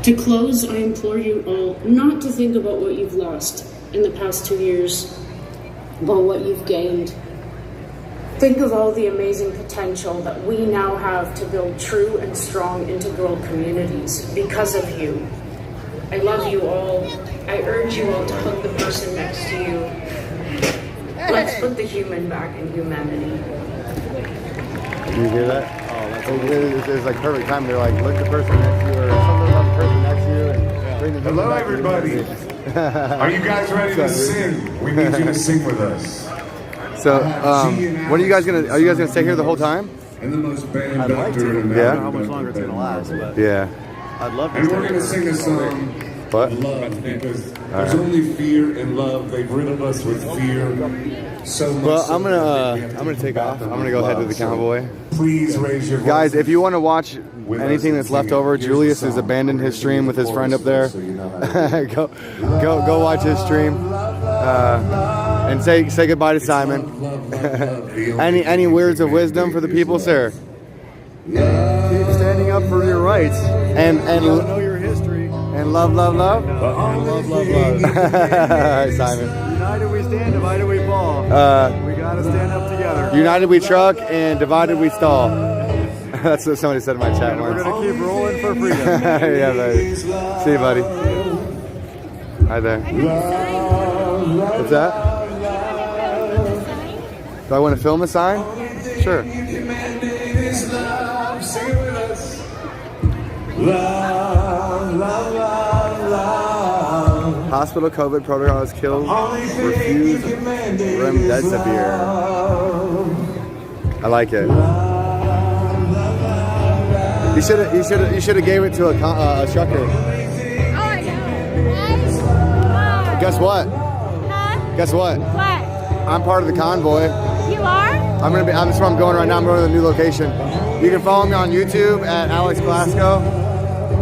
To close, I implore you all not to think about what you've lost in the past 2 years, about what you've gained. Think of all the amazing potential that we now have to build true and strong integral communities because of you. I love you all. I urge you all to hug the person next to you. Let's put the human back in humanity. Did you hear that? Oh, that's it's like perfect time. They're like, look the person next to you, or something about the person next to you, and bring the human Hello, back to everybody. Are you guys ready to sing? We need you to sing with us. So, what are you guys gonna? Are you guys gonna stay here the whole time? And the most banned I'd like to. doctor in I Yeah. don't know how much longer it's going to last, but Yeah. I'd love to. And stay we're going to here. sing a song, What? Love, because there's only fear and love. They've rid of us with fear so much. Well, so I'm that gonna take off. I'm gonna go head to the convoy. Please raise your Guys, voices if you want to watch with anything us that's and left sing it. over, Here's Julius the has song. abandoned his stream with his friend up there. So you know how to go watch his stream. And say goodbye to Simon. Any words of wisdom for the people, sir? Keep standing up for your rights. And know your history. and love. And love. Simon. United we stand, divided we fall. We gotta stand up together. United we truck and divided we stall. That's what somebody said in my chat once. We're gonna keep rolling for freedom. Yeah, baby. See you, buddy. Hi there. What's that? Do I want to film a sign? Sure. Hospital COVID protocols kill, refuse remdesivir. I like it. You should have gave it to a trucker. Guess what? Guess what? What? I'm part of the convoy. You are? That's where I'm going right now. I'm going to the new location. You can follow me on YouTube at Alex Glasgow.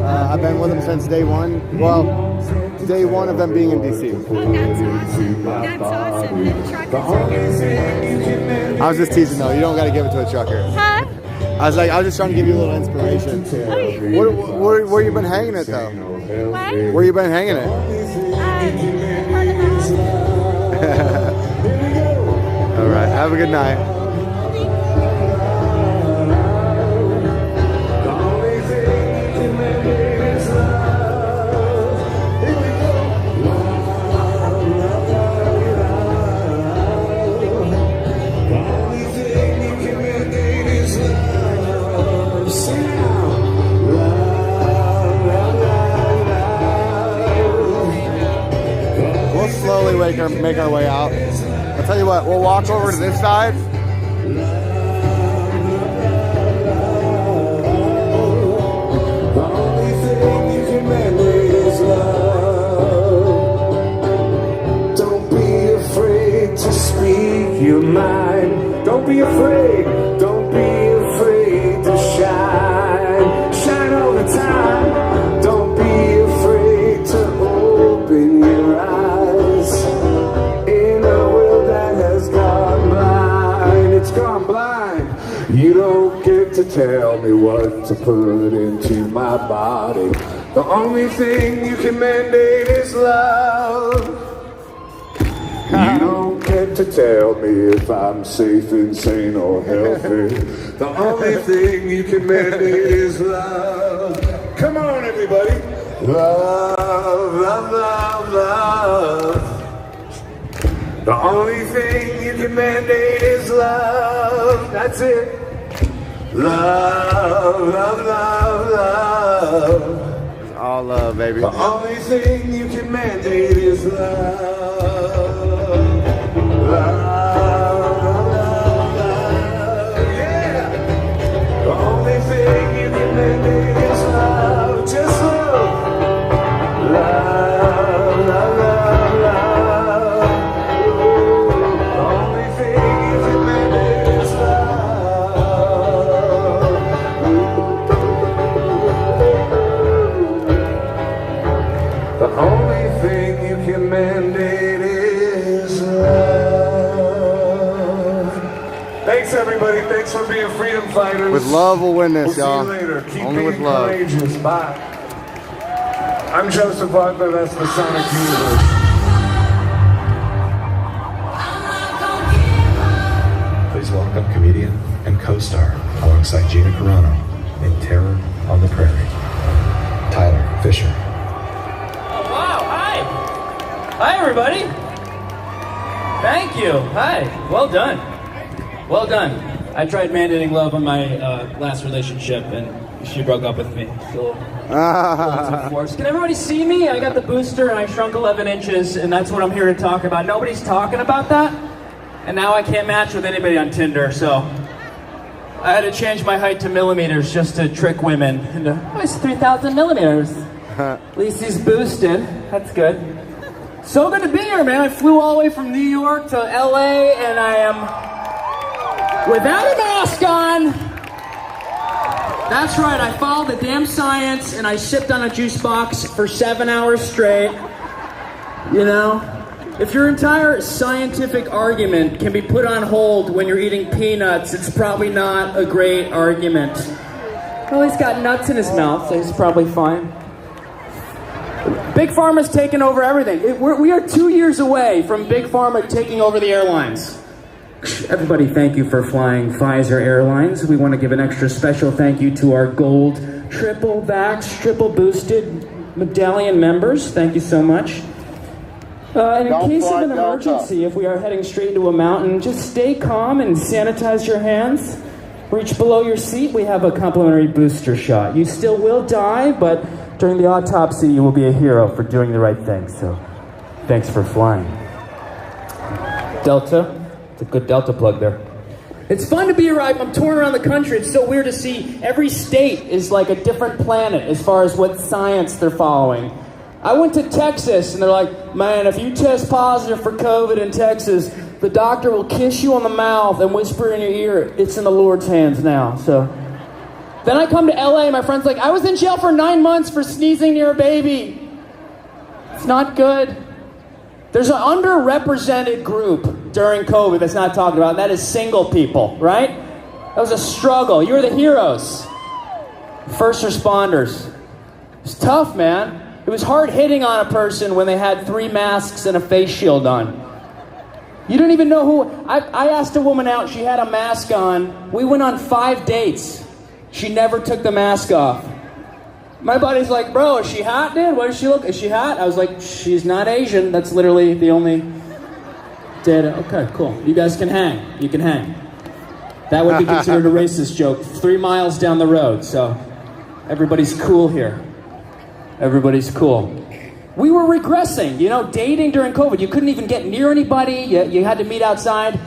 I've been with them since day one. Well, day one of them being in DC. Oh, that's awesome. That's awesome. The truckers are here. I was just teasing though. You don't got to give it to a trucker. Huh? I was just trying to give you a little inspiration. Where you been hanging it though? What? Where you been hanging it? All right. Have a good night. We'll slowly make our way out. I'll tell you what, we'll walk over to this side. Don't be afraid to speak your mind. Don't be afraid. Don't be afraid to shine. Shine all the time. Don't be afraid to open your eyes. In a world that has gone blind, it's gone blind. You don't get to tell me what to put into my body. The only thing you can mandate is love. You don't get to tell me if I'm safe, insane, or healthy. The only thing you can mandate is love. Come on, everybody. Love, love, love, love. The only thing you can mandate is love. That's it. Love, love, love, love. All love, baby. The only thing you can mandate is love. Yeah. The only thing you can mandate is love. Just love. Love, love, love, love. The only thing you can mandate is love. The only thing you can mandate is love. Thanks, everybody. Thanks for being freedom fighters. With love, we'll win this, y'all. We'll see you later. Keep Only being with love. courageous. Bye. I'm Joseph Wagner. That's the Sonic Universe. Please welcome comedian and co-star alongside Gina Carano in Terror on the Prairie, Tyler Fisher. Oh, wow. Hi. Hi, everybody. Thank you. Hi. Well done. Well done. I tried mandating love on my last relationship, and she broke up with me. So, can everybody see me? I got the booster, and I shrunk 11 inches, and that's what I'm here to talk about. Nobody's talking about that, and now I can't match with anybody on Tinder, so I had to change my height to millimeters just to trick women. And oh, it's 3,000 millimeters. At least he's boosted. That's good. So good to be here, man. I flew all the way from New York to LA, and I am without a mask on. That's right, I followed the damn science, and I sipped on a juice box for 7 hours straight. You know, if your entire scientific argument can be put on hold when you're eating peanuts, it's probably not a great argument. Well, he's got nuts in his mouth, so he's probably fine. Big Pharma's taken over everything. We are 2 years away from Big Pharma taking over the airlines. Everybody, thank you for flying Pfizer Airlines. We want to give an extra special thank you to our gold triple vax, triple boosted medallion members. Thank you so much. And in case of an emergency, if we are heading straight into a mountain, just stay calm and sanitize your hands. Reach below your seat. We have a complimentary booster shot. You still will die, but during the autopsy, you will be a hero for doing the right thing. So, thanks for flying. Delta. A good Delta plug there. It's fun to be here. I'm touring around the country. It's so weird to see every state is like a different planet as far as what science they're following. I went to Texas, and they're like, man, if you test positive for COVID in Texas, the doctor will kiss you on the mouth and whisper in your ear, it's in the Lord's hands now. So then I come to LA, and my friend's like, I was in jail for 9 months for sneezing near a baby. It's not good. There's an underrepresented group during COVID that's not talked about, and that is single people, right? That was a struggle. You were the heroes. First responders. It's tough, man. It was hard hitting on a person when they had 3 masks and a face shield on. You don't even know who... I asked a woman out, she had a mask on. We went on 5 dates. She never took the mask off. My buddy's like, bro, is she hot, dude? What does she look? Is she hot? I was like, she's not Asian. That's literally the only data. Okay, cool. You guys can hang. You can hang. That would be considered a racist joke 3 miles down the road. So everybody's cool here. Everybody's cool. We were regressing, you know, dating during COVID. You couldn't even get near anybody. You had to meet outside.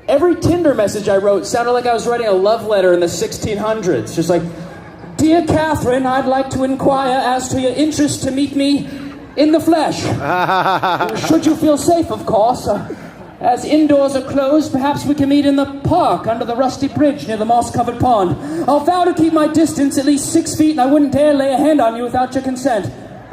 Every Tinder message I wrote sounded like I was writing a love letter in the 1600s. Just like, Dear Catherine, I'd like to inquire as to your interest to meet me in the flesh. Should you feel safe, of course. As indoors are closed, perhaps we can meet in the park under the rusty bridge near the moss-covered pond. I'll vow to keep my distance at least 6 feet, and I wouldn't dare lay a hand on you without your consent.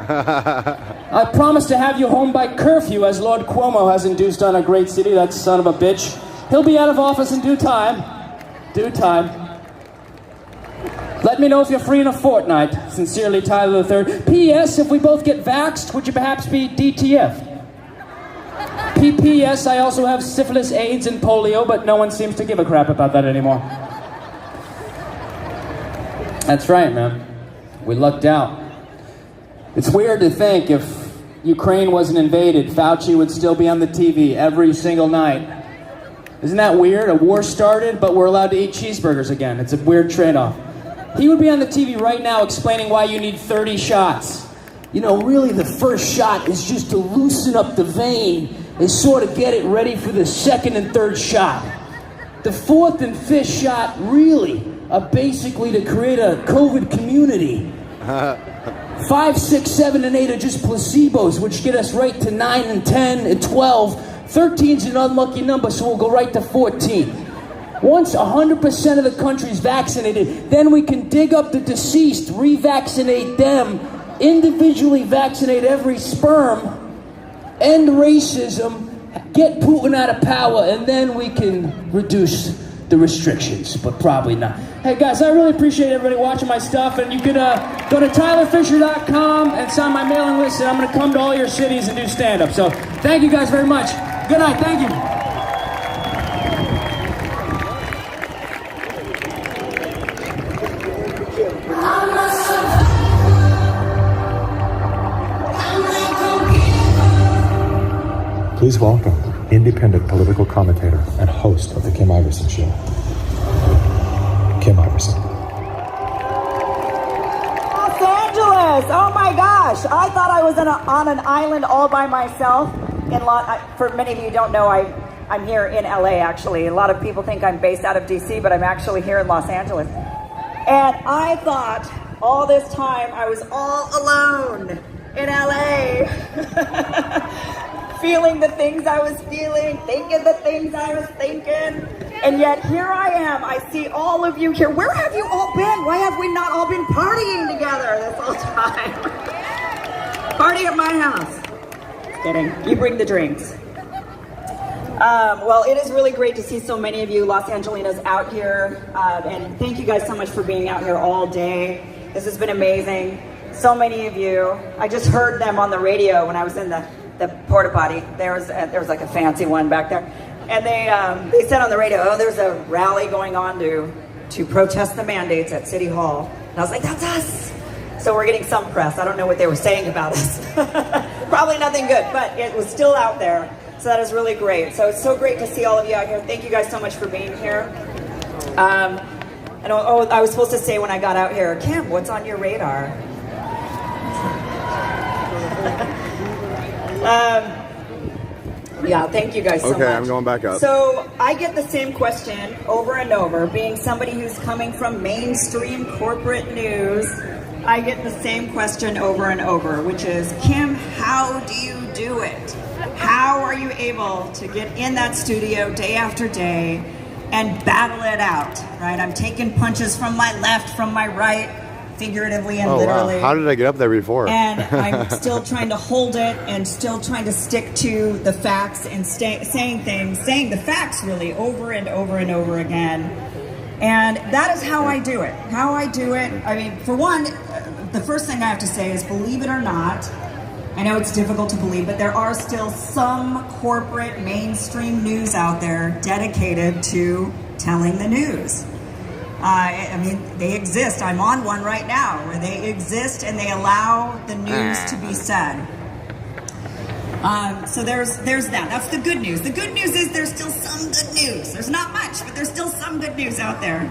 I promise to have you home by curfew, as Lord Cuomo has induced on a great city, that son of a bitch. He'll be out of office in due time. Due time. Let me know if you're free in a fortnight. Sincerely, Tyler III. P.S. If we both get vaxxed, would you perhaps be DTF? P.P.S. I also have syphilis, AIDS, and polio, but no one seems to give a crap about that anymore. That's right, man. We lucked out. It's weird to think if Ukraine wasn't invaded, Fauci would still be on the TV every single night. Isn't that weird? A war started, but we're allowed to eat cheeseburgers again. It's a weird trade-off. He would be on the TV right now explaining why you need 30 shots. you know, really the first shot is just to loosen up the vein and sort of get it ready for the second and third shot. The fourth and fifth shot really are basically to create a COVID community. 5, 6, 7, and 8 are just placebos, which get us right to 9 and 10 and 12. 13's an unlucky number, so we'll go right to 14. Once 100% of the country is vaccinated, then we can dig up the deceased, revaccinate them, individually vaccinate every sperm, end racism, get Putin out of power, and then we can reduce the restrictions, but probably not. Hey guys, I really appreciate everybody watching my stuff, and you could go to tylerfisher.com and sign my mailing list, and I'm going to come to all your cities and do stand-up. So thank you guys very much. Good night. Thank you. Please welcome independent political commentator and host of The Kim Iverson Show, Kim Iverson. Los Angeles! Oh my gosh! I thought I was on an island all by myself. For many of you who don't know, I'm here in LA actually. A lot of people think I'm based out of DC, but I'm actually here in Los Angeles. And I thought all this time I was all alone in LA. Feeling the things I was feeling, thinking the things I was thinking, and yet here I am. I see all of you here. Where have you all been? Why have we not all been partying together this whole time? Party at my house. Just kidding. You bring the drinks. Well, it is really great to see so many of you Los Angelinos out here, and thank you guys so much for being out here all day. This has been amazing. So many of you. I just heard them on the radio when I was in the porta potty. There was like a fancy one back there, and they said on the radio, "Oh, there's a rally going on to protest the mandates at City Hall." And I was like, "That's us." So we're getting some press. I don't know what they were saying about us. Probably nothing good, but it was still out there. So that is really great. So it's so great to see all of you out here. Thank you guys so much for being here. And I was supposed to say when I got out here, Kim, what's on your radar? Yeah, thank you guys so much. Okay, I'm going back up. So I get the same question over and over. Being somebody who's coming from mainstream corporate news, I get the same question over and over, which is, Kim, how do you do it? How are you able to get in that studio day after day and battle it out, right? I'm taking punches from my left, from my right, figuratively and literally. Wow. How did I get up there before? And I'm still trying to hold it and still trying to stick to the facts and saying the facts really over and over and over again. And that is how I do it. How I do it, I mean, for one, the first thing I have to say is, believe it or not, I know it's difficult to believe, but there are still some corporate mainstream news out there dedicated to telling the news. I mean, they exist. I'm on one right now where they exist and they allow the news to be said. So there's that. That's the good news. The good news is there's still some good news. There's not much, but there's still some good news out there.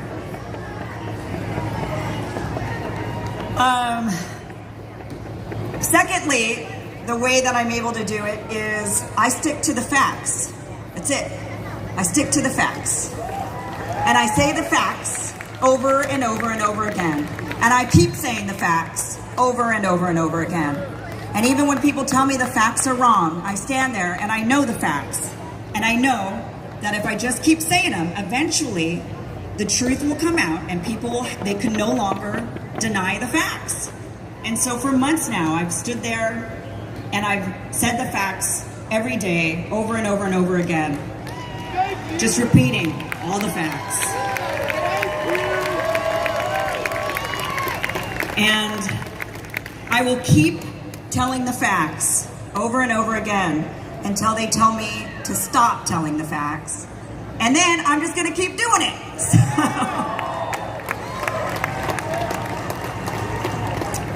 Secondly, the way that I'm able to do it is I stick to the facts. That's it. I stick to the facts. And I say the facts over and over and over again. And I keep saying the facts over and over and over again. And even when people tell me the facts are wrong, I stand there and I know the facts. And I know that if I just keep saying them, eventually the truth will come out and they can no longer deny the facts. And so for months now, I've stood there and I've said the facts every day, over and over and over again. Just repeating all the facts. And I will keep telling the facts over and over again until they tell me to stop telling the facts. And then I'm just gonna keep doing it.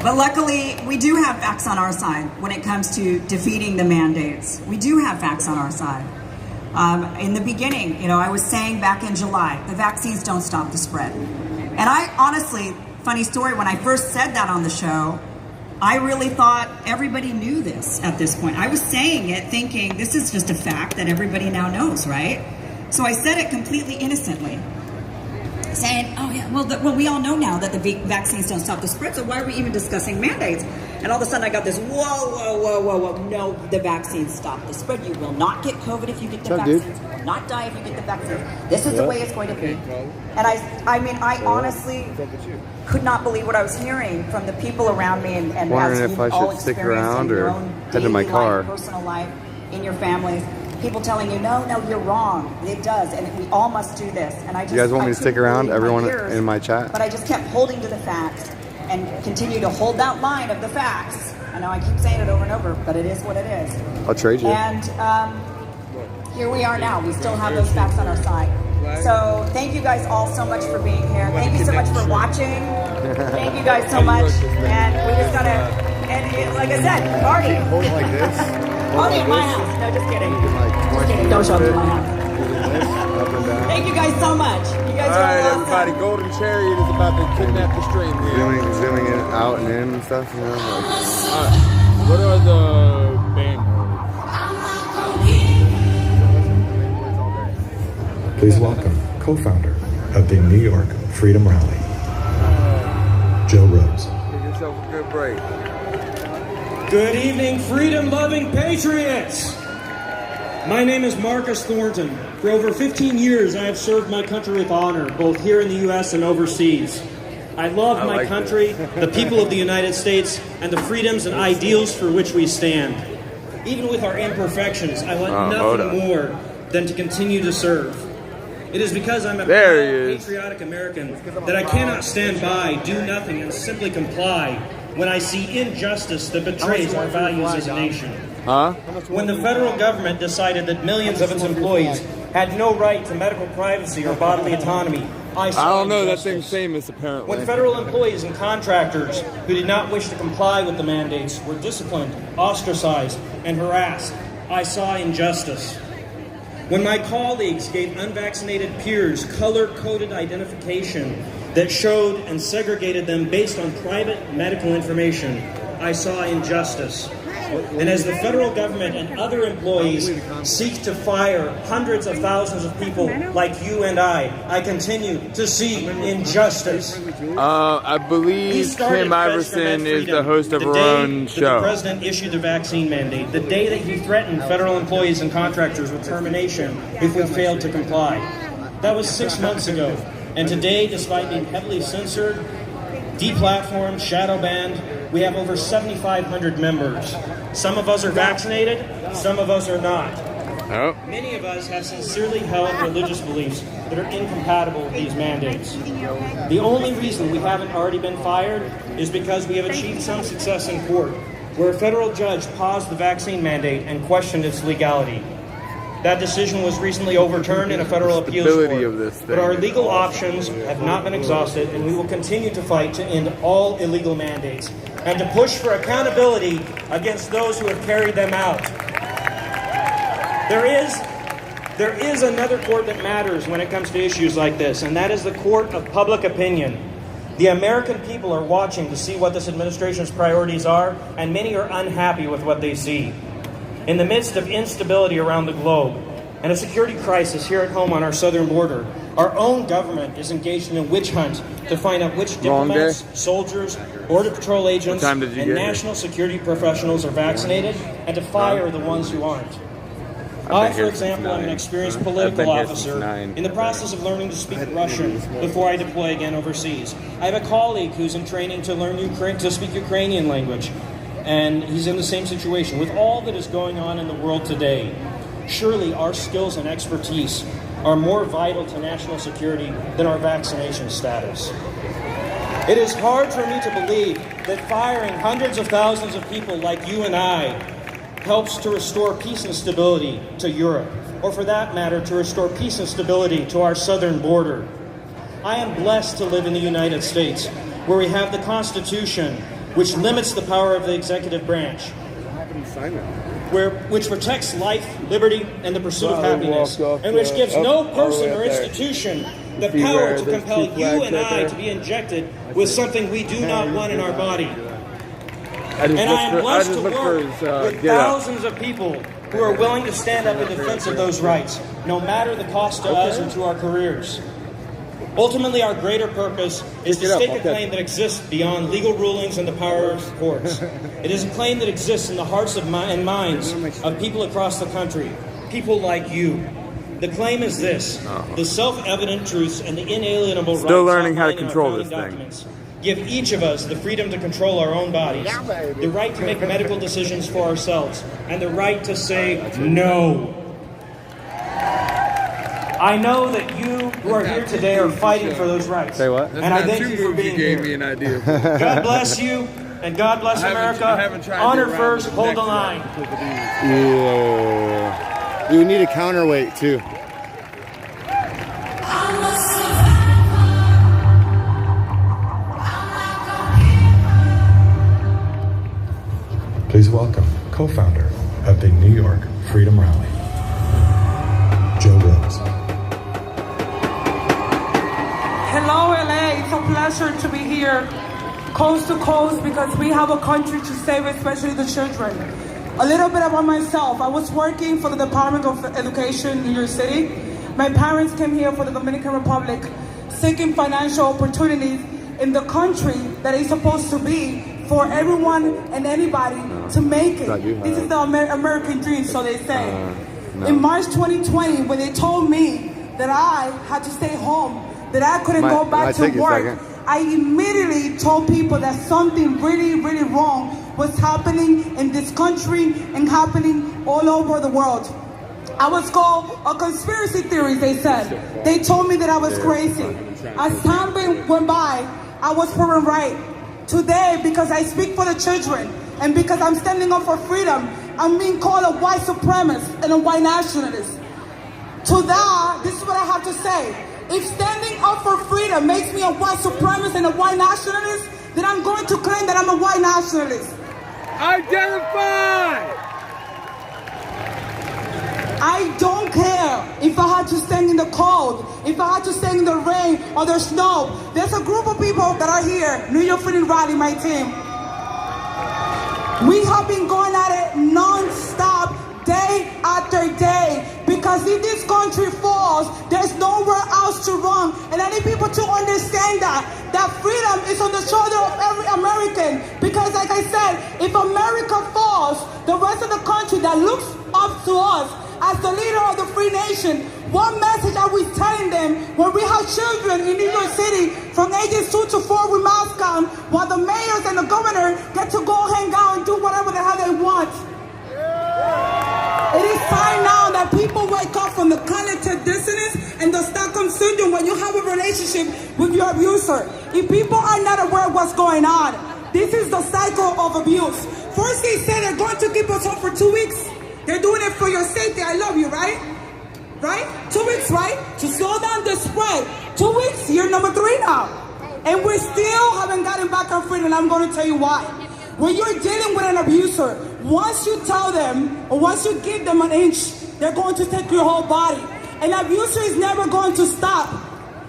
But luckily, we do have facts on our side when it comes to defeating the mandates. We do have facts on our side. In the beginning, I was saying back in July, the vaccines don't stop the spread. And I honestly, funny story, when I first said that on the show, I really thought everybody knew this at this point. I was saying it thinking this is just a fact that everybody now knows, right? So I said it completely innocently, saying, oh yeah, well we all know now that the vaccines don't stop the spread, so why are we even discussing mandates? And all of a sudden I got this, whoa, no, the vaccines stop the spread. You will not get COVID if you get the vaccines. You will not die if you get the vaccines. This is the way it's going to be. And I honestly could not believe what I was hearing from the people around me, and wondering as if you I all should stick experience around in your or own head to my daily car. life, personal life, in your families. People telling you, no, you're wrong. It does, and we all must do this. And I just, You guys want me to stick around, everyone ears, in my chat? But I just kept holding to the facts and continue to hold that line of the facts. I know I keep saying it over and over, but it is what it is. I'll trade you. And here we are now. We still have those facts on our side. So thank you guys all so much for being here. Thank you so much for watching. Thank you guys so much. And we just gotta, like I said, party. Hold it like this. Party at my house. No, just kidding. Just kidding. Don't show up at my house. Thank you guys so much. You guys are all awesome. Everybody, Golden Chariot is about to kidnap the stream here. Zooming in, out and in and stuff, you know. What are the band? Please welcome co-founder of the New York Freedom Rally, Joe Rose. Give yourself a good break. Good evening, freedom-loving patriots! My name is Marcus Thornton. For over 15 years, I have served my country with honor, both here in the U.S. and overseas. I love my country, the people of the United States, and the freedoms and ideals for which we stand. Even with our imperfections, I want nothing more than to continue to serve. It is because I'm a proud, patriotic American that I cannot stand by, do nothing, and simply comply when I see injustice that betrays our values as a nation. When the federal government decided that millions of its employees had no right to medical privacy or bodily autonomy, I don't know, that thing's famous apparently. When federal employees and contractors who did not wish to comply with the mandates were disciplined, ostracized, and harassed, I saw injustice. When my colleagues gave unvaccinated peers color-coded identification that showed and segregated them based on private medical information, I saw injustice. And as the federal government and other employees seek to fire hundreds of thousands of people like you and I continue to see injustice. I believe Kim Iverson is the host of her own show. The president issued the vaccine mandate, the day that he threatened federal employees and contractors with termination if we failed to comply. That was 6 months ago. And today, despite being heavily censored, deplatformed, shadow banned, we have over 7,500 members. Some of us are vaccinated, some of us are not. Many of us have sincerely held religious beliefs that are incompatible with these mandates. The only reason we haven't already been fired is because we have achieved some success in court, where a federal judge paused the vaccine mandate and questioned its legality. That decision was recently overturned in a federal appeals court, but our legal options have not been exhausted, and we will continue to fight to end all illegal mandates and to push for accountability against those who have carried them out. There is another court that matters when it comes to issues like this, and that is the court of public opinion. The American people are watching to see what this administration's priorities are, and many are unhappy with what they see. In the midst of instability around the globe and a security crisis here at home on our southern border, our own government is engaged in a witch hunt to find out which diplomats, soldiers, border patrol agents, and national security professionals are vaccinated, and to fire the ones who aren't. I, for example, am an experienced political officer in the process of learning to speak Russian before I deploy again overseas. I have a colleague who's in training to learn to speak Ukrainian language. And he's in the same situation. With all that is going on in the world today, surely our skills and expertise are more vital to national security than our vaccination status. It is hard for me to believe that firing hundreds of thousands of people like you and I helps to restore peace and stability to Europe, or for that matter, to restore peace and stability to our southern border. I am blessed to live in the United States, where we have the Constitution, which limits the power of the executive branch, which protects life, liberty, and the pursuit of happiness, and which gives no person or institution the power to compel you and I to be injected with something we do not want in our body. And I am blessed to work with thousands of people who are willing to stand up in defense of those rights, no matter the cost to us or to our careers. Ultimately, our greater purpose is to stake a claim that exists beyond legal rulings and the power of courts. It is a claim that exists in the hearts and minds of people across the country, people like you. The claim is this: the self-evident truths and the inalienable rights Still learning how to control this thing. Give each of us the freedom to control our own bodies, the right to make medical decisions for ourselves, and the right to say no. I know that you who are here today are fighting for those rights. Say what? And I thank you for being here. Gave me an idea. God bless you, and God bless America. Honor first, hold the line. Yeah. You need a counterweight too. Please welcome co-founder of the New York Freedom Rally, Joe Rose. Hello, LA. It's a pleasure to be here, coast to coast, because we have a country to save, especially the children. A little bit about myself. I was working for the Department of Education in New York City. My parents came here for the Dominican Republic, seeking financial opportunities in the country that is supposed to be for everyone and anybody to make it. This is the American dream, so they say. In March 2020, when they told me that I had to stay home, that I couldn't go back to work, I immediately told people that something really, really wrong was happening in this country and happening all over the world. I was called a conspiracy theorist, they said. They told me that I was crazy. As time went by, I was proven right. Today, because I speak for the children and because I'm standing up for freedom, I'm being called a white supremacist and a white nationalist. To that, this is what I have to say. If standing up for freedom makes me a white supremacist and a white nationalist, then I'm going to claim that I'm a white nationalist. Identify! I don't care if I had to stand in the cold, if I had to stand in the rain or the snow. There's a group of people that are here, New York Freedom Rally, my team. We have been going at it non-stop, day after day, because if this country falls, there's nowhere else to run. And I need people to understand that freedom is on the shoulder of every American. Because like I said, if America falls, the rest of the country that looks up to us as the leader of the free nation, what message are we telling them when we have children in New York City from ages 2 to 4 with masks on, while the mayors and the governor get to go hang out and do whatever the hell they want? It is time now that people wake up from the cognitive dissonance and the Stockholm syndrome when you have a relationship with your abuser. If people are not aware of what's going on, this is the cycle of abuse. First they say they're going to keep us home for 2 weeks. They're doing it for your safety. I love you, right? Right? 2 weeks, right? To slow down the spread. 2 weeks, year number 3 now. And we still haven't gotten back our freedom, and I'm going to tell you why. When you're dealing with an abuser, once you tell them, or once you give them an inch, they're going to take your whole body. An abuser is never going to stop.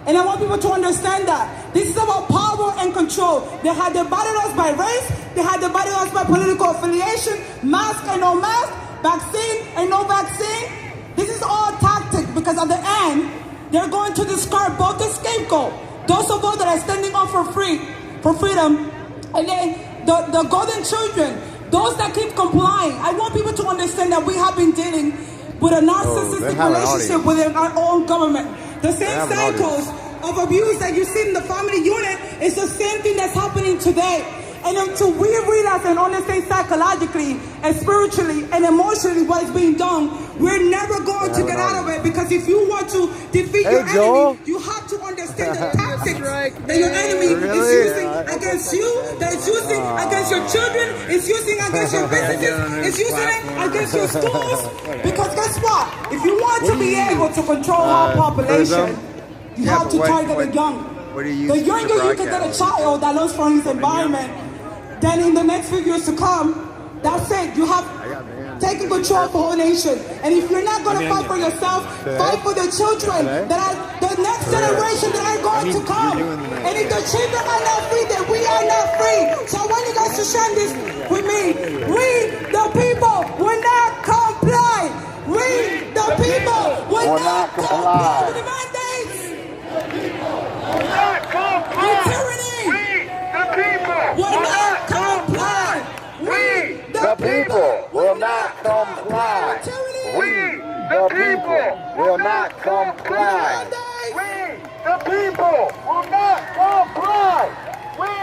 And I want people to understand that. This is about power and control. They had divided us by race. They had divided us by political affiliation, mask and no mask, vaccine and no vaccine. This is all tactic, because at the end, they're going to discard both the scapegoat, those of us that are standing up for freedom, and then the golden children, those that keep complying. I want people to understand that we have been dealing with a narcissistic relationship within our own government. The same cycles of abuse that you see in the family unit is the same thing that's happening today. And until we realize and understand psychologically and spiritually and emotionally what is being done, we're never going to get out of it. Because if you want to defeat your enemy, you have to understand the tactics that your enemy is using against you, that is using against your children, is using against your businesses, is using it against your schools. Because guess what? If you want to be able to control our population, you have to target the young. The younger you can get a child that learns from his environment, then in the next few years to come, that's it. You have taking control of the whole nation. And if you're not going to fight for yourself, fight for the children that are the next generation that are going to come. And if the children are not free, then we are not free. So I want you guys to share this with me. We, the people, will not comply. We, the people, will not comply with the mandates. Will not comply. The tyranny. We, the people, will not comply. We, the people, will not comply. We, the people, will not comply. We, the people, will not comply. We,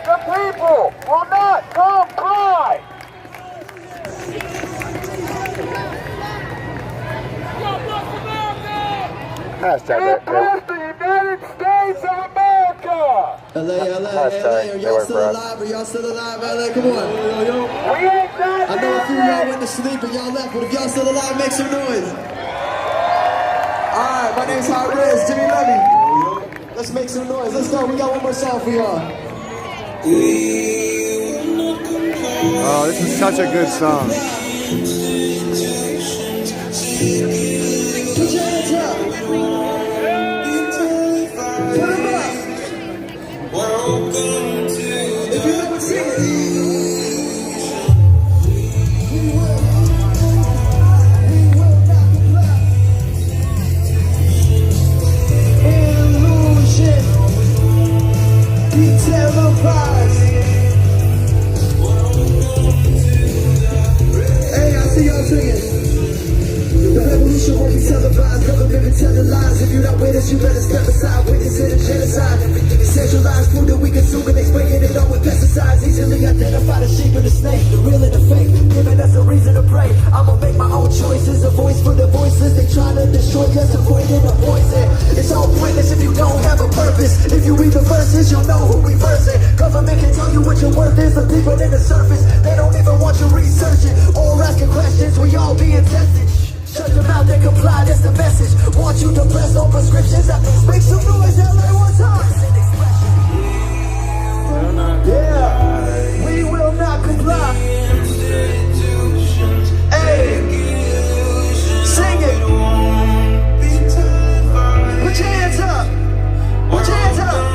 the people, will not comply. Hashtag Across the United States of America. LA, are y'all still alive? Are y'all still alive, LA? Come on. We ain't done I know a few of y'all went to sleep and y'all left, but if y'all still alive, make some noise. Alright, my name's Hot Riz, Jimmy Levy. Let's make some noise. Let's go. We got one more song for y'all. Oh, this is such a good song. Put your hands up. Put them up. If you ever sing it. Hey, I see y'all singing. The revolution won't be televised, government been telling lies. If you're not with us, you better step aside. Witnessing a genocide. Centralized food that we consume and spraying it all with pesticides. Easily identify the sheep and the snake, the real and the fake, giving us a reason to pray. I'ma make my own choices, a voice for the voiceless. They trying to destroy us, avoiding the poison. It's all pointless if you don't have a purpose. If you read the verses, you'll know who we versing. Government can tell you what your worth is, but deeper than the surface. They don't even want you researching or asking questions. We all being tested. Shut your mouth and comply, that's the message. Want you to press on prescriptions. Make some noise, LA, one time. Yeah, we will not comply. Hey, sing it. Put your hands up. Put your hands up.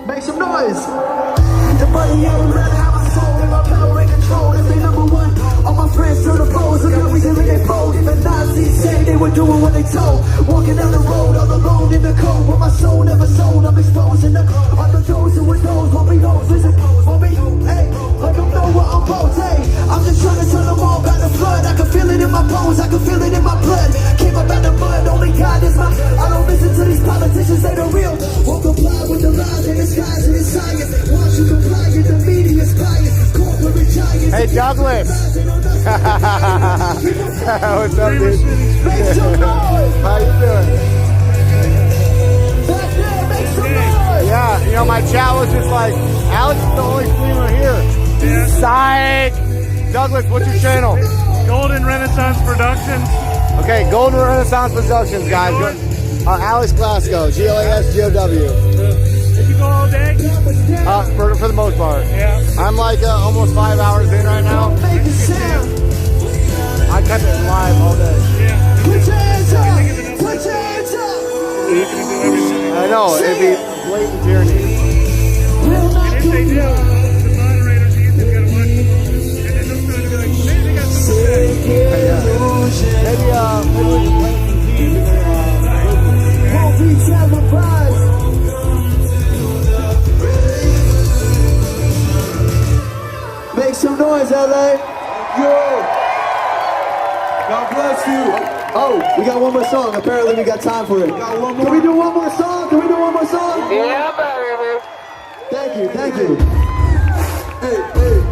Make some noise. The money I would rather have my soul and my power and control. If they number one, all my friends turn the pros. Look how easily they fold. Even Nazis say they were doing what they told. Walking down the road all alone in the cold. But my soul never sold. I'm exposing them. Under those who were those, won't be those. Listen, won't be, hey, let them know what I'm both. Hey, I'm just trying to turn them all back to flood. I can feel it in my bones, I can feel it in my blood. Came up out the mud, only God is my. I don't listen to these politicians, they the real. Won't comply with the lies in disguise and in science. Once you comply, you're the media's bias. Corporate giants. Hey, Douglas. What's up, dude? Make some noise. How you doing? Back there, make some noise. Yeah, you know, my chat was just like, Alex is the only streamer here. Yeah. Psych! Douglas, what's your channel? Golden Renaissance Productions. Okay, Golden Renaissance Productions, guys. Alex Glasgow, Glasgow. Did you go all day? For the most part. Yeah. I'm like almost 5 hours in right now. I kept it live all day. Yeah. Put your hands up! Put your hands up! I know, it'd be blatant tyranny. And if they do, the moderators use to get a bunch, and then they'll be like, maybe they got something to say. Maybe we can plant some seeds and then Won't be televised. Make some noise, LA. Yo. God bless you. Oh, we got one more song. Apparently we got time for it. Can we do one more song? Can we do one more song? Yeah, baby. Thank you, thank you. Hey, hey.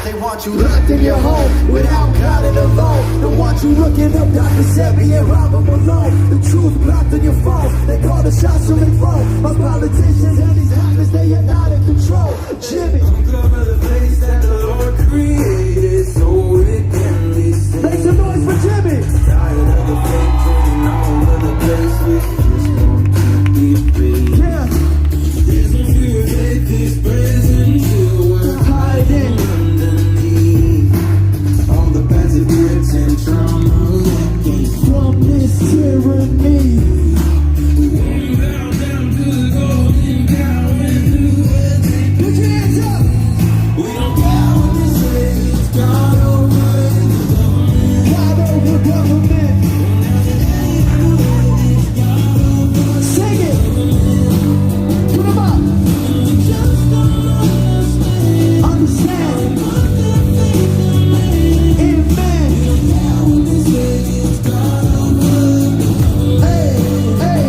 They want you locked in your home without God and alone. Don't want you looking up Dr. Sebi and Robert Malone. The truth blocked on your phone. They call the shots from the phone. My politicians and these hackers, they are not in control. Jimmy, uncover the place that the Lord created so it can be seen. Make some noise for Jimmy. Tired of the fake taking all of the place we just want to be free. Yeah. There's no fear that this present you are hiding underneath all the passive grits and trauma that came from this tyranny. We won't bow down to the golden cow and do it. Put your hands up. We don't care what they say. It's God over government. God over government. Sing it. Put them up. Understand. Amen. Hey, hey.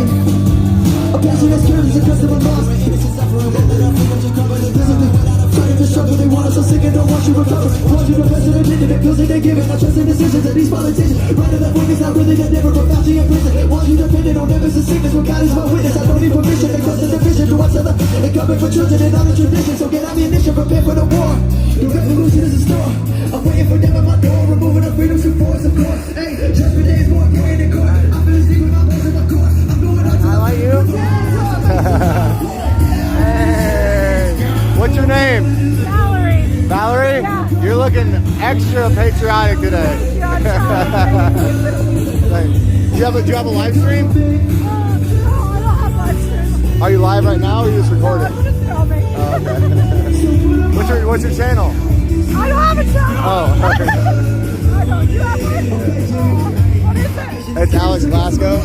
Okay, so let's turn this to customer loss. This is suffering, but they don't think that you're covered in physically. Trying to struggle, they want us so sick and don't want you to recover. Want you to best of the opinion, the pills that they give it. Not trusting decisions of these politicians. Right in that wing is not really that different from Fauci and prison. Want you dependent on them as a sickness. When God is my witness, I don't need permission. They cause the division to what's other. They coming for children and other traditions. So get ammunition, prepare for the war. The revolution is in store. I'm waiting for them at my door. Removing our freedoms through force, of course. Hey, judgment day is more carrying in court. I'm feeling sick with my bones in my court. I'm going out to I like you. Hey, what's your name? Valerie. Valerie? Yeah. You're looking extra patriotic today. Yeah, I'm trying. Do you have a live stream? No, I don't have live stream. Are you live right now or are you just recording? I'm just filming. Oh, okay. What's your channel? I don't have a channel. Oh, okay. I don't. You have one? What is it? It's Alex Glasgow.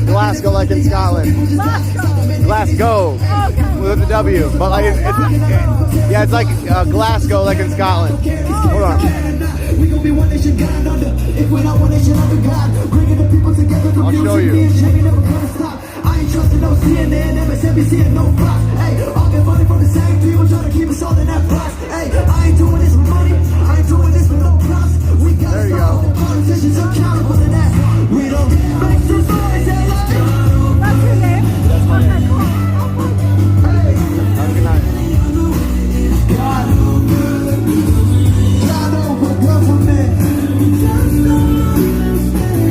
Glasgow, like in Scotland. Glasgow. Okay. With a W. But like it's like Glasgow, like in Scotland. Hold on. I'll show you. I ain't trusting no CNN, MSNBC, and no Fox. Hey, I'll get money from the same people trying to keep us all in that box. Hey, I ain't doing this for money. I ain't doing this for no props. We got to stop the politicians accountable to that. We don't make some noise, That's your name? Okay, cool. Hey, Have a good night. God over government.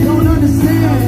Don't understand.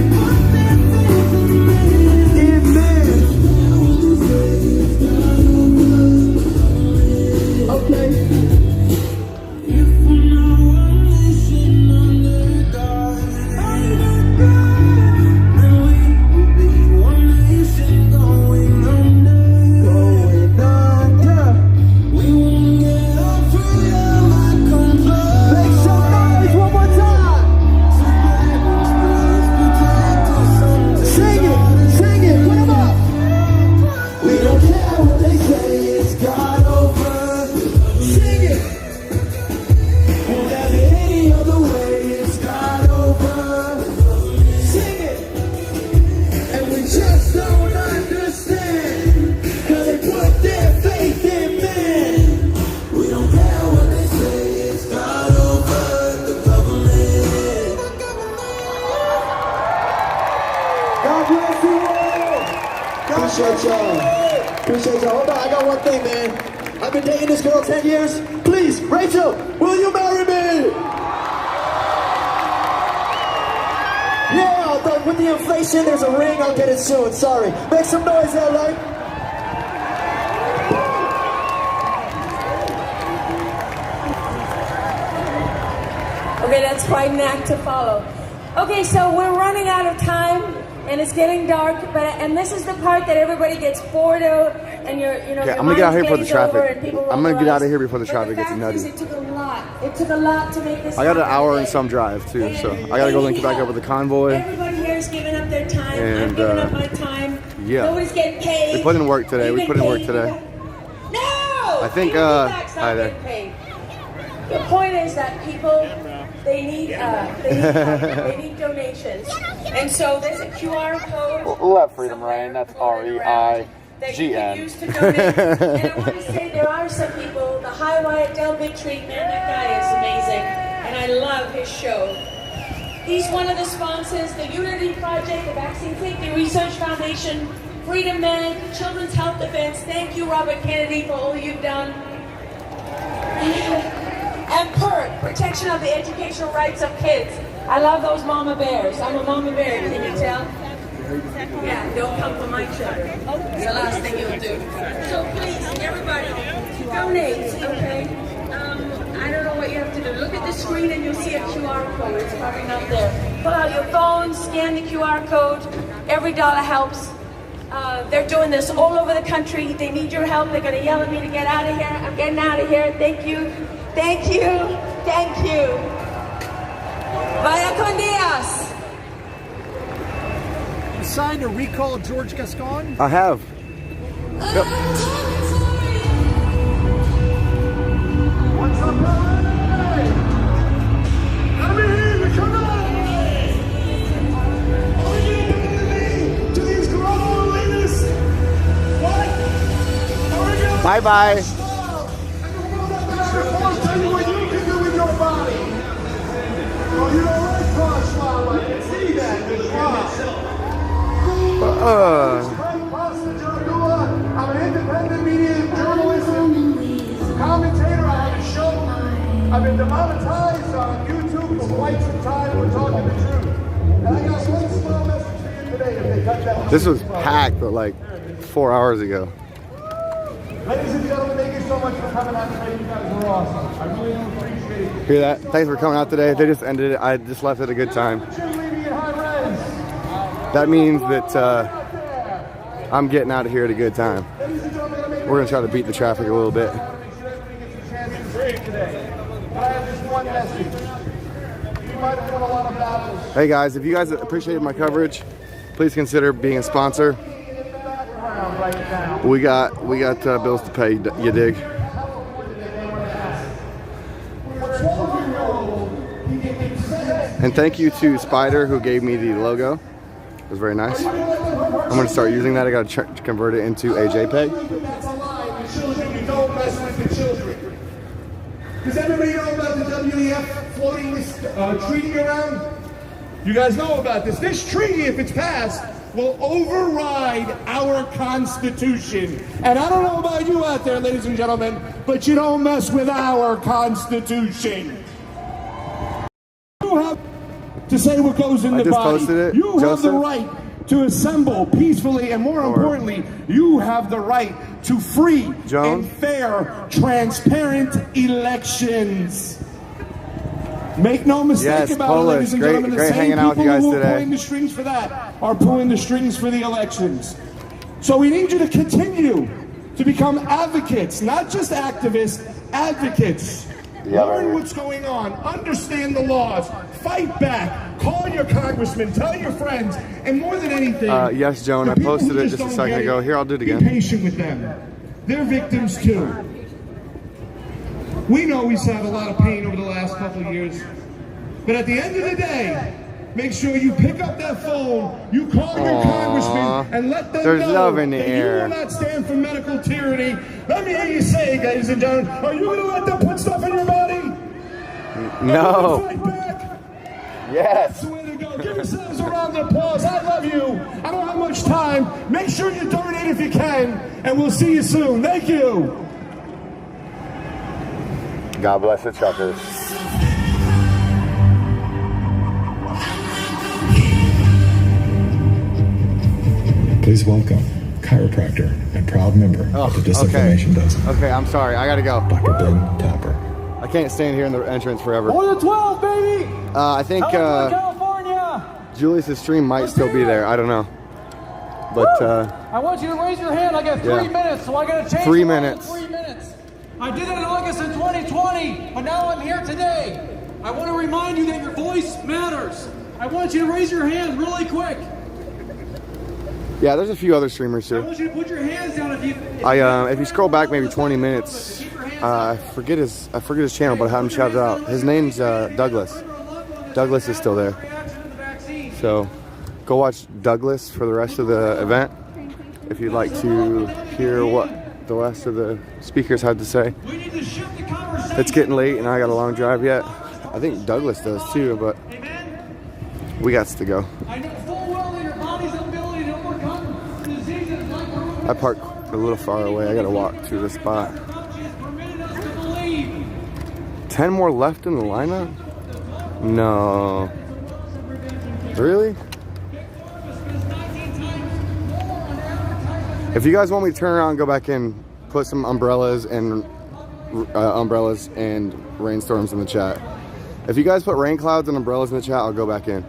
Appreciate y'all. Hold on, I got one thing, man. I've been dating this girl 10 years. Please, Rachel, will you marry me? Yeah, but with the inflation, there's a ring. I'll get it soon. Sorry. Make some noise, LA. Okay, that's quite an act to follow. Okay, so we're running out of time. And it's getting dark, and this is the part that everybody gets bored of, and Okay, I'm gonna get out here before the traffic. I'm gonna get out of here before the traffic gets nutty. It took a lot. It took a lot to make this. I got an hour and some drive too, so I gotta go link back up with the convoy. Everybody here is giving up their time. And, I'm giving up my time. Yeah. Nobody's getting paid. We put in work today. We put in work today. No. I think. Hi there. Paid. The point is that people. They need donations. And so there's a QR code. Let freedom reign. That's REIGN. That you can use to donate. And I want to say there there are some people, the High Wyatt Del Big Treatment, that guy is amazing, and I love his show. He's one of the sponsors, the Unity Project, the Vaccine Safety Research Foundation, Freedom Men, Children's Health Defense. Thank you, Robert Kennedy, for all you've done. And PERT, Protection of the Educational Rights of Kids. I love those mama bears. I'm a mama bear, can you tell? Yeah, don't come for my children. It's the last thing you'll do. So please, everybody, donate, okay? I don't know what you have to do. Look at the screen and you'll see a QR code. It's probably not there. Pull out your phone, scan the QR code. Every dollar helps. They're doing this all over the country. They need your help. They're going to yell at me to get out of here. I'm getting out of here. Thank you. Thank you. Thank you. Vaya con Dios. You signed to recall George Gascon? I have. Yep. What's up, LA? Come in, come on! Are you gonna to these global elitists? What? Bye-bye. Tell you what you can do with your body. Oh, you don't like crossfire, I can see that. I'm an independent media journalism commentator. I have a show. I've been demonetized on YouTube for quite some time. We're talking the truth. And I got one small message for you today if they cut that. This was packed, but like 4 hours ago. Ladies and gentlemen, thank you so much for coming out today. You guys were awesome. I really appreciate it. Hear that? Thanks for coming out today. They just ended it. I just left at a good time. That means that I'm getting out of here at a good time. We're going to try to beat the traffic a little bit. Hey guys, if you guys appreciated my coverage, please consider being a sponsor. We got bills to pay, you dig? And thank you to Spider who gave me the logo. It was very nice. I'm going to start using that. I got to convert it into a JPEG. That's a lie. The children, you don't mess with the children. Does everybody know about the WEF floating this treaty around? You guys know about this. This treaty, if it's passed, will override our Constitution. And I don't know about you out there, ladies and gentlemen, but you don't mess with our Constitution. You have to say what goes in the body. You have the right to assemble peacefully, and more importantly, you have the right to free and fair, transparent elections. Make no mistake about it, ladies and gentlemen. The same people who are pulling the strings for that are pulling the strings for the elections. So we need you to continue to become advocates, not just activists, advocates. Learn what's going on, understand the laws, fight back, call your congressman, tell your friends, and more than anything, yes, Joan, I posted it just a second ago. Here, I'll do it again. Be patient with them. They're victims too. We know we've had a lot of pain over the last couple of years, but at the end of the day, make sure you pick up that phone, you call your congressman, and let them know love in the that air. you will not stand for medical tyranny. Let me hear you say, ladies and gentlemen, are you going to let them put stuff in your body? No. Fight back? Yes. That's the way to go. Give yourselves a round of applause. I love you. I don't have much time. Make sure you donate if you can, and we'll see you soon. Thank you. God bless the truckers. Please welcome chiropractor and proud member of the Disinformation Dozen. Okay, I'm sorry. I gotta go. Dr. Ben Tapper. I can't stand here in the entrance forever. More than 12, baby! I think California! Julius's stream might still be there. I don't know. But I want you to raise your hand. I got 3 minutes, so I gotta change 3 minutes. 3 minutes. I did it in August in 2020, but now I'm here today. I want to remind you that your voice matters. I want you to raise your hand really quick. Yeah, there's a few other streamers I too. want you to put your hands down if If you scroll back maybe 20 minutes, I forget his channel, but I have him shouted out. His name's Douglas. Douglas is still there. So go watch Douglas for the rest of the event if you'd like to hear what what the rest of the speakers had to say. It's getting late and I got a long drive yet. I think Douglas does too, but we got to go. I parked a little far away. I gotta walk to the spot. 10 more left in the lineup? No. Really? If you guys want me to turn around and go back in, put some umbrellas and rainstorms in the chat. If you guys put rain clouds and umbrellas in the chat, I'll go back in.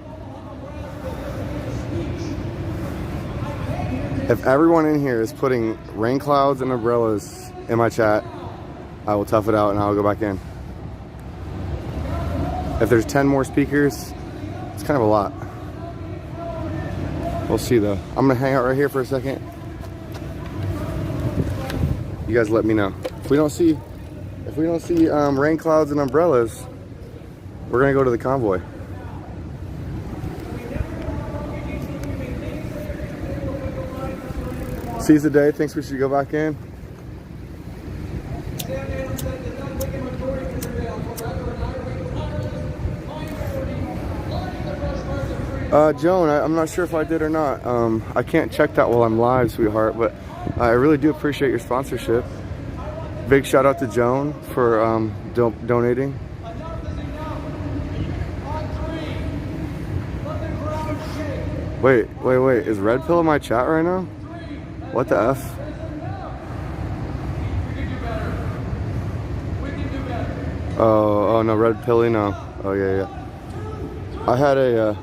If everyone in here is putting rain clouds and umbrellas in my chat, I will tough it out and I'll go back in. If there's 10 more speakers, it's kind of a lot. We'll see though. I'm gonna hang out right here for a second. You guys let me know. If we don't see rain clouds and umbrellas, we're gonna go to the convoy. Seize the day, thinks we should go back in. Joan, I'm not sure if I did or not. I can't check that while I'm live, sweetheart, but I really do appreciate your sponsorship. Big shout out to Joan for donating. Wait, is Red Pill in my chat right now? What the F? Oh no, Red Pilly, no. Oh yeah. I had a,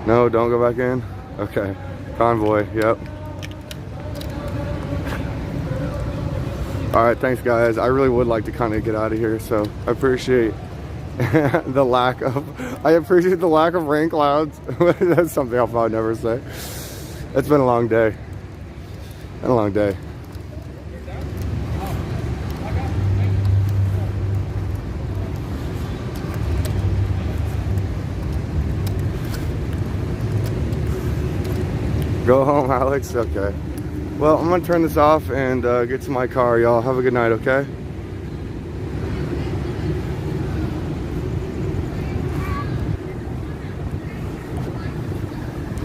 no, don't go back in. Okay, Convoy, yep. All right, thanks guys. I really would like to kind of get out of here, so I appreciate the lack of rain clouds. That's something I'll probably never say. It's been a long day. Been a long day. Go home, Alex? Okay. Well, I'm gonna turn this off and get to my car, y'all. Have a good night, okay?